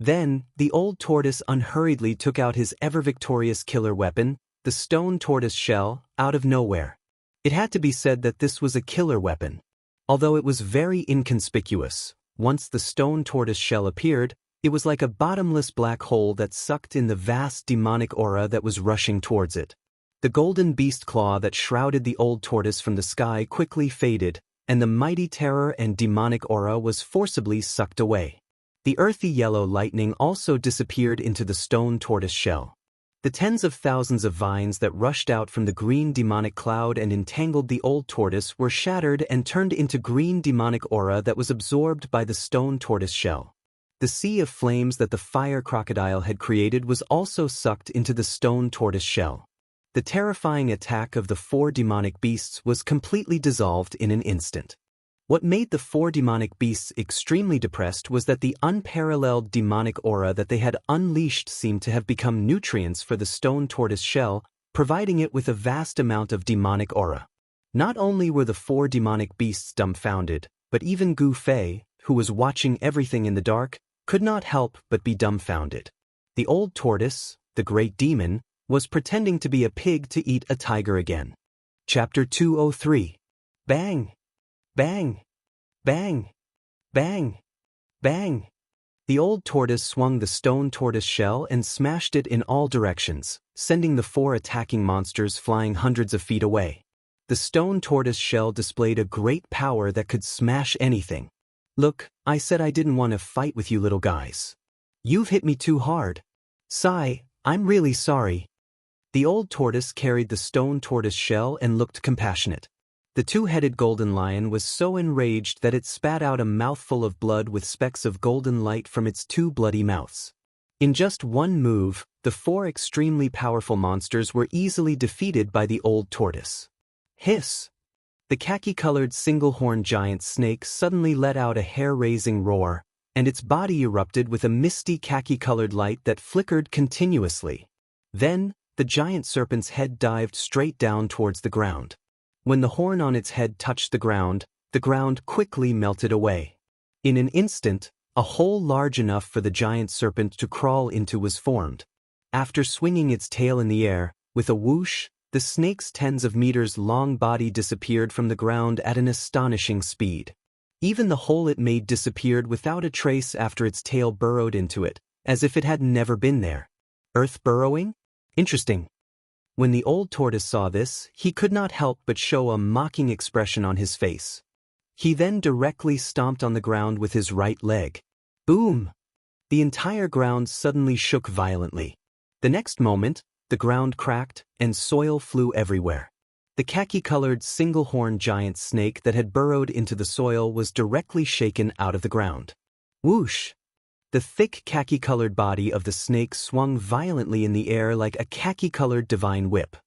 Then, the old tortoise unhurriedly took out his ever-victorious killer weapon, the stone tortoise shell, out of nowhere. It had to be said that this was a killer weapon. Although it was very inconspicuous, once the stone tortoise shell appeared, it was like a bottomless black hole that sucked in the vast demonic aura that was rushing towards it. The golden beast claw that shrouded the old tortoise from the sky quickly faded, and the mighty terror and demonic aura was forcibly sucked away. The earthy yellow lightning also disappeared into the stone tortoise shell. The tens of thousands of vines that rushed out from the green demonic cloud and entangled the old tortoise were shattered and turned into green demonic aura that was absorbed by the stone tortoise shell. The sea of flames that the fire crocodile had created was also sucked into the stone tortoise shell. The terrifying attack of the four demonic beasts was completely dissolved in an instant. What made the four demonic beasts extremely depressed was that the unparalleled demonic aura that they had unleashed seemed to have become nutrients for the stone tortoise shell, providing it with a vast amount of demonic aura. Not only were the four demonic beasts dumbfounded, but even Gu Fei, who was watching everything in the dark, could not help but be dumbfounded. The old tortoise, the great demon, was pretending to be a pig to eat a tiger again. Chapter 203. Bang! Bang! Bang! Bang! Bang! The old tortoise swung the stone tortoise shell and smashed it in all directions, sending the four attacking monsters flying hundreds of feet away. The stone tortoise shell displayed a great power that could smash anything. Look, I said I didn't want to fight with you little guys. You've hit me too hard. Sigh, I'm really sorry. The old tortoise carried the stone tortoise shell and looked compassionate. The two-headed golden lion was so enraged that it spat out a mouthful of blood with specks of golden light from its two bloody mouths. In just one move, the four extremely powerful monsters were easily defeated by the old tortoise. Hiss! The khaki-colored single-horned giant snake suddenly let out a hair-raising roar, and its body erupted with a misty khaki-colored light that flickered continuously. Then, the giant serpent's head dived straight down towards the ground. When the horn on its head touched the ground quickly melted away. In an instant, a hole large enough for the giant serpent to crawl into was formed. After swinging its tail in the air, with a whoosh, the snake's tens of meters long body disappeared from the ground at an astonishing speed. Even the hole it made disappeared without a trace after its tail burrowed into it, as if it had never been there. Earth burrowing? Interesting. When the old tortoise saw this, he could not help but show a mocking expression on his face. He then directly stomped on the ground with his right leg. Boom! The entire ground suddenly shook violently. The next moment, the ground cracked, and soil flew everywhere. The khaki-colored single-horned giant snake that had burrowed into the soil was directly shaken out of the ground. Whoosh! The thick khaki-colored body of the snake swung violently in the air like a khaki-colored divine whip.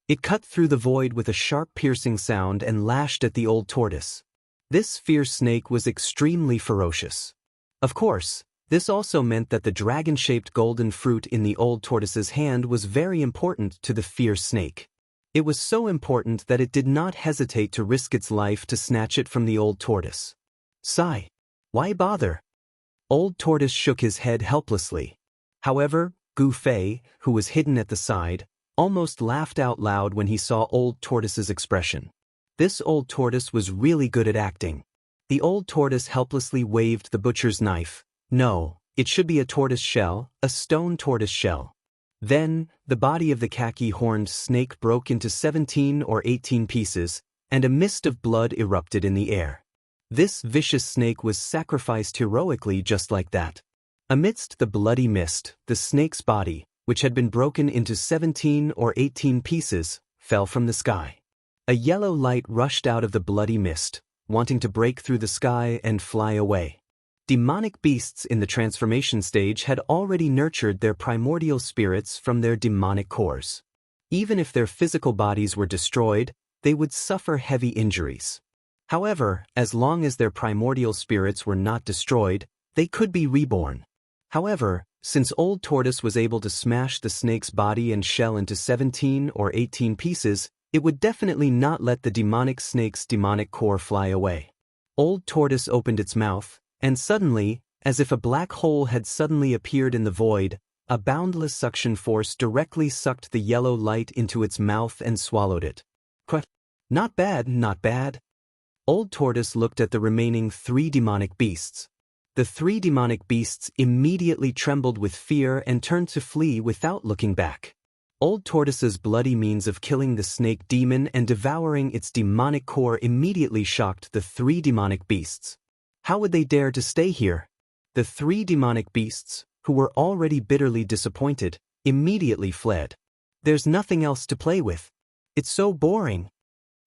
It cut through the void with a sharp piercing sound and lashed at the old tortoise. This fierce snake was extremely ferocious. Of course, this also meant that the dragon-shaped golden fruit in the old tortoise's hand was very important to the fierce snake. It was so important that it did not hesitate to risk its life to snatch it from the old tortoise. Sigh. Why bother? Old Tortoise shook his head helplessly. However, Gu Fei, who was hidden at the side, almost laughed out loud when he saw Old Tortoise's expression. This old tortoise was really good at acting. The old tortoise helplessly waved the butcher's knife. No, it should be a tortoise shell, a stone tortoise shell. Then, the body of the khaki-horned snake broke into 17 or 18 pieces, and a mist of blood erupted in the air. This vicious snake was sacrificed heroically just like that. Amidst the bloody mist, the snake's body, which had been broken into 17 or 18 pieces, fell from the sky. A yellow light rushed out of the bloody mist, wanting to break through the sky and fly away. Demonic beasts in the transformation stage had already nurtured their primordial spirits from their demonic cores. Even if their physical bodies were destroyed, they would suffer heavy injuries. However, as long as their primordial spirits were not destroyed, they could be reborn. However, since Old Tortoise was able to smash the snake's body and shell into 17 or 18 pieces, it would definitely not let the demonic snake's demonic core fly away. Old Tortoise opened its mouth, and suddenly, as if a black hole had suddenly appeared in the void, a boundless suction force directly sucked the yellow light into its mouth and swallowed it. Not bad, not bad. Old Tortoise looked at the remaining 3 demonic beasts. The 3 demonic beasts immediately trembled with fear and turned to flee without looking back. Old Tortoise's bloody means of killing the snake demon and devouring its demonic core immediately shocked the 3 demonic beasts. How would they dare to stay here? The 3 demonic beasts, who were already bitterly disappointed, immediately fled. There's nothing else to play with. It's so boring.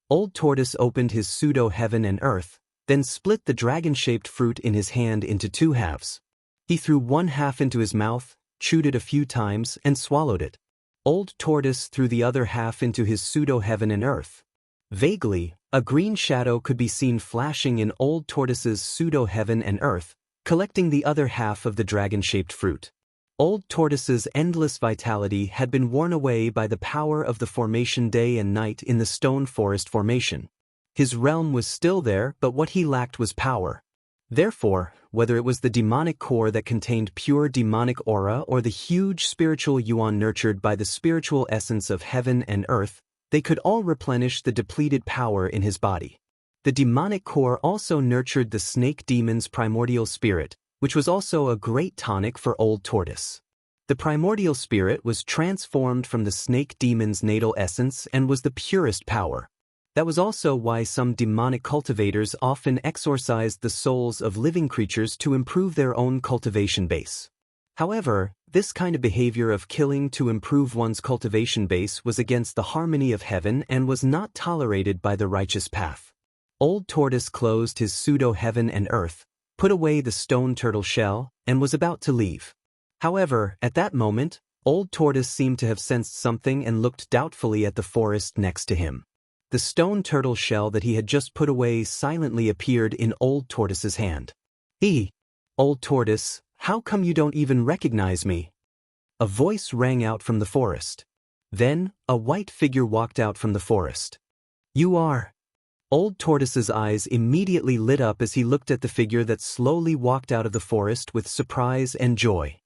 Old Tortoise opened his pseudo-heaven and earth, then split the dragon-shaped fruit in his hand into 2 halves. He threw one half into his mouth, chewed it a few times, and swallowed it. Old Tortoise threw the other half into his pseudo-heaven and earth. Vaguely, a green shadow could be seen flashing in Old Tortoise's pseudo-heaven and earth, collecting the other half of the dragon-shaped fruit. Old Tortoise's endless vitality had been worn away by the power of the formation day and night in the stone forest formation. His realm was still there, but what he lacked was power. Therefore, whether it was the demonic core that contained pure demonic aura or the huge spiritual yuan nurtured by the spiritual essence of heaven and earth, they could all replenish the depleted power in his body. The demonic core also nurtured the snake demon's primordial spirit, which was also a great tonic for Old Tortoise. The primordial spirit was transformed from the snake demon's natal essence and was the purest power. That was also why some demonic cultivators often exorcised the souls of living creatures to improve their own cultivation base. However, this kind of behavior of killing to improve one's cultivation base was against the harmony of heaven and was not tolerated by the righteous path. Old Tortoise closed his pseudo-heaven and earth, put away the stone turtle shell, and was about to leave. However, at that moment, Old Tortoise seemed to have sensed something and looked doubtfully at the forest next to him. The stone turtle shell that he had just put away silently appeared in Old Tortoise's hand. Old Tortoise, how come you don't even recognize me? A voice rang out from the forest. Then, a white figure walked out from the forest. You are. Old Tortoise's eyes immediately lit up as he looked at the figure that slowly walked out of the forest with surprise and joy.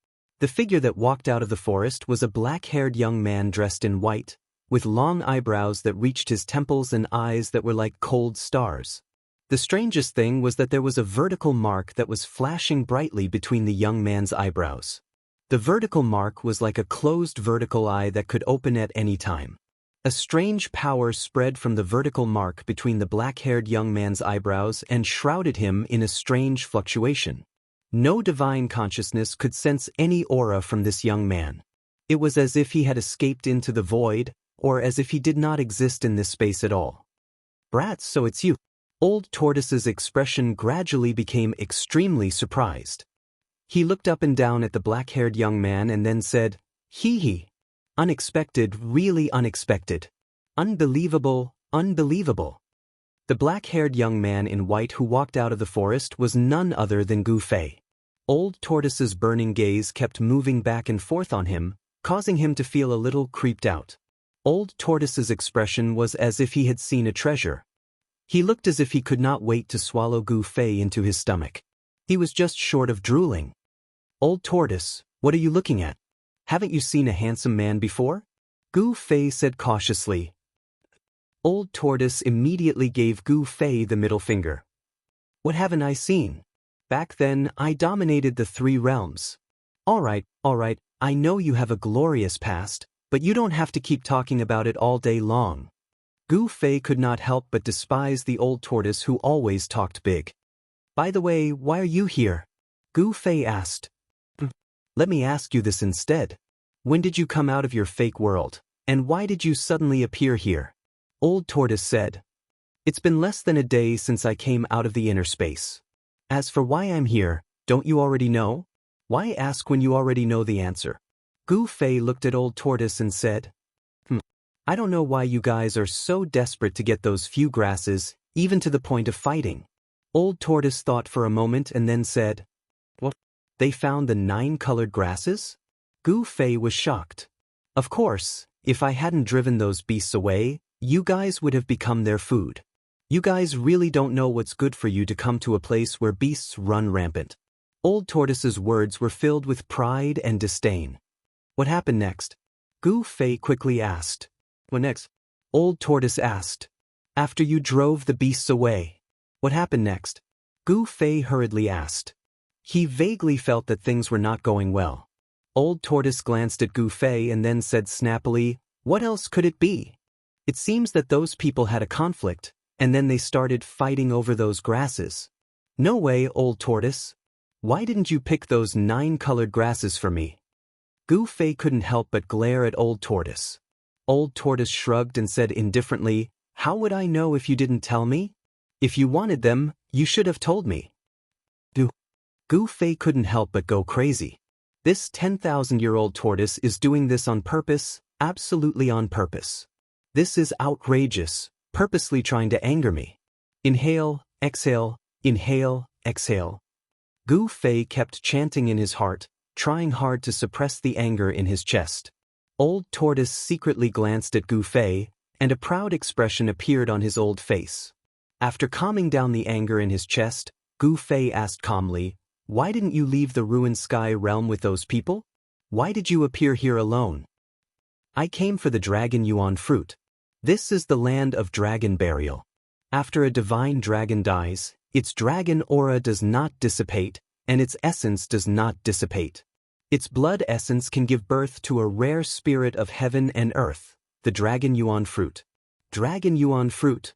The figure that walked out of the forest was a black-haired young man dressed in white, with long eyebrows that reached his temples and eyes that were like cold stars. The strangest thing was that there was a vertical mark that was flashing brightly between the young man's eyebrows. The vertical mark was like a closed vertical eye that could open at any time. A strange power spread from the vertical mark between the black-haired young man's eyebrows and shrouded him in a strange fluctuation. No divine consciousness could sense any aura from this young man. It was as if he had escaped into the void, or as if he did not exist in this space at all. Brats, so it's you. Old Tortoise's expression gradually became extremely surprised. He looked up and down at the black-haired young man and then said, Hee. Unexpected, really unexpected. Unbelievable, unbelievable. The black-haired young man in white who walked out of the forest was none other than Gu Fei. Old Tortoise's burning gaze kept moving back and forth on him, causing him to feel a little creeped out. Old Tortoise's expression was as if he had seen a treasure. He looked as if he could not wait to swallow Gu Fei into his stomach. He was just short of drooling. Old Tortoise, what are you looking at? Haven't you seen a handsome man before? Gu Fei said cautiously. Old Tortoise immediately gave Gu Fei the middle finger. What haven't I seen? Back then, I dominated the 3 realms. All right, I know you have a glorious past, but you don't have to keep talking about it all day long. Gu Fei could not help but despise the old tortoise who always talked big. By the way, why are you here? Gu Fei asked. Let me ask you this instead. When did you come out of your fake world, and why did you suddenly appear here? Old Tortoise said. It's been less than a day since I came out of the inner space. As for why I'm here, don't you already know? Why ask when you already know the answer? Gu Fei looked at Old Tortoise and said, I don't know why you guys are so desperate to get those few grasses, even to the point of fighting. Old Tortoise thought for a moment and then said, What? They found the 9 colored grasses? Gu Fei was shocked. Of course, if I hadn't driven those beasts away, you guys would have become their food. You guys really don't know what's good for you to come to a place where beasts run rampant. Old Tortoise's words were filled with pride and disdain. What happened next? Gu Fei quickly asked. What next? Old Tortoise asked. After you drove the beasts away. What happened next? Gu Fei hurriedly asked. He vaguely felt that things were not going well. Old Tortoise glanced at Gu Fei and then said snappily, What else could it be? It seems that those people had a conflict, and then they started fighting over those grasses. No way, Old Tortoise. Why didn't you pick those 9 colored grasses for me? Gu Fei couldn't help but glare at Old Tortoise. Old Tortoise shrugged and said indifferently, How would I know if you didn't tell me? If you wanted them, you should have told me. Gu Fei couldn't help but go crazy. This 10,000-year-old tortoise is doing this on purpose, absolutely on purpose. This is outrageous, purposely trying to anger me. Inhale, exhale, inhale, exhale. Gu Fei kept chanting in his heart, trying hard to suppress the anger in his chest. Old Tortoise secretly glanced at Gu Fei, and a proud expression appeared on his old face. After calming down the anger in his chest, Gu Fei asked calmly, Why didn't you leave the ruined sky realm with those people? Why did you appear here alone? I came for the dragon yuan fruit. This is the land of dragon burial. After a divine dragon dies, its dragon aura does not dissipate, and its essence does not dissipate. Its blood essence can give birth to a rare spirit of heaven and earth, the dragon yuan fruit. Dragon yuan fruit.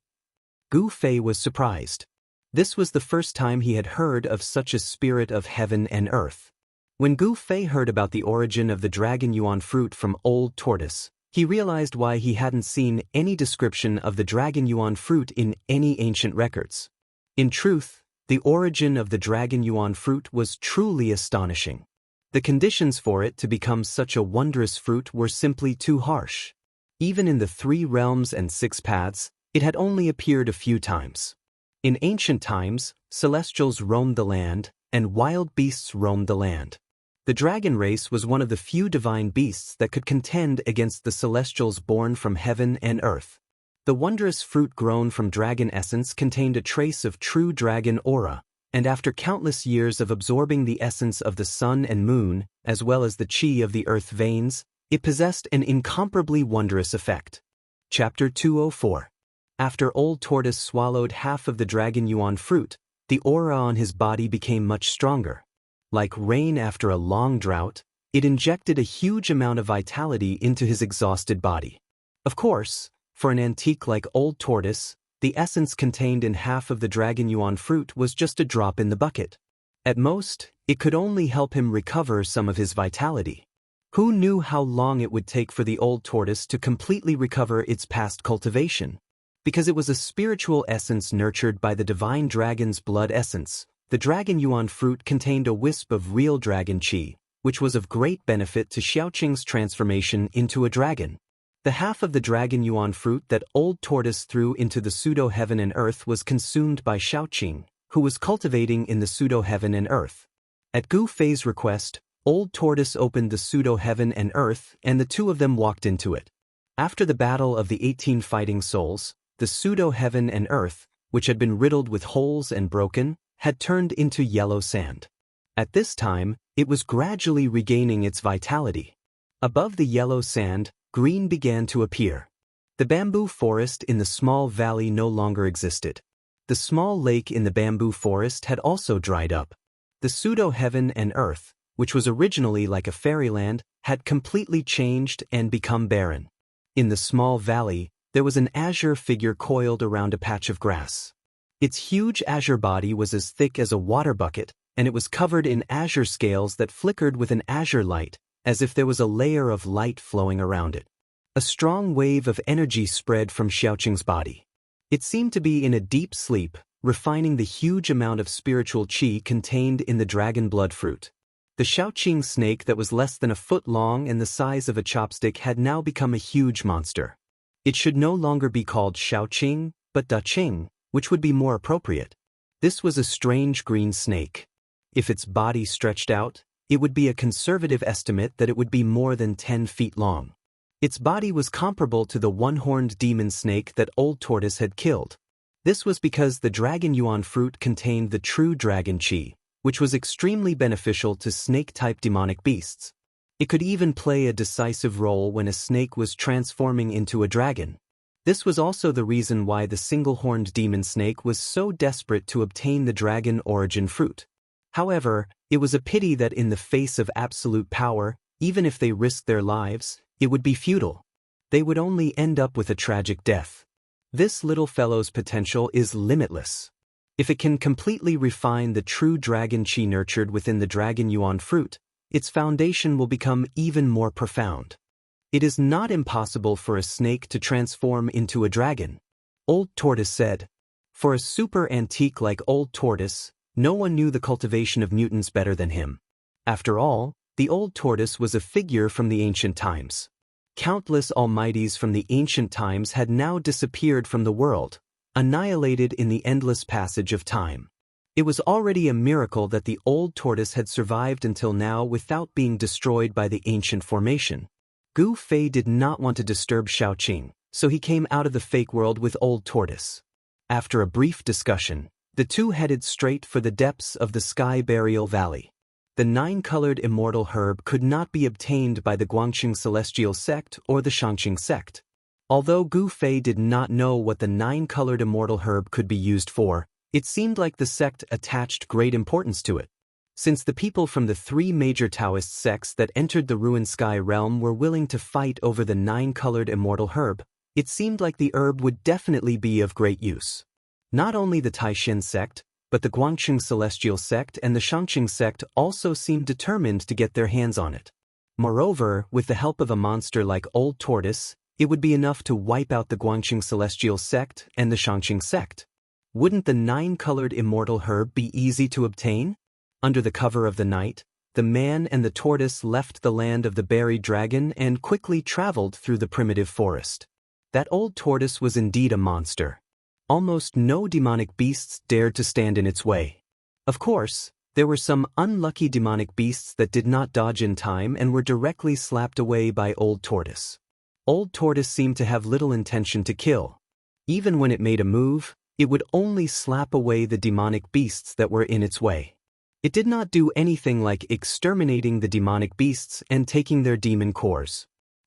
Gu Fei was surprised. This was the first time he had heard of such a spirit of heaven and earth. When Gu Fei heard about the origin of the dragon yuan fruit from Old Tortoise, he realized why he hadn't seen any description of the dragon yuan fruit in any ancient records. In truth, the origin of the dragon yuan fruit was truly astonishing. The conditions for it to become such a wondrous fruit were simply too harsh. Even in the 3 realms and 6 paths, it had only appeared a few times. In ancient times, celestials roamed the land, and wild beasts roamed the land. The dragon race was one of the few divine beasts that could contend against the celestials born from heaven and earth. The wondrous fruit grown from dragon essence contained a trace of true dragon aura, and after countless years of absorbing the essence of the sun and moon, as well as the chi of the earth veins, it possessed an incomparably wondrous effect. Chapter 204. After Old Tortoise swallowed half of the dragon yuan fruit, the aura on his body became much stronger. Like rain after a long drought, it injected a huge amount of vitality into his exhausted body. Of course, for an antique like Old Tortoise, the essence contained in half of the dragon yuan fruit was just a drop in the bucket. At most, it could only help him recover some of his vitality. Who knew how long it would take for the Old Tortoise to completely recover its past cultivation? Because it was a spiritual essence nurtured by the divine dragon's blood essence, the dragon yuan fruit contained a wisp of real dragon chi, which was of great benefit to Xiaoqing's transformation into a dragon. The half of the dragon yuan fruit that Old Tortoise threw into the pseudo-heaven and earth was consumed by Xiaoqing, who was cultivating in the pseudo-heaven and earth. At Gu Fei's request, Old Tortoise opened the pseudo-heaven and earth, and the two of them walked into it. After the battle of the 18 fighting souls, the pseudo-heaven and earth, which had been riddled with holes and broken, had turned into yellow sand. At this time, it was gradually regaining its vitality. Above the yellow sand, green began to appear. The bamboo forest in the small valley no longer existed. The small lake in the bamboo forest had also dried up. The pseudo-heaven and earth, which was originally like a fairyland, had completely changed and become barren. In the small valley, there was an azure figure coiled around a patch of grass. Its huge azure body was as thick as a water bucket, and it was covered in azure scales that flickered with an azure light, as if there was a layer of light flowing around it. A strong wave of energy spread from Xiaoqing's body. It seemed to be in a deep sleep, refining the huge amount of spiritual qi contained in the dragon blood fruit. The Xiaoqing snake that was less than a foot long and the size of a chopstick had now become a huge monster. It should no longer be called Xiaoqing, but Daqing, which would be more appropriate. This was a strange green snake. If its body stretched out, it would be a conservative estimate that it would be more than 10 feet long. Its body was comparable to the one-horned demon snake that Old Tortoise had killed. This was because the dragon yuan fruit contained the true dragon chi, which was extremely beneficial to snake-type demonic beasts. It could even play a decisive role when a snake was transforming into a dragon. This was also the reason why the single-horned demon snake was so desperate to obtain the dragon origin fruit. However, it was a pity that in the face of absolute power, even if they risked their lives, it would be futile. They would only end up with a tragic death. This little fellow's potential is limitless. If it can completely refine the true dragon chi nurtured within the dragon yuan fruit, its foundation will become even more profound. It is not impossible for a snake to transform into a dragon, Old Tortoise said. For a super antique like Old Tortoise, no one knew the cultivation of mutants better than him. After all, the Old Tortoise was a figure from the ancient times. Countless almighties from the ancient times had now disappeared from the world, annihilated in the endless passage of time. It was already a miracle that the Old Tortoise had survived until now without being destroyed by the ancient formation. Gu Fei did not want to disturb Xiaoqing, so he came out of the fake world with Old Tortoise. After a brief discussion, the two headed straight for the depths of the Sky Burial Valley. The 9-colored immortal herb could not be obtained by the Guangxing Celestial Sect or the Shangqing Sect. Although Gu Fei did not know what the 9-colored immortal herb could be used for, it seemed like the sect attached great importance to it. Since the people from the 3 major Taoist sects that entered the ruined sky realm were willing to fight over the 9-colored immortal herb, it seemed like the herb would definitely be of great use. Not only the Taishan sect, but the Guangxing Celestial Sect and the Shangqing Sect also seemed determined to get their hands on it. Moreover, with the help of a monster like Old Tortoise, it would be enough to wipe out the Guangxing Celestial Sect and the Shangqing Sect. Wouldn't the 9-colored immortal herb be easy to obtain? Under the cover of the night, the man and the tortoise left the land of the buried dragon and quickly traveled through the primitive forest. That old tortoise was indeed a monster. Almost no demonic beasts dared to stand in its way. Of course, there were some unlucky demonic beasts that did not dodge in time and were directly slapped away by Old Tortoise. Old Tortoise seemed to have little intention to kill. Even when it made a move, it would only slap away the demonic beasts that were in its way. It did not do anything like exterminating the demonic beasts and taking their demon cores.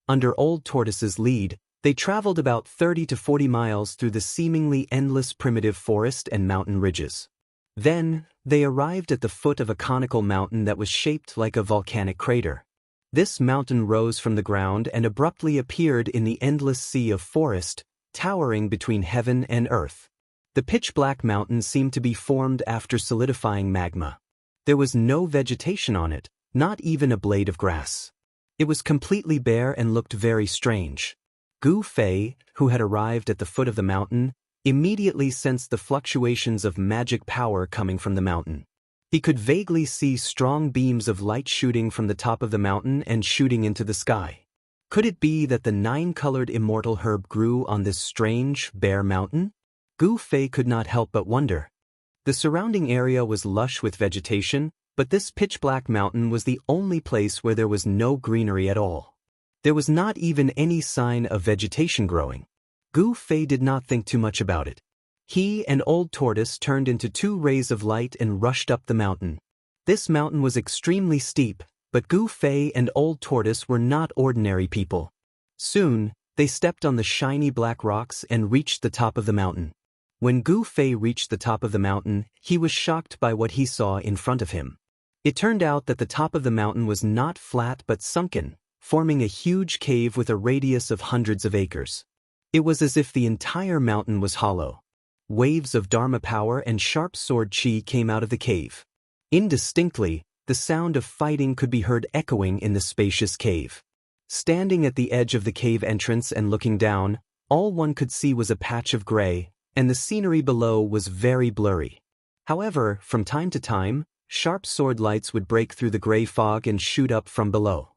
Under Old Tortoise's lead, they traveled about 30 to 40 miles through the seemingly endless primitive forest and mountain ridges. Then, they arrived at the foot of a conical mountain that was shaped like a volcanic crater. This mountain rose from the ground and abruptly appeared in the endless sea of forest, towering between heaven and earth. The pitch-black mountain seemed to be formed after solidifying magma. There was no vegetation on it, not even a blade of grass. It was completely bare and looked very strange. Gu Fei, who had arrived at the foot of the mountain, immediately sensed the fluctuations of magic power coming from the mountain. He could vaguely see strong beams of light shooting from the top of the mountain and shooting into the sky. Could it be that the 9-colored immortal herb grew on this strange, bare mountain? Gu Fei could not help but wonder. The surrounding area was lush with vegetation, but this pitch-black mountain was the only place where there was no greenery at all. There was not even any sign of vegetation growing. Gu Fei did not think too much about it. He and Old Tortoise turned into 2 rays of light and rushed up the mountain. This mountain was extremely steep, but Gu Fei and Old Tortoise were not ordinary people. Soon, they stepped on the shiny black rocks and reached the top of the mountain. When Gu Fei reached the top of the mountain, he was shocked by what he saw in front of him. It turned out that the top of the mountain was not flat but sunken, forming a huge cave with a radius of hundreds of acres. It was as if the entire mountain was hollow. Waves of Dharma power and sharp sword chi came out of the cave. Indistinctly, the sound of fighting could be heard echoing in the spacious cave. Standing at the edge of the cave entrance and looking down, all one could see was a patch of gray, and the scenery below was very blurry. However, from time to time, sharp sword lights would break through the gray fog and shoot up from below.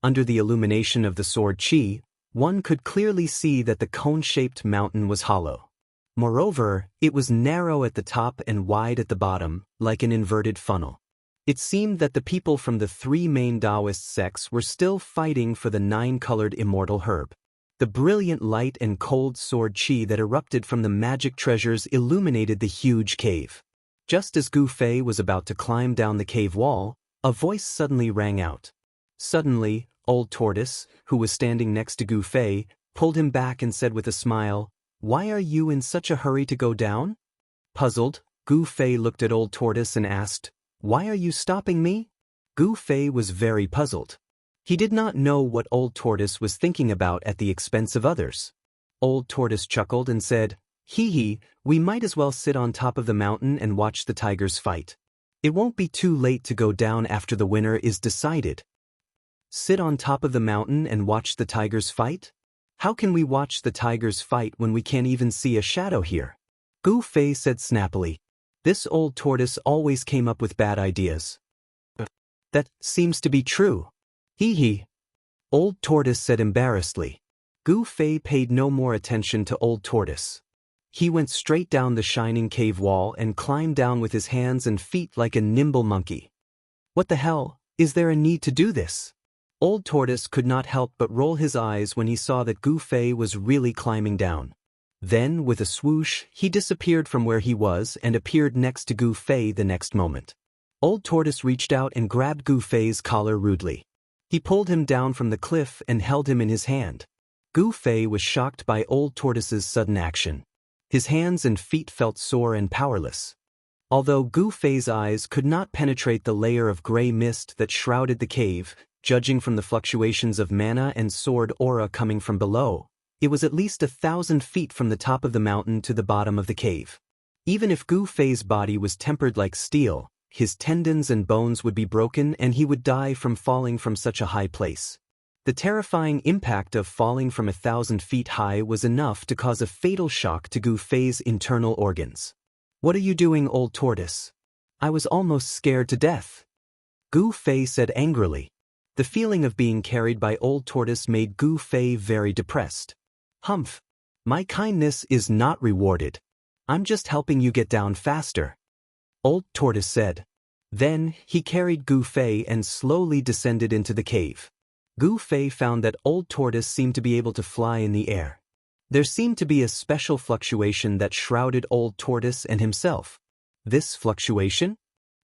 Under the illumination of the sword chi, one could clearly see that the cone-shaped mountain was hollow. Moreover, it was narrow at the top and wide at the bottom, like an inverted funnel. It seemed that the people from the 3 main Taoist sects were still fighting for the 9-colored immortal herb. The brilliant light and cold sword chi that erupted from the magic treasures illuminated the huge cave. Just as Gu Fei was about to climb down the cave wall, a voice suddenly rang out. Suddenly, Old Tortoise, who was standing next to Gu Fei, pulled him back and said with a smile, "Why are you in such a hurry to go down?" Puzzled, Gu Fei looked at Old Tortoise and asked, "Why are you stopping me?" Gu Fei was very puzzled. He did not know what Old Tortoise was thinking about at the expense of others. Old Tortoise chuckled and said, "Hee, we might as well sit on top of the mountain and watch the tigers fight. It won't be too late to go down after the winner is decided." Sit on top of the mountain and watch the tigers fight? How can we watch the tigers fight when we can't even see a shadow here? Gu Fei said snappily. This Old Tortoise always came up with bad ideas. That seems to be true. Hee. Old Tortoise said embarrassedly. Gu Fei paid no more attention to Old Tortoise. He went straight down the shining cave wall and climbed down with his hands and feet like a nimble monkey. What the hell, is there a need to do this? Old Tortoise could not help but roll his eyes when he saw that Gu Fei was really climbing down. Then, with a swoosh, he disappeared from where he was and appeared next to Gu Fei the next moment. Old Tortoise reached out and grabbed Gu Fei's collar rudely. He pulled him down from the cliff and held him in his hand. Gu Fei was shocked by Old Tortoise's sudden action. His hands and feet felt sore and powerless. Although Gu Fei's eyes could not penetrate the layer of gray mist that shrouded the cave, judging from the fluctuations of mana and sword aura coming from below, it was at least 1,000 feet from the top of the mountain to the bottom of the cave. Even if Gu Fei's body was tempered like steel, his tendons and bones would be broken and he would die from falling from such a high place. The terrifying impact of falling from 1,000 feet high was enough to cause a fatal shock to Gu Fei's internal organs. "What are you doing, old tortoise? I was almost scared to death," Gu Fei said angrily. The feeling of being carried by old tortoise made Gu Fei very depressed. "Humph! My kindness is not rewarded. I'm just helping you get down faster," old tortoise said. Then, he carried Gu Fei and slowly descended into the cave. Gu Fei found that old tortoise seemed to be able to fly in the air. There seemed to be a special fluctuation that shrouded old tortoise and himself. This fluctuation?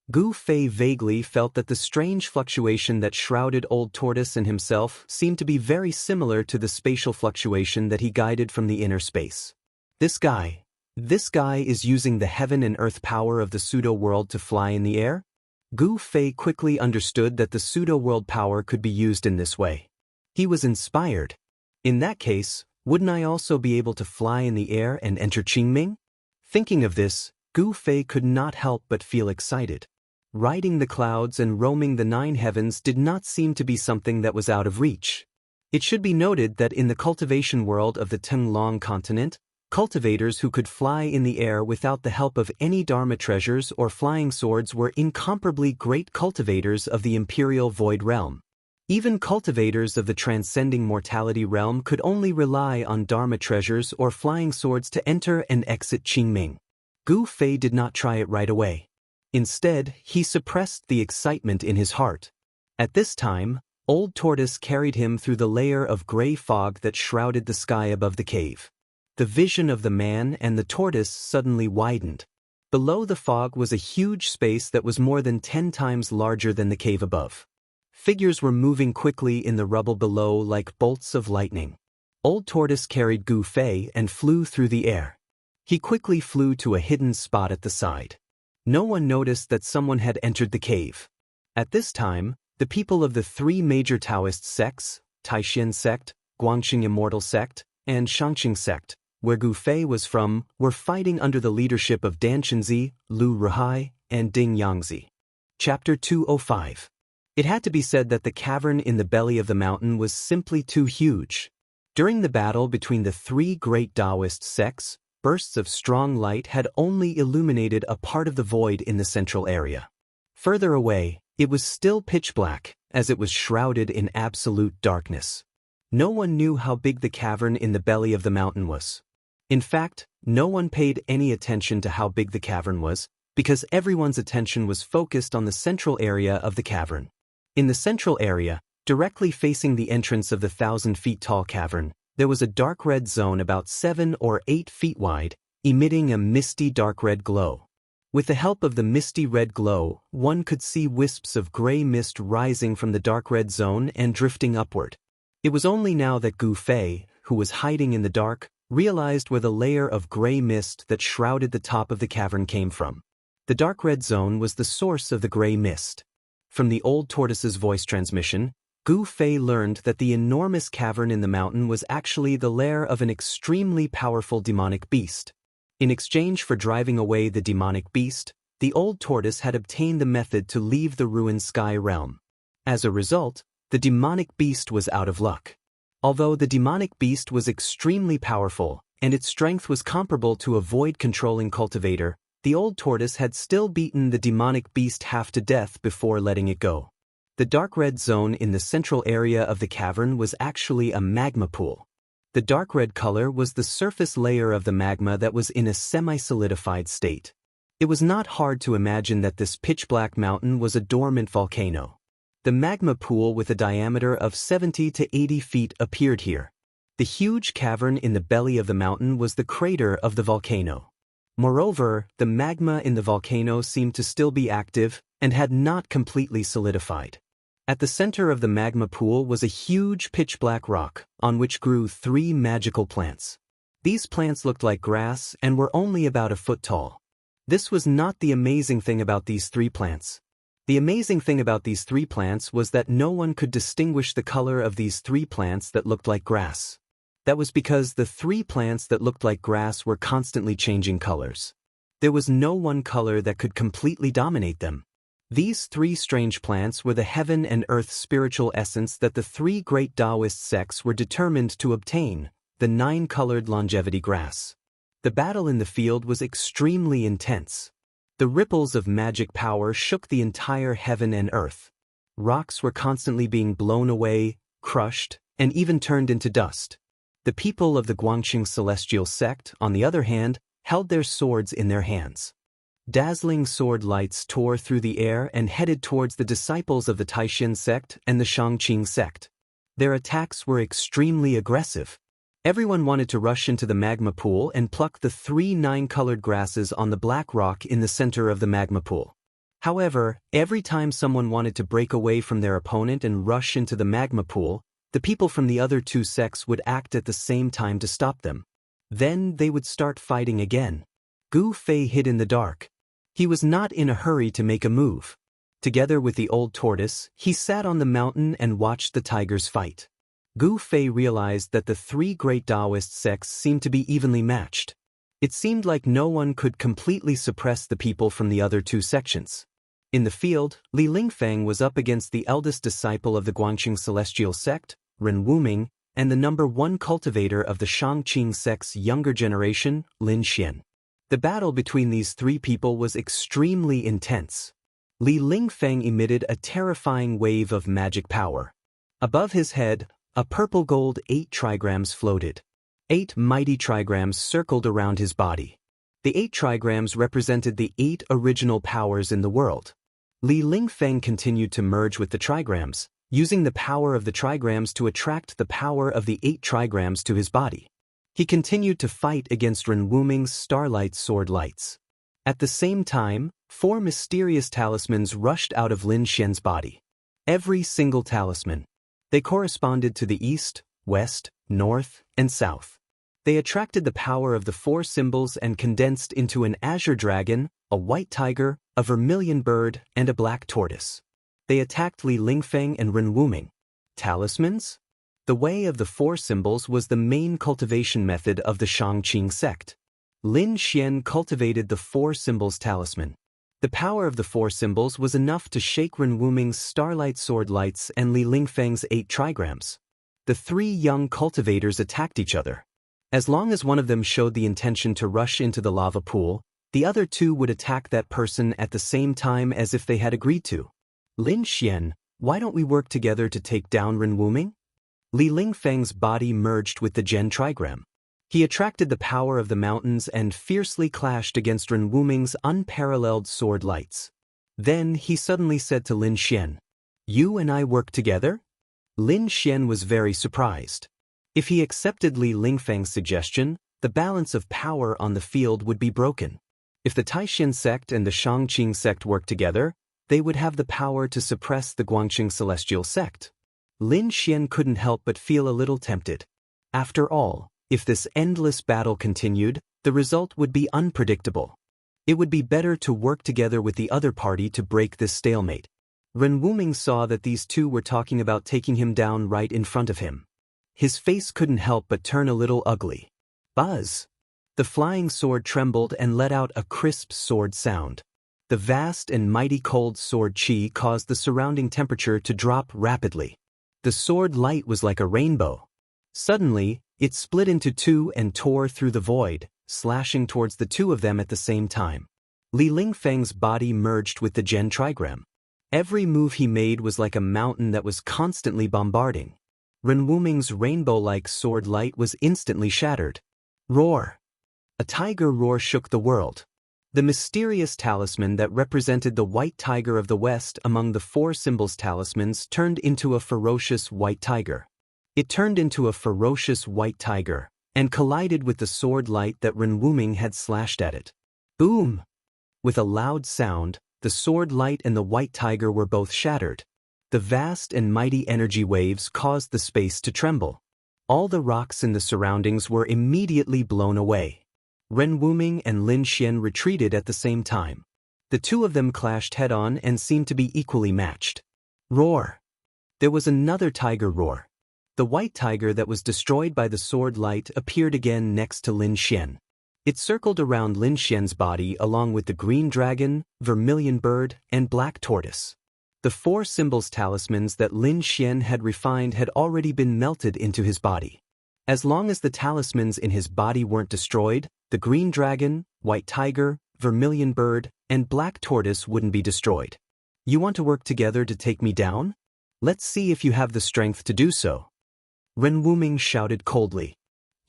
Gu Fei vaguely felt that the strange fluctuation that shrouded old tortoise and himself seemed to be very similar to the spatial fluctuation that he guided from the inner space. This guy is using the heaven and earth power of the pseudo-world to fly in the air? Gu Fei quickly understood that the pseudo-world power could be used in this way. He was inspired. In that case, wouldn't I also be able to fly in the air and enter Qingming? Thinking of this, Gu Fei could not help but feel excited. Riding the clouds and roaming the 9 heavens did not seem to be something that was out of reach. It should be noted that in the cultivation world of the Tenglong continent, cultivators who could fly in the air without the help of any Dharma treasures or flying swords were incomparably great cultivators of the imperial void realm. Even cultivators of the transcending mortality realm could only rely on Dharma treasures or flying swords to enter and exit Qingming. Gu Fei did not try it right away. Instead, he suppressed the excitement in his heart. At this time, old tortoise carried him through the layer of gray fog that shrouded the sky above the cave. The vision of the man and the tortoise suddenly widened. Below the fog was a huge space that was more than 10 times larger than the cave above. Figures were moving quickly in the rubble below like bolts of lightning. Old tortoise carried Gu Fei and flew through the air. He quickly flew to a hidden spot at the side. No one noticed that someone had entered the cave. At this time, the people of the 3 major Taoist sects, Taishan sect, Guangxing Immortal sect, and Shangqing sect, where Gu Fei was from, were fighting under the leadership of Dan Chenzi, Lu Ruhai, and Ding Yangzi. Chapter 205. It had to be said that the cavern in the belly of the mountain was simply too huge. During the battle between the 3 great Taoist sects, bursts of strong light had only illuminated a part of the void in the central area. Further away, it was still pitch black, as it was shrouded in absolute darkness. No one knew how big the cavern in the belly of the mountain was. In fact, no one paid any attention to how big the cavern was, because everyone's attention was focused on the central area of the cavern. In the central area, directly facing the entrance of the 1,000 feet tall cavern, there was a dark red zone about 7 or 8 feet wide, emitting a misty dark red glow. With the help of the misty red glow, one could see wisps of gray mist rising from the dark red zone and drifting upward. It was only now that Gu Fei, who was hiding in the dark, realized where the layer of gray mist that shrouded the top of the cavern came from. The dark red zone was the source of the gray mist. From the old tortoise's voice transmission, Gu Fei learned that the enormous cavern in the mountain was actually the lair of an extremely powerful demonic beast. In exchange for driving away the demonic beast, the old tortoise had obtained the method to leave the ruined sky realm. As a result, the demonic beast was out of luck. Although the demonic beast was extremely powerful, and its strength was comparable to a void-controlling cultivator, the old tortoise had still beaten the demonic beast half to death before letting it go. The dark red zone in the central area of the cavern was actually a magma pool. The dark red color was the surface layer of the magma that was in a semi-solidified state. It was not hard to imagine that this pitch-black mountain was a dormant volcano. The magma pool with a diameter of 70 to 80 feet appeared here. The huge cavern in the belly of the mountain was the crater of the volcano. Moreover, the magma in the volcano seemed to still be active and had not completely solidified. At the center of the magma pool was a huge pitch-black rock, on which grew 3 magical plants. These plants looked like grass and were only about a foot tall. This was not the amazing thing about these 3 plants. The amazing thing about these 3 plants was that no one could distinguish the color of these 3 plants that looked like grass. That was because the 3 plants that looked like grass were constantly changing colors. There was no one color that could completely dominate them. These three strange plants were the heaven and earth spiritual essence that the three great Taoist sects were determined to obtain, the nine-colored longevity grass. The battle in the field was extremely intense. The ripples of magic power shook the entire heaven and earth. Rocks were constantly being blown away, crushed, and even turned into dust. The people of the Guangxing celestial sect, on the other hand, held their swords in their hands. Dazzling sword lights tore through the air and headed towards the disciples of the Taishan sect and the Shangqing sect. Their attacks were extremely aggressive. Everyone wanted to rush into the magma pool and pluck the three nine-colored grasses on the black rock in the center of the magma pool. However, every time someone wanted to break away from their opponent and rush into the magma pool, the people from the other two sects would act at the same time to stop them. Then they would start fighting again. Gu Fei hid in the dark. He was not in a hurry to make a move. Together with the old tortoise, he sat on the mountain and watched the tigers fight. Gu Fei realized that the three great Taoist sects seemed to be evenly matched. It seemed like no one could completely suppress the people from the other two sections. In the field, Li Lingfeng was up against the eldest disciple of the Guangxing celestial sect, Ren Wuming, and the #1 cultivator of the Shangqing sect's younger generation, Lin Xian. The battle between these three people was extremely intense. Li Lingfeng emitted a terrifying wave of magic power. Above his head, a purple gold 8 trigrams floated. 8 mighty trigrams circled around his body. The 8 trigrams represented the 8 original powers in the world. Li Lingfeng continued to merge with the trigrams, using the power of the trigrams to attract the power of the 8 trigrams to his body. He continued to fight against Ren Wuming's starlight sword lights. At the same time, 4 mysterious talismans rushed out of Lin Xian's body. Every single talisman. They corresponded to the east, west, north, and south. They attracted the power of the 4 symbols and condensed into an azure dragon, a white tiger, a vermilion bird, and a black tortoise. They attacked Li Lingfeng and Ren Wuming. Talismans? The way of the 4 symbols was the main cultivation method of the Shangqing sect. Lin Xian cultivated the 4 symbols talisman. The power of the 4 symbols was enough to shake Ren Wuming's starlight sword lights and Li Lingfeng's 8 trigrams. The 3 young cultivators attacked each other. As long as one of them showed the intention to rush into the lava pool, the other 2 would attack that person at the same time as if they had agreed to. Lin Xian, why don't we work together to take down Ren Wuming? Li Lingfeng's body merged with the Gen trigram. He attracted the power of the mountains and fiercely clashed against Ren Wuming's unparalleled sword lights. Then he suddenly said to Lin Xian, "You and I work together?" Lin Xian was very surprised. If he accepted Li Lingfeng's suggestion, the balance of power on the field would be broken. If the Taishan sect and the Shangqing sect worked together, they would have the power to suppress the Guangxing celestial sect. Lin Xian couldn't help but feel a little tempted. After all, if this endless battle continued, the result would be unpredictable. It would be better to work together with the other party to break this stalemate. Ren Wuming saw that these 2 were talking about taking him down right in front of him. His face couldn't help but turn a little ugly. Buzz! The flying sword trembled and let out a crisp sword sound. The vast and mighty cold sword chi caused the surrounding temperature to drop rapidly. The sword light was like a rainbow. Suddenly, it split into 2 and tore through the void, slashing towards the 2 of them at the same time. Li Lingfeng's body merged with the Gen trigram. Every move he made was like a mountain that was constantly bombarding. Ren Wuming's rainbow-like sword light was instantly shattered. Roar! A tiger roar shook the world. The mysterious talisman that represented the white tiger of the west among the 4 symbols talismans turned into a ferocious white tiger. It turned into a ferocious white tiger, and collided with the sword light that Ren Wuming had slashed at it. Boom! With a loud sound, the sword light and the white tiger were both shattered. The vast and mighty energy waves caused the space to tremble. All the rocks in the surroundings were immediately blown away. Ren Wuming and Lin Xian retreated at the same time. The 2 of them clashed head-on and seemed to be equally matched. Roar! There was another tiger roar. The white tiger that was destroyed by the sword light appeared again next to Lin Xian. It circled around Lin Xian's body along with the green dragon, vermilion bird, and black tortoise. The 4 symbols talismans that Lin Xian had refined had already been melted into his body. As long as the talismans in his body weren't destroyed, the green dragon, white tiger, vermilion bird, and black tortoise wouldn't be destroyed. You want to work together to take me down? Let's see if you have the strength to do so. Ren Wuming shouted coldly.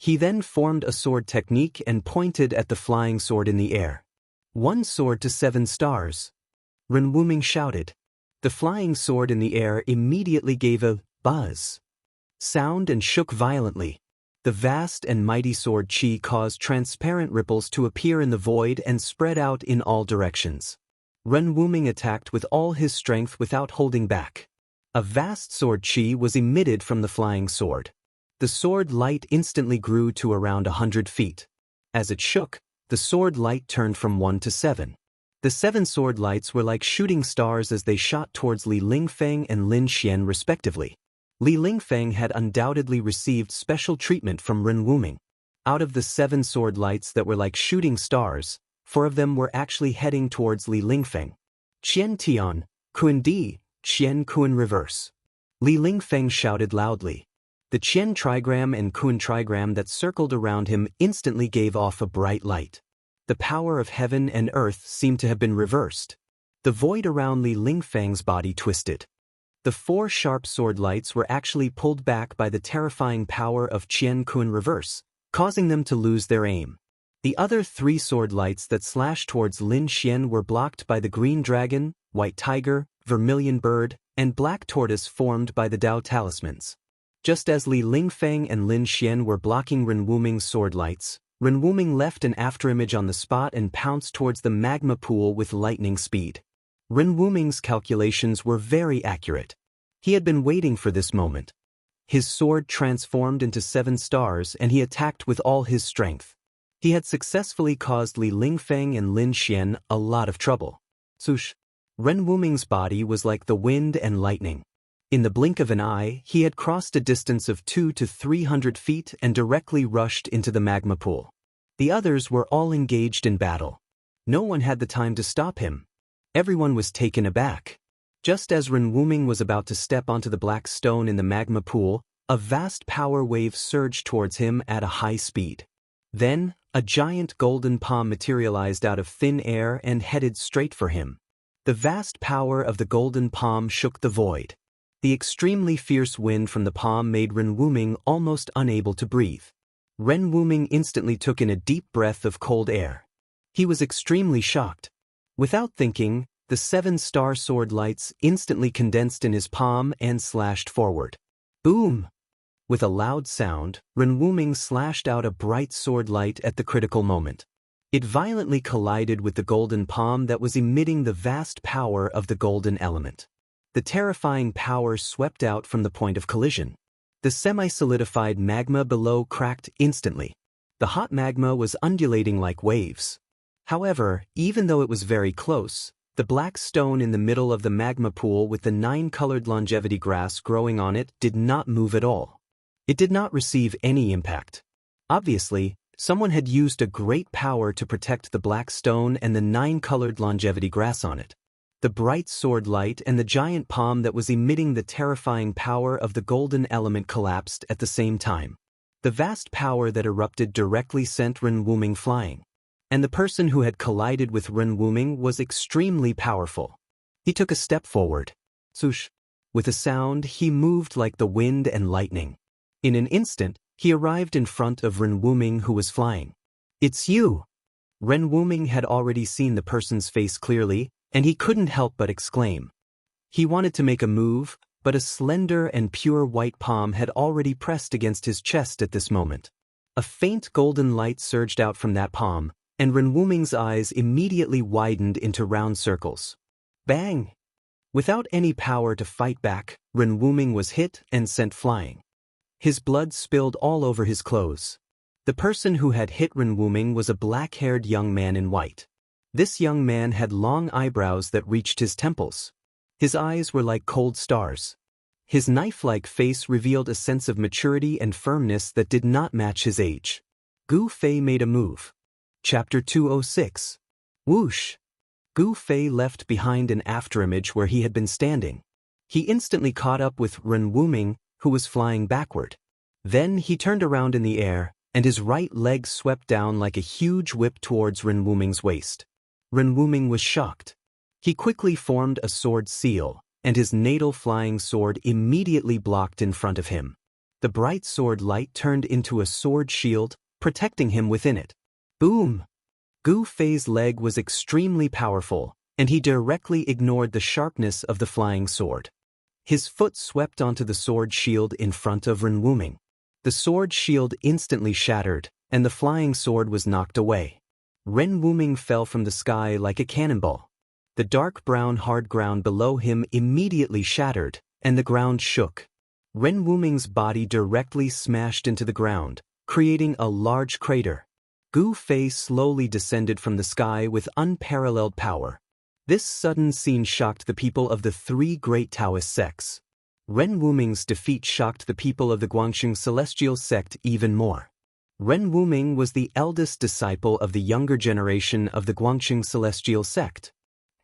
He then formed a sword technique and pointed at the flying sword in the air. 1 sword to 7 stars. Ren Wuming shouted. The flying sword in the air immediately gave a buzz sound and shook violently. The vast and mighty sword qi caused transparent ripples to appear in the void and spread out in all directions. Ren Wuming attacked with all his strength without holding back. A vast sword qi was emitted from the flying sword. The sword light instantly grew to around 100 feet. As it shook, the sword light turned from 1 to 7. The 7 sword lights were like shooting stars as they shot towards Li Lingfeng and Lin Xian respectively. Li Lingfeng had undoubtedly received special treatment from Ren Wuming. Out of the 7 sword lights that were like shooting stars, 4 of them were actually heading towards Li Lingfeng. Qian Tian, Kun Di, Qian Kun reverse. Li Lingfeng shouted loudly. The Qian trigram and Kun trigram that circled around him instantly gave off a bright light. The power of heaven and earth seemed to have been reversed. The void around Li Lingfeng's body twisted. The 4 sharp sword lights were actually pulled back by the terrifying power of Qian Kun reverse, causing them to lose their aim. The other 3 sword lights that slashed towards Lin Xian were blocked by the green dragon, white tiger, vermilion bird, and black tortoise formed by the Dao talismans. Just as Li Lingfeng and Lin Xian were blocking Ren Wuming's sword lights, Ren Wuming left an afterimage on the spot and pounced towards the magma pool with lightning speed. Ren Wuming's calculations were very accurate. He had been waiting for this moment. His sword transformed into 7 stars and he attacked with all his strength. He had successfully caused Li Lingfeng and Lin Xian a lot of trouble. Swoosh! Ren Wuming's body was like the wind and lightning. In the blink of an eye, he had crossed a distance of 200 to 300 feet and directly rushed into the magma pool. The others were all engaged in battle. No one had the time to stop him. Everyone was taken aback. Just as Ren Wuming was about to step onto the black stone in the magma pool, a vast power wave surged towards him at a high speed. Then, a giant golden palm materialized out of thin air and headed straight for him. The vast power of the golden palm shook the void. The extremely fierce wind from the palm made Ren Wuming almost unable to breathe. Ren Wuming instantly took in a deep breath of cold air. He was extremely shocked. Without thinking, the 7 star sword lights instantly condensed in his palm and slashed forward. Boom! With a loud sound, Ren Wuming slashed out a bright sword light at the critical moment. It violently collided with the golden palm that was emitting the vast power of the golden element. The terrifying power swept out from the point of collision. The semi-solidified magma below cracked instantly. The hot magma was undulating like waves. However, even though it was very close, the black stone in the middle of the magma pool with the 9-colored longevity grass growing on it did not move at all. It did not receive any impact. Obviously, someone had used a great power to protect the black stone and the 9-colored longevity grass on it. The bright sword light and the giant palm that was emitting the terrifying power of the golden element collapsed at the same time. The vast power that erupted directly sent Ren Wuming flying. And the person who had collided with Ren Wuming was extremely powerful. He took a step forward. Swoosh! With a sound, he moved like the wind and lightning. In an instant, he arrived in front of Ren Wuming who was flying. "It's you!" Ren Wuming had already seen the person's face clearly, and he couldn't help but exclaim. He wanted to make a move, but a slender and pure white palm had already pressed against his chest at this moment. A faint golden light surged out from that palm, and Ren Wuming's eyes immediately widened into round circles. Bang! Without any power to fight back, Ren Wuming was hit and sent flying. His blood spilled all over his clothes. The person who had hit Ren Wuming was a black-haired young man in white. This young man had long eyebrows that reached his temples. His eyes were like cold stars. His knife-like face revealed a sense of maturity and firmness that did not match his age. Gu Fei made a move. Chapter 206. Whoosh! Gu Fei left behind an afterimage where he had been standing. He instantly caught up with Ren Wuming, who was flying backward. Then he turned around in the air, and his right leg swept down like a huge whip towards Ren Wuming's waist. Ren Wuming was shocked. He quickly formed a sword seal, and his natal flying sword immediately blocked in front of him. The bright sword light turned into a sword shield, protecting him within it. Boom! Gu Fei's leg was extremely powerful, and he directly ignored the sharpness of the flying sword. His foot swept onto the sword shield in front of Ren Wuming. The sword shield instantly shattered, and the flying sword was knocked away. Ren Wuming fell from the sky like a cannonball. The dark brown hard ground below him immediately shattered, and the ground shook. Ren Wuming's body directly smashed into the ground, creating a large crater. Gu Fei slowly descended from the sky with unparalleled power. This sudden scene shocked the people of the three great Taoist sects. Ren Wuming's defeat shocked the people of the Guangxing Celestial sect even more. Ren Wuming was the eldest disciple of the younger generation of the Guangxing Celestial sect.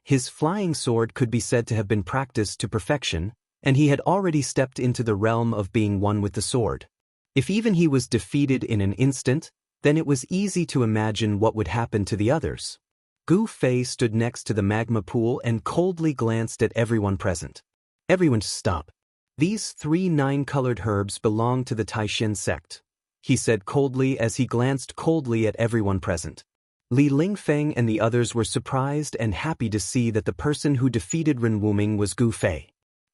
His flying sword could be said to have been practiced to perfection, and he had already stepped into the realm of being one with the sword. If even he was defeated in an instant, then it was easy to imagine what would happen to the others. Gu Fei stood next to the magma pool and coldly glanced at everyone present. Everyone stop. These 3 9-colored herbs belong to the Taishan sect, he said coldly as he glanced coldly at everyone present. Li Lingfeng and the others were surprised and happy to see that the person who defeated Ren Wuming was Gu Fei.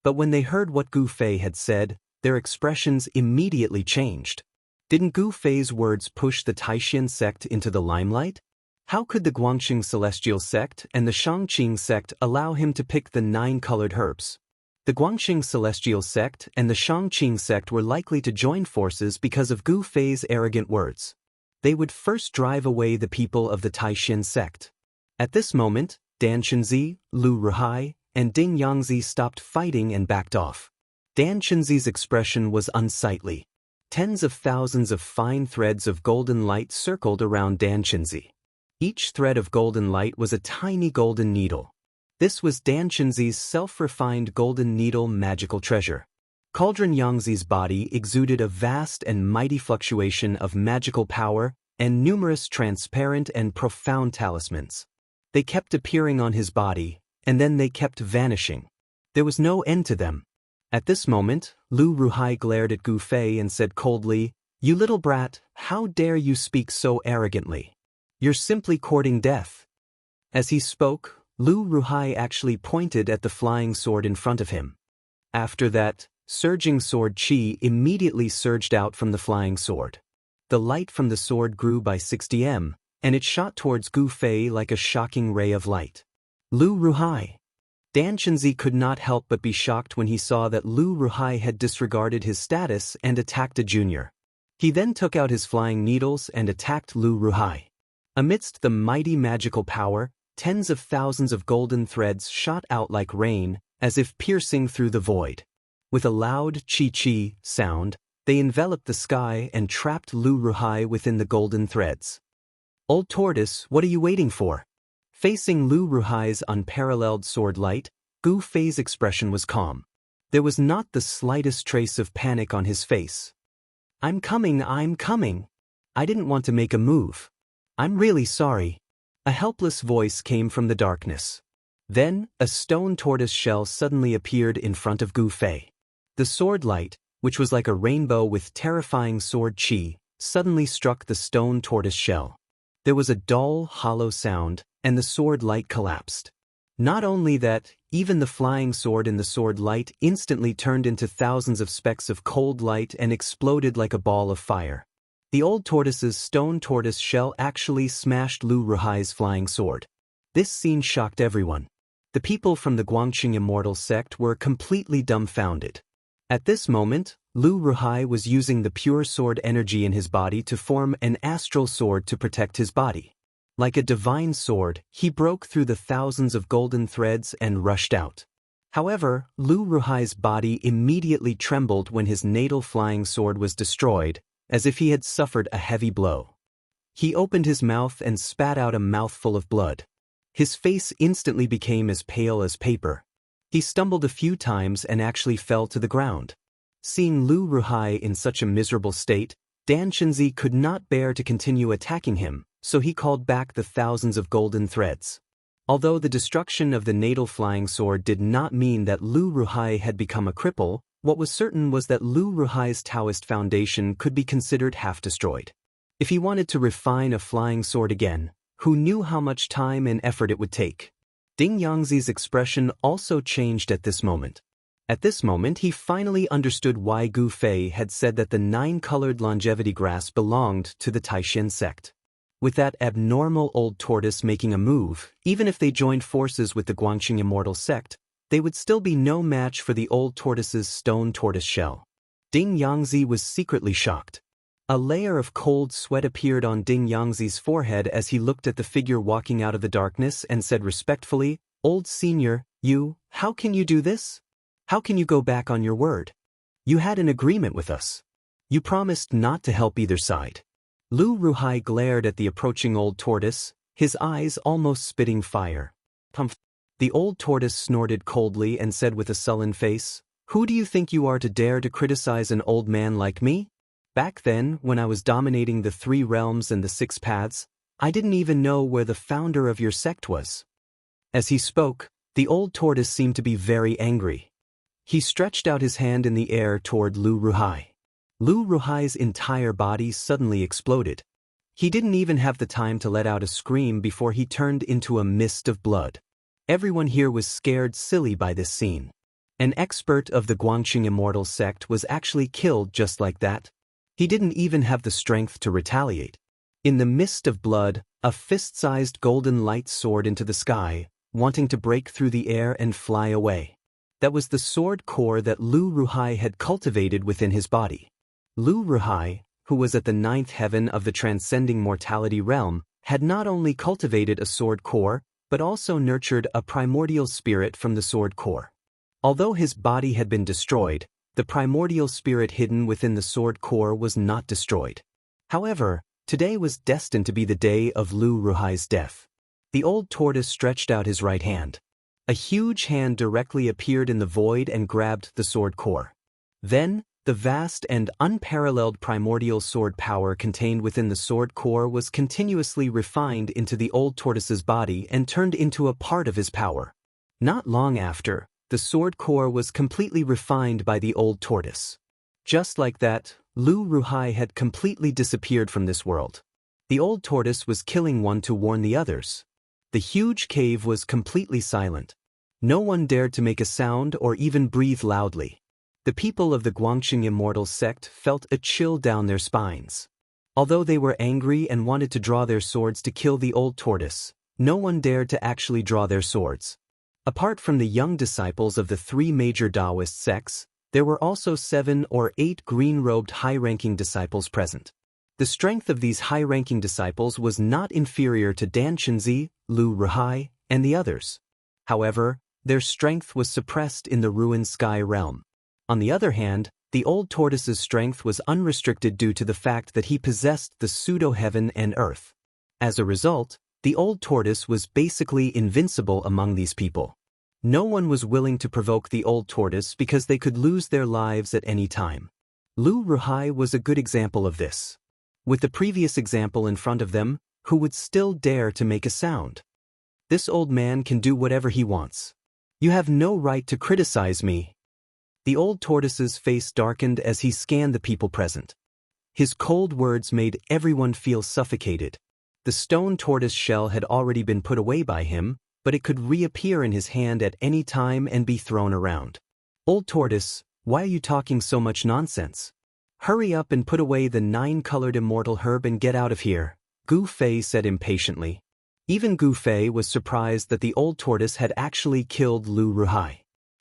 But when they heard what Gu Fei had said, their expressions immediately changed. Didn't Gu Fei's words push the Taishan sect into the limelight? How could the Guangxing Celestial sect and the Shangqing sect allow him to pick the 9-colored herbs? The Guangxing Celestial sect and the Shangqing sect were likely to join forces because of Gu Fei's arrogant words. They would first drive away the people of the Taishan sect. At this moment, Dan Chenzi, Lu Ruhai, and Ding Yangzi stopped fighting and backed off. Dan Chenzi's expression was unsightly. Tens of thousands of fine threads of golden light circled around Dan Chenzi. Each thread of golden light was a tiny golden needle. This was Dan Chenzi's self-refined golden needle magical treasure. Cauldron Yangzi's body exuded a vast and mighty fluctuation of magical power and numerous transparent and profound talismans. They kept appearing on his body, and then they kept vanishing. There was no end to them. At this moment, Lu Ruhai glared at Gu Fei and said coldly, "You little brat, how dare you speak so arrogantly? You're simply courting death." As he spoke, Lu Ruhai actually pointed at the flying sword in front of him. After that, surging sword chi immediately surged out from the flying sword. The light from the sword grew by 60 m, and it shot towards Gu Fei like a shocking ray of light. Lu Ruhai. Dan Chenzi could not help but be shocked when he saw that Lu Ruhai had disregarded his status and attacked a junior. He then took out his flying needles and attacked Lu Ruhai. Amidst the mighty magical power, tens of thousands of golden threads shot out like rain, as if piercing through the void. With a loud chi-chi sound, they enveloped the sky and trapped Lu Ruhai within the golden threads. "Old tortoise, what are you waiting for?" Facing Lu Ruhai's unparalleled sword light, Gu Fei's expression was calm. There was not the slightest trace of panic on his face. I'm coming. I didn't want to make a move. I'm really sorry." A helpless voice came from the darkness. Then, a stone tortoise shell suddenly appeared in front of Gu Fei. The sword light, which was like a rainbow with terrifying sword chi, suddenly struck the stone tortoise shell. There was a dull, hollow sound, and the sword light collapsed. Not only that, even the flying sword in the sword light instantly turned into thousands of specks of cold light and exploded like a ball of fire. The old tortoise's stone tortoise shell actually smashed Lu Ruhai's flying sword. This scene shocked everyone. The people from the Guangxing Immortal sect were completely dumbfounded. At this moment, Lu Ruhai was using the pure sword energy in his body to form an astral sword to protect his body. Like a divine sword, he broke through the thousands of golden threads and rushed out. However, Lu Ruhai's body immediately trembled when his natal flying sword was destroyed, as if he had suffered a heavy blow. He opened his mouth and spat out a mouthful of blood. His face instantly became as pale as paper. He stumbled a few times and actually fell to the ground. Seeing Lu Ruhai in such a miserable state, Dan Shenzi could not bear to continue attacking him, so he called back the thousands of golden threads. Although the destruction of the natal flying sword did not mean that Lu Ruhai had become a cripple, what was certain was that Lu Ruhai's Taoist foundation could be considered half destroyed. If he wanted to refine a flying sword again, who knew how much time and effort it would take? Ding Yangzi's expression also changed at this moment. At this moment he finally understood why Gu Fei had said that the 9-colored longevity grass belonged to the Taishin sect. With that abnormal old tortoise making a move, even if they joined forces with the Guangxing Immortal sect, they would still be no match for the old tortoise's stone tortoise shell. Ding Yangzi was secretly shocked. A layer of cold sweat appeared on Ding Yangzi's forehead as he looked at the figure walking out of the darkness and said respectfully, "Old senior, how can you do this? How can you go back on your word? You had an agreement with us. You promised not to help either side." Lu Ruhai glared at the approaching old tortoise, his eyes almost spitting fire. "Humph." The old tortoise snorted coldly and said with a sullen face, "Who do you think you are to dare to criticize an old man like me? Back then, when I was dominating the 3 realms and the 6 paths, I didn't even know where the founder of your sect was." As he spoke, the old tortoise seemed to be very angry. He stretched out his hand in the air toward Lu Ruhai. Lu Ruhai's entire body suddenly exploded. He didn't even have the time to let out a scream before he turned into a mist of blood. Everyone here was scared silly by this scene. An expert of the Guangxing Immortal sect was actually killed just like that. He didn't even have the strength to retaliate. In the mist of blood, a fist-sized golden light soared into the sky, wanting to break through the air and fly away. That was the sword core that Lu Ruhai had cultivated within his body. Lu Ruhai, who was at the 9th heaven of the transcending mortality realm, had not only cultivated a sword core, but also nurtured a primordial spirit from the sword core. Although his body had been destroyed, the primordial spirit hidden within the sword core was not destroyed. However, today was destined to be the day of Lu Ruhai's death. The old tortoise stretched out his right hand. A huge hand directly appeared in the void and grabbed the sword core. Then, the vast and unparalleled primordial sword power contained within the sword core was continuously refined into the old tortoise's body and turned into a part of his power. Not long after, the sword core was completely refined by the old tortoise. Just like that, Lu Ruhai had completely disappeared from this world. The old tortoise was killing one to warn the others. The huge cave was completely silent. No one dared to make a sound or even breathe loudly. The people of the Guangxing Immortal sect felt a chill down their spines. Although they were angry and wanted to draw their swords to kill the old tortoise, no one dared to actually draw their swords. Apart from the young disciples of the 3 major Taoist sects, there were also 7 or 8 green-robed high-ranking disciples present. The strength of these high-ranking disciples was not inferior to Dan Shenzi, Lu Ruhai, and the others. However, their strength was suppressed in the ruined sky realm. On the other hand, the old tortoise's strength was unrestricted due to the fact that he possessed the pseudo-heaven and earth. As a result, the old tortoise was basically invincible among these people. No one was willing to provoke the old tortoise because they could lose their lives at any time. Lu Ruhai was a good example of this. With the previous example in front of them, who would still dare to make a sound? This old man can do whatever he wants. You have no right to criticize me. The old tortoise's face darkened as he scanned the people present. His cold words made everyone feel suffocated. The stone tortoise shell had already been put away by him, but it could reappear in his hand at any time and be thrown around. Old tortoise, why are you talking so much nonsense? Hurry up and put away the 9-colored immortal herb and get out of here, Gu Fei said impatiently. Even Gu Fei was surprised that the old tortoise had actually killed Lu Ruhai.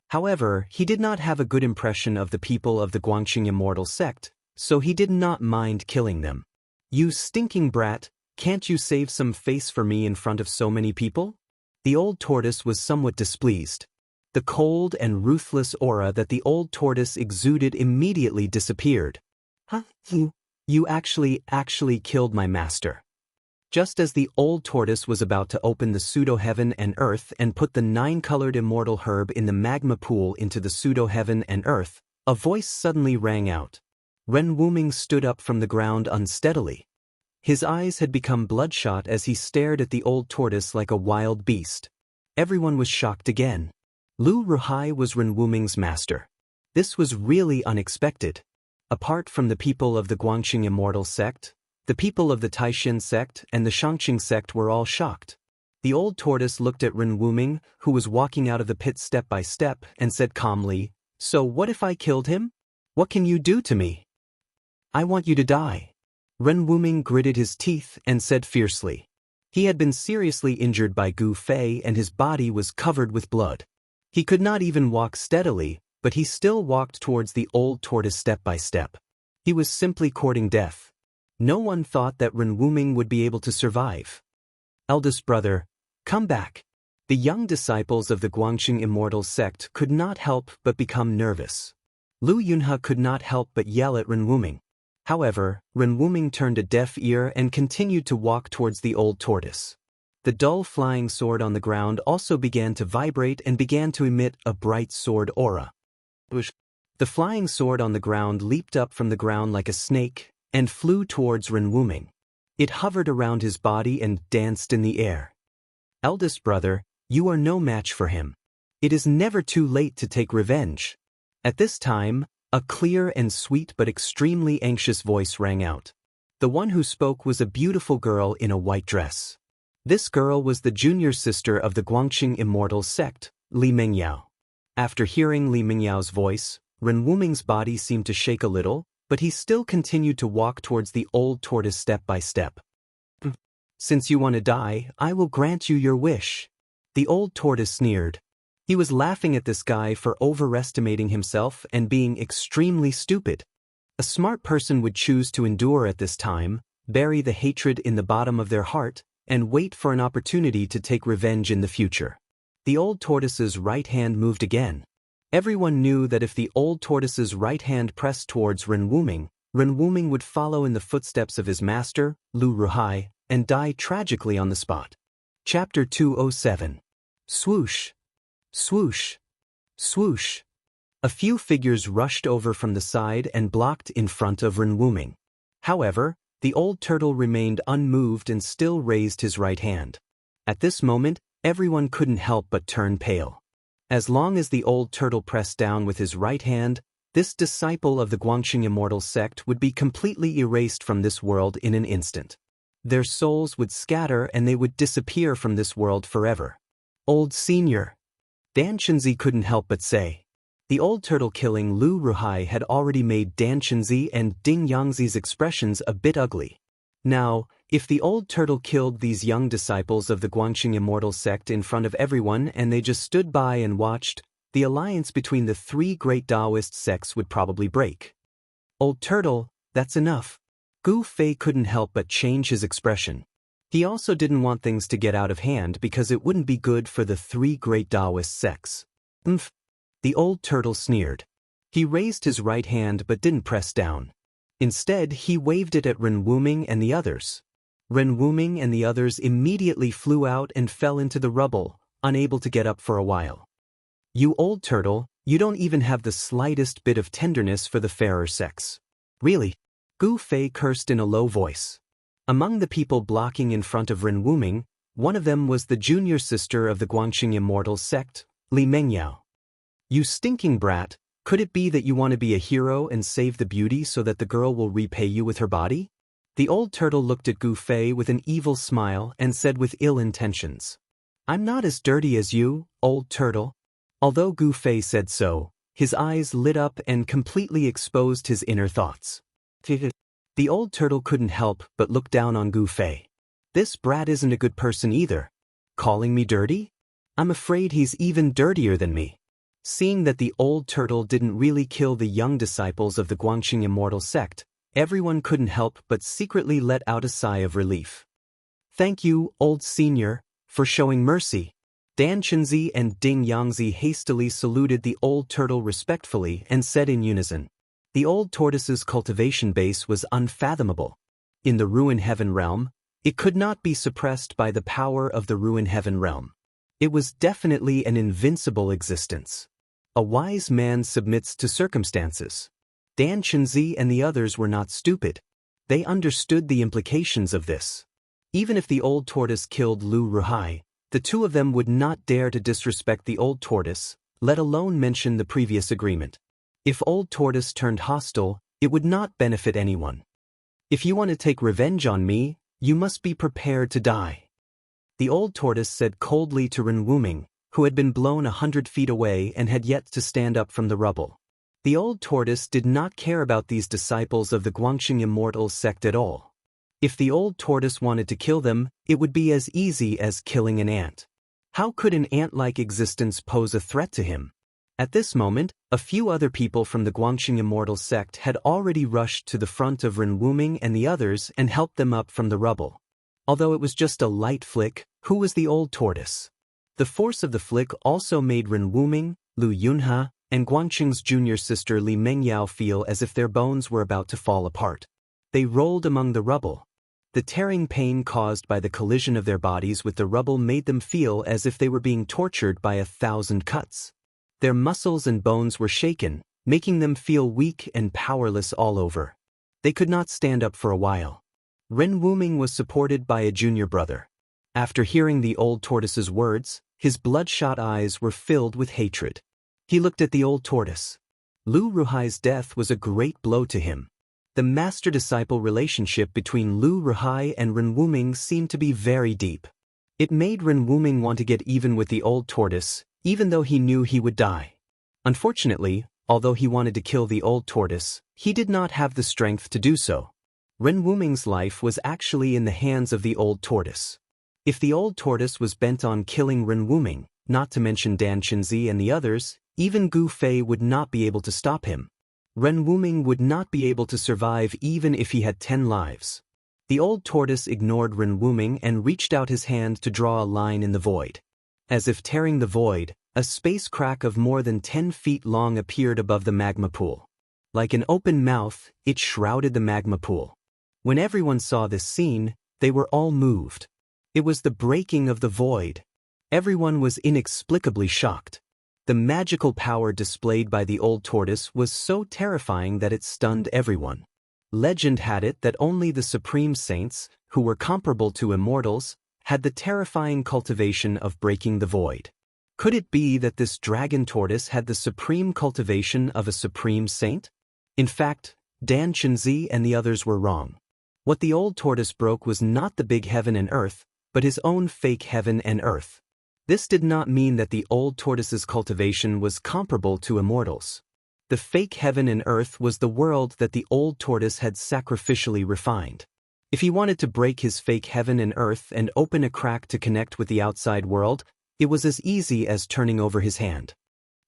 However, he did not have a good impression of the people of the Guangxing Immortal sect, so he did not mind killing them. You stinking brat, can't you save some face for me in front of so many people? The old tortoise was somewhat displeased. The cold and ruthless aura that the old tortoise exuded immediately disappeared. Huh? You actually killed my master. Just as the old tortoise was about to open the pseudo-heaven and earth and put the 9-colored immortal herb in the magma pool into the pseudo-heaven and earth, a voice suddenly rang out. Ren Wuming stood up from the ground unsteadily. His eyes had become bloodshot as he stared at the old tortoise like a wild beast. Everyone was shocked again. Lu Ruhai was Ren Wuming's master. This was really unexpected. Apart from the people of the Guangxing Immortal sect, the people of the Taishin sect and the Shangqing sect were all shocked. The old tortoise looked at Ren Wuming, who was walking out of the pit step by step, and said calmly, "So what if I killed him? What can you do to me?" "I want you to die." Ren Wuming gritted his teeth and said fiercely. He had been seriously injured by Gu Fei and his body was covered with blood. He could not even walk steadily, but he still walked towards the old tortoise step by step. He was simply courting death. No one thought that Ren Wuming would be able to survive. "Eldest brother, come back." The young disciples of the Guangxing Immortal sect could not help but become nervous. Lu Yunhe could not help but yell at Ren Wuming. However, Ren Wuming turned a deaf ear and continued to walk towards the old tortoise. The dull flying sword on the ground also began to vibrate and began to emit a bright sword aura. The flying sword on the ground leaped up from the ground like a snake and flew towards Ren Wuming. It hovered around his body and danced in the air. "Eldest brother, you are no match for him. It is never too late to take revenge." At this time, a clear and sweet but extremely anxious voice rang out. The one who spoke was a beautiful girl in a white dress. This girl was the junior sister of the Guangxing Immortal sect, Li Mengyao. After hearing Li Mengyao's voice, Ren Wuming's body seemed to shake a little, but he still continued to walk towards the old tortoise step by step. "Since you want to die, I will grant you your wish." The old tortoise sneered. He was laughing at this guy for overestimating himself and being extremely stupid. A smart person would choose to endure at this time, bury the hatred in the bottom of their heart, and wait for an opportunity to take revenge in the future. The old tortoise's right hand moved again. Everyone knew that if the old tortoise's right hand pressed towards Ren Wuming would follow in the footsteps of his master, Lu Ruhai, and die tragically on the spot. Chapter 207. Swoosh. Swoosh. Swoosh. A few figures rushed over from the side and blocked in front of Ren Wuming. However, the old turtle remained unmoved and still raised his right hand. At this moment, everyone couldn't help but turn pale. As long as the old turtle pressed down with his right hand, this disciple of the Guangxing Immortal sect would be completely erased from this world in an instant. Their souls would scatter and they would disappear from this world forever. "Old senior," Dan Chenzi couldn't help but say. The old turtle killing Lu Ruhai had already made Dan Chenzi and Ding Yangzi's expressions a bit ugly. Now, if the old turtle killed these young disciples of the Guangxing Immortal sect in front of everyone and they just stood by and watched, the alliance between the three great Taoist sects would probably break. "Old turtle, that's enough." Gu Fei couldn't help but change his expression. He also didn't want things to get out of hand because it wouldn't be good for the three great Taoist sects. "Umph." The old turtle sneered. He raised his right hand but didn't press down. Instead, he waved it at Ren Wuming and the others. Ren Wuming and the others immediately flew out and fell into the rubble, unable to get up for a while. "You old turtle, you don't even have the slightest bit of tenderness for the fairer sex. Really?" Gu Fei cursed in a low voice. Among the people blocking in front of Ren Wuming, one of them was the junior sister of the Guangxing Immortal sect, Li Mengyao. "You stinking brat, could it be that you want to be a hero and save the beauty so that the girl will repay you with her body?" The old turtle looked at Gu Fei with an evil smile and said with ill intentions, "I'm not as dirty as you, old turtle." Although Gu Fei said so, his eyes lit up and completely exposed his inner thoughts. The old turtle couldn't help but look down on Gu Fei. "This brat isn't a good person either. Calling me dirty? I'm afraid he's even dirtier than me." Seeing that the old turtle didn't really kill the young disciples of the Guangxing Immortal sect, everyone couldn't help but secretly let out a sigh of relief. "Thank you, old senior, for showing mercy." Dan Chenzi and Ding Yangzi hastily saluted the old turtle respectfully and said in unison. The old tortoise's cultivation base was unfathomable. In the ruin heaven realm, It could not be suppressed by the power of the ruin heaven realm. It was definitely an invincible existence. A wise man submits to circumstances. Dan Chenzi and the others were not stupid. They understood the implications of this. Even if the old tortoise killed Lu Ruhai, the two of them would not dare to disrespect the old tortoise, let alone mention the previous agreement. If old tortoise turned hostile, it would not benefit anyone. If you want to take revenge on me, you must be prepared to die. The old tortoise said coldly to Ren Wuming, who had been blown 100 feet away and had yet to stand up from the rubble. The old tortoise did not care about these disciples of the Guangxing Immortal sect at all. If the old tortoise wanted to kill them, it would be as easy as killing an ant. How could an ant-like existence pose a threat to him? At this moment, a few other people from the Guangxing Immortal sect had already rushed to the front of Ren Wuming and the others and helped them up from the rubble. Although it was just a light flick, who was the old tortoise? The force of the flick also made Ren Wuming, Lu Yunhe, and Guangxing's junior sister Li Mengyao feel as if their bones were about to fall apart. They rolled among the rubble. The tearing pain caused by the collision of their bodies with the rubble made them feel as if they were being tortured by 1,000 cuts. Their muscles and bones were shaken, making them feel weak and powerless all over. They could not stand up for a while. Ren Wuming was supported by a junior brother. After hearing the old tortoise's words, his bloodshot eyes were filled with hatred. He looked at the old tortoise. Lu Ruhai's death was a great blow to him. The master-disciple relationship between Lu Ruhai and Ren Wuming seemed to be very deep. It made Ren Wuming want to get even with the old tortoise, even though he knew he would die. Unfortunately, although he wanted to kill the old tortoise, he did not have the strength to do so. Ren Wuming's life was actually in the hands of the old tortoise. If the old tortoise was bent on killing Ren Wuming, not to mention Dan Chenzi and the others, even Gu Fei would not be able to stop him. Ren Wuming would not be able to survive even if he had 10 lives. The old tortoise ignored Ren Wuming and reached out his hand to draw a line in the void. As if tearing the void, a space crack of more than 10 feet long appeared above the magma pool. Like an open mouth, it shrouded the magma pool. When everyone saw this scene, they were all moved. It was the breaking of the void. Everyone was inexplicably shocked. The magical power displayed by the old tortoise was so terrifying that it stunned everyone. Legend had it that only the supreme saints, who were comparable to immortals, had the terrifying cultivation of breaking the void. Could it be that this dragon tortoise had the supreme cultivation of a supreme saint? In fact, Dan Chenzi and the others were wrong. What the old tortoise broke was not the big heaven and earth, but his own fake heaven and earth. This did not mean that the old tortoise's cultivation was comparable to immortals. The fake heaven and earth was the world that the old tortoise had sacrificially refined. If he wanted to break his fake heaven and earth and open a crack to connect with the outside world, it was as easy as turning over his hand.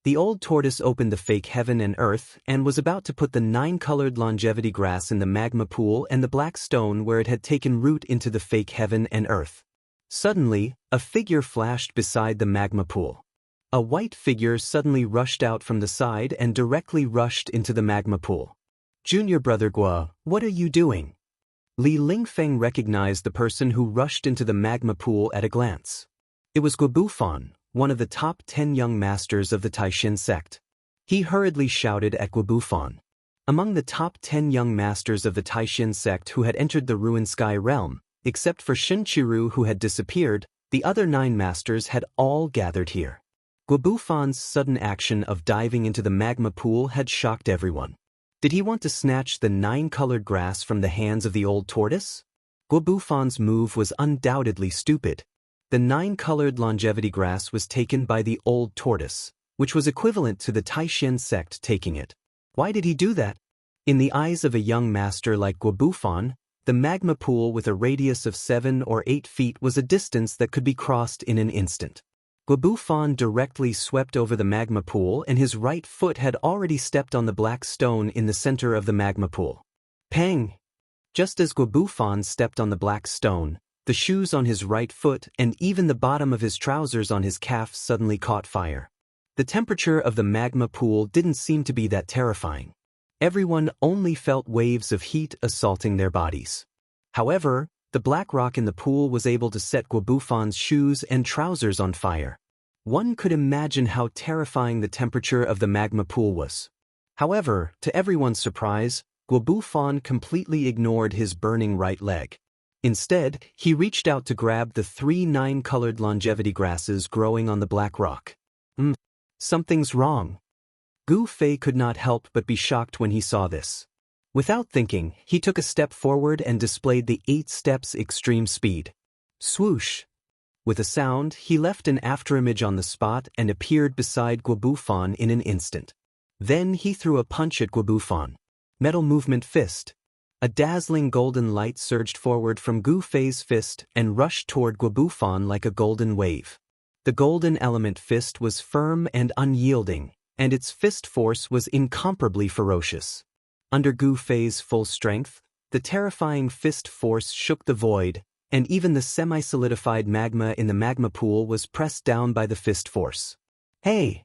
The old tortoise opened the fake heaven and earth and was about to put the 9-colored longevity grass in the magma pool and the black stone where it had taken root into the fake heaven and earth. Suddenly, a figure flashed beside the magma pool. A white figure suddenly rushed out from the side and directly rushed into the magma pool. "Junior brother Guo, what are you doing?" Li Lingfeng recognized the person who rushed into the magma pool at a glance. It was Guo Bufan, one of the top 10 young masters of the Taishan sect. He hurriedly shouted at Guo Bufan. Among the top 10 young masters of the Taishan sect who had entered the Ruined Sky realm, except for Shen Qiru who had disappeared, the other 9 masters had all gathered here. Guo Bufan's sudden action of diving into the magma pool had shocked everyone. Did he want to snatch the 9-colored grass from the hands of the old tortoise? Guo Bufan's move was undoubtedly stupid. The 9-colored longevity grass was taken by the old tortoise, which was equivalent to the Taishan sect taking it. Why did he do that? In the eyes of a young master like Guo Bufan, the magma pool with a radius of 7 or 8 feet was a distance that could be crossed in an instant. Guo Bufan directly swept over the magma pool and his right foot had already stepped on the black stone in the center of the magma pool. Pang! Just as Guo Bufan stepped on the black stone, the shoes on his right foot and even the bottom of his trousers on his calf suddenly caught fire. The temperature of the magma pool didn't seem to be that terrifying. Everyone only felt waves of heat assaulting their bodies. However, The black rock in the pool was able to set Guobufan's shoes and trousers on fire. One could imagine how terrifying the temperature of the magma pool was. However, to everyone's surprise, Guobufan completely ignored his burning right leg. Instead, he reached out to grab the 3 9-colored longevity grasses growing on the black rock. Something's wrong. Gu Fei could not help but be shocked when he saw this. Without thinking, he took a step forward and displayed the 8 steps extreme speed. Swoosh! With a sound, he left an afterimage on the spot and appeared beside Guobufan in an instant. Then he threw a punch at Guobufan. Metal movement fist. A dazzling golden light surged forward from Gu Fei's fist and rushed toward Guobufan like a golden wave. The golden element fist was firm and unyielding, and its fist force was incomparably ferocious. Under Gu Fei's full strength, the terrifying fist force shook the void, and even the semi-solidified magma in the magma pool was pressed down by the fist force. Hey!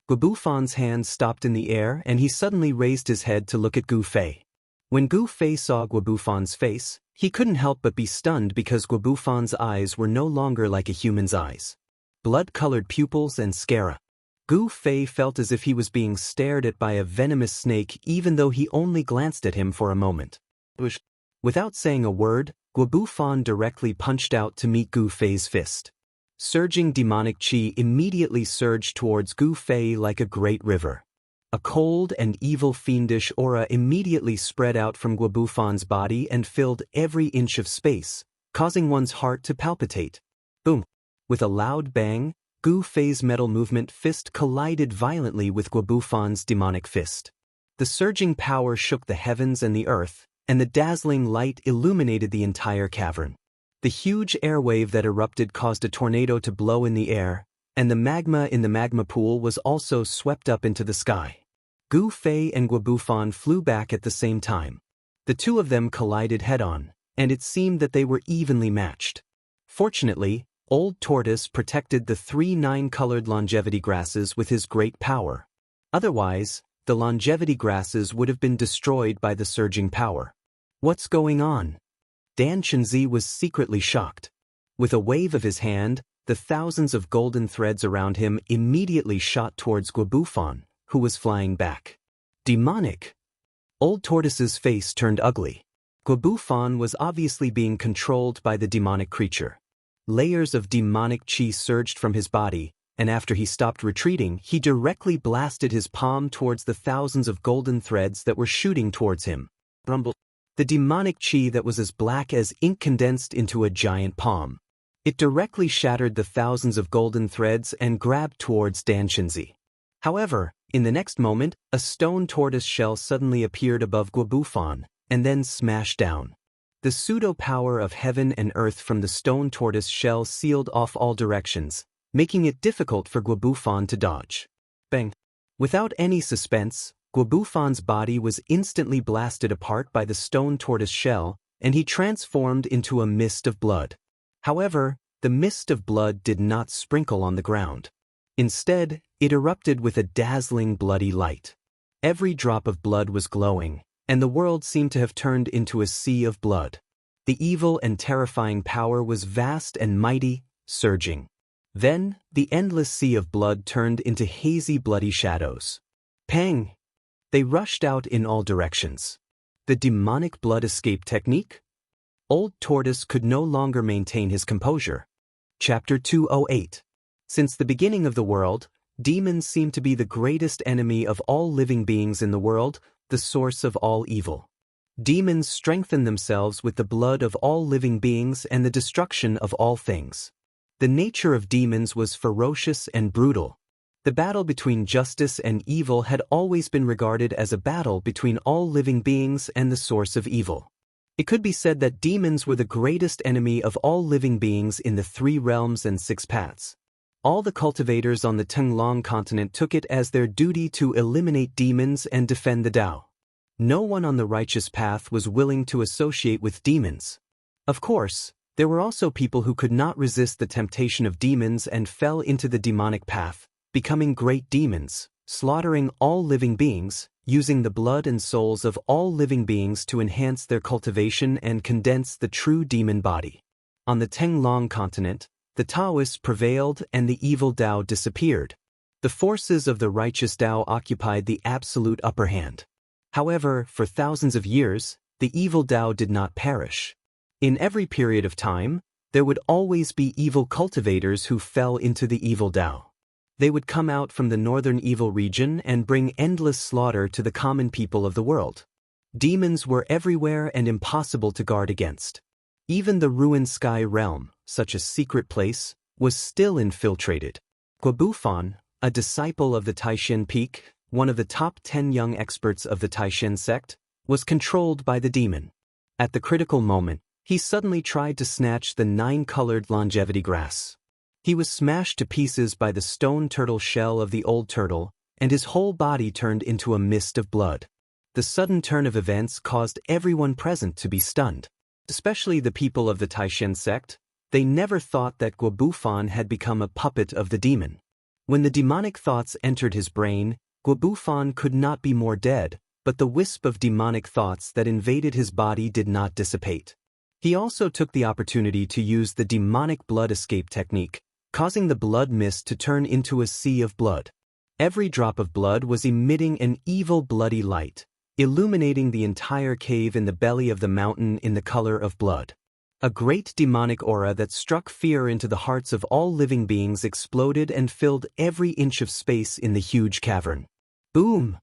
Guobufan's hand stopped in the air and he suddenly raised his head to look at Gu Fei. When Gu Fei saw Guobufan's face, he couldn't help but be stunned because Guobufan's eyes were no longer like a human's eyes. Blood-colored pupils and sclera. Gu Fei felt as if he was being stared at by a venomous snake even though he only glanced at him for a moment. Without saying a word, Guobufan directly punched out to meet Gu Fei's fist. Surging demonic chi immediately surged towards Gu Fei like a great river. A cold and evil fiendish aura immediately spread out from Guobufan's body and filled every inch of space, causing one's heart to palpitate. Boom! With a loud bang, Gu Fei's metal movement fist collided violently with Guobufan's demonic fist. The surging power shook the heavens and the earth, and the dazzling light illuminated the entire cavern. The huge airwave that erupted caused a tornado to blow in the air, and the magma in the magma pool was also swept up into the sky. Gu Fei and Guobufan flew back at the same time. The two of them collided head-on, and it seemed that they were evenly matched. Fortunately, Old Tortoise protected the 3 9-colored longevity grasses with his great power. Otherwise, the longevity grasses would have been destroyed by the surging power. What's going on? Dan Chenzi was secretly shocked. With a wave of his hand, the thousands of golden threads around him immediately shot towards Guobufan, who was flying back. Demonic! Old Tortoise's face turned ugly. Guobufan was obviously being controlled by the demonic creature. Layers of demonic chi surged from his body, and after he stopped retreating, he directly blasted his palm towards the thousands of golden threads that were shooting towards him. Rumble. The demonic chi that was as black as ink condensed into a giant palm. It directly shattered the thousands of golden threads and grabbed towards Dan Chenzi. However, in the next moment, a stone tortoise shell suddenly appeared above Guobufan, and then smashed down. The pseudo-power of heaven and earth from the stone tortoise shell sealed off all directions, making it difficult for Guobufan to dodge. Bang! Without any suspense, Guobufan's body was instantly blasted apart by the stone tortoise shell, and he transformed into a mist of blood. However, the mist of blood did not sprinkle on the ground. Instead, it erupted with a dazzling bloody light. Every drop of blood was glowing, and the world seemed to have turned into a sea of blood. The evil and terrifying power was vast and mighty, surging. Then, the endless sea of blood turned into hazy bloody shadows. Pang! They rushed out in all directions. The demonic blood escape technique? Old Tortoise could no longer maintain his composure. Chapter 208. Since the beginning of the world, demons seem to be the greatest enemy of all living beings in the world, the source of all evil. Demons strengthen themselves with the blood of all living beings and the destruction of all things. The nature of demons was ferocious and brutal. The battle between justice and evil had always been regarded as a battle between all living beings and the source of evil. It could be said that demons were the greatest enemy of all living beings in the 3 realms and 6 paths. All the cultivators on the Tenglong continent took it as their duty to eliminate demons and defend the Tao. No one on the righteous path was willing to associate with demons. Of course, there were also people who could not resist the temptation of demons and fell into the demonic path, becoming great demons, slaughtering all living beings, using the blood and souls of all living beings to enhance their cultivation and condense the true demon body. On the Tenglong continent, the Taoists prevailed and the evil Tao disappeared. The forces of the righteous Tao occupied the absolute upper hand. However, for thousands of years, the evil Tao did not perish. In every period of time, there would always be evil cultivators who fell into the evil Tao. They would come out from the northern evil region and bring endless slaughter to the common people of the world. Demons were everywhere and impossible to guard against. Even the ruined sky realm, such a secret place, was still infiltrated. Guobufan, a disciple of the Taishan Peak, one of the top 10 young experts of the Taishan sect, was controlled by the demon. At the critical moment, he suddenly tried to snatch the 9-colored longevity grass. He was smashed to pieces by the stone turtle shell of the old turtle, and his whole body turned into a mist of blood. The sudden turn of events caused everyone present to be stunned. Especially the people of the Taishan sect. They never thought that Guobufan had become a puppet of the demon. When the demonic thoughts entered his brain, Guobufan could not be more dead, but the wisp of demonic thoughts that invaded his body did not dissipate. He also took the opportunity to use the demonic blood escape technique, causing the blood mist to turn into a sea of blood. Every drop of blood was emitting an evil bloody light, illuminating the entire cave in the belly of the mountain in the color of blood. A great demonic aura that struck fear into the hearts of all living beings exploded and filled every inch of space in the huge cavern. Boom!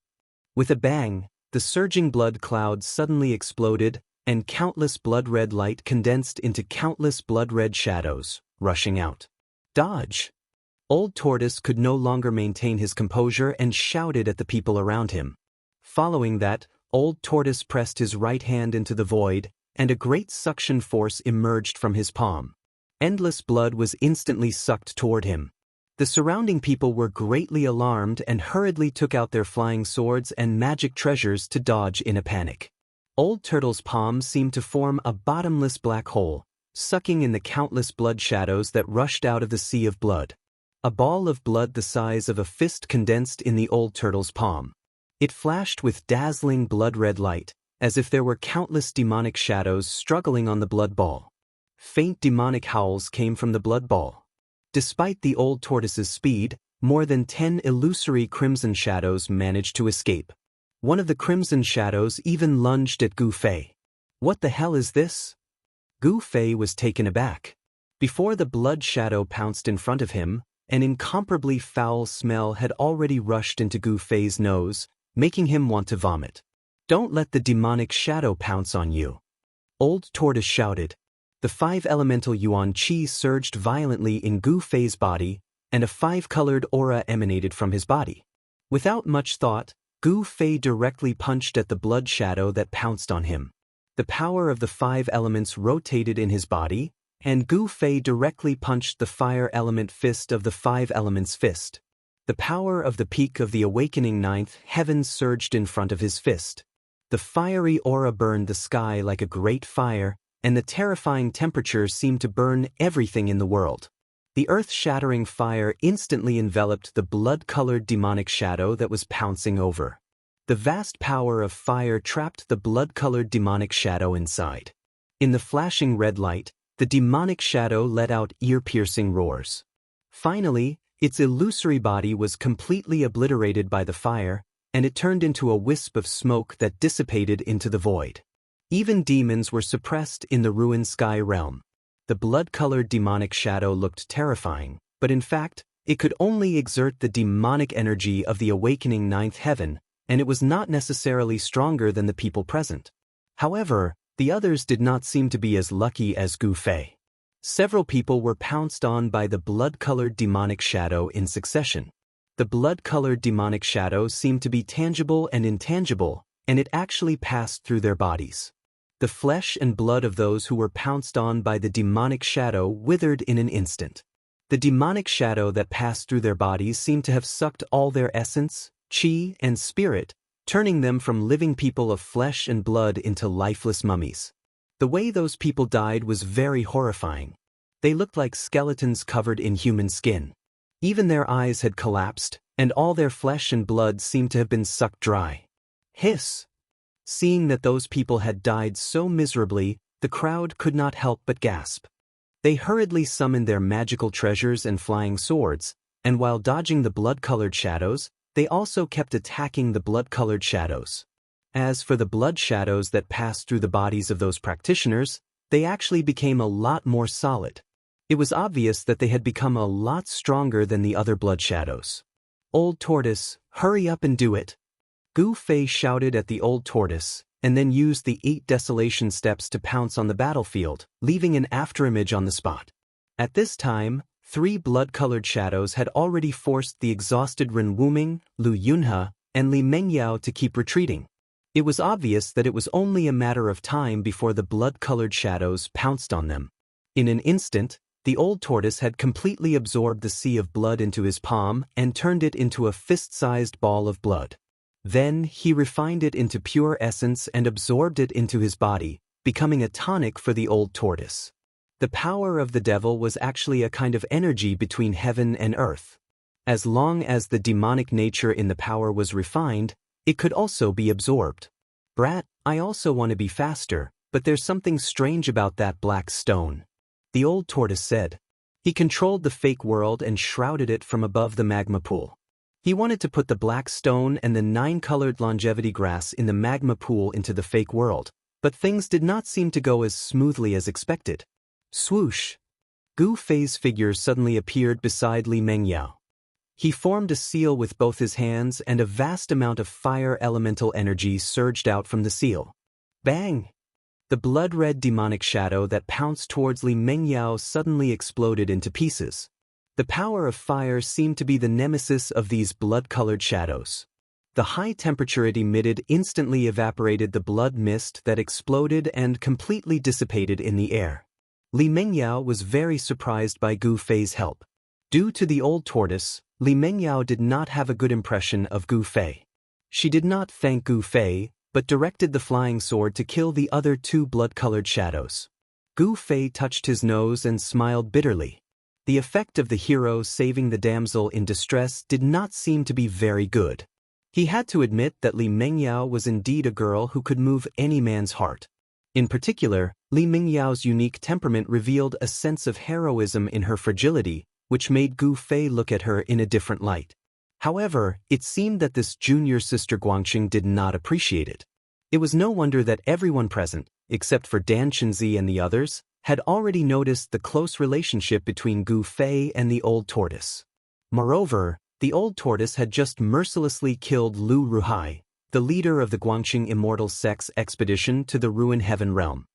With a bang, the surging blood cloud suddenly exploded, and countless blood-red light condensed into countless blood-red shadows, rushing out. Dodge! Old Tortoise could no longer maintain his composure and shouted at the people around him. Following that, Old Tortoise pressed his right hand into the void, and a great suction force emerged from his palm. Endless blood was instantly sucked toward him. The surrounding people were greatly alarmed and hurriedly took out their flying swords and magic treasures to dodge in a panic. Old Turtle's palm seemed to form a bottomless black hole, sucking in the countless blood shadows that rushed out of the sea of blood. A ball of blood the size of a fist condensed in the Old Turtle's palm. It flashed with dazzling blood-red light, as if there were countless demonic shadows struggling on the blood ball. Faint demonic howls came from the blood ball. Despite the Old Tortoise's speed, more than 10 illusory crimson shadows managed to escape. One of the crimson shadows even lunged at Gu Fei. What the hell is this? Gu Fei was taken aback. Before the blood shadow pounced in front of him, an incomparably foul smell had already rushed into Gu Fei's nose, making him want to vomit. Don't let the demonic shadow pounce on you. Old Tortoise shouted. The 5 elemental yuan qi surged violently in Gu Fei's body, and a 5-colored aura emanated from his body. Without much thought, Gu Fei directly punched at the blood shadow that pounced on him. The power of the 5 elements rotated in his body, and Gu Fei directly punched the fire element fist of the 5 elements fist. The power of the peak of the awakening 9th heaven surged in front of his fist. The fiery aura burned the sky like a great fire, and the terrifying temperature seemed to burn everything in the world. The earth-shattering fire instantly enveloped the blood-colored demonic shadow that was pouncing over. The vast power of fire trapped the blood-colored demonic shadow inside. In the flashing red light, the demonic shadow let out ear-piercing roars. Finally, its illusory body was completely obliterated by the fire, and it turned into a wisp of smoke that dissipated into the void. Even demons were suppressed in the ruined sky realm. The blood-colored demonic shadow looked terrifying, but in fact, it could only exert the demonic energy of the awakening 9th heaven, and it was not necessarily stronger than the people present. However, the others did not seem to be as lucky as Gu Fei. Several people were pounced on by the blood-colored demonic shadow in succession. The blood-colored demonic shadow seemed to be tangible and intangible, and it actually passed through their bodies. The flesh and blood of those who were pounced on by the demonic shadow withered in an instant. The demonic shadow that passed through their bodies seemed to have sucked all their essence, qi, and spirit, turning them from living people of flesh and blood into lifeless mummies. The way those people died was very horrifying. They looked like skeletons covered in human skin. Even their eyes had collapsed, and all their flesh and blood seemed to have been sucked dry. Hiss! Seeing that those people had died so miserably, the crowd could not help but gasp. They hurriedly summoned their magical treasures and flying swords, and while dodging the blood-colored shadows, they also kept attacking the blood-colored shadows. As for the blood shadows that passed through the bodies of those practitioners, they actually became a lot more solid. It was obvious that they had become a lot stronger than the other blood shadows. Old Tortoise, hurry up and do it! Gu Fei shouted at the old tortoise, and then used the 8 desolation steps to pounce on the battlefield, leaving an afterimage on the spot. At this time, 3 blood-colored shadows had already forced the exhausted Ren Wuming, Lu Yunhe, and Li Mengyao to keep retreating. It was obvious that it was only a matter of time before the blood-colored shadows pounced on them. In an instant, the old tortoise had completely absorbed the sea of blood into his palm and turned it into a fist-sized ball of blood. Then he refined it into pure essence and absorbed it into his body, becoming a tonic for the old tortoise. The power of the devil was actually a kind of energy between heaven and earth. As long as the demonic nature in the power was refined, it could also be absorbed. Brat, I also want to be faster, but there's something strange about that black stone, the old tortoise said. He controlled the fake world and shrouded it from above the magma pool. He wanted to put the black stone and the 9-colored longevity grass in the magma pool into the fake world, but things did not seem to go as smoothly as expected. Swoosh! Gu Fei's figure suddenly appeared beside Li Mengyao. He formed a seal with both his hands and a vast amount of fire elemental energy surged out from the seal. Bang! The blood-red demonic shadow that pounced towards Li Mengyao suddenly exploded into pieces. The power of fire seemed to be the nemesis of these blood-colored shadows. The high temperature it emitted instantly evaporated the blood mist that exploded and completely dissipated in the air. Li Mengyao was very surprised by Gu Fei's help. Due to the old tortoise, Li Mengyao did not have a good impression of Gu Fei. She did not thank Gu Fei, but directed the flying sword to kill the other 2 blood-colored shadows. Gu Fei touched his nose and smiled bitterly. The effect of the hero saving the damsel in distress did not seem to be very good. He had to admit that Li Mengyao was indeed a girl who could move any man's heart. In particular, Li Mengyao's unique temperament revealed a sense of heroism in her fragility, which made Gu Fei look at her in a different light. However, it seemed that this junior sister Guangxing did not appreciate it. It was no wonder that everyone present, except for Dan Chenzi and the others, had already noticed the close relationship between Gu Fei and the old tortoise. Moreover, the old tortoise had just mercilessly killed Lu Ruhai, the leader of the Guangxing Immortal Sect's expedition to the Ruin Heaven realm.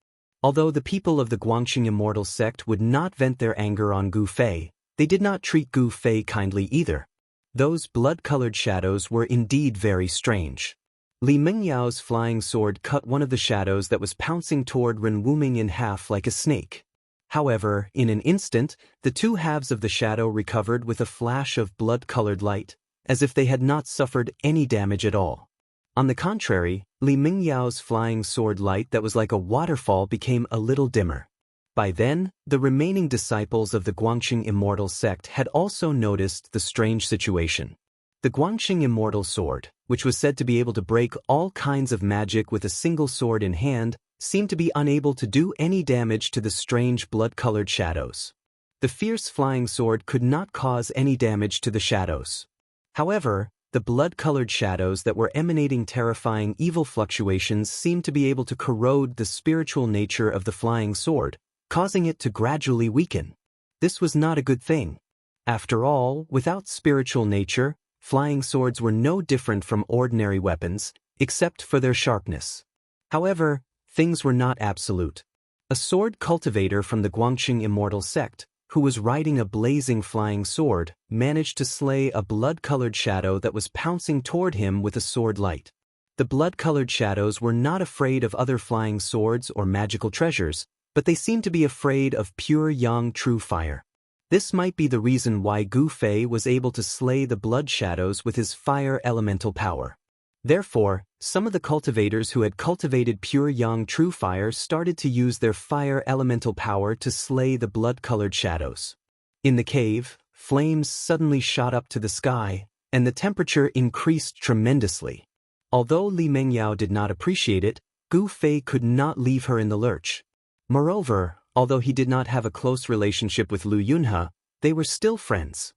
Although the people of the Guangxing Immortal Sect would not vent their anger on Gu Fei, they did not treat Gu Fei kindly either. Those blood-colored shadows were indeed very strange. Li Mengyao's flying sword cut one of the shadows that was pouncing toward Ren Wuming in half like a snake. However, in an instant, the 2 halves of the shadow recovered with a flash of blood-colored light, as if they had not suffered any damage at all. On the contrary, Li Mengyao's flying sword light that was like a waterfall became a little dimmer. By then, the remaining disciples of the Guangxing Immortal Sect had also noticed the strange situation. The Guangxing Immortal Sword, which was said to be able to break all kinds of magic with a single sword in hand, seemed to be unable to do any damage to the strange blood-colored shadows. The fierce flying sword could not cause any damage to the shadows. However, the blood-colored shadows that were emanating terrifying evil fluctuations seemed to be able to corrode the spiritual nature of the flying sword, causing it to gradually weaken. This was not a good thing. After all, without spiritual nature, flying swords were no different from ordinary weapons, except for their sharpness. However, things were not absolute. A sword cultivator from the Guangxing Immortal Sect, who was riding a blazing flying sword, managed to slay a blood-colored shadow that was pouncing toward him with a sword light. The blood-colored shadows were not afraid of other flying swords or magical treasures, but they seemed to be afraid of pure yang true fire. This might be the reason why Gu Fei was able to slay the blood shadows with his fire elemental power. Therefore, some of the cultivators who had cultivated pure yang true fire started to use their fire elemental power to slay the blood-colored shadows. In the cave, flames suddenly shot up to the sky, and the temperature increased tremendously. Although Li Mengyao did not appreciate it, Gu Fei could not leave her in the lurch. Moreover, although he did not have a close relationship with Lu Yunhe, they were still friends.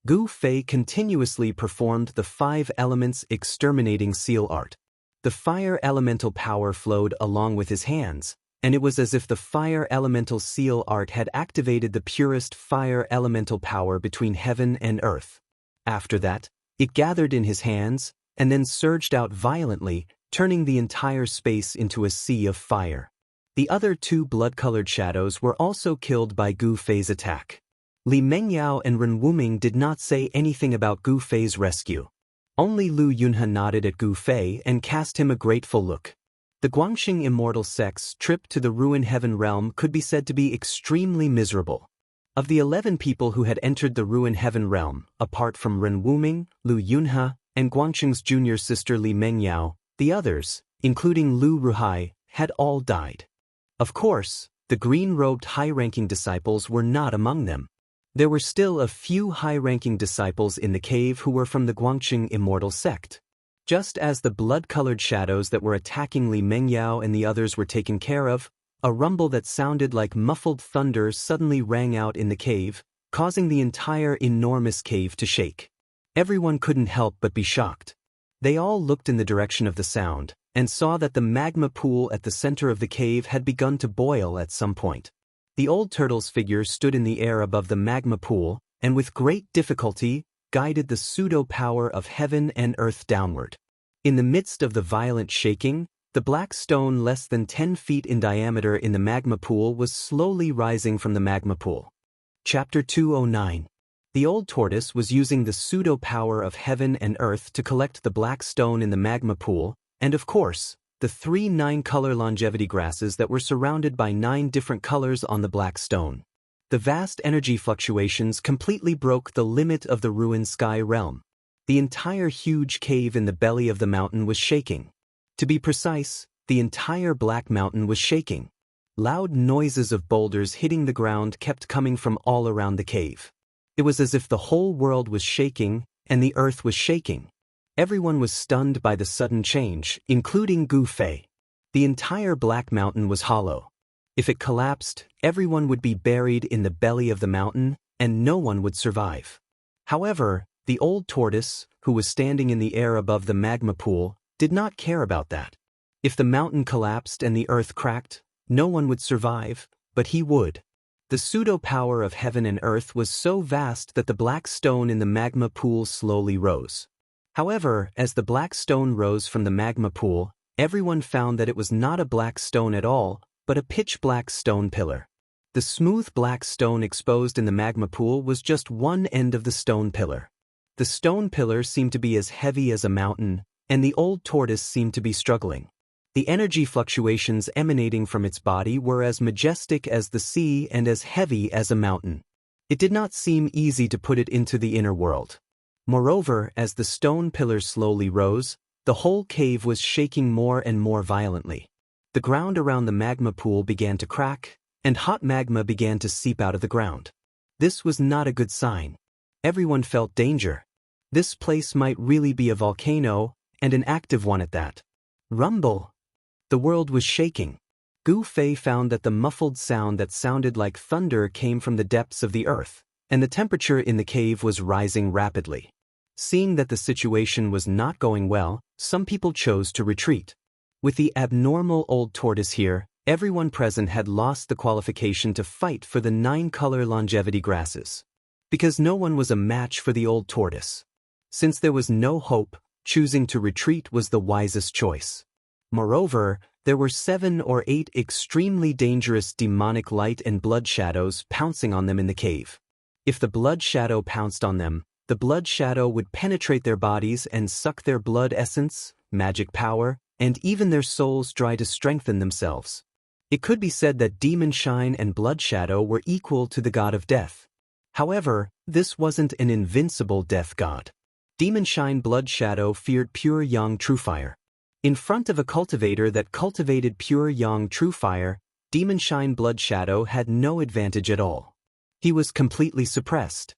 Gu Fei continuously performed the 5 elements exterminating seal art. The fire elemental power flowed along with his hands, and it was as if the fire elemental seal art had activated the purest fire elemental power between heaven and earth. After that, it gathered in his hands, and then surged out violently, turning the entire space into a sea of fire. The other 2 blood-colored shadows were also killed by Gu Fei's attack. Li Mengyao and Ren Wuming did not say anything about Gu Fei's rescue. Only Lu Yunhe nodded at Gu Fei and cast him a grateful look. The Guangxing immortal sect's trip to the Ruin Heaven realm could be said to be extremely miserable. Of the 11 people who had entered the Ruin Heaven realm, apart from Ren Wuming, Lu Yunhe, and Guangxing's junior sister Li Mengyao, the others, including Lu Ruhai, had all died. Of course, the green-robed high-ranking disciples were not among them. There were still a few high-ranking disciples in the cave who were from the Guangxing immortal sect. Just as the blood-colored shadows that were attacking Li Mengyao and the others were taken care of, a rumble that sounded like muffled thunder suddenly rang out in the cave, causing the entire enormous cave to shake. Everyone couldn't help but be shocked. They all looked in the direction of the sound, and saw that the magma pool at the center of the cave had begun to boil at some point. The old turtle's figure stood in the air above the magma pool, and with great difficulty, guided the pseudo-power of heaven and earth downward. In the midst of the violent shaking, the black stone less than 10 feet in diameter in the magma pool was slowly rising from the magma pool. Chapter 209. The old tortoise was using the pseudo-power of heaven and earth to collect the black stone in the magma pool, and of course, the 3 9-color longevity grasses that were surrounded by 9 different colors on the black stone. The vast energy fluctuations completely broke the limit of the ruined sky realm. The entire huge cave in the belly of the mountain was shaking. To be precise, the entire Black Mountain was shaking. Loud noises of boulders hitting the ground kept coming from all around the cave. It was as if the whole world was shaking, and the earth was shaking. Everyone was stunned by the sudden change, including Gu Fei. The entire Black Mountain was hollow. If it collapsed, everyone would be buried in the belly of the mountain, and no one would survive. However, the old tortoise, who was standing in the air above the magma pool, did not care about that. If the mountain collapsed and the earth cracked, no one would survive, but he would. The pseudo-power of heaven and earth was so vast that the black stone in the magma pool slowly rose. However, as the black stone rose from the magma pool, everyone found that it was not a black stone at all, but a pitch-black stone pillar. The smooth black stone exposed in the magma pool was just one end of the stone pillar. The stone pillar seemed to be as heavy as a mountain, and the old tortoise seemed to be struggling. The energy fluctuations emanating from its body were as majestic as the sea and as heavy as a mountain. It did not seem easy to put it into the inner world. Moreover, as the stone pillar slowly rose, the whole cave was shaking more and more violently. The ground around the magma pool began to crack, and hot magma began to seep out of the ground. This was not a good sign. Everyone felt danger. This place might really be a volcano, and an active one at that. Rumble! The world was shaking. Gu Fei found that the muffled sound that sounded like thunder came from the depths of the earth, and the temperature in the cave was rising rapidly. Seeing that the situation was not going well, some people chose to retreat. With the abnormal old tortoise here, everyone present had lost the qualification to fight for the 9-color longevity grasses. Because no one was a match for the old tortoise. Since there was no hope, choosing to retreat was the wisest choice. Moreover, there were 7 or 8 extremely dangerous demonic light and blood shadows pouncing on them in the cave. If the blood shadow pounced on them, the blood shadow would penetrate their bodies and suck their blood essence, magic power, and even their souls dry to strengthen themselves. It could be said that Demon Shine and Blood Shadow were equal to the god of death. However, this wasn't an invincible death god. Demon Shine Blood Shadow feared pure Yang True Fire. In front of a cultivator that cultivated pure Yang True Fire, Demon Shine Blood Shadow had no advantage at all. He was completely suppressed.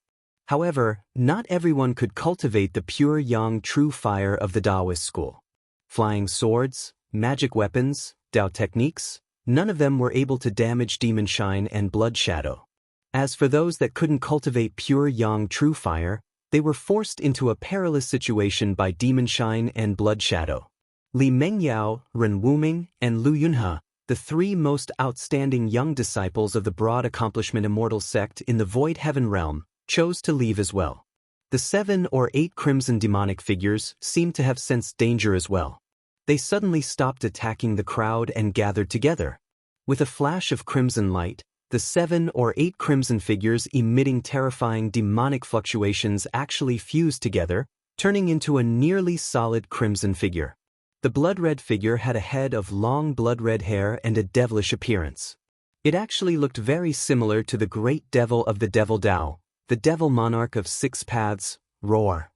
However, not everyone could cultivate the pure yang true fire of the Taoist school. Flying swords, magic weapons, Tao techniques, none of them were able to damage demon shine and blood shadow. As for those that couldn't cultivate pure yang true fire, they were forced into a perilous situation by demon shine and blood shadow. Li Mengyao, Ren Wuming, and Lu Yunhe, the three most outstanding young disciples of the broad accomplishment immortal sect in the void heaven realm, chose to leave as well. The 7 or 8 crimson demonic figures seemed to have sensed danger as well. They suddenly stopped attacking the crowd and gathered together. With a flash of crimson light, the 7 or 8 crimson figures emitting terrifying demonic fluctuations actually fused together, turning into a nearly solid crimson figure. The blood-red figure had a head of long blood-red hair and a devilish appearance. It actually looked very similar to the great devil of the Devil Tao, the devil monarch of 6 paths, Roar.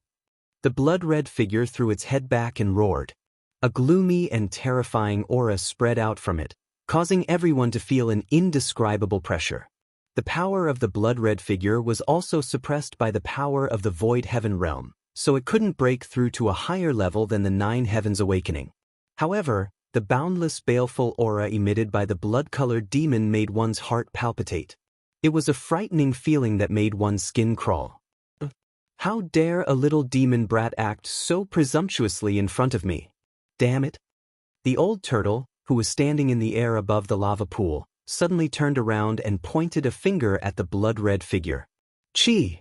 The blood-red figure threw its head back and roared. A gloomy and terrifying aura spread out from it, causing everyone to feel an indescribable pressure. The power of the blood-red figure was also suppressed by the power of the void heaven realm, so it couldn't break through to a higher level than the 9 heavens awakening. However, the boundless baleful aura emitted by the blood-colored demon made one's heart palpitate. It was a frightening feeling that made one's skin crawl. How dare a little demon brat act so presumptuously in front of me? Damn it! The old turtle, who was standing in the air above the lava pool, suddenly turned around and pointed a finger at the blood-red figure. Chi!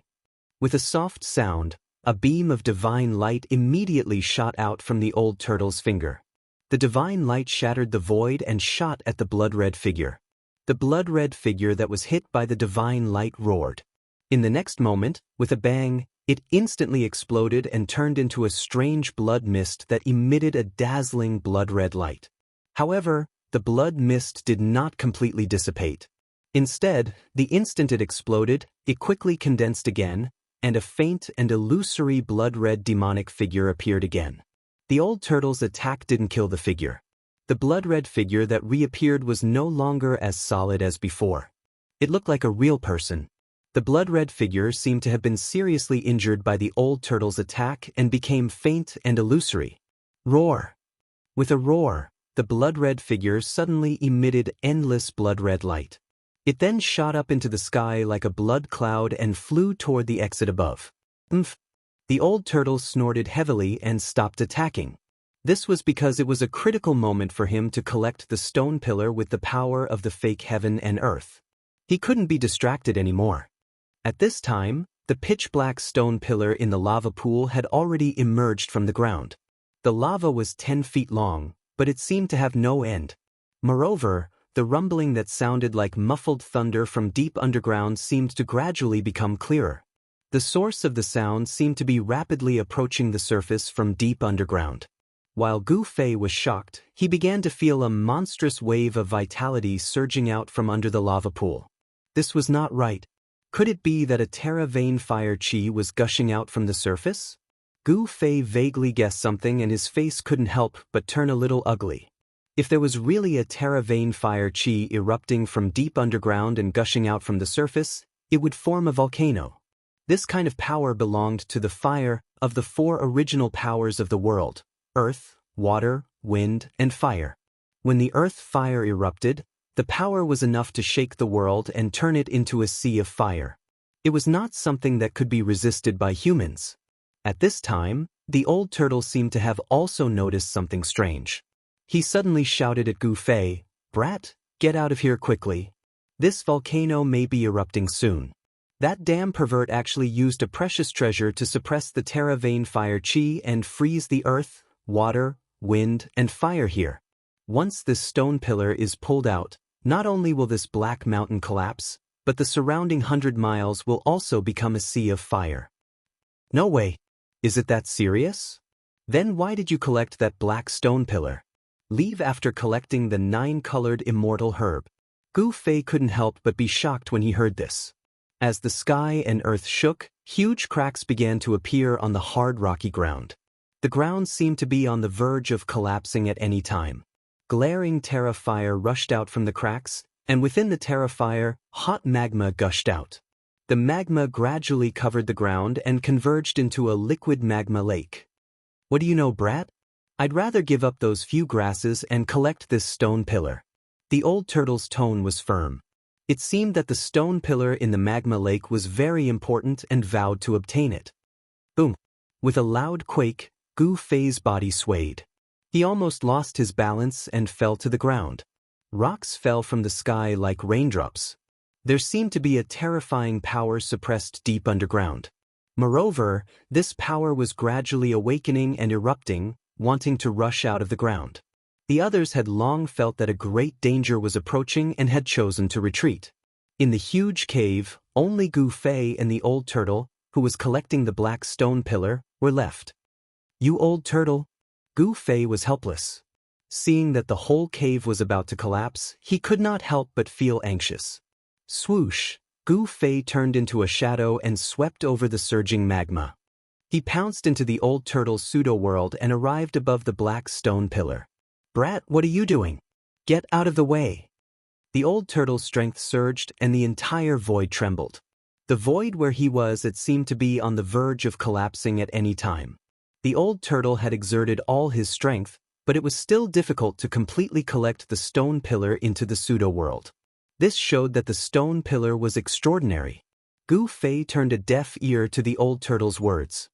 With a soft sound, a beam of divine light immediately shot out from the old turtle's finger. The divine light shattered the void and shot at the blood-red figure. The blood-red figure that was hit by the divine light roared. In the next moment, with a bang, it instantly exploded and turned into a strange blood mist that emitted a dazzling blood-red light. However, the blood mist did not completely dissipate. Instead, the instant it exploded, it quickly condensed again, and a faint and illusory blood-red demonic figure appeared again. The old turtle's attack didn't kill the figure. The blood-red figure that reappeared was no longer as solid as before. It looked like a real person. The blood-red figure seemed to have been seriously injured by the old turtle's attack and became faint and illusory. Roar! With a roar, the blood-red figure suddenly emitted endless blood-red light. It then shot up into the sky like a blood cloud and flew toward the exit above. The old turtle snorted heavily and stopped attacking. This was because it was a critical moment for him to collect the stone pillar with the power of the fake heaven and earth. He couldn't be distracted anymore. At this time, the pitch-black stone pillar in the lava pool had already emerged from the ground. The lava was 10 feet long, but it seemed to have no end. Moreover, the rumbling that sounded like muffled thunder from deep underground seemed to gradually become clearer. The source of the sound seemed to be rapidly approaching the surface from deep underground. While Gu Fei was shocked, he began to feel a monstrous wave of vitality surging out from under the lava pool. This was not right. Could it be that a Terra vein fire chi was gushing out from the surface? Gu Fei vaguely guessed something and his face couldn't help but turn a little ugly. If there was really a Terra vein fire chi erupting from deep underground and gushing out from the surface, it would form a volcano. This kind of power belonged to the fire of the 4 original powers of the world: earth, water, wind, and fire. When the earth fire erupted, the power was enough to shake the world and turn it into a sea of fire. It was not something that could be resisted by humans. At this time, the old turtle seemed to have also noticed something strange. He suddenly shouted at Gu Fei, "Brat, get out of here quickly. This volcano may be erupting soon." That damn pervert actually used a precious treasure to suppress the Terra vein fire chi and freeze the earth, water, wind, and fire here. Once this stone pillar is pulled out, not only will this black mountain collapse, but the surrounding 100 miles will also become a sea of fire. No way. Is it that serious? Then why did you collect that black stone pillar? Leave after collecting the 9-colored immortal herb. Gu Fei couldn't help but be shocked when he heard this. As the sky and earth shook, huge cracks began to appear on the hard rocky ground. The ground seemed to be on the verge of collapsing at any time. Glaring Terra fire rushed out from the cracks, and within the Terra fire, hot magma gushed out. The magma gradually covered the ground and converged into a liquid magma lake. What do you know, brat? I'd rather give up those few grasses and collect this stone pillar. The old turtle's tone was firm. It seemed that the stone pillar in the magma lake was very important and vowed to obtain it. Boom! With a loud quake, Gu Fei's body swayed. He almost lost his balance and fell to the ground. Rocks fell from the sky like raindrops. There seemed to be a terrifying power suppressed deep underground. Moreover, this power was gradually awakening and erupting, wanting to rush out of the ground. The others had long felt that a great danger was approaching and had chosen to retreat. In the huge cave, only Gu Fei and the old turtle, who was collecting the black stone pillar, were left. You old turtle? Gu Fei was helpless. Seeing that the whole cave was about to collapse, he could not help but feel anxious. Swoosh! Gu Fei turned into a shadow and swept over the surging magma. He pounced into the old turtle's pseudo-world and arrived above the black stone pillar. Brat, what are you doing? Get out of the way! The old turtle's strength surged and the entire void trembled. The void where he was, it seemed to be on the verge of collapsing at any time. The old turtle had exerted all his strength, but it was still difficult to completely collect the stone pillar into the pseudo-world. This showed that the stone pillar was extraordinary. Gu Fei turned a deaf ear to the old turtle's words.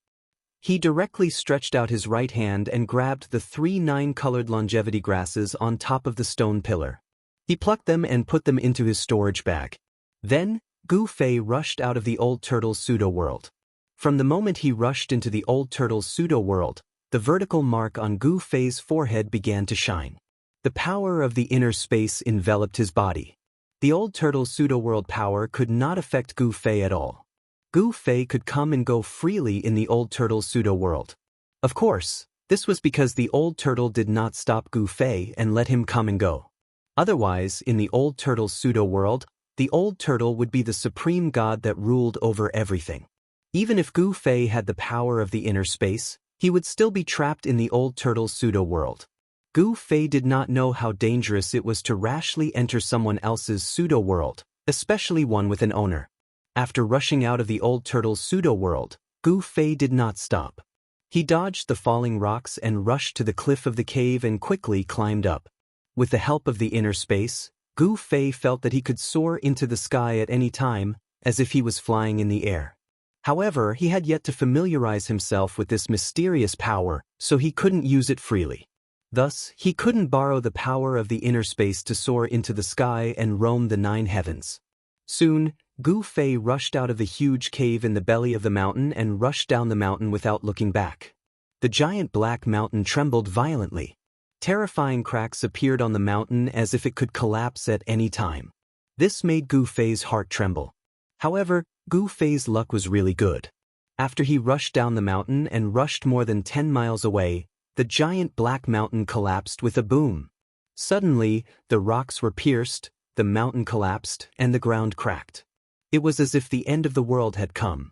He directly stretched out his right hand and grabbed the 3 9-colored longevity grasses on top of the stone pillar. He plucked them and put them into his storage bag. Then, Gu Fei rushed out of the old turtle's pseudo-world. From the moment he rushed into the old turtle's pseudo-world, the vertical mark on Gu Fei's forehead began to shine. The power of the inner space enveloped his body. The old turtle's pseudo-world power could not affect Gu Fei at all. Gu Fei could come and go freely in the old turtle's pseudo-world. Of course, this was because the old turtle did not stop Gu Fei and let him come and go. Otherwise, in the old turtle's pseudo-world, the old turtle would be the supreme god that ruled over everything. Even if Gu Fei had the power of the inner space, he would still be trapped in the old turtle's pseudo-world. Gu Fei did not know how dangerous it was to rashly enter someone else's pseudo-world, especially one with an owner. After rushing out of the old turtle's pseudo-world, Gu Fei did not stop. He dodged the falling rocks and rushed to the cliff of the cave and quickly climbed up. With the help of the inner space, Gu Fei felt that he could soar into the sky at any time, as if he was flying in the air. However, he had yet to familiarize himself with this mysterious power, so he couldn't use it freely. Thus, he couldn't borrow the power of the inner space to soar into the sky and roam the 9 heavens. Soon, Gu Fei rushed out of the huge cave in the belly of the mountain and rushed down the mountain without looking back. The giant black mountain trembled violently. Terrifying cracks appeared on the mountain as if it could collapse at any time. This made Gu Fei's heart tremble. However, Gu Fei's luck was really good. After he rushed down the mountain and rushed more than 10 miles away, the giant black mountain collapsed with a boom. Suddenly, the rocks were pierced, the mountain collapsed, and the ground cracked. It was as if the end of the world had come.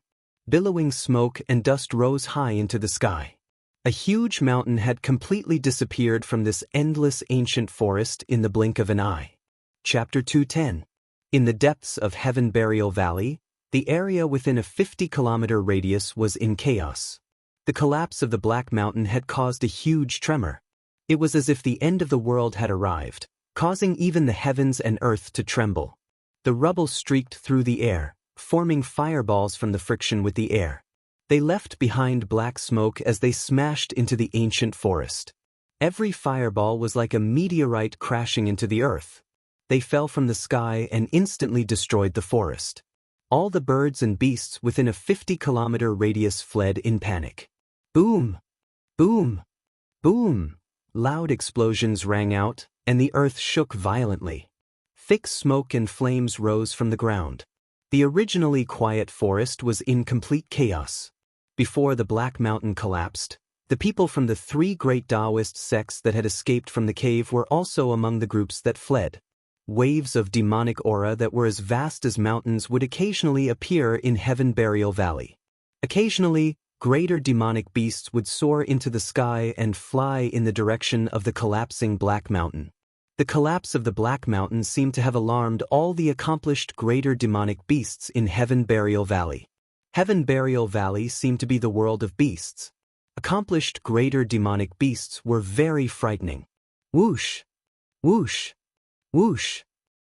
Billowing smoke and dust rose high into the sky. A huge mountain had completely disappeared from this endless ancient forest in the blink of an eye. Chapter 210. In the depths of Heaven Burial Valley, the area within a 50-kilometer radius was in chaos. The collapse of the Black Mountain had caused a huge tremor. It was as if the end of the world had arrived, causing even the heavens and earth to tremble. The rubble streaked through the air, forming fireballs from the friction with the air. They left behind black smoke as they smashed into the ancient forest. Every fireball was like a meteorite crashing into the earth. They fell from the sky and instantly destroyed the forest. All the birds and beasts within a 50-kilometer radius fled in panic. Boom! Boom! Boom! Loud explosions rang out, and the earth shook violently. Thick smoke and flames rose from the ground. The originally quiet forest was in complete chaos. Before the Black Mountain collapsed, the people from the 3 great Taoist sects that had escaped from the cave were also among the groups that fled. Waves of demonic aura that were as vast as mountains would occasionally appear in Heaven Burial Valley. Occasionally, greater demonic beasts would soar into the sky and fly in the direction of the collapsing Black Mountain. The collapse of the Black Mountain seemed to have alarmed all the accomplished greater demonic beasts in Heaven Burial Valley. Heaven Burial Valley seemed to be the world of beasts. Accomplished greater demonic beasts were very frightening. Whoosh! Whoosh! Whoosh!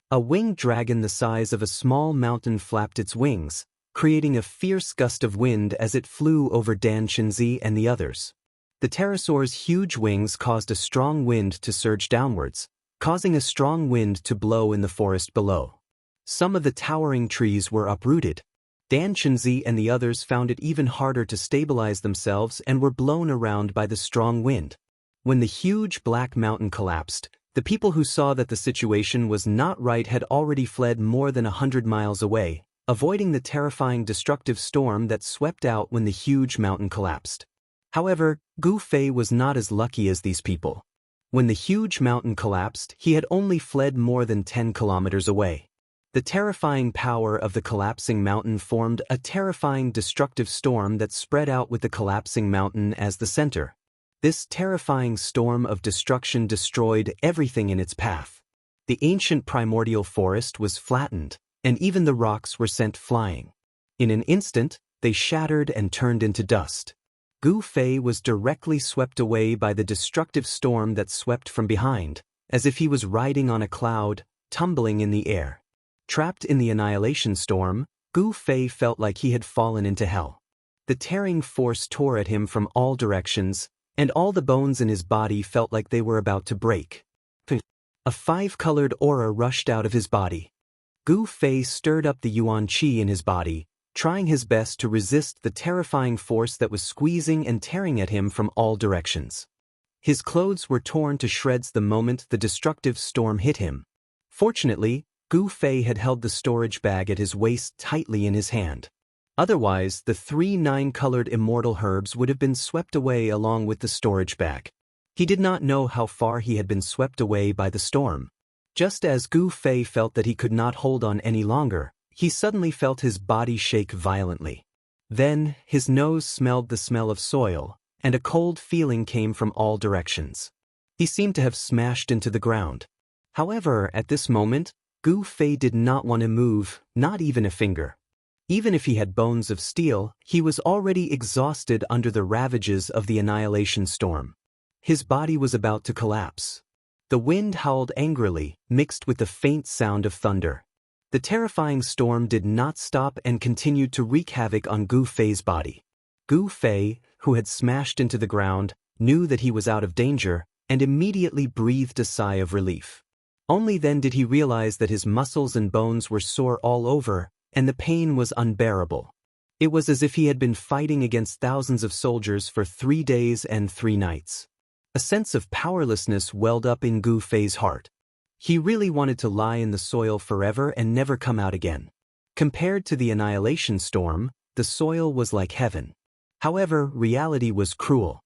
A winged dragon the size of a small mountain flapped its wings, creating a fierce gust of wind as it flew over Dan Shinzi and the others. The pterosaur's huge wings caused a strong wind to surge downwards, causing a strong wind to blow in the forest below. Some of the towering trees were uprooted. Dan Shinzi and the others found it even harder to stabilize themselves and were blown around by the strong wind. When the huge Black Mountain collapsed, the people who saw that the situation was not right had already fled more than 100 miles away, avoiding the terrifying destructive storm that swept out when the huge mountain collapsed. However, Gu Fei was not as lucky as these people. When the huge mountain collapsed, he had only fled more than 10 kilometers away. The terrifying power of the collapsing mountain formed a terrifying destructive storm that spread out with the collapsing mountain as the center. This terrifying storm of destruction destroyed everything in its path. The ancient primordial forest was flattened, and even the rocks were sent flying. In an instant, they shattered and turned into dust. Gu Fei was directly swept away by the destructive storm that swept from behind, as if he was riding on a cloud, tumbling in the air. Trapped in the annihilation storm, Gu Fei felt like he had fallen into hell. The tearing force tore at him from all directions, and all the bones in his body felt like they were about to break. A five-colored aura rushed out of his body. Gu Fei stirred up the Yuan Qi in his body, trying his best to resist the terrifying force that was squeezing and tearing at him from all directions. His clothes were torn to shreds the moment the destructive storm hit him. Fortunately, Gu Fei had held the storage bag at his waist tightly in his hand. Otherwise, the 3 9-colored immortal herbs would have been swept away along with the storage bag. He did not know how far he had been swept away by the storm. Just as Gu Fei felt that he could not hold on any longer, he suddenly felt his body shake violently. Then, his nose smelled the smell of soil, and a cold feeling came from all directions. He seemed to have smashed into the ground. However, at this moment, Gu Fei did not want to move, not even a finger. Even if he had bones of steel, he was already exhausted under the ravages of the annihilation storm. His body was about to collapse. The wind howled angrily, mixed with the faint sound of thunder. The terrifying storm did not stop and continued to wreak havoc on Gu Fei's body. Gu Fei, who had smashed into the ground, knew that he was out of danger, and immediately breathed a sigh of relief. Only then did he realize that his muscles and bones were sore all over, and the pain was unbearable. It was as if he had been fighting against thousands of soldiers for 3 days and 3 nights. A sense of powerlessness welled up in Gu Fei's heart. He really wanted to lie in the soil forever and never come out again. Compared to the annihilation storm, the soil was like heaven. However, reality was cruel.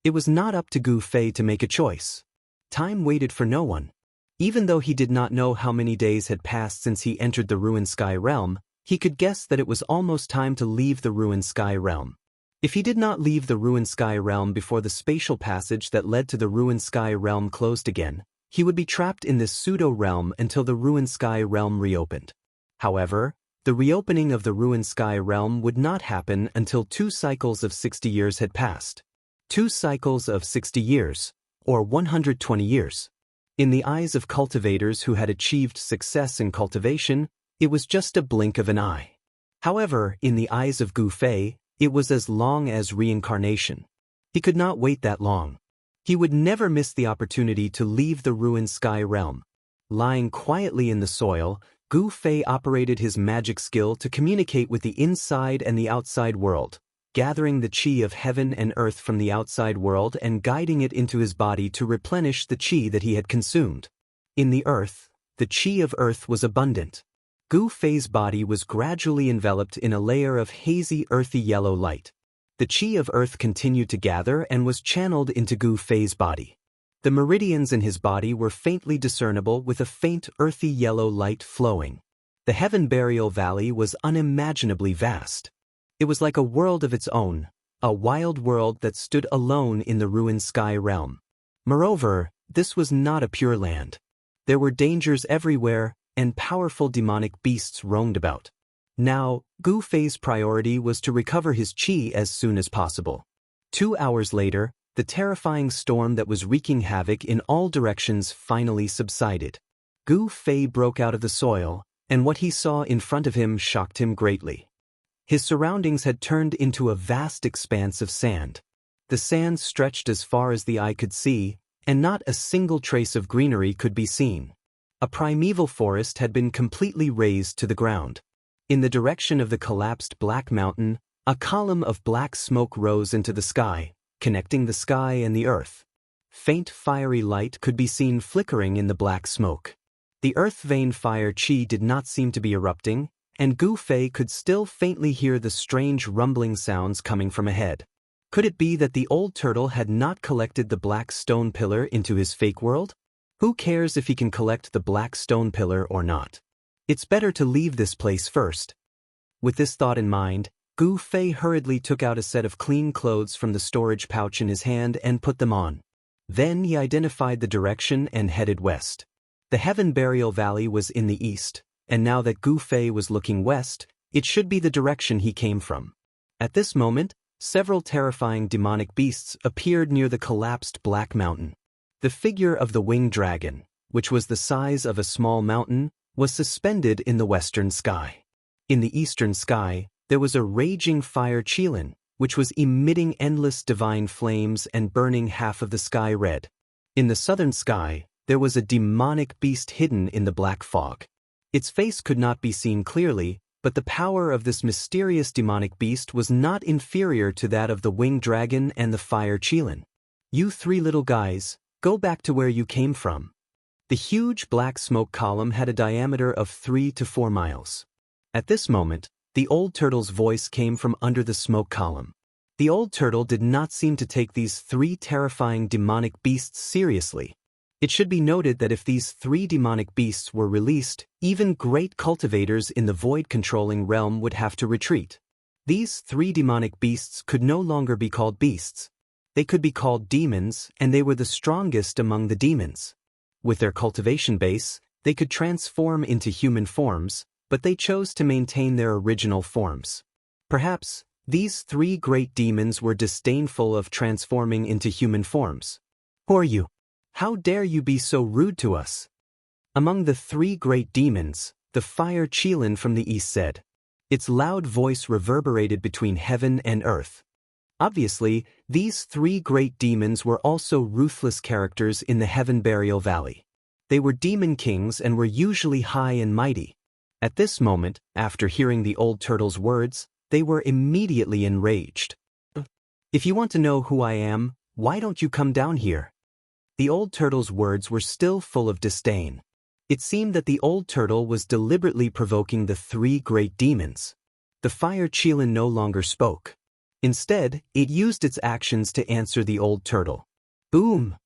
It was not up to Gu Fei to make a choice. Time waited for no one. Even though he did not know how many days had passed since he entered the Ruined Sky Realm, he could guess that it was almost time to leave the Ruined Sky Realm. If he did not leave the Ruined Sky Realm before the spatial passage that led to the Ruined Sky Realm closed again, he would be trapped in this pseudo-realm until the Ruined Sky Realm reopened. However, the reopening of the Ruined Sky Realm would not happen until 2 cycles of 60 years had passed. 2 cycles of 60 years, or 120 years. In the eyes of cultivators who had achieved success in cultivation, it was just a blink of an eye. However, in the eyes of Gu Fei, it was as long as reincarnation. He could not wait that long. He would never miss the opportunity to leave the Ruined Sky Realm. Lying quietly in the soil, Gu Fei operated his magic skill to communicate with the inside and the outside world, gathering the qi of heaven and earth from the outside world and guiding it into his body to replenish the qi that he had consumed. In the earth, the qi of earth was abundant. Gu Fei's body was gradually enveloped in a layer of hazy earthy yellow light. The qi of earth continued to gather and was channeled into Gu Fei's body. The meridians in his body were faintly discernible with a faint earthy yellow light flowing. The Heaven Burial Valley was unimaginably vast. It was like a world of its own, a wild world that stood alone in the Ruined Sky Realm. Moreover, this was not a pure land. There were dangers everywhere, and powerful demonic beasts roamed about. Now, Gu Fei's priority was to recover his qi as soon as possible. 2 hours later, the terrifying storm that was wreaking havoc in all directions finally subsided. Gu Fei broke out of the soil, and what he saw in front of him shocked him greatly. His surroundings had turned into a vast expanse of sand. The sand stretched as far as the eye could see, and not a single trace of greenery could be seen. A primeval forest had been completely razed to the ground. In the direction of the collapsed Black Mountain, a column of black smoke rose into the sky, connecting the sky and the earth. Faint fiery light could be seen flickering in the black smoke. The earth vein fire qi did not seem to be erupting, and Gu Fei could still faintly hear the strange rumbling sounds coming from ahead. Could it be that the old turtle had not collected the black stone pillar into his fake world? Who cares if he can collect the black stone pillar or not? It's better to leave this place first. With this thought in mind, Gu Fei hurriedly took out a set of clean clothes from the storage pouch in his hand and put them on. Then he identified the direction and headed west. The Heaven Burial Valley was in the east, and now that Gu Fei was looking west, it should be the direction he came from. At this moment, several terrifying demonic beasts appeared near the collapsed Black Mountain. The figure of the winged dragon, which was the size of a small mountain, was suspended in the western sky. In the eastern sky, there was a raging fire qilin, which was emitting endless divine flames and burning half of the sky red. In the southern sky, there was a demonic beast hidden in the black fog. Its face could not be seen clearly, but the power of this mysterious demonic beast was not inferior to that of the winged dragon and the fire qilin. You 3 little guys, go back to where you came from. The huge black smoke column had a diameter of 3 to 4 miles. At this moment, the old turtle's voice came from under the smoke column. The old turtle did not seem to take these 3 terrifying demonic beasts seriously. It should be noted that if these 3 demonic beasts were released, even great cultivators in the void-controlling realm would have to retreat. These 3 demonic beasts could no longer be called beasts. They could be called demons, and they were the strongest among the demons. With their cultivation base, they could transform into human forms, but they chose to maintain their original forms. Perhaps, these 3 great demons were disdainful of transforming into human forms. Who are you? How dare you be so rude to us? Among the 3 great demons, the fire qilin from the east said. Its loud voice reverberated between heaven and earth. Obviously, these 3 great demons were also ruthless characters in the Heaven Burial Valley. They were demon kings and were usually high and mighty. At this moment, after hearing the old turtle's words, they were immediately enraged. If you want to know who I am, why don't you come down here? The old turtle's words were still full of disdain. It seemed that the old turtle was deliberately provoking the 3 great demons. The fire qilin no longer spoke. Instead, it used its actions to answer the old turtle. Boom!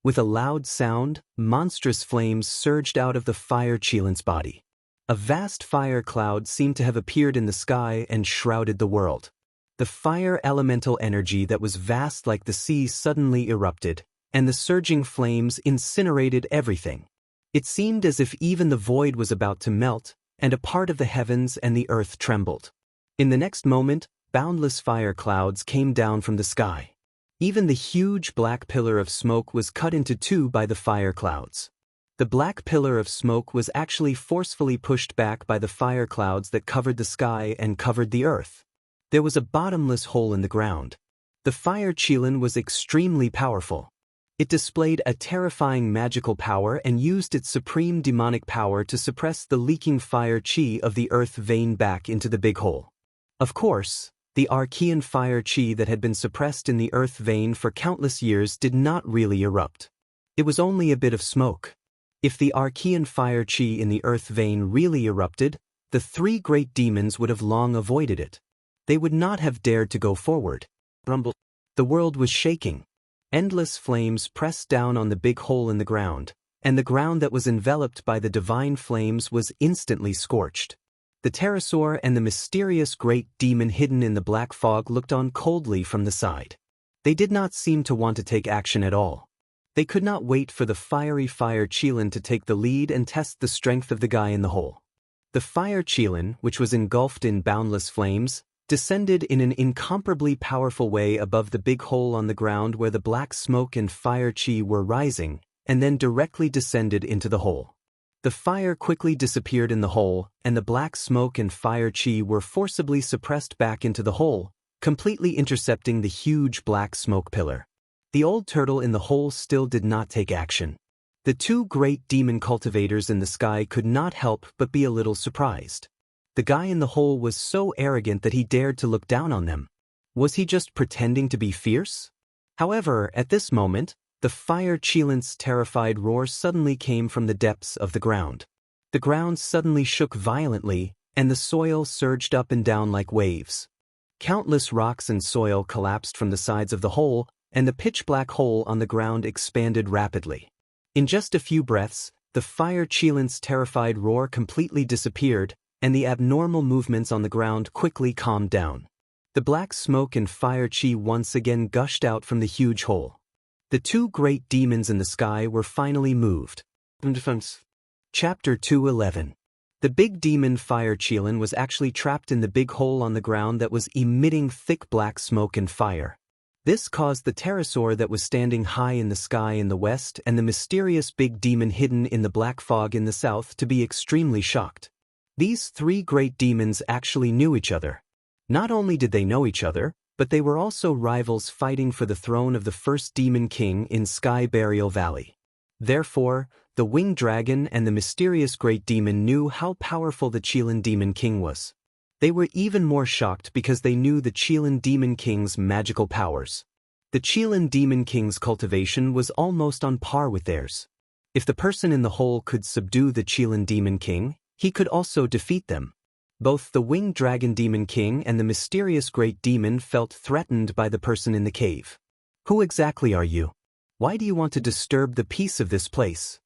With a loud sound, monstrous flames surged out of the fire qilin's body. A vast fire cloud seemed to have appeared in the sky and shrouded the world. The fire elemental energy that was vast like the sea suddenly erupted, and the surging flames incinerated everything. It seemed as if even the void was about to melt, and a part of the heavens and the earth trembled. In the next moment, boundless fire clouds came down from the sky. Even the huge black pillar of smoke was cut into 2 by the fire clouds. The black pillar of smoke was actually forcefully pushed back by the fire clouds that covered the sky and covered the earth. There was a bottomless hole in the ground. The fire qilin was extremely powerful. It displayed a terrifying magical power and used its supreme demonic power to suppress the leaking fire qi of the earth vein back into the big hole. Of course, the Archean fire qi that had been suppressed in the earth vein for countless years did not really erupt. It was only a bit of smoke. If the Archean fire qi in the earth vein really erupted, the 3 great demons would have long avoided it. They would not have dared to go forward. Rumble. The world was shaking. Endless flames pressed down on the big hole in the ground, and the ground that was enveloped by the divine flames was instantly scorched. The pterosaur and the mysterious great demon hidden in the black fog looked on coldly from the side. They did not seem to want to take action at all. They could not wait for the fiery fire Qilin to take the lead and test the strength of the guy in the hole. The fire Qilin, which was engulfed in boundless flames, descended in an incomparably powerful way above the big hole on the ground where the black smoke and fire Qi were rising, and then directly descended into the hole. The fire quickly disappeared in the hole, and the black smoke and fire Qi were forcibly suppressed back into the hole, completely intercepting the huge black smoke pillar. The old turtle in the hole still did not take action. The two great demon cultivators in the sky could not help but be a little surprised. The guy in the hole was so arrogant that he dared to look down on them. Was he just pretending to be fierce? However, at this moment, the fire Qilin's terrified roar suddenly came from the depths of the ground. The ground suddenly shook violently, and the soil surged up and down like waves. Countless rocks and soil collapsed from the sides of the hole, and the pitch-black hole on the ground expanded rapidly. In just a few breaths, the fire Qilin's terrified roar completely disappeared, and the abnormal movements on the ground quickly calmed down. The black smoke and fire Qi once again gushed out from the huge hole. The two great demons in the sky were finally moved. Chapter 2:11. The big demon fire Qilin was actually trapped in the big hole on the ground that was emitting thick black smoke and fire. This caused the pterosaur that was standing high in the sky in the west and the mysterious big demon hidden in the black fog in the south to be extremely shocked. These three great demons actually knew each other. Not only did they know each other, but they were also rivals fighting for the throne of the first demon king in Sky Burial Valley. Therefore, the winged dragon and the mysterious great demon knew how powerful the Qilin demon king was. They were even more shocked because they knew the Qilin demon king's magical powers. The Qilin demon king's cultivation was almost on par with theirs. If the person in the hole could subdue the Qilin demon king, he could also defeat them. Both the winged dragon demon king and the mysterious great demon felt threatened by the person in the cave. Who exactly are you? Why do you want to disturb the peace of this place?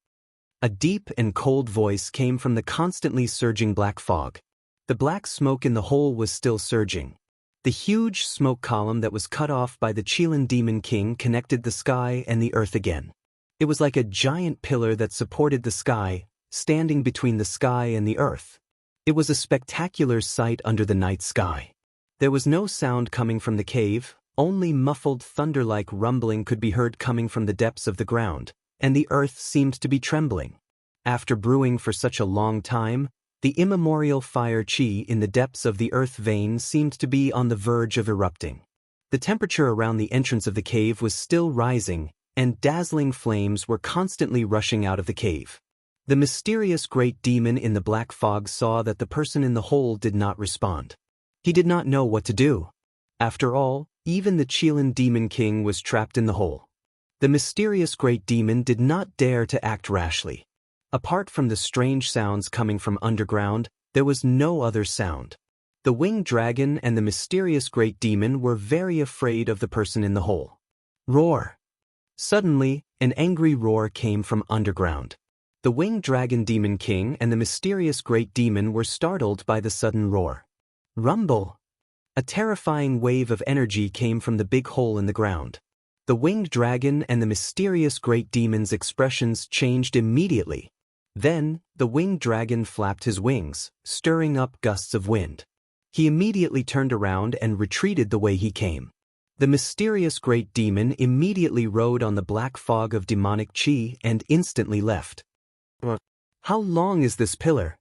A deep and cold voice came from the constantly surging black fog. The black smoke in the hole was still surging. The huge smoke column that was cut off by the Qilin demon king connected the sky and the earth again. It was like a giant pillar that supported the sky, standing between the sky and the earth. It was a spectacular sight under the night sky. There was no sound coming from the cave, only muffled thunder-like rumbling could be heard coming from the depths of the ground, and the earth seemed to be trembling. After brewing for such a long time, the immemorial fire Qi in the depths of the earth vein seemed to be on the verge of erupting. The temperature around the entrance of the cave was still rising, and dazzling flames were constantly rushing out of the cave. The mysterious great demon in the black fog saw that the person in the hole did not respond. He did not know what to do. After all, even the Qilin demon king was trapped in the hole. The mysterious great demon did not dare to act rashly. Apart from the strange sounds coming from underground, there was no other sound. The winged dragon and the mysterious great demon were very afraid of the person in the hole. Roar! Suddenly, an angry roar came from underground. The winged dragon demon king and the mysterious great demon were startled by the sudden roar. Rumble! A terrifying wave of energy came from the big hole in the ground. The winged dragon and the mysterious great demon's expressions changed immediately. Then, the winged dragon flapped his wings, stirring up gusts of wind. He immediately turned around and retreated the way he came. The mysterious great demon immediately rode on the black fog of demonic Qi and instantly left. How long is this pillar?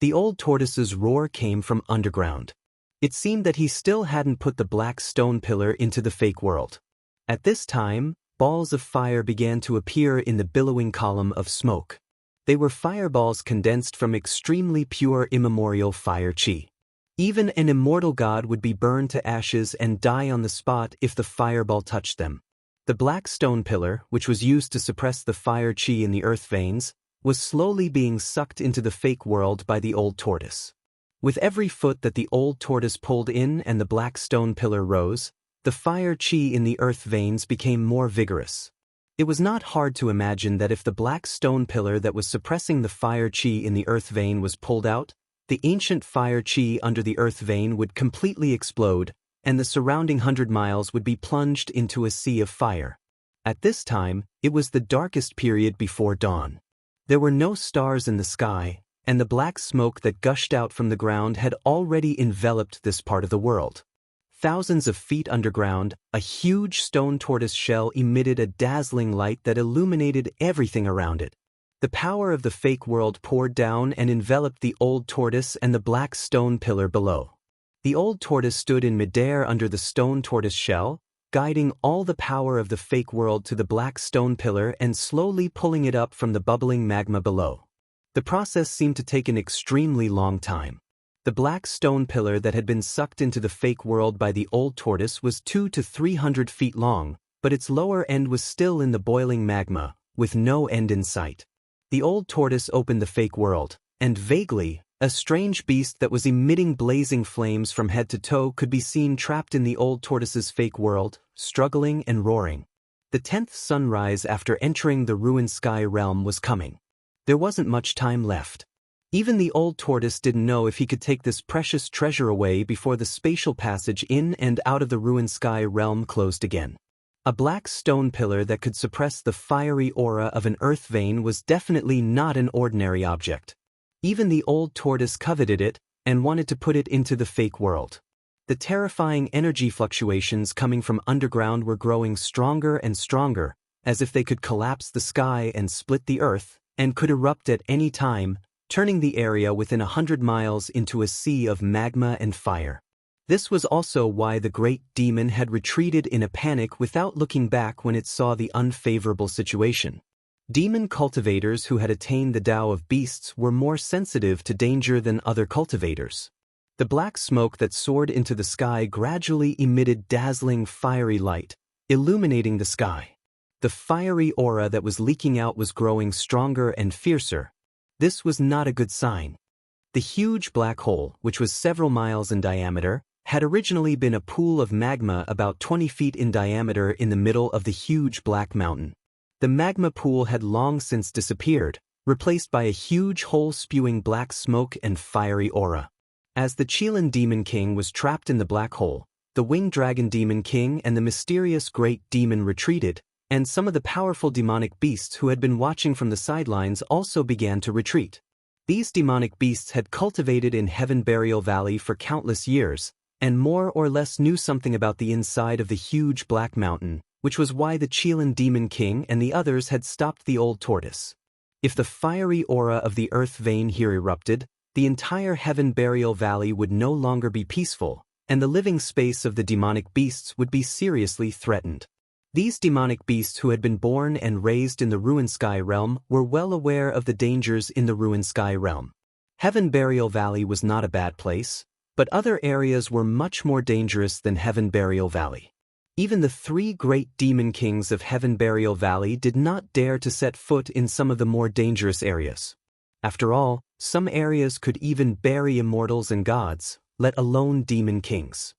The old tortoise's roar came from underground. It seemed that he still hadn't put the black stone pillar into the fake world. At this time, balls of fire began to appear in the billowing column of smoke. They were fireballs condensed from extremely pure immemorial fire Qi. Even an immortal god would be burned to ashes and die on the spot if the fireball touched them. The black stone pillar, which was used to suppress the fire Qi in the earth veins, was slowly being sucked into the fake world by the old tortoise. With every foot that the old tortoise pulled in and the black stone pillar rose, the fire Qi in the earth veins became more vigorous. It was not hard to imagine that if the black stone pillar that was suppressing the fire Qi in the earth vein was pulled out, the ancient fire Qi under the earth vein would completely explode, and the surrounding 100 miles would be plunged into a sea of fire. At this time, it was the darkest period before dawn. There were no stars in the sky, and the black smoke that gushed out from the ground had already enveloped this part of the world. Thousands of feet underground, a huge stone tortoise shell emitted a dazzling light that illuminated everything around it. The power of the fake world poured down and enveloped the old tortoise and the black stone pillar below. The old tortoise stood in midair under the stone tortoise shell, guiding all the power of the fake world to the black stone pillar and slowly pulling it up from the bubbling magma below. The process seemed to take an extremely long time. The black stone pillar that had been sucked into the fake world by the old tortoise was 200 to 300 feet long, but its lower end was still in the boiling magma, with no end in sight. The old tortoise opened the fake world, and vaguely, a strange beast that was emitting blazing flames from head to toe could be seen trapped in the old tortoise's fake world, struggling and roaring. The 10th sunrise after entering the ruined sky realm was coming. There wasn't much time left. Even the old tortoise didn't know if he could take this precious treasure away before the spatial passage in and out of the ruined sky realm closed again. A black stone pillar that could suppress the fiery aura of an earth vein was definitely not an ordinary object. Even the old tortoise coveted it and wanted to put it into the fake world. The terrifying energy fluctuations coming from underground were growing stronger and stronger, as if they could collapse the sky and split the earth, and could erupt at any time, turning the area within 100 miles into a sea of magma and fire. This was also why the great demon had retreated in a panic without looking back when it saw the unfavorable situation. Demon cultivators who had attained the Tao of beasts were more sensitive to danger than other cultivators. The black smoke that soared into the sky gradually emitted dazzling fiery light, illuminating the sky. The fiery aura that was leaking out was growing stronger and fiercer. This was not a good sign. The huge black hole, which was several miles in diameter, had originally been a pool of magma about 20 feet in diameter in the middle of the huge black mountain. The magma pool had long since disappeared, replaced by a huge hole spewing black smoke and fiery aura. As the Chilean Demon King was trapped in the black hole, the Winged Dragon Demon King and the mysterious Great Demon retreated, and some of the powerful demonic beasts who had been watching from the sidelines also began to retreat. These demonic beasts had cultivated in Heaven Burial Valley for countless years, and more or less knew something about the inside of the huge black mountain, which was why the Chilean Demon King and the others had stopped the old tortoise. If the fiery aura of the earth vein here erupted, the entire Heaven Burial Valley would no longer be peaceful, and the living space of the demonic beasts would be seriously threatened. These demonic beasts who had been born and raised in the ruined sky realm were well aware of the dangers in the ruined sky realm. Heaven Burial Valley was not a bad place, but other areas were much more dangerous than Heaven Burial Valley. Even the 3 great demon kings of Heaven Burial Valley did not dare to set foot in some of the more dangerous areas. After all, some areas could even bury immortals and gods, let alone demon kings.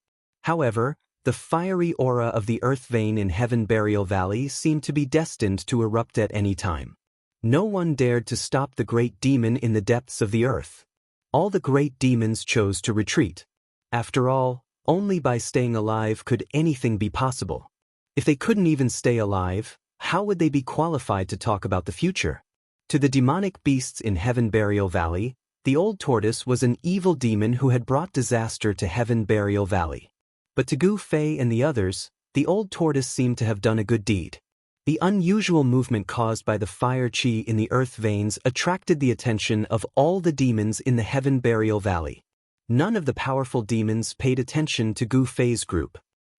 However, the fiery aura of the earth vein in Heaven Burial Valley seemed to be destined to erupt at any time. No one dared to stop the great demon in the depths of the earth. All the great demons chose to retreat. After all, only by staying alive could anything be possible. If they couldn't even stay alive, how would they be qualified to talk about the future? To the demonic beasts in Heaven Burial Valley, the old tortoise was an evil demon who had brought disaster to Heaven Burial Valley. But to Gu Fei and the others, the old tortoise seemed to have done a good deed. The unusual movement caused by the fire chi in the earth veins attracted the attention of all the demons in the Heaven Burial Valley. None of the powerful demons paid attention to Gu Fei's group.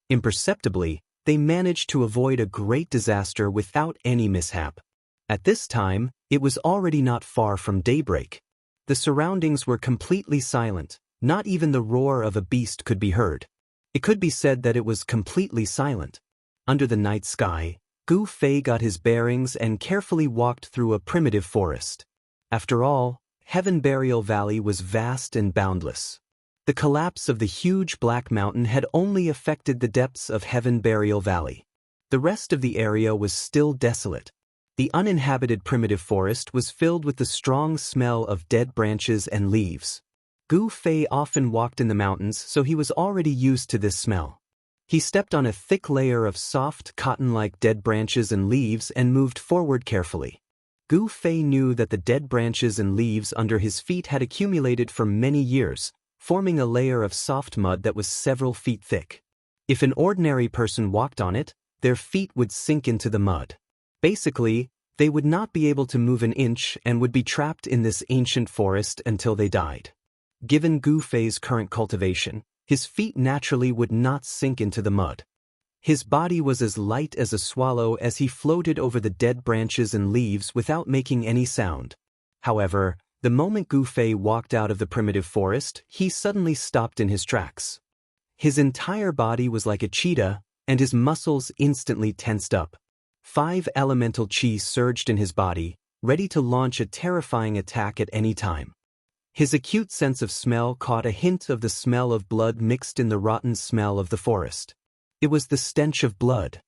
Imperceptibly, they managed to avoid a great disaster without any mishap. At this time, it was already not far from daybreak. The surroundings were completely silent, not even the roar of a beast could be heard. It could be said that it was completely silent. Under the night sky, Gu Fei got his bearings and carefully walked through a primitive forest. After all, Heaven Burial Valley was vast and boundless. The collapse of the huge black mountain had only affected the depths of Heaven Burial Valley. The rest of the area was still desolate. The uninhabited primitive forest was filled with the strong smell of dead branches and leaves. Gu Fei often walked in the mountains, so he was already used to this smell. He stepped on a thick layer of soft, cotton-like dead branches and leaves and moved forward carefully. Gu Fei knew that the dead branches and leaves under his feet had accumulated for many years, forming a layer of soft mud that was several feet thick. If an ordinary person walked on it, their feet would sink into the mud. Basically, they would not be able to move an inch and would be trapped in this ancient forest until they died. Given Gu Fei's current cultivation, his feet naturally would not sink into the mud. His body was as light as a swallow as he floated over the dead branches and leaves without making any sound. However, the moment Gu Fei walked out of the primitive forest, he suddenly stopped in his tracks. His entire body was like a cheetah, and his muscles instantly tensed up. 5 elemental chi surged in his body, ready to launch a terrifying attack at any time. His acute sense of smell caught a hint of the smell of blood mixed in the rotten smell of the forest. It was the stench of blood.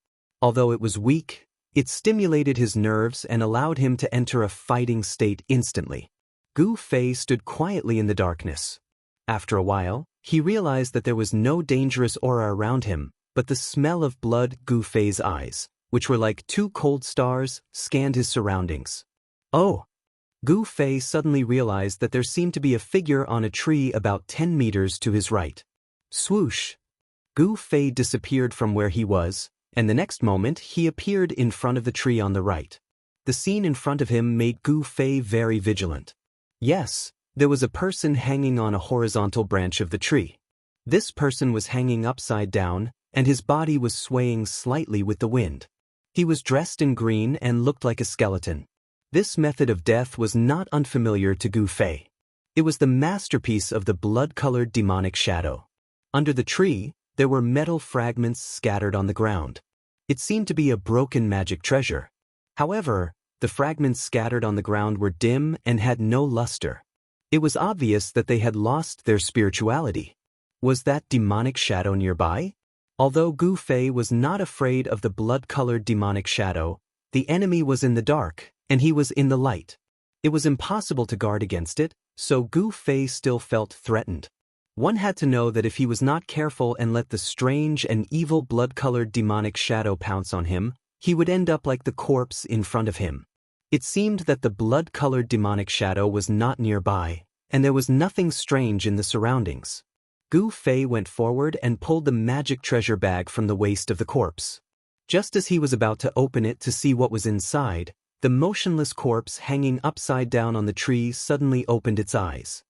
Although it was weak, it stimulated his nerves and allowed him to enter a fighting state instantly. Gu Fei stood quietly in the darkness. After a while, he realized that there was no dangerous aura around him, but the smell of blood. Gu Fei's eyes, which were like 2 cold stars, scanned his surroundings. Oh! Gu Fei suddenly realized that there seemed to be a figure on a tree about 10 meters to his right. Swoosh! Gu Fei disappeared from where he was, and the next moment he appeared in front of the tree on the right. The scene in front of him made Gu Fei very vigilant. Yes, there was a person hanging on a horizontal branch of the tree. This person was hanging upside down, and his body was swaying slightly with the wind. He was dressed in green and looked like a skeleton. This method of death was not unfamiliar to Gu Fei. It was the masterpiece of the blood-colored demonic shadow. Under the tree, there were metal fragments scattered on the ground. It seemed to be a broken magic treasure. However, the fragments scattered on the ground were dim and had no luster. It was obvious that they had lost their spirituality. Was that demonic shadow nearby? Although Gu Fei was not afraid of the blood-colored demonic shadow, the enemy was in the dark, and he was in the light. It was impossible to guard against it, so Gu Fei still felt threatened. One had to know that if he was not careful and let the strange and evil blood-colored demonic shadow pounce on him, he would end up like the corpse in front of him. It seemed that the blood-colored demonic shadow was not nearby, and there was nothing strange in the surroundings. Gu Fei went forward and pulled the magic treasure bag from the waist of the corpse. Just as he was about to open it to see what was inside, the motionless corpse hanging upside down on the tree suddenly opened its eyes.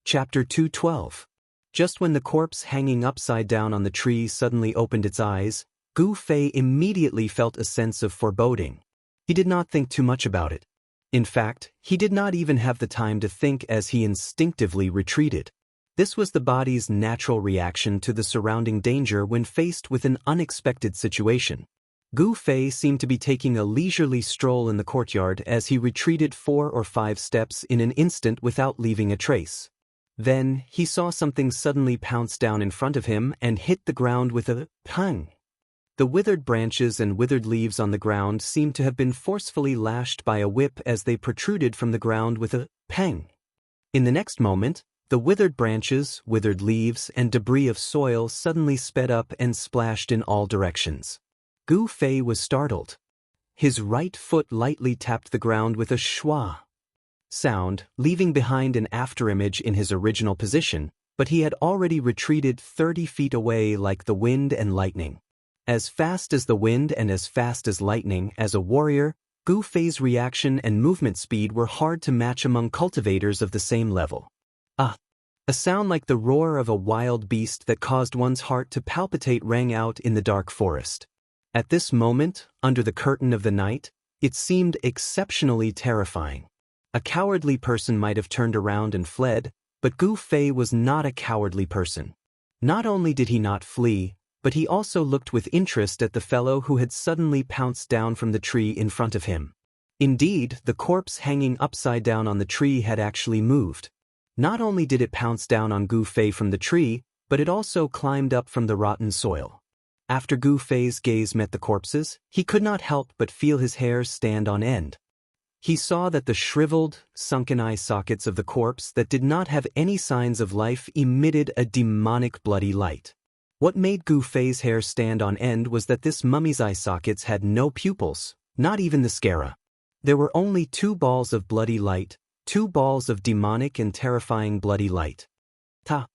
Chapter 212. Just when the corpse hanging upside down on the tree suddenly opened its eyes, Gu Fei immediately felt a sense of foreboding. He did not think too much about it. In fact, he did not even have the time to think as he instinctively retreated. This was the body's natural reaction to the surrounding danger when faced with an unexpected situation. Gu Fei seemed to be taking a leisurely stroll in the courtyard as he retreated 4 or 5 steps in an instant without leaving a trace. Then, he saw something suddenly pounce down in front of him and hit the ground with a pang. The withered branches and withered leaves on the ground seemed to have been forcefully lashed by a whip as they protruded from the ground with a pang. In the next moment, the withered branches, withered leaves, and debris of soil suddenly sped up and splashed in all directions. Gu Fei was startled. His right foot lightly tapped the ground with a schwa sound, leaving behind an afterimage in his original position, but he had already retreated 30 feet away like the wind and lightning. As fast as the wind and as fast as lightning, as a warrior, Gu Fei's reaction and movement speed were hard to match among cultivators of the same level. A sound like the roar of a wild beast that caused one's heart to palpitate rang out in the dark forest. At this moment, under the curtain of the night, it seemed exceptionally terrifying. A cowardly person might have turned around and fled, but Gu Fei was not a cowardly person. Not only did he not flee, but he also looked with interest at the fellow who had suddenly pounced down from the tree in front of him. Indeed, the corpse hanging upside down on the tree had actually moved. Not only did it pounce down on Gu Fei from the tree, but it also climbed up from the rotten soil. After Gu Fei's gaze met the corpse's, he could not help but feel his hair stand on end. He saw that the shriveled, sunken eye sockets of the corpse that did not have any signs of life emitted a demonic bloody light. What made Gu Fei's hair stand on end was that this mummy's eye sockets had no pupils, not even the sclera. There were only 2 balls of bloody light, 2 balls of demonic and terrifying bloody light. Ta!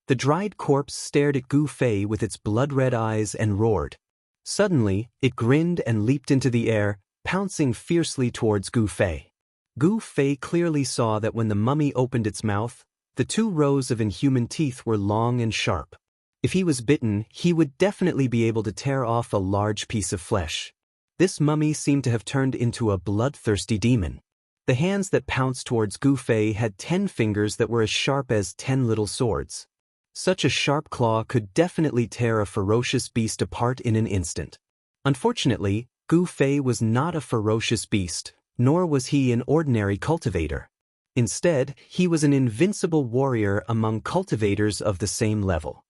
The dried corpse stared at Gu Fei with its blood-red eyes and roared. Suddenly, it grinned and leaped into the air, pouncing fiercely towards Gu Fei. Gu Fei clearly saw that when the mummy opened its mouth, the 2 rows of inhuman teeth were long and sharp. If he was bitten, he would definitely be able to tear off a large piece of flesh. This mummy seemed to have turned into a bloodthirsty demon. The hands that pounced towards Gu Fei had 10 fingers that were as sharp as 10 little swords. Such a sharp claw could definitely tear a ferocious beast apart in an instant. Unfortunately, Gu Fei was not a ferocious beast, nor was he an ordinary cultivator. Instead, he was an invincible warrior among cultivators of the same level.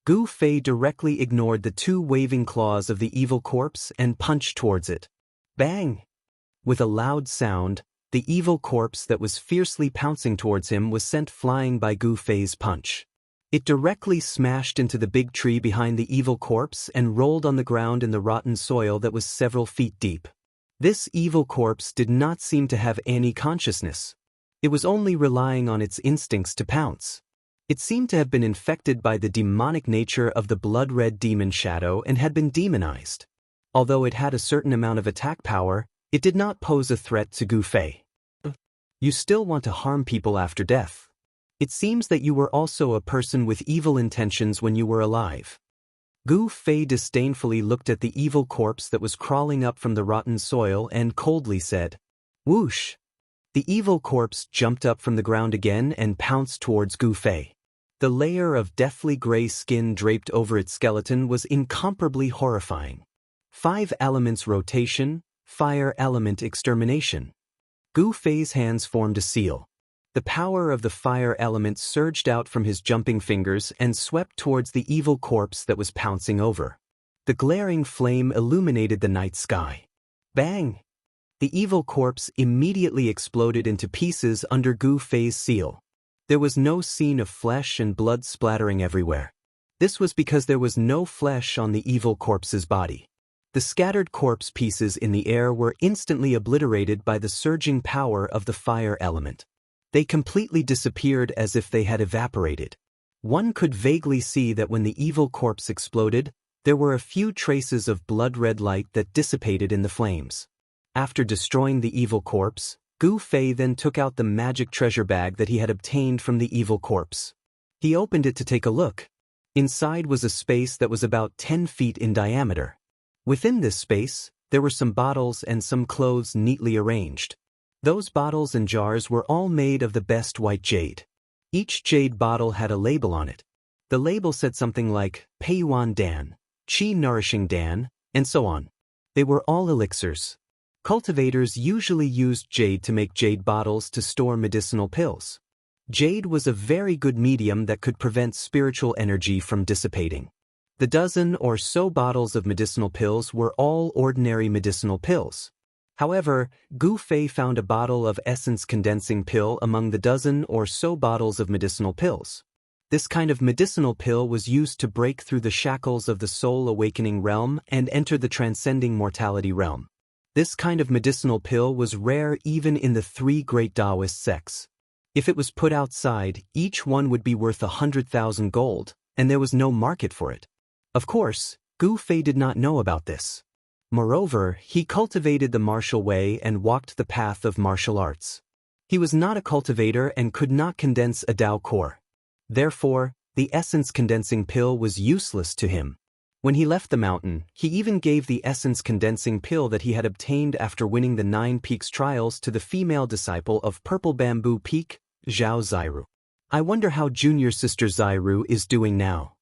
Gu Fei directly ignored the 2 waving claws of the evil corpse and punched towards it. Bang! With a loud sound, the evil corpse that was fiercely pouncing towards him was sent flying by Gu Fei's punch. It directly smashed into the big tree behind the evil corpse and rolled on the ground in the rotten soil that was several feet deep. This evil corpse did not seem to have any consciousness. It was only relying on its instincts to pounce. It seemed to have been infected by the demonic nature of the blood-red demon shadow and had been demonized. Although it had a certain amount of attack power, it did not pose a threat to Gu Fei. You still want to harm people after death. It seems that you were also a person with evil intentions when you were alive. Gu Fei disdainfully looked at the evil corpse that was crawling up from the rotten soil and coldly said, "Whoosh!" The evil corpse jumped up from the ground again and pounced towards Gu Fei. The layer of deathly gray skin draped over its skeleton was incomparably horrifying. 5 elements rotation, fire element extermination. Gu Fei's hands formed a seal. The power of the fire element surged out from his jumping fingers and swept towards the evil corpse that was pouncing over. The glaring flame illuminated the night sky. Bang! The evil corpse immediately exploded into pieces under Gu Fei's seal. There was no scene of flesh and blood splattering everywhere. This was because there was no flesh on the evil corpse's body. The scattered corpse pieces in the air were instantly obliterated by the surging power of the fire element. They completely disappeared as if they had evaporated. One could vaguely see that when the evil corpse exploded, there were a few traces of blood-red light that dissipated in the flames. After destroying the evil corpse, Gu Fei then took out the magic treasure bag that he had obtained from the evil corpse. He opened it to take a look. Inside was a space that was about 10 feet in diameter. Within this space, there were some bottles and some clothes neatly arranged. Those bottles and jars were all made of the best white jade. Each jade bottle had a label on it. The label said something like Peiyuan Dan, Qi Nourishing Dan, and so on. They were all elixirs. Cultivators usually used jade to make jade bottles to store medicinal pills. Jade was a very good medium that could prevent spiritual energy from dissipating. The dozen or so bottles of medicinal pills were all ordinary medicinal pills. However, Gu Fei found a bottle of essence condensing pill among the dozen or so bottles of medicinal pills. This kind of medicinal pill was used to break through the shackles of the soul awakening realm and enter the transcending mortality realm. This kind of medicinal pill was rare even in the 3 great Taoist sects. If it was put outside, each one would be worth 100,000 gold, and there was no market for it. Of course, Gu Fei did not know about this. Moreover, he cultivated the martial way and walked the path of martial arts. He was not a cultivator and could not condense a Tao core. Therefore, the essence condensing pill was useless to him. When he left the mountain, he even gave the essence condensing pill that he had obtained after winning the 9 Peaks trials to the female disciple of Purple Bamboo Peak, Zhao Zairu. I wonder how junior sister Zairu is doing now.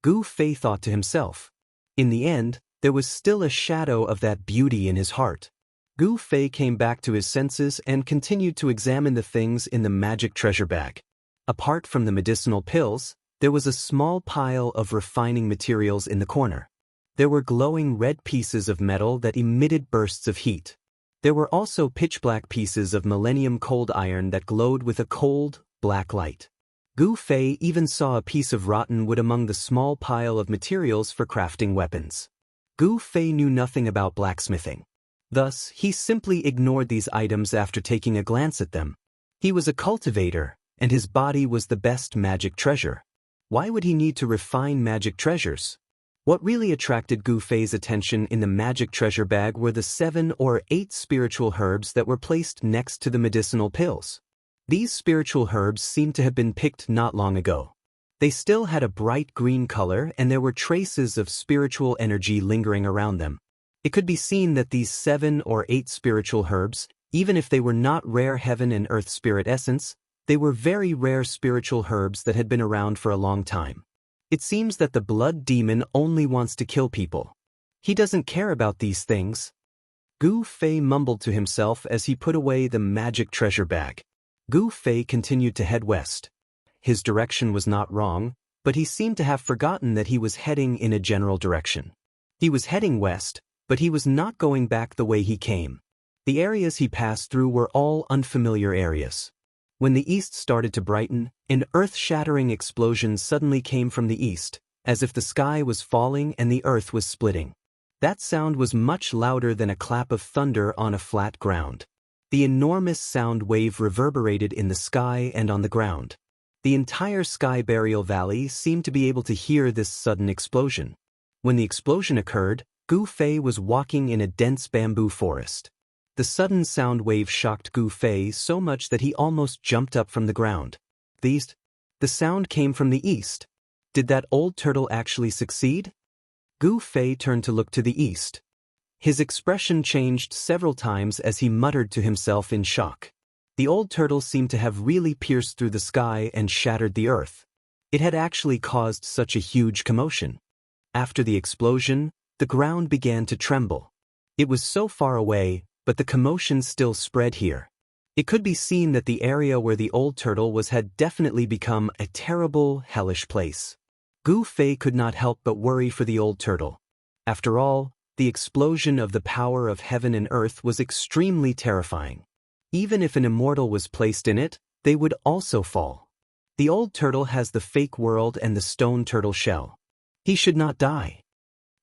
Gu Fei thought to himself. In the end, there was still a shadow of that beauty in his heart. Gu Fei came back to his senses and continued to examine the things in the magic treasure bag. Apart from the medicinal pills, there was a small pile of refining materials in the corner. There were glowing red pieces of metal that emitted bursts of heat. There were also pitch-black pieces of millennium cold iron that glowed with a cold, black light. Gu Fei even saw a piece of rotten wood among the small pile of materials for crafting weapons. Gu Fei knew nothing about blacksmithing. Thus, he simply ignored these items after taking a glance at them. He was a cultivator, and his body was the best magic treasure. Why would he need to refine magic treasures? What really attracted Gu Fei's attention in the magic treasure bag were the 7 or 8 spiritual herbs that were placed next to the medicinal pills. These spiritual herbs seemed to have been picked not long ago. They still had a bright green color, and there were traces of spiritual energy lingering around them. It could be seen that these 7 or 8 spiritual herbs, even if they were not rare heaven and earth spirit essence, they were very rare spiritual herbs that had been around for a long time. It seems that the blood demon only wants to kill people. He doesn't care about these things. Gu Fei mumbled to himself as he put away the magic treasure bag. Gu Fei continued to head west. His direction was not wrong, but he seemed to have forgotten that he was heading in a general direction. He was heading west, but he was not going back the way he came. The areas he passed through were all unfamiliar areas. When the east started to brighten, an earth-shattering explosion suddenly came from the east, as if the sky was falling and the earth was splitting. That sound was much louder than a clap of thunder on a flat ground. The enormous sound wave reverberated in the sky and on the ground. The entire Sky Burial Valley seemed to be able to hear this sudden explosion. When the explosion occurred, Gu Fei was walking in a dense bamboo forest. The sudden sound wave shocked Gu Fei so much that he almost jumped up from the ground. The sound came from the east. Did that old turtle actually succeed? Gu Fei turned to look to the east. His expression changed several times as he muttered to himself in shock. The old turtle seemed to have really pierced through the sky and shattered the earth. It had actually caused such a huge commotion. After the explosion, the ground began to tremble. It was so far away, but the commotion still spread here. It could be seen that the area where the old turtle was had definitely become a terrible, hellish place. Gu Fei could not help but worry for the old turtle. After all, the explosion of the power of heaven and earth was extremely terrifying. Even if an immortal was placed in it, they would also fall. The old turtle has the fake world and the stone turtle shell. He should not die.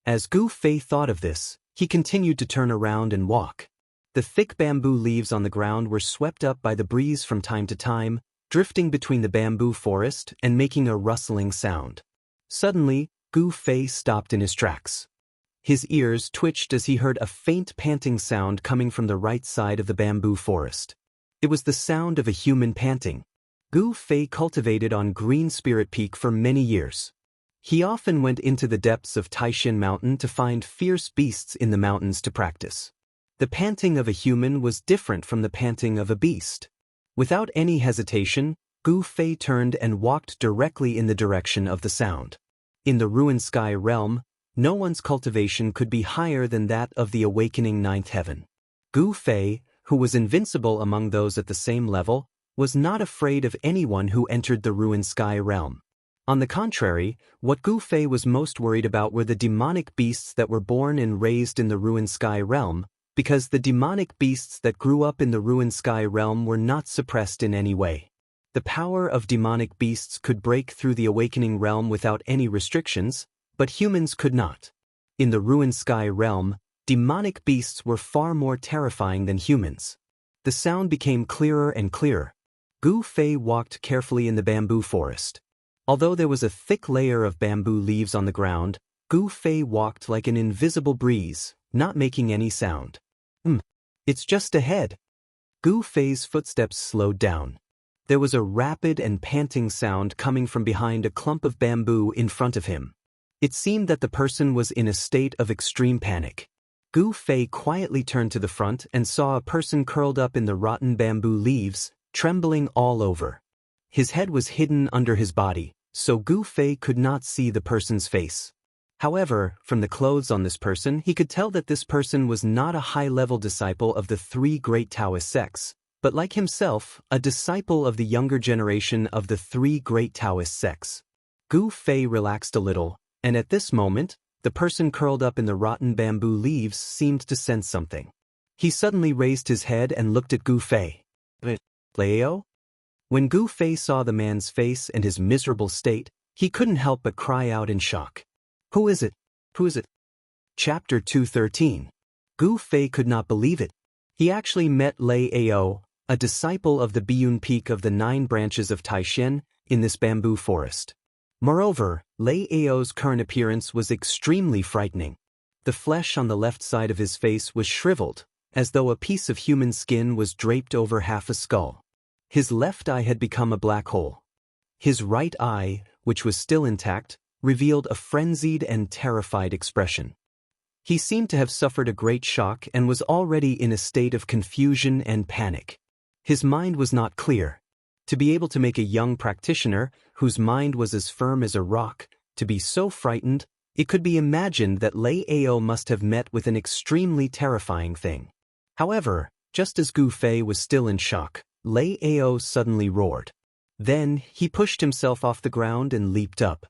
As Gu Fei thought of this, he continued to turn around and walk. The thick bamboo leaves on the ground were swept up by the breeze from time to time, drifting between the bamboo forest and making a rustling sound. Suddenly, Gu Fei stopped in his tracks. His ears twitched as he heard a faint panting sound coming from the right side of the bamboo forest. It was the sound of a human panting. Gu Fei cultivated on Green Spirit Peak for many years. He often went into the depths of Taishan Mountain to find fierce beasts in the mountains to practice. The panting of a human was different from the panting of a beast. Without any hesitation, Gu Fei turned and walked directly in the direction of the sound. In the Ruined Sky realm, no one's cultivation could be higher than that of the awakening ninth heaven. Gu Fei, who was invincible among those at the same level, was not afraid of anyone who entered the Ruined Sky realm. On the contrary, what Gu Fei was most worried about were the demonic beasts that were born and raised in the Ruined Sky realm, because the demonic beasts that grew up in the Ruined Sky realm were not suppressed in any way. The power of demonic beasts could break through the awakening realm without any restrictions, but humans could not. In the Ruined Sky realm, demonic beasts were far more terrifying than humans. The sound became clearer and clearer. Gu Fei walked carefully in the bamboo forest. Although there was a thick layer of bamboo leaves on the ground, Gu Fei walked like an invisible breeze, not making any sound. It's just ahead. Gu Fei's footsteps slowed down. There was a rapid and panting sound coming from behind a clump of bamboo in front of him. It seemed that the person was in a state of extreme panic. Gu Fei quietly turned to the front and saw a person curled up in the rotten bamboo leaves, trembling all over. His head was hidden under his body, so Gu Fei could not see the person's face. However, from the clothes on this person, he could tell that this person was not a high-level disciple of the 3 great Taoist sects, but like himself, a disciple of the younger generation of the 3 great Taoist sects. Gu Fei relaxed a little, and at this moment, the person curled up in the rotten bamboo leaves seemed to sense something. He suddenly raised his head and looked at Gu Fei. Leo? When Gu Fei saw the man's face and his miserable state, he couldn't help but cry out in shock. Who is it? Who is it? Chapter 213. Gu Fei could not believe it. He actually met Lei Ao, a disciple of the Biyun Peak of the 9 branches of Taishan, in this bamboo forest. Moreover, Lei Ao's current appearance was extremely frightening. The flesh on the left side of his face was shriveled, as though a piece of human skin was draped over half a skull. His left eye had become a black hole. His right eye, which was still intact, revealed a frenzied and terrified expression. He seemed to have suffered a great shock and was already in a state of confusion and panic. His mind was not clear. To be able to make a young practitioner, whose mind was as firm as a rock, to be so frightened, it could be imagined that Lei Ao must have met with an extremely terrifying thing. However, just as Gu Fei was still in shock, Lei Ao suddenly roared. Then, he pushed himself off the ground and leaped up.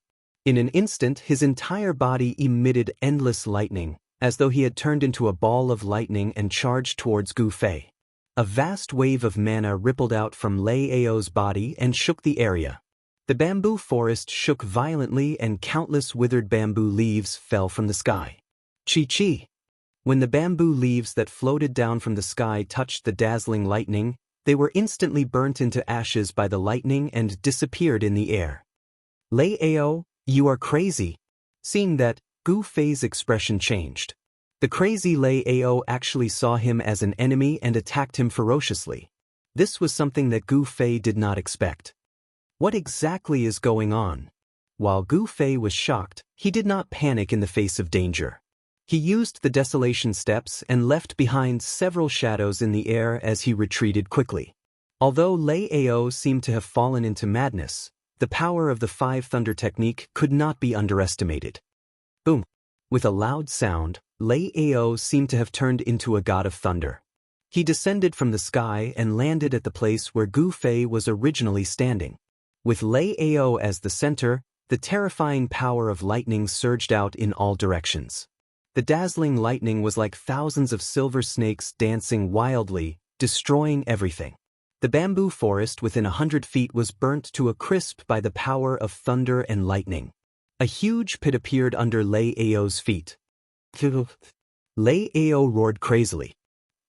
In an instant, his entire body emitted endless lightning, as though he had turned into a ball of lightning and charged towards Gu Fei. A vast wave of mana rippled out from Lei Ao's body and shook the area. The bamboo forest shook violently and countless withered bamboo leaves fell from the sky. Chi-chi! When the bamboo leaves that floated down from the sky touched the dazzling lightning, they were instantly burnt into ashes by the lightning and disappeared in the air. Lei Ao, you are crazy. Seeing that, Gu Fei's expression changed. The crazy Lei Ao actually saw him as an enemy and attacked him ferociously. This was something that Gu Fei did not expect. What exactly is going on? While Gu Fei was shocked, he did not panic in the face of danger. He used the desolation steps and left behind several shadows in the air as he retreated quickly. Although Lei Ao seemed to have fallen into madness, the power of the 5 thunder technique could not be underestimated. Boom! With a loud sound, Lei Ao seemed to have turned into a god of thunder. He descended from the sky and landed at the place where Gu Fei was originally standing. With Lei Ao as the center, the terrifying power of lightning surged out in all directions. The dazzling lightning was like thousands of silver snakes dancing wildly, destroying everything. The bamboo forest within 100 feet was burnt to a crisp by the power of thunder and lightning. A huge pit appeared under Lei Ao's feet. Lei Ao roared crazily.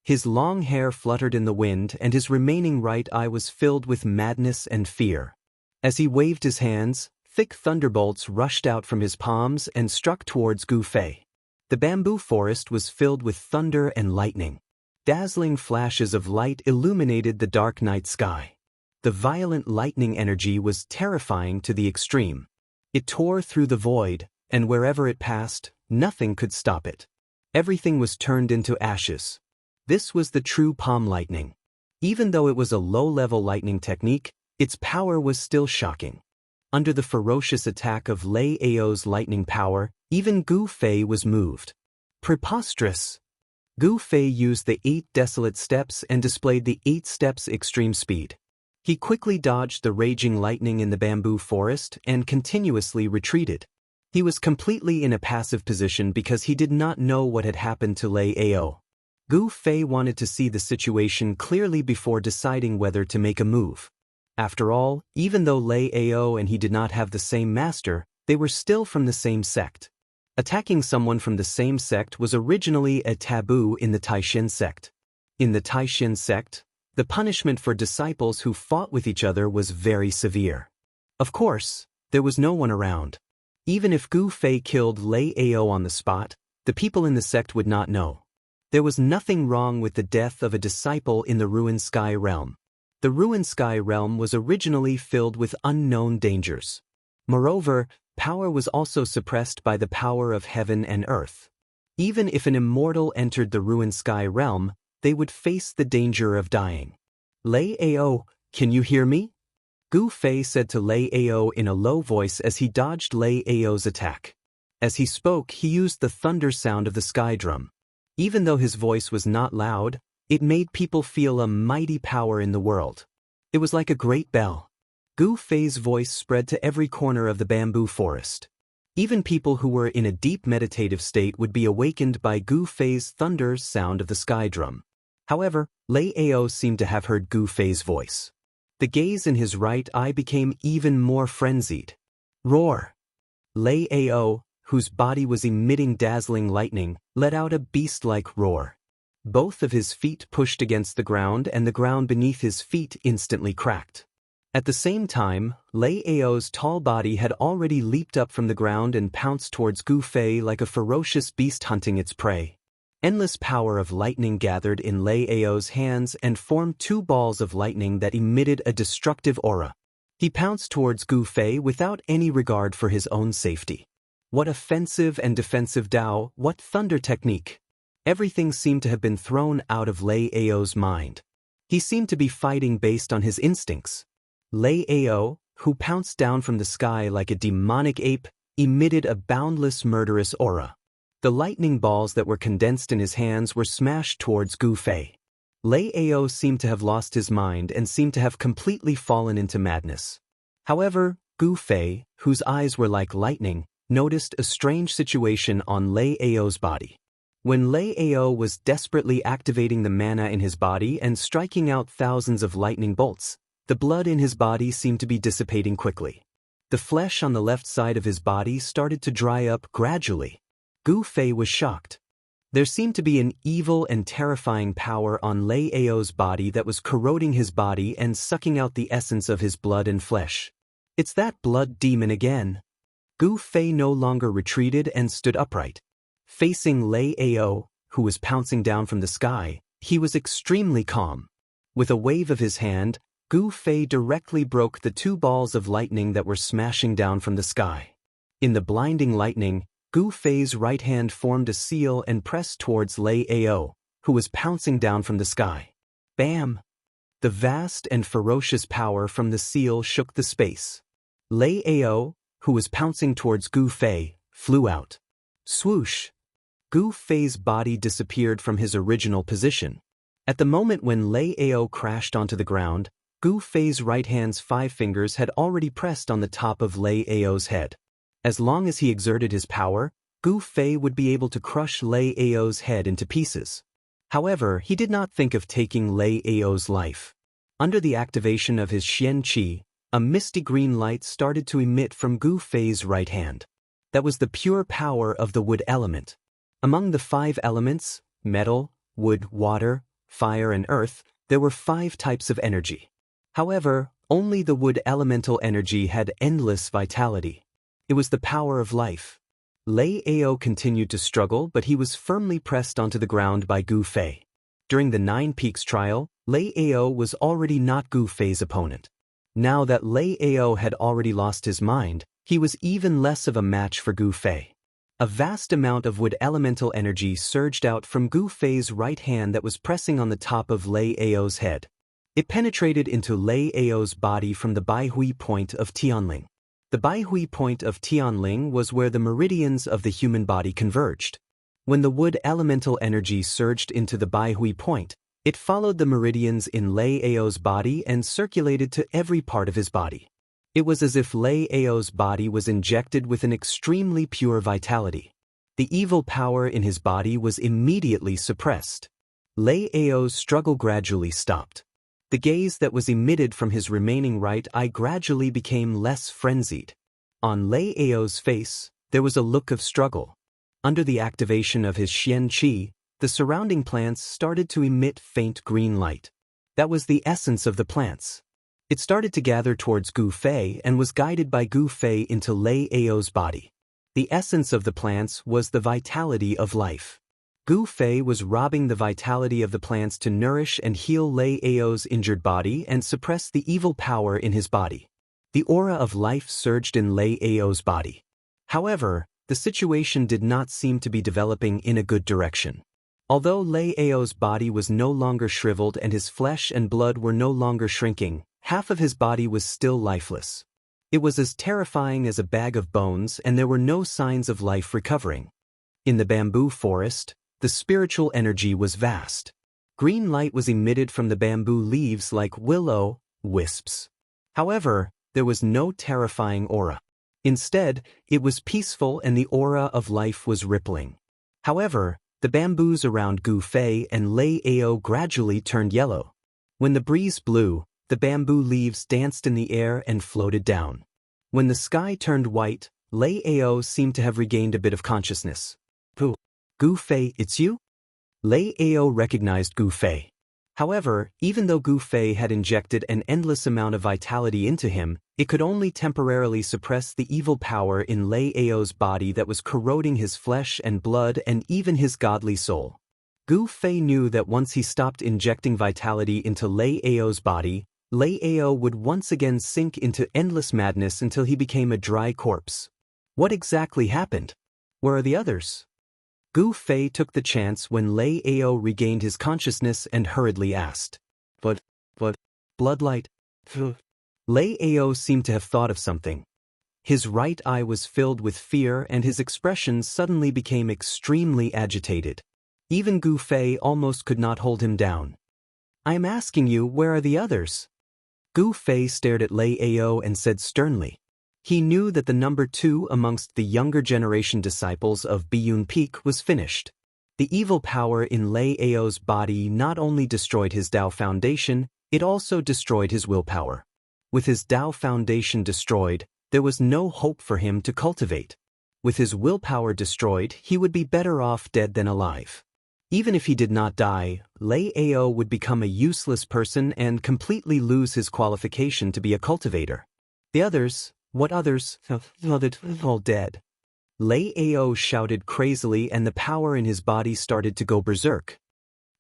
His long hair fluttered in the wind and his remaining right eye was filled with madness and fear. As he waved his hands, thick thunderbolts rushed out from his palms and struck towards Gu Fei. The bamboo forest was filled with thunder and lightning. Dazzling flashes of light illuminated the dark night sky. The violent lightning energy was terrifying to the extreme. It tore through the void, and wherever it passed, nothing could stop it. Everything was turned into ashes. This was the true palm lightning. Even though it was a low-level lightning technique, its power was still shocking. Under the ferocious attack of Lei Ao's lightning power, even Gu Fei was moved. Preposterous! Gu Fei used the 8 desolate steps and displayed the 8 steps extreme speed. He quickly dodged the raging lightning in the bamboo forest and continuously retreated. He was completely in a passive position because he did not know what had happened to Lei Ao. Gu Fei wanted to see the situation clearly before deciding whether to make a move. After all, even though Lei Ao and he did not have the same master, they were still from the same sect. Attacking someone from the same sect was originally a taboo in the Taishan sect. In the Taishan sect, the punishment for disciples who fought with each other was very severe. Of course, there was no one around. Even if Gu Fei killed Lei Ao on the spot, the people in the sect would not know. There was nothing wrong with the death of a disciple in the Ruined Sky realm. The Ruined Sky realm was originally filled with unknown dangers. Moreover, power was also suppressed by the power of heaven and earth. Even if an immortal entered the Ruined Sky realm, they would face the danger of dying. Lei Ao, can you hear me? Gu Fei said to Lei Ao in a low voice as he dodged Lei Ao's attack. As he spoke, he used the thunder sound of the sky drum. Even though his voice was not loud, it made people feel a mighty power in the world. It was like a great bell. Gu Fei's voice spread to every corner of the bamboo forest. Even people who were in a deep meditative state would be awakened by Gu Fei's thunder sound of the sky drum. However, Lei Ao seemed to have heard Gu Fei's voice. The gaze in his right eye became even more frenzied. Roar! Lei Ao, whose body was emitting dazzling lightning, let out a beast-like roar. Both of his feet pushed against the ground and the ground beneath his feet instantly cracked. At the same time, Lei Ao's tall body had already leaped up from the ground and pounced towards Gu Fei like a ferocious beast hunting its prey. Endless power of lightning gathered in Lei Ao's hands and formed two balls of lightning that emitted a destructive aura. He pounced towards Gu Fei without any regard for his own safety. What offensive and defensive Dao, what thunder technique! Everything seemed to have been thrown out of Lei Ao's mind. He seemed to be fighting based on his instincts. Lei Ao, who pounced down from the sky like a demonic ape, emitted a boundless murderous aura. The lightning balls that were condensed in his hands were smashed towards Gu Fei. Lei Ao seemed to have lost his mind and seemed to have completely fallen into madness. However, Gu Fei, whose eyes were like lightning, noticed a strange situation on Lei Ao's body. When Lei Ao was desperately activating the mana in his body and striking out thousands of lightning bolts, the blood in his body seemed to be dissipating quickly. The flesh on the left side of his body started to dry up gradually. Gu Fei was shocked. There seemed to be an evil and terrifying power on Lei Ao's body that was corroding his body and sucking out the essence of his blood and flesh. It's that blood demon again. Gu Fei no longer retreated and stood upright. Facing Lei Ao, who was pouncing down from the sky, he was extremely calm. With a wave of his hand, Gu Fei directly broke the two balls of lightning that were smashing down from the sky. In the blinding lightning, Gu Fei's right hand formed a seal and pressed towards Lei Ao, who was pouncing down from the sky. Bam! The vast and ferocious power from the seal shook the space. Lei Ao, who was pouncing towards Gu Fei, flew out. Swoosh! Gu Fei's body disappeared from his original position. At the moment when Lei Ao crashed onto the ground, Gu Fei's right hand's 5 fingers had already pressed on the top of Lei Ao's head. As long as he exerted his power, Gu Fei would be able to crush Lei Ao's head into pieces. However, he did not think of taking Lei Ao's life. Under the activation of his Xian Qi, a misty green light started to emit from Gu Fei's right hand. That was the pure power of the wood element. Among the 5 elements, metal, wood, water, fire and earth, there were 5 types of energy. However, only the wood elemental energy had endless vitality. It was the power of life. Lei Ao continued to struggle, but he was firmly pressed onto the ground by Gu Fei. During the 9 Peaks trial, Lei Ao was already not Gu Fei's opponent. Now that Lei Ao had already lost his mind, he was even less of a match for Gu Fei. A vast amount of wood elemental energy surged out from Gu Fei's right hand that was pressing on the top of Lei Ao's head. It penetrated into Lei Ao's body from the Baihui point of Tianling. The Baihui point of Tianling was where the meridians of the human body converged. When the wood elemental energy surged into the Baihui point, it followed the meridians in Lei Ao's body and circulated to every part of his body. It was as if Lei Ao's body was injected with an extremely pure vitality. The evil power in his body was immediately suppressed. Lei Ao's struggle gradually stopped. The gaze that was emitted from his remaining right eye gradually became less frenzied. On Lei Ao's face, there was a look of struggle. Under the activation of his Xian Qi, the surrounding plants started to emit faint green light. That was the essence of the plants. It started to gather towards Gu Fei and was guided by Gu Fei into Lei Ao's body. The essence of the plants was the vitality of life. Gu Fei was robbing the vitality of the plants to nourish and heal Lei Ao's injured body and suppress the evil power in his body. The aura of life surged in Lei Ao's body. However, the situation did not seem to be developing in a good direction. Although Lei Ao's body was no longer shriveled and his flesh and blood were no longer shrinking, half of his body was still lifeless. It was as terrifying as a bag of bones, and there were no signs of life recovering. In the bamboo forest, the spiritual energy was vast. Green light was emitted from the bamboo leaves like willow wisps. However, there was no terrifying aura. Instead, it was peaceful and the aura of life was rippling. However, the bamboos around Gu Fei and Lei Ao gradually turned yellow. When the breeze blew, the bamboo leaves danced in the air and floated down. When the sky turned white, Lei Ao seemed to have regained a bit of consciousness. Gu Fei, it's you? Lei Ao recognized Gu Fei. However, even though Gu Fei had injected an endless amount of vitality into him, it could only temporarily suppress the evil power in Lei Ao's body that was corroding his flesh and blood and even his godly soul. Gu Fei knew that once he stopped injecting vitality into Lei Ao's body, Lei Ao would once again sink into endless madness until he became a dry corpse. What exactly happened? Where are the others? Gu Fei took the chance when Lei Ao regained his consciousness and hurriedly asked. But, bloodlight? Lei Ao seemed to have thought of something. His right eye was filled with fear and his expression suddenly became extremely agitated. Even Gu Fei almost could not hold him down. I am asking you, where are the others? Gu Fei stared at Lei Ao and said sternly. He knew that the number 2 amongst the younger generation disciples of Biyun Peak was finished. The evil power in Lei Ao's body not only destroyed his Tao foundation, it also destroyed his willpower. With his Tao foundation destroyed, there was no hope for him to cultivate. With his willpower destroyed, he would be better off dead than alive. Even if he did not die, Lei Ao would become a useless person and completely lose his qualification to be a cultivator. The others, what others? All dead. Lei Ao shouted crazily and the power in his body started to go berserk.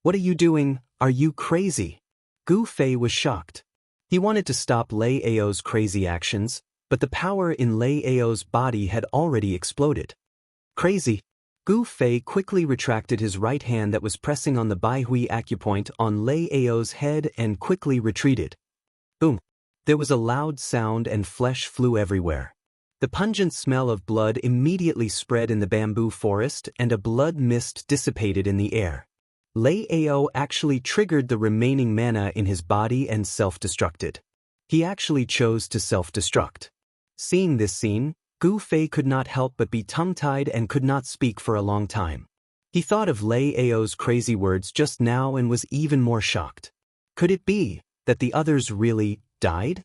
What are you doing? Are you crazy? Gu Fei was shocked. He wanted to stop Lei Ao's crazy actions, but the power in Lei Ao's body had already exploded. Crazy? Gu Fei quickly retracted his right hand that was pressing on the Baihui acupoint on Lei Ao's head and quickly retreated. Boom. There was a loud sound and flesh flew everywhere. The pungent smell of blood immediately spread in the bamboo forest and a blood mist dissipated in the air. Lei Ao actually triggered the remaining mana in his body and self-destructed. He actually chose to self-destruct. Seeing this scene, Gu Fei could not help but be tongue-tied and could not speak for a long time. He thought of Lei Ao's crazy words just now and was even more shocked. Could it be that the others really died?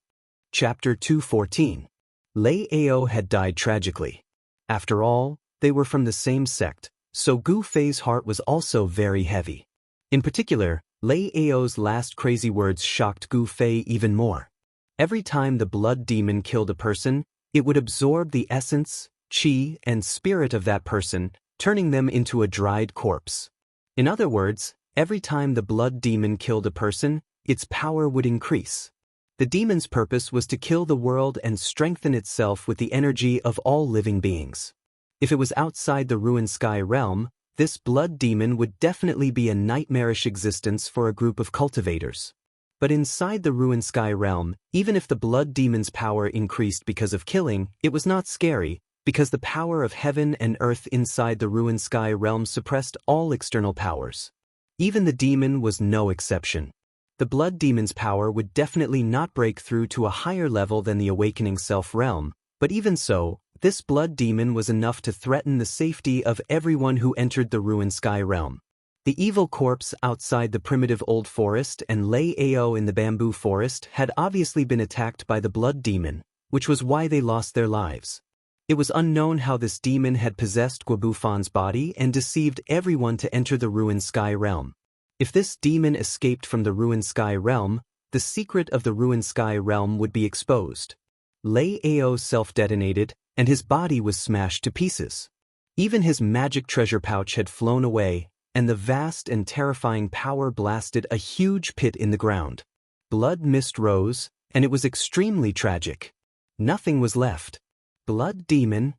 Chapter 214. Lei Ao had died tragically. After all, they were from the same sect, so Gu Fei's heart was also very heavy. In particular, Lei Ao's last crazy words shocked Gu Fei even more. Every time the blood demon killed a person, it would absorb the essence, qi, and spirit of that person, turning them into a dried corpse. In other words, every time the blood demon killed a person, its power would increase. The demon's purpose was to kill the world and strengthen itself with the energy of all living beings. If it was outside the ruined sky realm, this blood demon would definitely be a nightmarish existence for a group of cultivators. But inside the ruined sky realm, even if the blood demon's power increased because of killing, it was not scary, because the power of heaven and earth inside the ruined sky realm suppressed all external powers. Even the demon was no exception. The blood demon's power would definitely not break through to a higher level than the awakening self realm, but even so, this blood demon was enough to threaten the safety of everyone who entered the ruined sky realm. The evil corpse outside the primitive old forest and Lei Ao in the bamboo forest had obviously been attacked by the blood demon, which was why they lost their lives. It was unknown how this demon had possessed Guobufan's body and deceived everyone to enter the ruined sky realm. If this demon escaped from the ruined sky realm, the secret of the ruined sky realm would be exposed. Lei Ao self-detonated, and his body was smashed to pieces. Even his magic treasure pouch had flown away, and the vast and terrifying power blasted a huge pit in the ground. Blood mist rose, and it was extremely tragic. Nothing was left. Blood demon?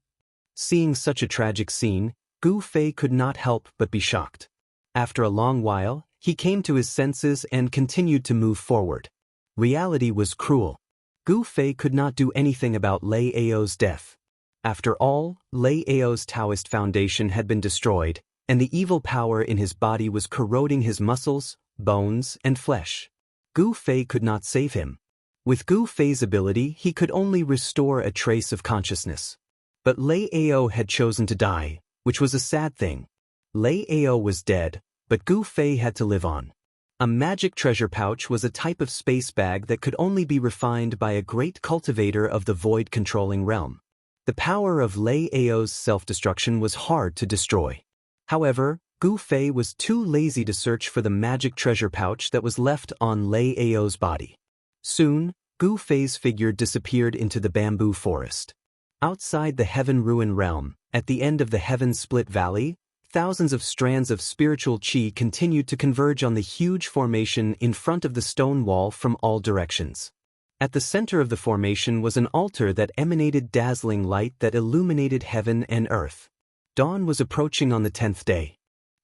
Seeing such a tragic scene, Gu Fei could not help but be shocked. After a long while, he came to his senses and continued to move forward. Reality was cruel. Gu Fei could not do anything about Lei Ao's death. After all, Lei Ao's Taoist foundation had been destroyed, and the evil power in his body was corroding his muscles, bones, and flesh. Gu Fei could not save him. With Gu Fei's ability, he could only restore a trace of consciousness. But Lei Ao had chosen to die, which was a sad thing. Lei Ao was dead, but Gu Fei had to live on. A magic treasure pouch was a type of space bag that could only be refined by a great cultivator of the void-controlling realm. The power of Lei Ao's self-destruction was hard to destroy. However, Gu Fei was too lazy to search for the magic treasure pouch that was left on Lei Ao's body. Soon, Gu Fei's figure disappeared into the bamboo forest. Outside the Heaven Ruin realm, at the end of the Heaven Split Valley, thousands of strands of spiritual qi continued to converge on the huge formation in front of the stone wall from all directions. At the center of the formation was an altar that emanated dazzling light that illuminated heaven and earth. Dawn was approaching on the 10th day.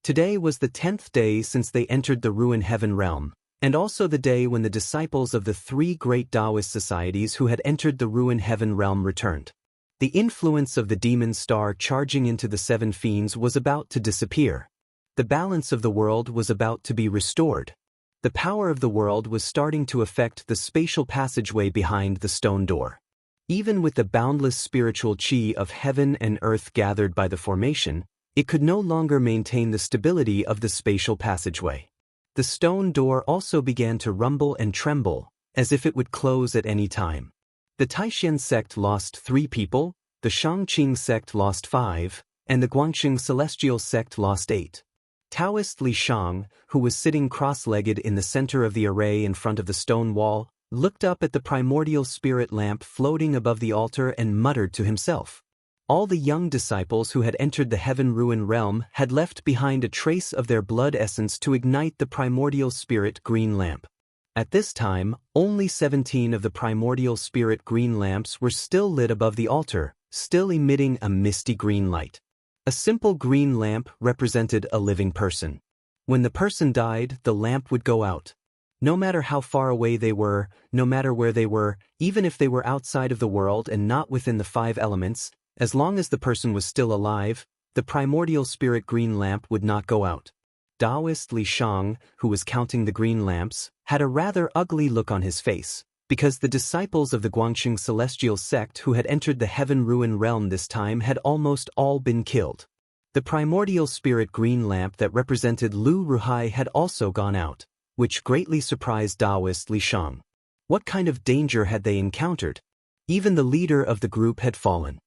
Today was the 10th day since they entered the Ruin Heaven realm, and also the day when the disciples of the three great Taoist societies who had entered the Ruin Heaven realm returned. The influence of the demon star charging into the seven fiends was about to disappear. The balance of the world was about to be restored. The power of the world was starting to affect the spatial passageway behind the stone door. Even with the boundless spiritual qi of heaven and earth gathered by the formation, it could no longer maintain the stability of the spatial passageway. The stone door also began to rumble and tremble, as if it would close at any time. The Taishan sect lost 3 people, the Shangqing sect lost 5, and the Guangxing celestial sect lost 8. Taoist Li Shang, who was sitting cross-legged in the center of the array in front of the stone wall, looked up at the primordial spirit lamp floating above the altar and muttered to himself. All the young disciples who had entered the Heaven Ruin realm had left behind a trace of their blood essence to ignite the primordial spirit green lamp. At this time, only 17 of the primordial spirit green lamps were still lit above the altar, still emitting a misty green light. A simple green lamp represented a living person. When the person died, the lamp would go out. No matter how far away they were, no matter where they were, even if they were outside of the world and not within the 5 elements, as long as the person was still alive, the primordial spirit green lamp would not go out. Taoist Li Shang, who was counting the green lamps, had a rather ugly look on his face, because the disciples of the Guangxing celestial sect who had entered the Heaven Ruin realm this time had almost all been killed. The primordial spirit green lamp that represented Lu Ruhai had also gone out, which greatly surprised Taoist Li Shang. What kind of danger had they encountered? Even the leader of the group had fallen.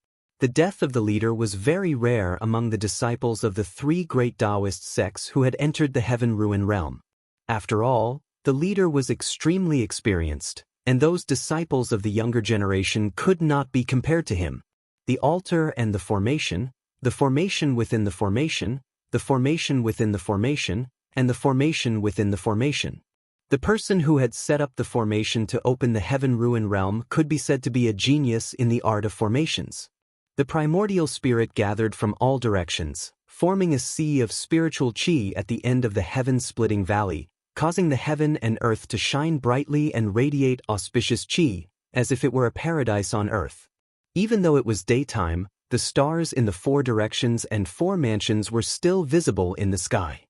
The death of the leader was very rare among the disciples of the 3 great Taoist sects who had entered the Heaven Ruin realm. After all, the leader was extremely experienced, and those disciples of the younger generation could not be compared to him. The altar and the formation within the formation, the formation within the formation, and the formation within the formation. The person who had set up the formation to open the Heaven Ruin realm could be said to be a genius in the art of formations. The primordial spirit gathered from all directions, forming a sea of spiritual qi at the end of the heaven-splitting valley, causing the heaven and earth to shine brightly and radiate auspicious qi, as if it were a paradise on earth. Even though it was daytime, the stars in the 4 directions and 4 mansions were still visible in the sky.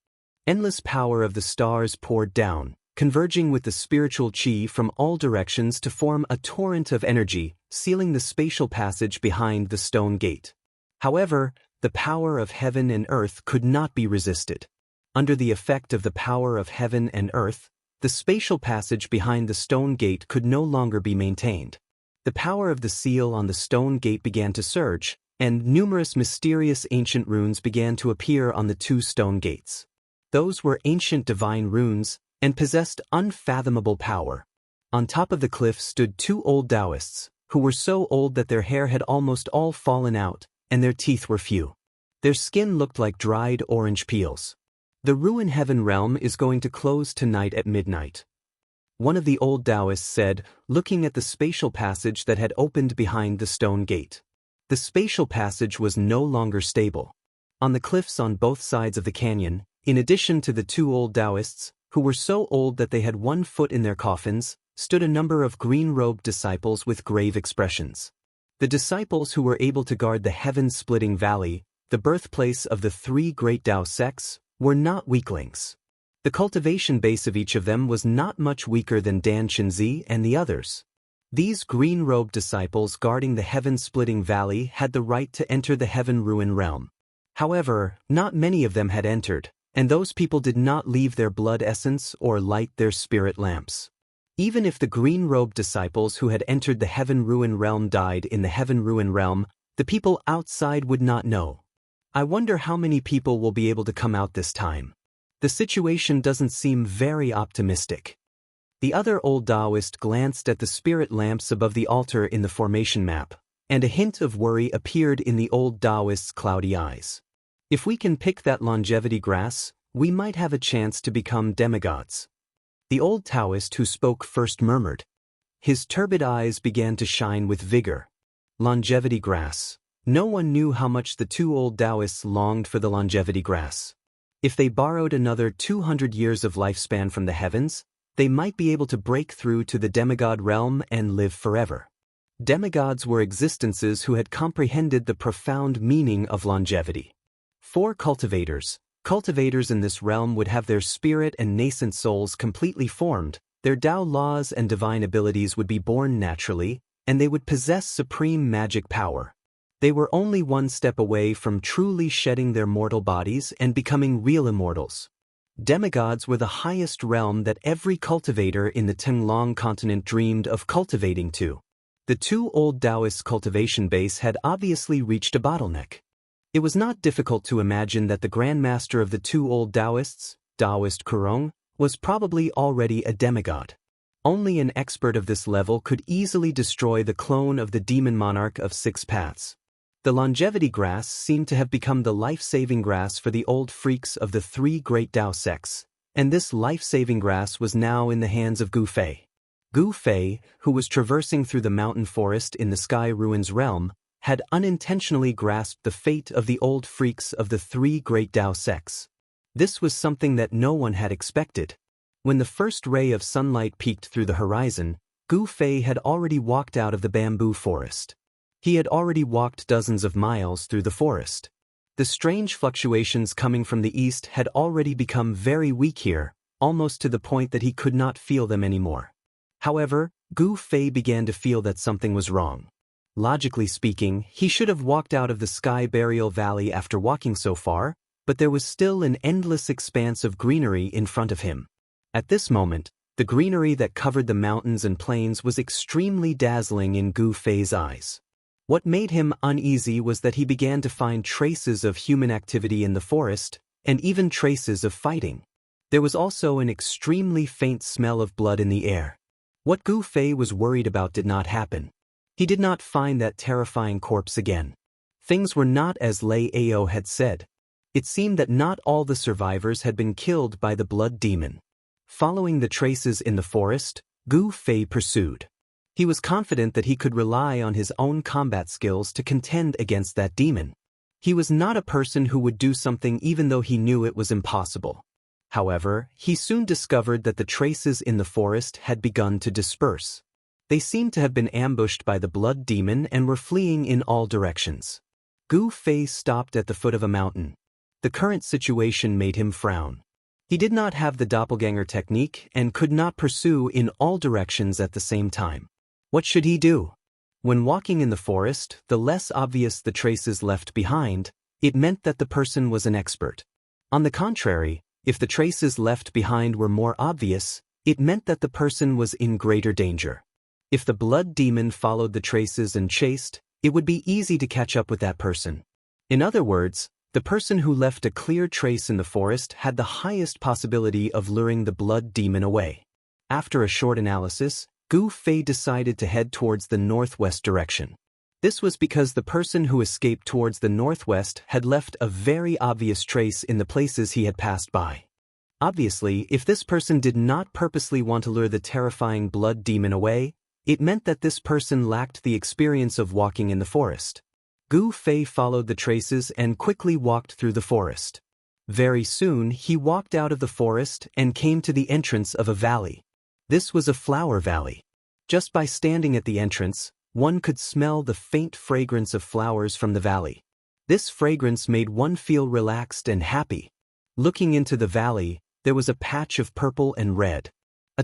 Endless power of the stars poured down, converging with the spiritual qi from all directions to form a torrent of energy, sealing the spatial passage behind the stone gate. However, the power of heaven and earth could not be resisted. Under the effect of the power of heaven and earth, the spatial passage behind the stone gate could no longer be maintained. The power of the seal on the stone gate began to surge, and numerous mysterious ancient runes began to appear on the 2 stone gates. Those were ancient divine runes, and possessed unfathomable power. On top of the cliff stood 2 old Taoists, who were so old that their hair had almost all fallen out, and their teeth were few. Their skin looked like dried orange peels. The Ruin Heaven realm is going to close tonight at midnight. One of the old Taoists said, looking at the spatial passage that had opened behind the stone gate. The spatial passage was no longer stable. On the cliffs on both sides of the canyon, in addition to the 2 old Taoists, who were so old that they had 1 foot in their coffins, stood a number of green-robed disciples with grave expressions. The disciples who were able to guard the heaven-splitting valley, the birthplace of the 3 great Tao sects, were not weaklings. The cultivation base of each of them was not much weaker than Dan Chenzi and the others. These green-robed disciples guarding the heaven-splitting valley had the right to enter the Heaven Ruin realm. However, not many of them had entered, And those people did not leave their blood essence or light their spirit lamps. Even if the green-robed disciples who had entered the heaven-ruin realm died in the heaven-ruin realm, the people outside would not know. I wonder how many people will be able to come out this time. The situation doesn't seem very optimistic. The other old Taoist glanced at the spirit lamps above the altar in the formation map, and a hint of worry appeared in the old Taoist's cloudy eyes. If we can pick that longevity grass, we might have a chance to become demigods. The old Taoist who spoke first murmured. His turbid eyes began to shine with vigor. Longevity grass. No one knew how much the two old Taoists longed for the longevity grass. If they borrowed another 200 years of lifespan from the heavens, they might be able to break through to the demigod realm and live forever. Demigods were existences who had comprehended the profound meaning of longevity. For cultivators in this realm would have their spirit and nascent souls completely formed, their Tao laws and divine abilities would be born naturally, and they would possess supreme magic power. They were only one step away from truly shedding their mortal bodies and becoming real immortals. Demigods were the highest realm that every cultivator in the Tenglong continent dreamed of cultivating to. The two old Taoists' cultivation base had obviously reached a bottleneck. It was not difficult to imagine that the grandmaster of the two old Taoists, Taoist Kurong, was probably already a demigod. Only an expert of this level could easily destroy the clone of the demon monarch of six paths. The longevity grass seemed to have become the life-saving grass for the old freaks of the three great Tao sects, and this life-saving grass was now in the hands of Gu Fei. Gu Fei, who was traversing through the mountain forest in the Sky Ruins realm, had unintentionally grasped the fate of the old freaks of the three great Tao sects. This was something that no one had expected. When the first ray of sunlight peeked through the horizon, Gu Fei had already walked out of the bamboo forest. He had already walked dozens of miles through the forest. The strange fluctuations coming from the east had already become very weak here, almost to the point that he could not feel them anymore. However, Gu Fei began to feel that something was wrong. Logically speaking, he should have walked out of the Sky Burial Valley after walking so far, but there was still an endless expanse of greenery in front of him. At this moment, the greenery that covered the mountains and plains was extremely dazzling in Gu Fei's eyes. What made him uneasy was that he began to find traces of human activity in the forest, and even traces of fighting. There was also an extremely faint smell of blood in the air. What Gu Fei was worried about did not happen. He did not find that terrifying corpse again. Things were not as Lei Ao had said. It seemed that not all the survivors had been killed by the blood demon. Following the traces in the forest, Gu Fei pursued. He was confident that he could rely on his own combat skills to contend against that demon. He was not a person who would do something even though he knew it was impossible. However, he soon discovered that the traces in the forest had begun to disperse. They seemed to have been ambushed by the blood demon and were fleeing in all directions. Gu Fei stopped at the foot of a mountain. The current situation made him frown. He did not have the doppelganger technique and could not pursue in all directions at the same time. What should he do? When walking in the forest, the less obvious the traces left behind, it meant that the person was an expert. On the contrary, if the traces left behind were more obvious, it meant that the person was in greater danger. If the blood demon followed the traces and chased, it would be easy to catch up with that person. In other words, the person who left a clear trace in the forest had the highest possibility of luring the blood demon away. After a short analysis, Gu Fei decided to head towards the northwest direction. This was because the person who escaped towards the northwest had left a very obvious trace in the places he had passed by. Obviously, if this person did not purposely want to lure the terrifying blood demon away, it meant that this person lacked the experience of walking in the forest. Gu Fei followed the traces and quickly walked through the forest. Very soon he walked out of the forest and came to the entrance of a valley. This was a flower valley. Just by standing at the entrance, one could smell the faint fragrance of flowers from the valley. This fragrance made one feel relaxed and happy. Looking into the valley, there was a patch of purple and red. A